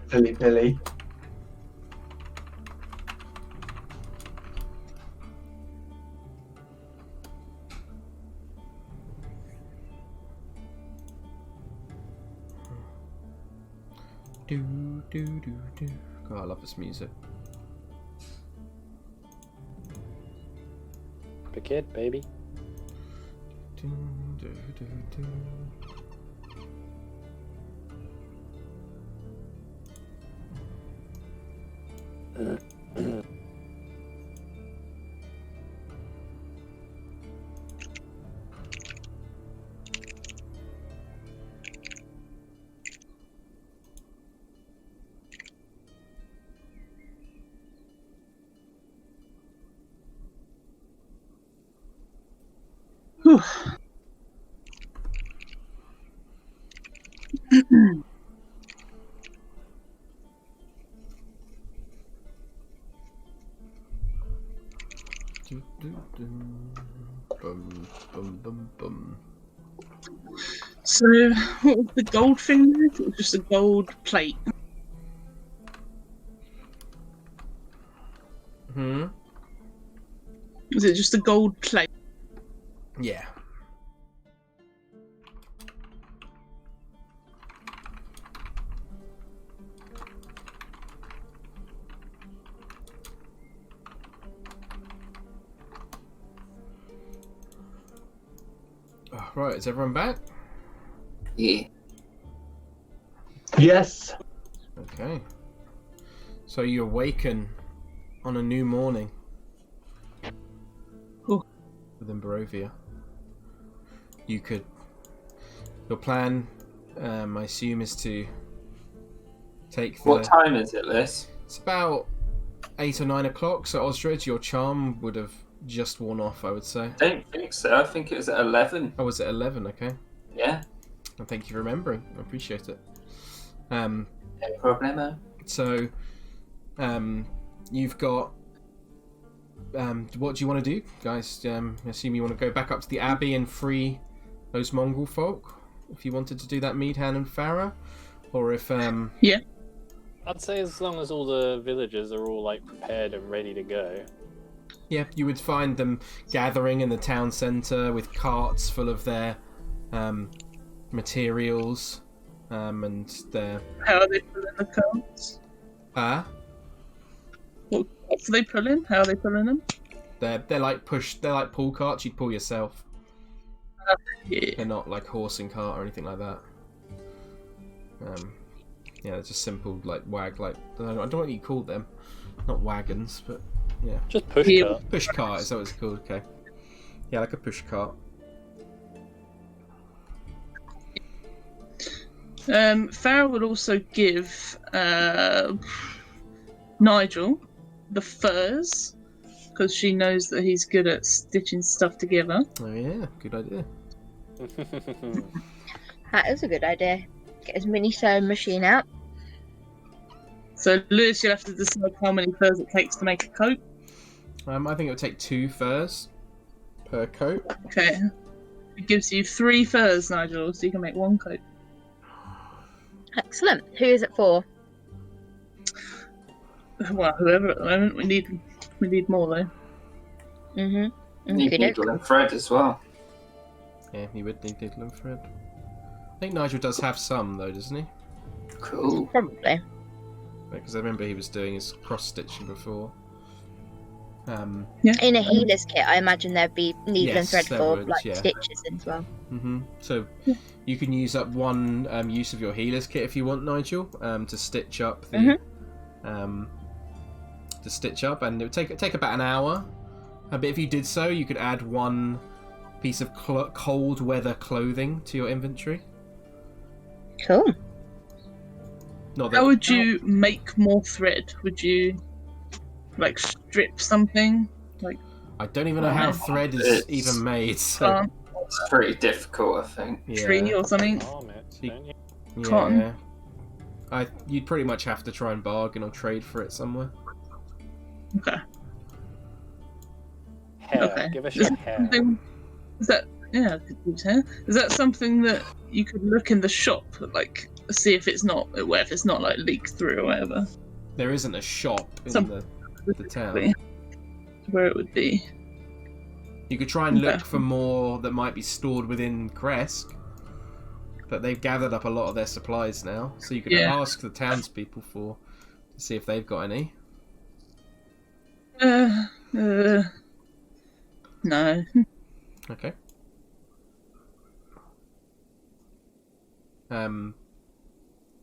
E: Silly Billy.
A: Do do do do. God, I love this music.
F: Big kid, baby.
A: Do, do, do, do.
B: Whew.
A: Do, do, do. Bum, bum, bum, bum.
B: So, what was the gold thing there? It was just a gold plate.
A: Hmm?
B: Was it just a gold plate?
A: Yeah. Oh, right, is everyone back?
C: Yeah.
E: Yes.
A: Okay. So you awaken on a new morning.
B: Cool.
A: Within Barovia. You could... Your plan, I assume, is to take the...
C: What time is it, Liz?
A: It's about 8 or 9 o'clock, so Osdred, your charm would have just worn off, I would say.
C: I don't think so. I think it was at 11.
A: Oh, was it 11? Okay.
C: Yeah.
A: Well, thank you for remembering. I appreciate it.
C: No problemo.
A: So, you've got... what do you want to do, guys? I assume you want to go back up to the Abbey and free those mongrel folk? If you wanted to do that, Meadhan and Farrah? Or if...
B: Yeah.
F: I'd say as long as all the villagers are all like prepared and ready to go.
A: Yeah, you would find them gathering in the town centre with carts full of their materials and their...
B: How are they pulling the carts? What are they pulling? How are they pulling them?
A: They're like pull carts you'd pull yourself.
B: Yeah.
A: They're not like horse and cart or anything like that. Yeah, they're just simple like I don't know what you call them. Not wagons, but yeah.
F: Just push
B: Yeah.
F: cart.
A: Push cart is that what it's called? Okay. Yeah, like a push cart.
B: Farrah would also give Nigel the furs because she knows that he's good at stitching stuff together.
A: Oh yeah, good idea.
G: That is a good idea. Get his mini sewing machine out.
B: So Lewis, you'll have to decide how many furs it takes to make a coat.
A: I think it would take 2 furs per coat.
B: Okay. It gives you 3 furs, Nigel, so you can make 1 coat.
G: Excellent. Who is it for?
B: Well, whoever at the moment. We need more though.
G: Mhm.
C: Need needle and thread as well.
A: Yeah, you would need needle and thread. I think Nigel does have some though, doesn't he?
C: Cool.
G: Probably.
A: Because I remember he was doing his cross stitching before.
G: In a healer's kit, I imagine there'd be needle and
A: Yes,
G: thread
A: there
G: for
A: would,
G: like
A: yeah.
G: stitches as well.
A: So you can use up 1 use of your healer's kit if you want, Nigel, to stitch up the and it would take about an hour. But if you did so, you could add 1 piece of cold weather clothing to your inventory.
G: Cool.
A: Not
B: How
A: that,
B: would you make more thread? Would you like strip something? Like
A: I don't even know how thread is even made. So
C: It's pretty difficult, I think.
B: tree or something?
F: Arm it, don't you?
B: cotton?
A: You'd pretty much have to try and bargain or trade for it somewhere.
B: Okay.
F: Hair.
B: Okay.
F: Give us
B: Is
F: your
B: it
F: hair.
B: something- Is that I could use hair. Is that something that you could look in the shop, like see if it's not like leaked through or whatever?
A: There isn't a shop in
B: Some-
A: the town.
B: Where it would be.
A: You could try and look
B: Okay.
A: for more that might be stored within Krezk, but they've gathered up a lot of their supplies now, so you could
B: Yeah.
A: ask the townspeople to see if they've got any.
B: No.
A: Okay.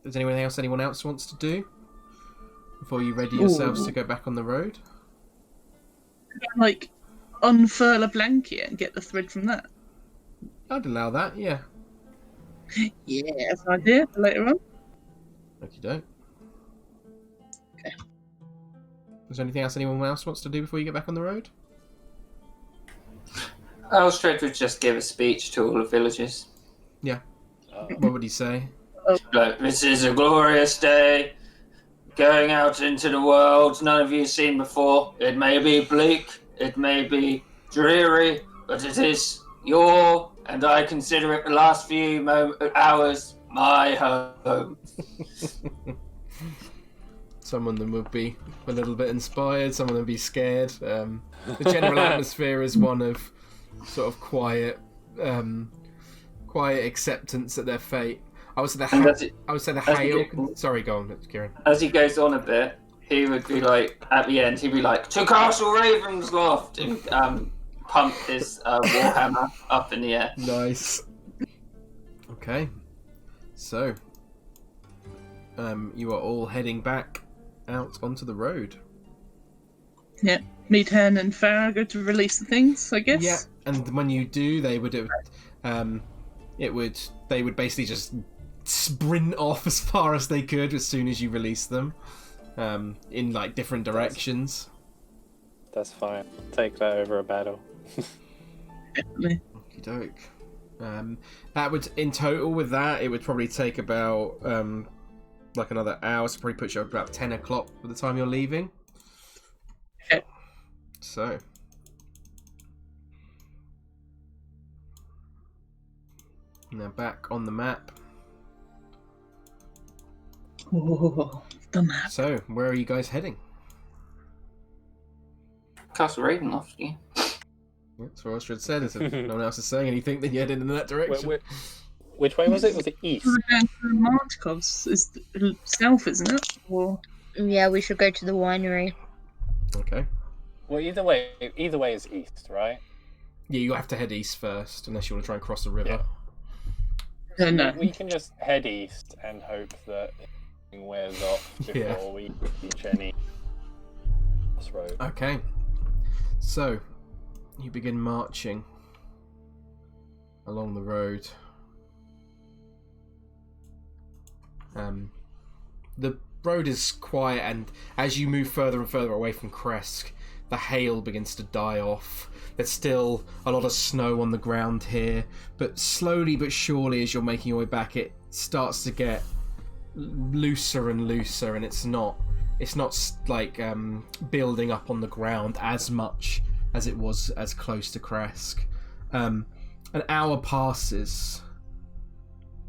A: Is anyone else wants to do before you ready yourselves to go back on the road?
B: Like unfurl a blanket and get the thread from that.
A: I'd allow that, yeah.
B: Yeah, that's an idea for later on.
A: Okie doke.
B: Okay.
A: Is there anything else anyone else wants to do before you get back on the road?
C: Osdred would just give a speech to all the villagers.
A: What would he say?
C: Like, this is a glorious day. Going out into the world none of you have seen before. It may be bleak. It may be dreary, but it is your, and I consider it the last few hours, my home.
A: Some of them would be a little bit inspired, some of them would be scared. The general atmosphere is one of sort of quiet acceptance at their fate. I would say the hail. Sorry, go on, Kieran.
C: As he goes on a bit, he would be like, at the end, he'd be like, "To Castle Ravensloft," and pump his warhammer up in the air.
A: Nice. Okay, so you are all heading back out onto the road.
B: Yeah, Meadhan and Farrah go to release the things, I guess.
A: Yeah, and when you do, they would basically just sprint off as far as they could as soon as you release them, in like different directions.
F: That's fine. Take that over a battle.
B: Definitely.
A: Okie doke. That would, in total, with that, it would probably take about like another hour. So probably put you up about 10 o'clock by the time you're leaving.
B: Okay.
A: So. Now back on the map.
B: Oh, the map.
A: So, where are you guys heading?
C: Castle Ravenloft, yeah.
A: Yeah, that's what Osdred said. If no one else is saying anything, then you're heading in that direction.
F: Which way was it? Was it east?
B: We're going to Martikov's. It's south, isn't it? Or...
G: Yeah, we should go to the winery.
A: Okay.
F: Well, either way is east, right?
A: Yeah, you have to head east first, unless you want to try and cross the river.
F: Yeah.
B: No.
F: We can just head east and hope that it wears off before we reach any crossroad.
A: Okay. So, you begin marching along the road. The road is quiet, and as you move further and further away from Krezk, the hail begins to die off. There's still a lot of snow on the ground here, but slowly but surely, as you're making your way back, it starts to get looser and looser, and it's not like building up on the ground as much as it was as close to Krezk. An hour passes,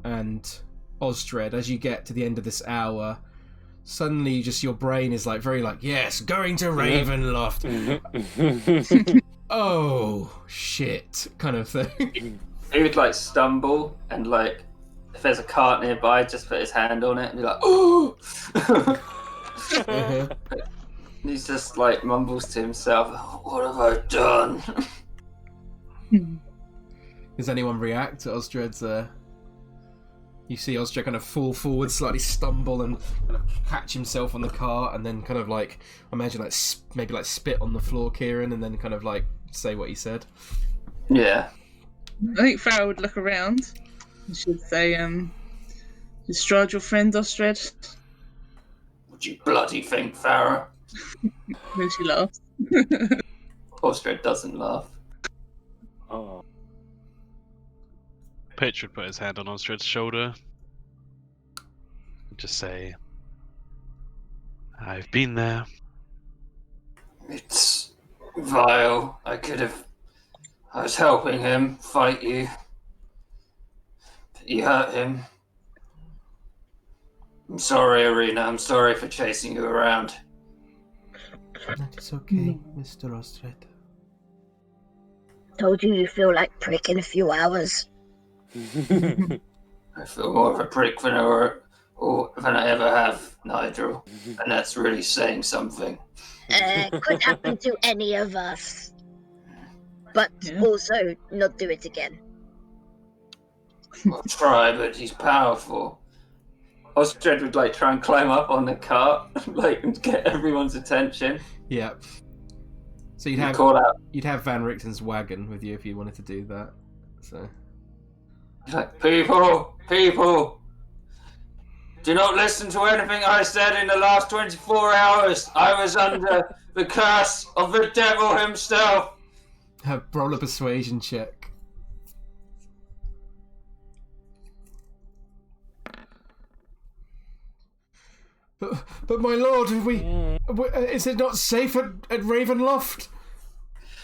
A: and Osdred, as you get to the end of this hour, suddenly just your brain is like very like, yes, going to Ravenloft. Oh shit, kind of thing.
C: He would like stumble and like, if there's a cart nearby, just put his hand on it and be like, "Oh!" He's just like mumbles to himself, "What have I done?"
A: Does anyone react to Osdred's? You see Osdred kind of fall forward, slightly stumble, and kind of catch himself on the cart, and then kind of like, imagine like maybe like spit on the floor, Kieran, and then kind of like say what he said.
C: Yeah.
B: I think Farrah would look around and she'd say, "Is Strahd your friend, Osdred?"
C: What do you bloody think, Farrah?
B: Then she laughs.
C: Osdred doesn't laugh.
F: Oh.
D: Pitch would put his hand on Osdred's shoulder and just say, "I've been there."
C: It's vile. I was helping him fight you. But you hurt him. I'm sorry, Arena. I'm sorry for chasing you around.
A: That's okay, Mr. Osdred.
G: Told you feel like prick in a few hours.
C: I feel more of a prick than I ever have, Nigel. And that's really saying something.
G: Could happen to any of us. But
B: Yeah.
G: also not do it again.
C: I'll try, but he's powerful. Osdred would like try and climb up on the cart, like and get everyone's attention.
A: Yeah. So
C: You'd call out,
A: you'd have Van Richten's wagon with you if you wanted to do that. So.
C: like, people, do not listen to anything I said in the last 24 hours. I was under the curse of the devil himself.
A: Roll a persuasion check. But my lord, is it not safe at Ravenloft?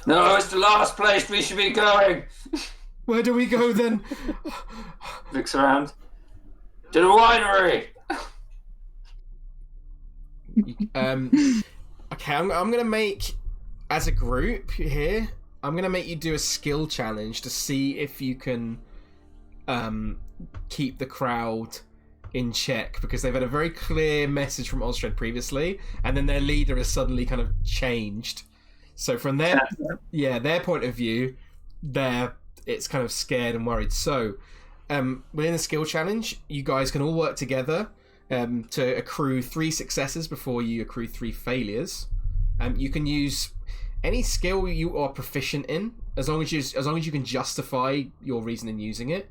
C: No, it's the last place we should be going.
A: Where do we go then?
C: Looks around. To the winery.
A: Okay, I'm gonna make, as a group here, I'm gonna make you do a skill challenge to see if you can keep the crowd in check, because they've had a very clear message from Osdred previously, and then their leader has suddenly kind of changed. So from their point of view, it's kind of scared and worried. So within the skill challenge, you guys can all work together to accrue 3 successes before you accrue 3 failures. You can use any skill you are proficient in, as long as you can justify your reason in using it.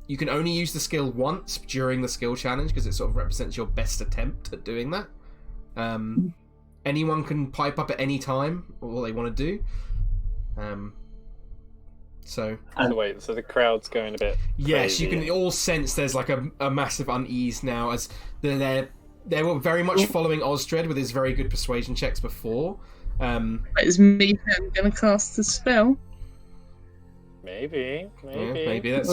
A: You can only use the skill once during the skill challenge, because it sort of represents your best attempt at doing that. Anyone can pipe up at any time what they want to do. So
F: wait, so the crowd's going a bit
A: yes,
F: crazy.
A: you can all sense there's like a massive unease now, as they were very much following Osdred with his very good persuasion checks before.
B: Is Meadhan going to cast a spell?
F: Maybe.
A: Yeah, maybe that's...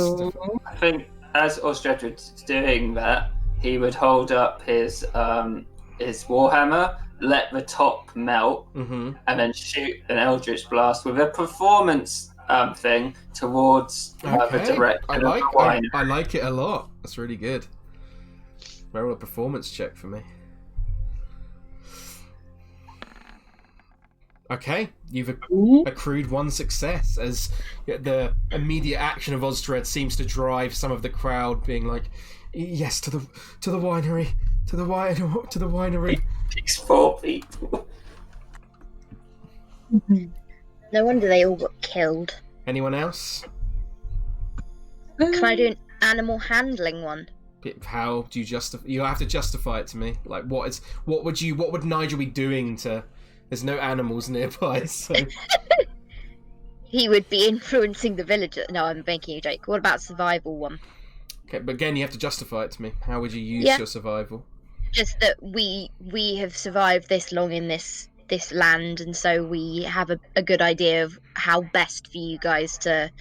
C: I think as Osdred was doing that, he would hold up his warhammer, let the top melt, and then shoot an eldritch blast with a performance thing towards the direction of the wine.
A: I like it a lot. That's really good. Roll a performance check for me. Okay, you've accrued 1 success, as the immediate action of Osdred seems to drive some of the crowd being like, yes, to the winery, to the winery.
C: Takes 4 people.
G: No wonder they all got killed.
A: Anyone else?
G: Can I do an animal handling one?
A: How do you justify? You have to justify it to me. Like, what would Nigel be doing to? There's no animals nearby, so.
G: He would be influencing the villagers. No, I'm making a joke. What about survival one?
A: Okay, but again, you have to justify it to me. How would you use your survival?
G: Just that we have survived this long in this land, and so we have a good idea of how best for you guys to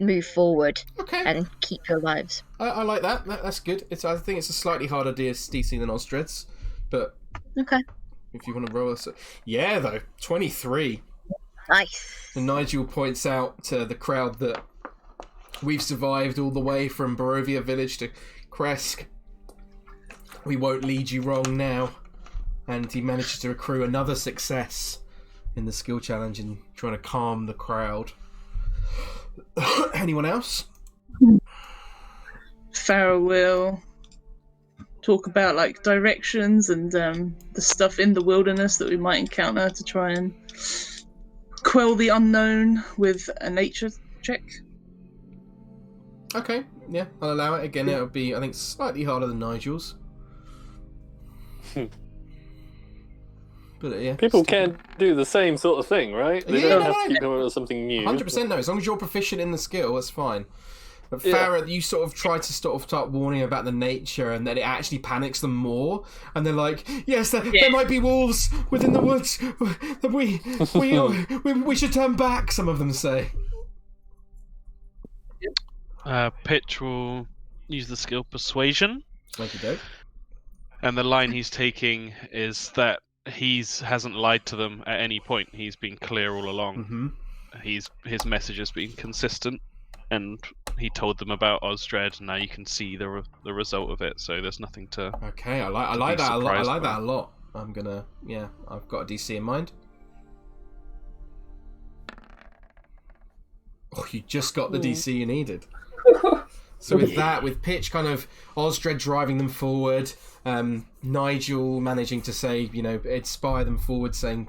G: move forward and keep your lives.
A: I like that. That's good. I think it's a slightly harder DC than Osdred's, but if you want to roll though, 23.
G: Nice.
A: And Nigel points out to the crowd that we've survived all the way from Barovia village to Krezk. We won't lead you wrong now. And he manages to accrue another success in the skill challenge in trying to calm the crowd. Anyone else?
B: Farrah will talk about like directions and the stuff in the wilderness that we might encounter to try and quell the unknown with a nature check.
A: Okay, yeah, I'll allow it. Again, it'll be, I think, slightly harder than Nigel's. But yeah,
F: people can do the same sort of thing, right? They don't have to keep coming up with something new.
A: 100% no. As long as you're proficient in the skill, that's fine. But Farrah, you sort of try to start warning about the nature, and then it actually panics them more. And they're like, "Yes, there might be wolves within the woods. We should turn back." Some of them say.
D: Pitch will use the skill Persuasion.
A: Okey-doke.
D: And the line he's taking is that hasn't lied to them at any point. He's been clear all along. Mm-hmm. His message has been consistent, and he told them about Osdred. Now you can see the result of it. So there's nothing to.
A: Okay, I like that a lot. I like that a lot. I'm gonna I've got a DC in mind. Oh, you just got the DC you needed. So with that, with Pitch kind of Osdred driving them forward, Nigel managing to say, inspire them forward, saying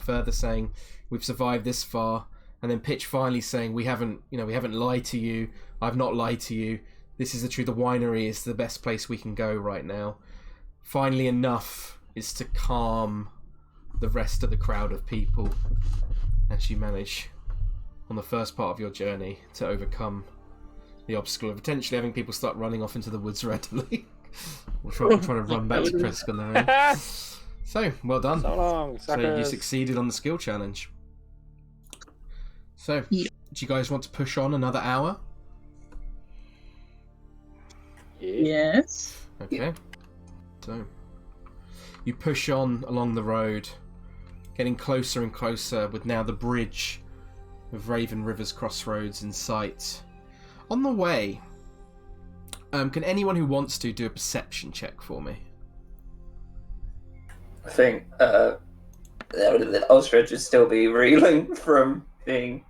A: we've survived this far, and then Pitch finally saying we haven't lied to you. I've not lied to you. This is the truth. The winery is the best place we can go right now. Finally, enough is to calm the rest of the crowd of people as you manage on the first part of your journey to overcome the obstacle of potentially having people start running off into the woods readily. We're trying to run back to Krezk on their own. So, well done.
F: So long,
A: so you succeeded on the skill challenge. So,
B: Yeah.
A: do you guys want to push on another hour?
B: Yes.
A: Okay. So, you push on along the road, getting closer and closer with now the bridge of Raven River's Crossroads in sight. On the way, can anyone who wants to do a perception check for me?
C: I think Osdred would still be reeling from being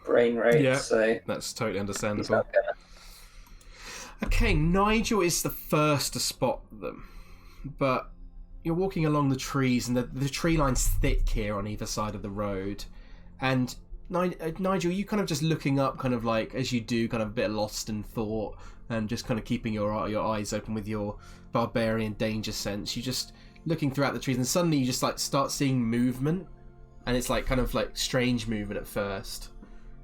C: brain raped.
A: Yeah.
C: So
A: That's totally
C: he's
A: understandable.
C: not gonna.
A: Okay, Nigel is the first to spot them, but you're walking along the trees, and the tree line's thick here on either side of the road, and Nigel, you kind of just looking up, kind of like, as you do, kind of a bit lost in thought, and just kind of keeping your eyes open with your barbarian danger sense. You just looking throughout the trees, and suddenly you just like start seeing movement, and it's like kind of like strange movement at first,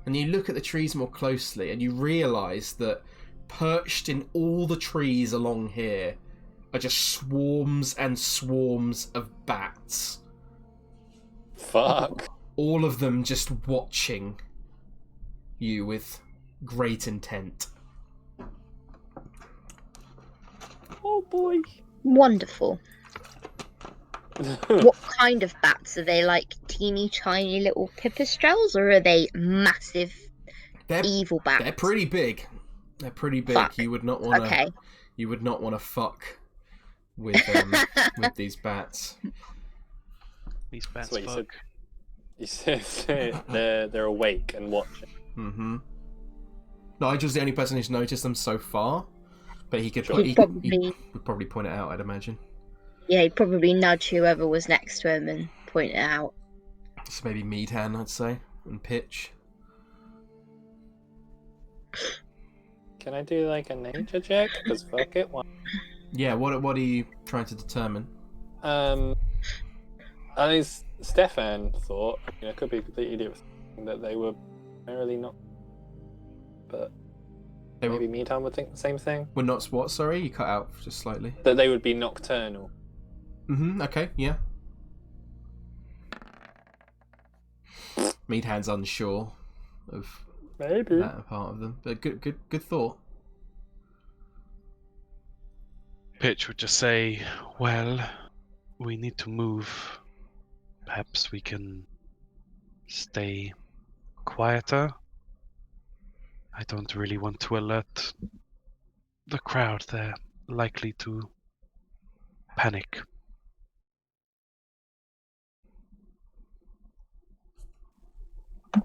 A: and you look at the trees more closely, and you realise that perched in all the trees along here are just swarms and swarms of bats.
F: Fuck.
A: All of them just watching you with great intent.
F: Oh boy.
G: Wonderful. What kind of bats? Are they like teeny tiny little pipistrelles, or are they massive evil bats?
A: They're pretty big. They're pretty big.
G: Fuck.
A: You would not want to.
G: Okay.
A: You would not want to fuck with with these bats.
D: These bats
F: That's what
D: fuck.
F: you said they're awake and watching.
A: Mm-hmm. Nigel's the only person who's noticed them so far, but he could
G: He'd
A: he would probably point it out, I'd imagine.
G: Yeah, he'd probably nudge whoever was next to him and point it out.
A: So maybe Meadhan, I'd say, and Pitch.
F: Can I do like a nature check? Because fuck it. Why?
A: Yeah, what are you trying to determine?
F: I think Stefan thought, I could be completely idiot, that they were primarily not, but
A: They
F: maybe Meadhan would think the same thing.
A: We're not what? Sorry, you cut out just slightly.
F: That they would be nocturnal.
A: Mm-hmm. Okay. Yeah. Meadhan's unsure of
F: Maybe.
A: that part of them, but good thought.
D: Pitch would just say, well, we need to move. Perhaps we can stay quieter. I don't really want to alert the crowd. They're likely to panic.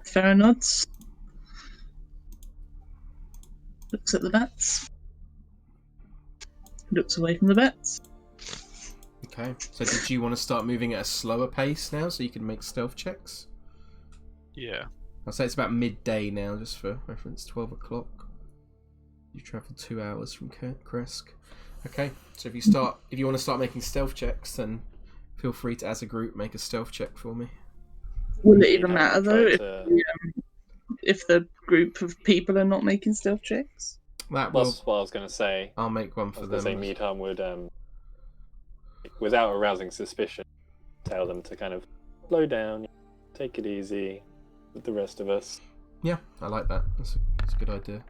B: Farrah nods. Looks at the bats. Looks away from the bats.
A: Okay. So did you want to start moving at a slower pace now, so you can make stealth checks?
D: Yeah.
A: I'll say it's about midday now, just for reference. 12 o'clock. You travelled 2 hours from Krezk. Okay. So if you want to start making stealth checks, then feel free to, as a group, make a stealth check for me.
B: Will it even matter though
F: Try
B: if the group of people are not making stealth checks?
A: That will.
F: That's what I was going to say.
A: I'll make one
F: I
A: for
F: was
A: them.
F: going to say Meadhan would, without arousing suspicion, tell them to kind of slow down, take it easy with the rest of us.
A: Yeah, I like that. That's a good idea.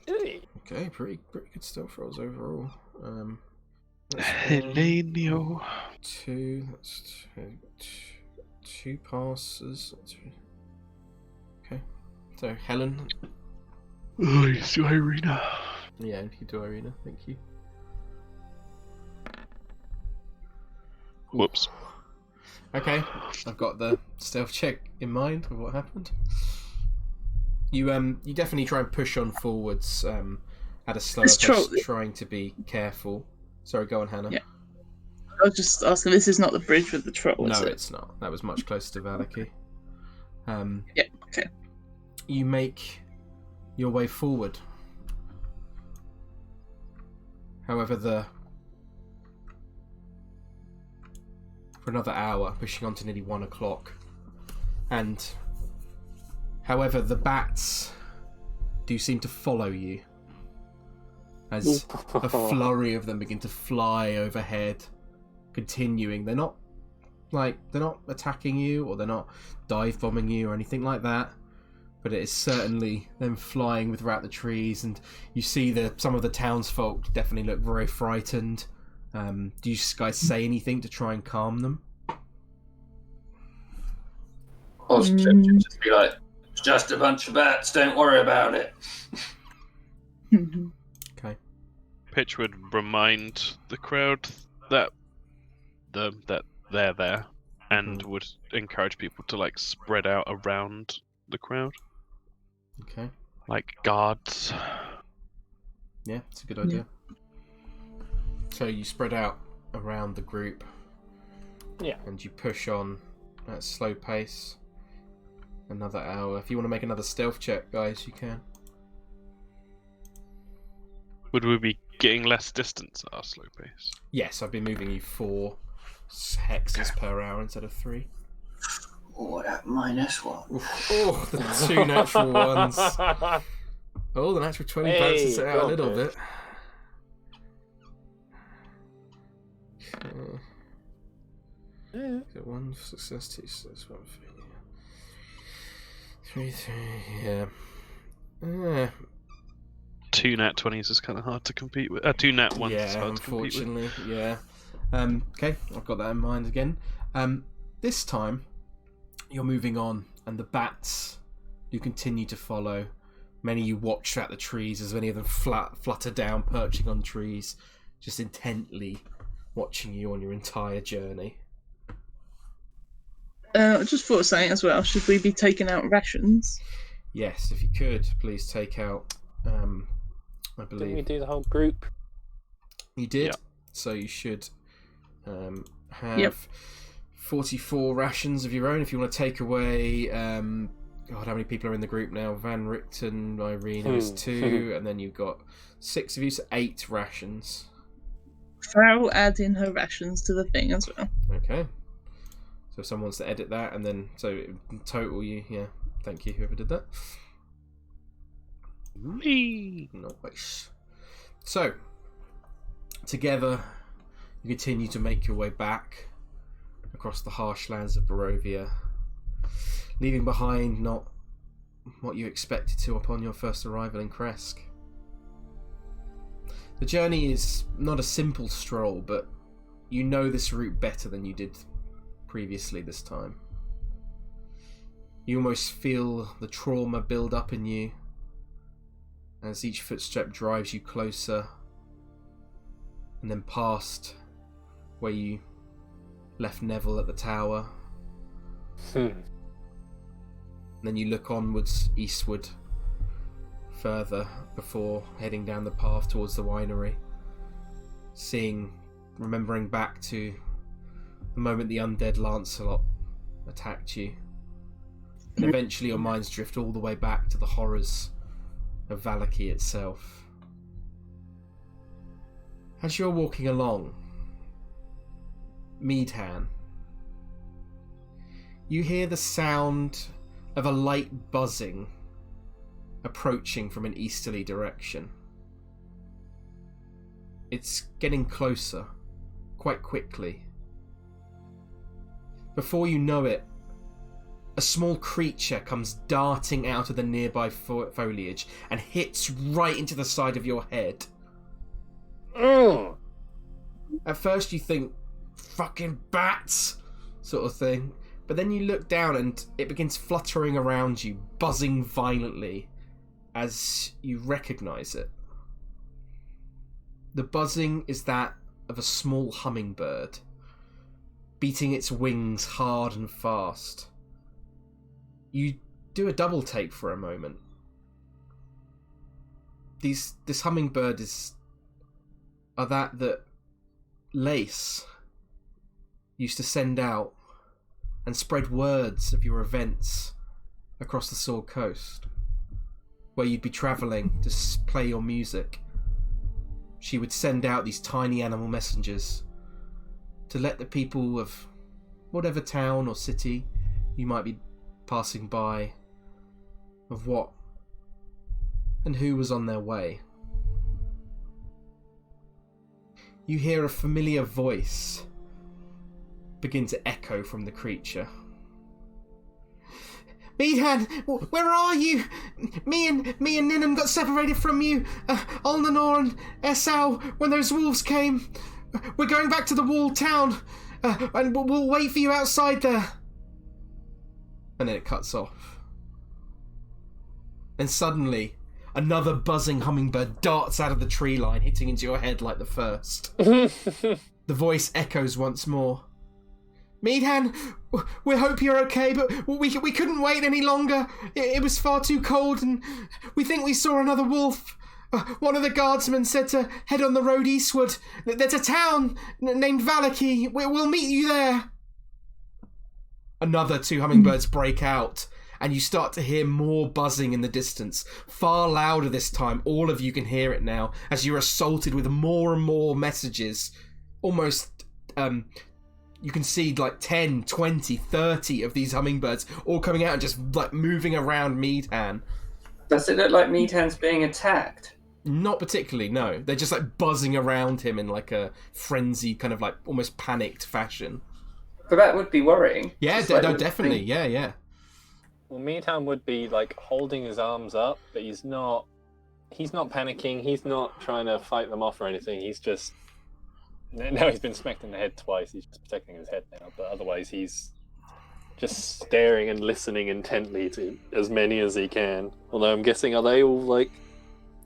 A: Okay, pretty good stealth rolls overall.
D: Helenio.
A: That's two passes. Okay, so Helen.
D: Oh, it's Irina.
A: Yeah, if you do Irina, thank you.
D: Whoops.
A: Okay, I've got the stealth check in mind of what happened. You definitely try and push on forwards at a slower pace, trying to be careful. Sorry, go on, Hannah.
B: Yeah. I was just asking, this is not the bridge with the troll, is
A: No,
B: it?
A: it's not. That was much closer to Valaki.
B: Yeah, okay.
A: You make your way forward. However, for another hour, pushing on to nearly 1 o'clock. And however, the bats do seem to follow you as a flurry of them begin to fly overhead, continuing. They're not Like, they're not attacking you, or they're not dive bombing you or anything like that. But it is certainly them flying throughout the trees, and you see some of the townsfolk definitely look very frightened. Do you guys say anything to try and calm them?
C: Osdred should just be like, it's just a bunch of bats, don't worry about it.
A: Okay.
D: Pitch would remind the crowd that they're there, and would encourage people to like spread out around the crowd.
A: Okay.
D: Like guards.
A: Yeah, it's a good idea. So you spread out around the group.
F: Yeah.
A: And you push on at a slow pace. Another hour. If you want to make another stealth check, guys, you can.
D: Would we be getting less distance at our slow pace?
A: Yes, I've been moving you 4 hexes per hour instead of 3.
C: Oh, that -1.
A: Oh, the 2 natural ones. Oh, the natural 20 balances it out a little bit. Got 1 success, 2 success, 1 failure. 3, yeah.
D: 2 nat 20s is kind of hard to compete with. 2 nat 1s is hard to compete with.
A: Unfortunately, yeah. Okay, I've got that in mind again. This time, you're moving on, and the bats do continue to follow. Many of you watch throughout the trees as many of them flutter down, perching on trees, just intently watching you on your entire journey.
B: I just thought of saying as well, should we be taking out rations?
A: Yes, if you could, please take out, I believe...
F: Didn't we do the whole group?
A: You did,
D: Yep.
A: So you should have 44 rations of your own. If you want to take away... God, how many people are in the group now? Van Richten, Irene is 2, and then you've got 6 of you, so 8 rations.
B: Farrah will add in her rations to the thing as well.
A: Okay. So if someone wants to edit that, and then, so in total thank you, whoever did that.
D: Me.
A: Nice. So, together, you continue to make your way back across the harsh lands of Barovia, leaving behind not what you expected to upon your first arrival in Krezk. The journey is not a simple stroll, but you know this route better than you did previously this time. You almost feel the trauma build up in you as each footstep drives you closer, and then past where you left Neville at the tower. Then you look onwards, eastward, further before heading down the path towards the winery, remembering back to the moment the undead Lancelot attacked you, and eventually your minds drift all the way back to the horrors of Valaki itself. As you're walking along, Meadhan, you hear the sound of a light buzzing approaching from an easterly direction. It's getting closer, quite quickly. Before you know it, a small creature comes darting out of the nearby foliage and hits right into the side of your head. At first you think, fucking bats, sort of thing. But then you look down and it begins fluttering around you, buzzing violently as you recognise it. The buzzing is that of a small hummingbird, beating its wings hard and fast. You do a double take for a moment. This hummingbird are that Lace used to send out and spread words of your events across the Sword Coast, where you'd be travelling to play your music. She would send out these tiny animal messengers to let the people of whatever town or city you might be passing by of what and who was on their way. You hear a familiar voice begin to echo from the creature. Meadhan, where are you? Me and Ninan got separated from you, Ulnanor and Esau, when those wolves came. We're going back to the walled town, and we'll wait for you outside there. And then it cuts off. And suddenly, another buzzing hummingbird darts out of the tree line, hitting into your head like the first. The voice echoes once more. Meadhan, we hope you're okay, but we couldn't wait any longer. It was far too cold, and we think we saw another wolf. One of the guardsmen said to head on the road eastward. There's a town named Vallaki. We'll meet you there. Another 2 hummingbirds break out, and you start to hear more buzzing in the distance. Far louder this time. All of you can hear it now, as you're assaulted with more and more messages. Almost, you can see like 10, 20, 30 of these hummingbirds all coming out and just like moving around Meadhan.
C: Does it look like Meadhan's being attacked?
A: Not particularly, no. They're just like buzzing around him in like a frenzied, kind of like almost panicked fashion.
C: But that would be worrying.
A: Yeah, no, definitely. Yeah.
F: Well, Meadhan would be like holding his arms up, but he's not panicking. He's not trying to fight them off or anything. He's just... No, he's been smacked in the head twice. He's just protecting his head now. But otherwise, he's just staring and listening intently to as many as he can. Although I'm guessing, are they all like...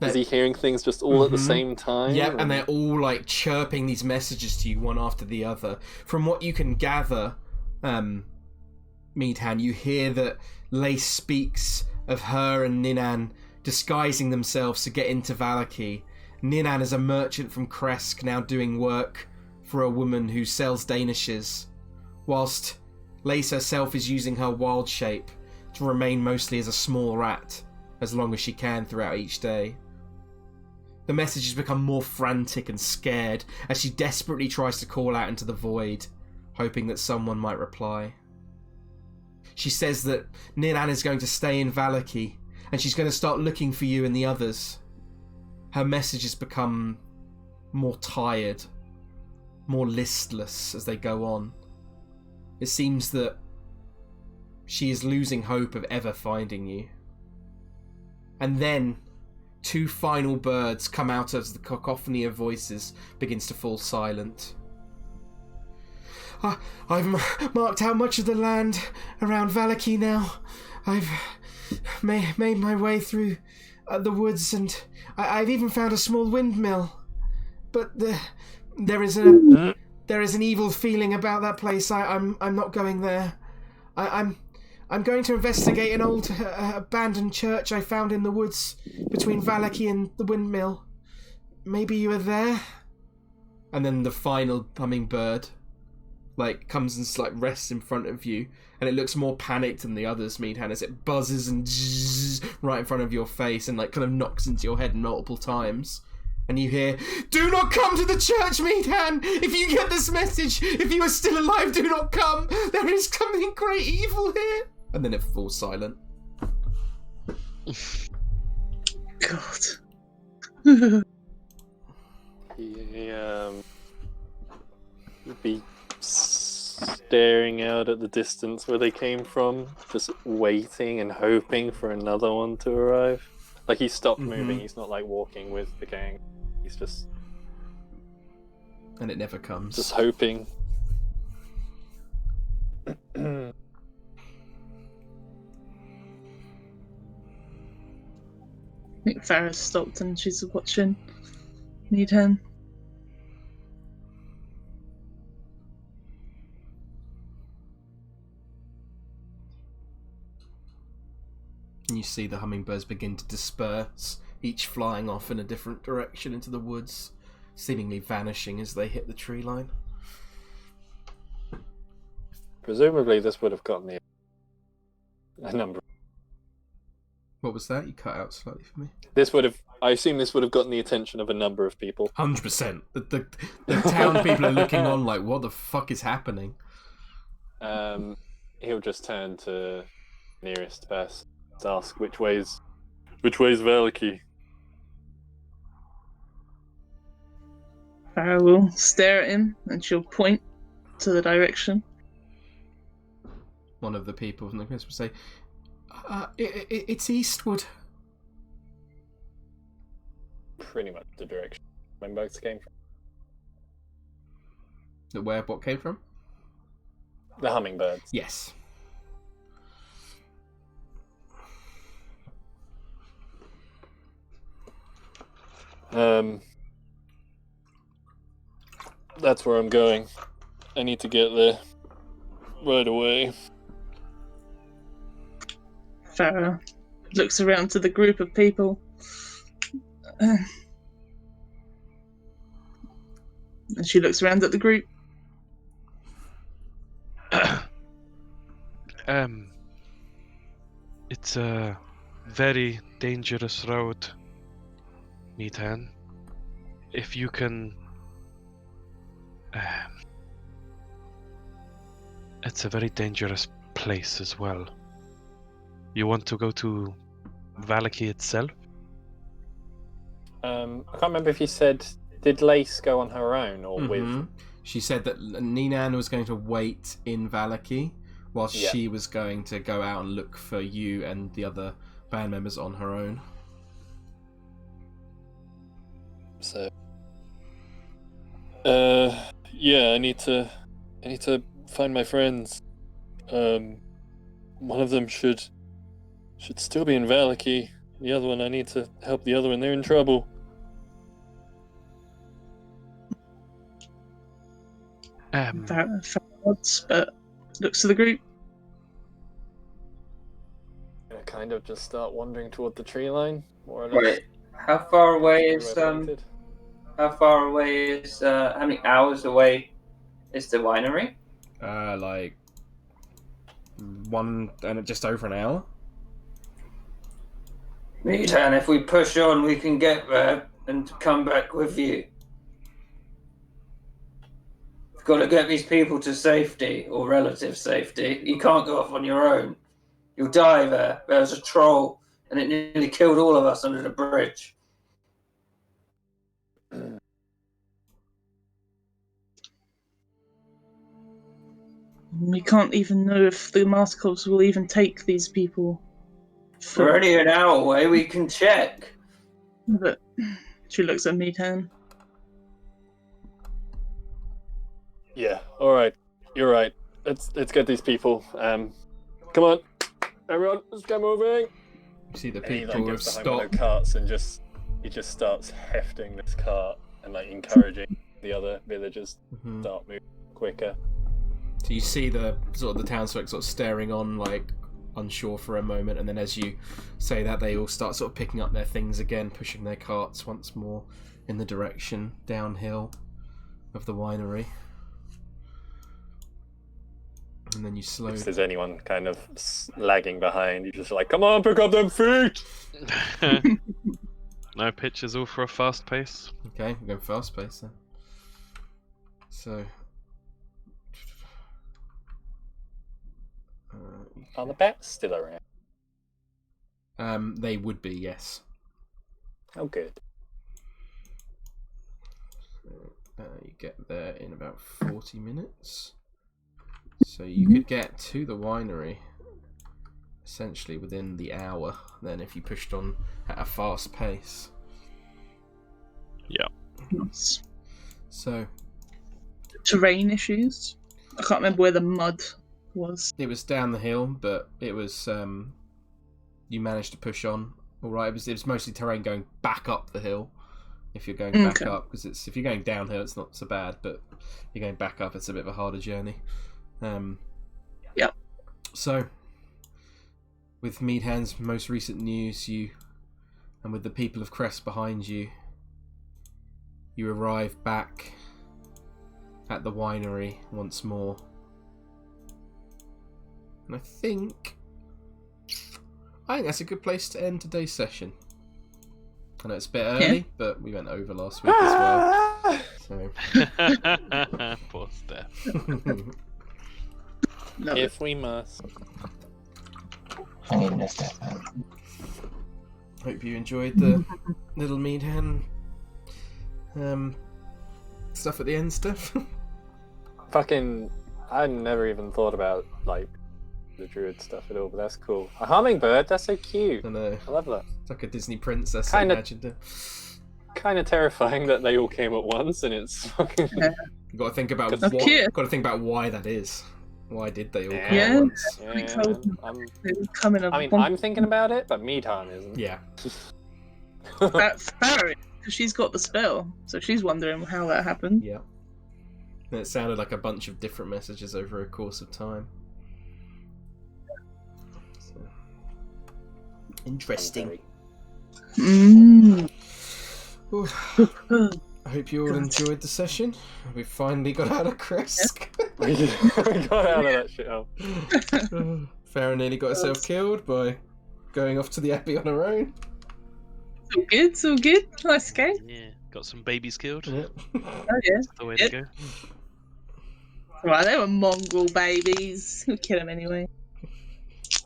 F: Is he hearing things just all at the same time?
A: Yep, and they're all like chirping these messages to you one after the other. From what you can gather, Meadhan, you hear that Lace speaks of her and Ninan disguising themselves to get into Vallaki. Ninan is a merchant from Krezk, now doing work for a woman who sells danishes, whilst Lace herself is using her wild shape to remain mostly as a small rat as long as she can throughout each day. The messages become more frantic and scared as she desperately tries to call out into the void, hoping that someone might reply. She says that Ninan is going to stay in Vallaki, and she's going to start looking for you and the others. Her messages become more tired, more listless as they go on. It seems that she is losing hope of ever finding you. And then 2 final birds come out as the cacophony of voices begins to fall silent. I've marked out much of the land around Vallaki now. I've made my way through the woods, and I've even found a small windmill. But there is an evil feeling about that place. I'm not going there. I'm going to investigate an old abandoned church I found in the woods between Vallaki and the windmill. Maybe you were there? And then the final hummingbird comes and rests in front of you, and it looks more panicked than the others, Meadhan, as it buzzes and right in front of your face and kind of knocks into your head multiple times. And you hear, "Do not come to the church, Meadhan! If you get this message, if you are still alive, do not come! There is something great evil here!" And then it falls silent.
B: God.
F: He'd be staring out at the distance where they came from, just waiting and hoping for another one to arrive. Like, he stopped moving, he's not walking with the gang. He's just...
A: And it never comes.
F: Just hoping.
B: I think Farrah stopped and she's watching Meadhan.
A: And you see the hummingbirds begin to disperse, each flying off in a different direction into the woods, seemingly vanishing as they hit the tree line.
F: Presumably this would have gotten a number.
A: What was that? You cut out slightly for me.
F: I assume this would have gotten the attention of a number of people.
A: 100%. The town people are looking on like, what the fuck is happening?
F: He'll just turn to nearest person to ask which way's Vallaki.
B: Farrah will stare at him and she'll point to the direction.
A: One of the people from the Krezk will say, it's eastward.
F: Pretty much the direction when boats came from.
A: Where what came from?
F: The hummingbirds.
A: Yes.
F: That's where I'm going. I need to get there right away.
B: Farrah looks around to the group of people. And she looks around at the group.
D: It's a very dangerous road, Meadhan. If you can... it's a very dangerous place as well. You want to go to Valaki itself?
F: I can't remember if you said, did Lace go on her own or with...
A: She said that Ninan was going to wait in Valaki whilst she was going to go out and look for you and the other band members on her own.
F: So... yeah, I need to find my friends. One of them should still be in Valaki. The other one, I need to help the other one. They're in trouble.
B: Farrah nods, but looks to the group.
F: I kind of just start wandering toward the tree line, more or less.
C: Wait, how far away is
F: How
C: many hours away is the winery?
A: Like just over an hour.
C: Meadhan, if we push on, we can get there and come back with you. We've got to get these people to safety, or relative safety. You can't go off on your own. You'll die there. There was a troll, and it nearly killed all of us under the bridge.
B: We can't even know if the Master Corps will even take these people.
C: We're only an hour away. We can check.
B: But she looks at Meadhan.
F: Yeah, alright. You're right. Let's get these people. Come on. Everyone, let's get moving.
A: You see the
F: And he
A: people have
F: gets behind one of
A: stopped.
F: the carts and he just starts hefting this cart and encouraging the other villagers to start moving quicker.
A: So you see the townsfolk sort of staring on, unsure for a moment, and then as you say that, they all start sort of picking up their things again, pushing their carts once more in the direction downhill of the winery. And then you slowly...
F: If there's anyone kind of lagging behind, you're just come on, pick up them feet!
D: No pitches, all for a fast pace.
A: Okay, we're going fast pace then. So...
F: Are the bats still around?
A: they would be, yes.
F: Oh, good.
A: You get there in about 40 minutes. So you could get to the winery essentially within the hour then if you pushed on at a fast pace.
D: Yeah.
B: Nice.
A: So
B: Terrain issues? I can't remember where the mud was.
A: it was down the hill, but it was you managed to push on all right. It was mostly terrain going back up the hill. If you're going back up, because if you're going downhill, it's not so bad, but if you're going back up, it's a bit of a harder journey.
B: Yep.
A: So, with Meadhan's most recent news, and with the people of Krezk behind you, you arrive back at the winery once more. And I think that's a good place to end today's session. I know it's a bit early, but we went over last week as well. So.
D: Poor Steph.
F: If we must.
E: I need a Stefan.
A: Hope you enjoyed the little Meadhan stuff at the end, Steph.
F: fucking, I never even thought about like the druid stuff at all, but that's cool. A hummingbird, that's so cute.
A: I know.
F: I love that.
A: It's like a Disney princess.
F: Kinda-
A: I imagined it.
F: Kind of terrifying that they all came at once, and it's fucking.
A: You got to think about
B: That's cute.
A: got to think about why that is. Why did they all come
B: Yeah.
A: at once?
F: Yeah,
B: Pretty cool.
F: I'm,
B: It was coming up.
F: I mean, I'm thinking about it, but Meadhan isn't.
A: Yeah.
B: That's Farrah, because she's got the spell, so she's wondering how that happened.
A: Yeah. And it sounded like a bunch of different messages over a course of time. So. Interesting.
B: Mm.
A: Ooh. I hope you all enjoyed the session. We finally got out of Krezk.
F: We got out of that shit. Oh.
A: Farrah nearly got herself killed by going off to the Abbey on her own.
B: It's all good. Nice game.
D: Yeah, got some babies killed.
A: Yeah.
B: Oh yeah.
D: That's the way to go.
B: Right, they were mongrel babies. We'll kill them anyway.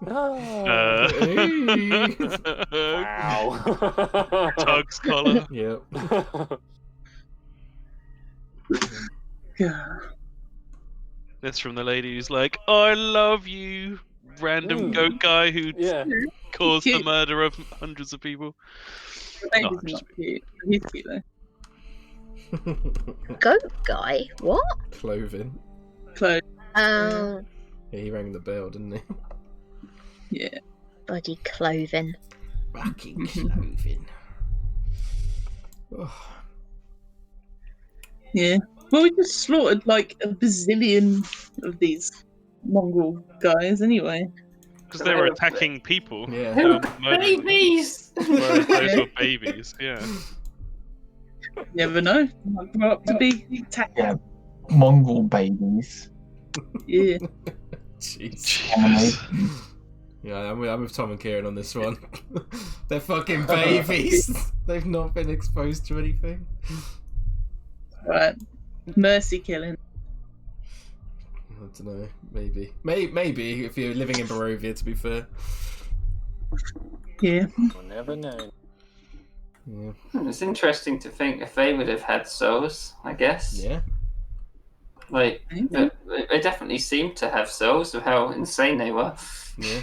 F: Oh. Wow.
D: Tug's collar.
A: Yep.
B: Yeah.
D: That's from the lady who's like, I love you, random goat guy who
F: Yeah.
D: caused the
B: Cute.
D: murder of hundreds of people.
B: The baby's
D: I'm
B: not cute. He's cute though.
G: Goat guy? What?
A: Cloven.
B: Close.
G: Oh,
A: Yeah, he rang the bell, didn't he?
B: Yeah.
G: bloody cloven.
A: Fucking Cloven. Oh.
B: Yeah. Well, we just slaughtered like a bazillion of these mongrel guys anyway.
D: Because they were attacking people.
A: Yeah.
D: They were murdering them.
C: Babies!
D: Whereas those were babies, yeah.
B: You never know. Might grow up to be attacked.
E: Yeah. Mongol babies.
B: Yeah.
A: Jeez. Yeah, I'm with Tom and Kieran on this one. They're fucking babies. They've not been exposed to anything.
B: Right. Mercy killing.
A: I don't know. Maybe. Maybe if you're living in Barovia, to be fair.
B: Yeah.
F: We'll never know.
A: Yeah.
C: It's interesting to think if they would have had souls, I guess.
A: Yeah.
C: Like, they definitely seemed to have souls of how insane they were.
A: Yeah.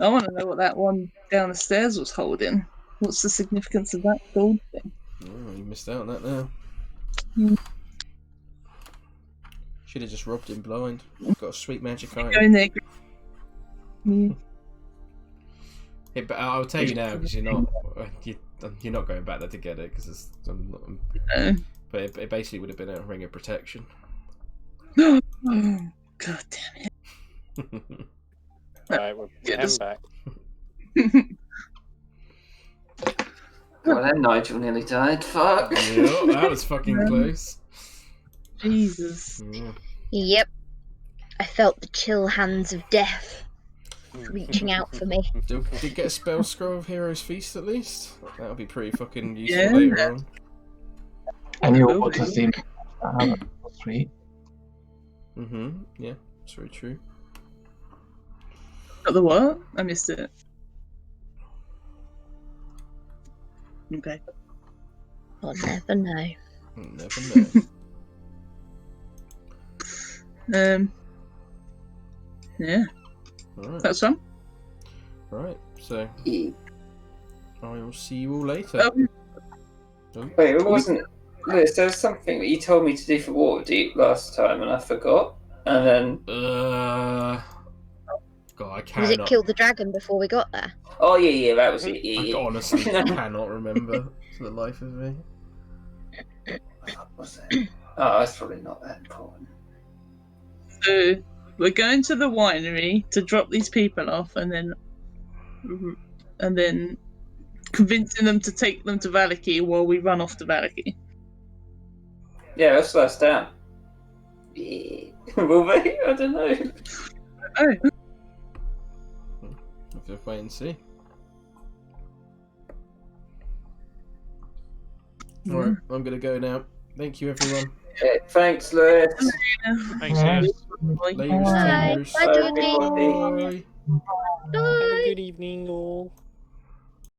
B: I want to know what that one down the stairs was holding. What's the significance of that gold thing?
A: Oh, you missed out on that now.
B: Mm.
A: Should have just robbed him blind. Got a sweet magic
B: Go
A: item.
B: in there. Mm.
A: Yeah, but I'll tell you now because you're not going back there to get it because but it basically would have been a ring of protection.
B: Oh, God damn it.
F: Alright, we're heading back.
C: Well, then Nigel nearly died. Fuck.
A: Yeah, that was fucking close.
B: Jesus.
A: Yeah.
G: Yep. I felt the chill hands of death reaching out for me.
A: Did you get a spell scroll of Hero's Feast at least? That'll be pretty fucking useful
B: Yeah.
A: later on.
E: And you want to see sweet.
A: Yeah, it's very true.
B: Got the what? I missed it. Okay.
G: I'll never know.
A: Never know.
B: Yeah,
A: Alright.
B: that's fun.
A: Right, so I will see you all later.
B: Oh.
C: Wait, it wasn't. Lewis, there was something that you told me to do for Waterdeep last time and I forgot. And then.
A: God, I
G: Was
A: cannot.
G: it kill the dragon before we got there?
C: Oh, yeah, that was it.
A: I
C: Yeah.
A: honestly cannot remember for the life of me.
C: What was it? Oh, that's probably not that important.
B: So we're going to the winery to drop these people off, and then convincing them to take them to Valaki while we run off to Valaki.
C: Yeah, that's last down. Yeah. Will they? I don't know.
B: Oh,
A: We'll just wait and see. Alright, I'm gonna go now. Thank you, everyone.
C: Okay, thanks, Lewis.
D: Thanks,
E: Yeah.
D: guys.
A: Ladies,
G: Bye.
A: fingers.
G: Bye, Judy.
A: Bye.
F: Have a good evening, all.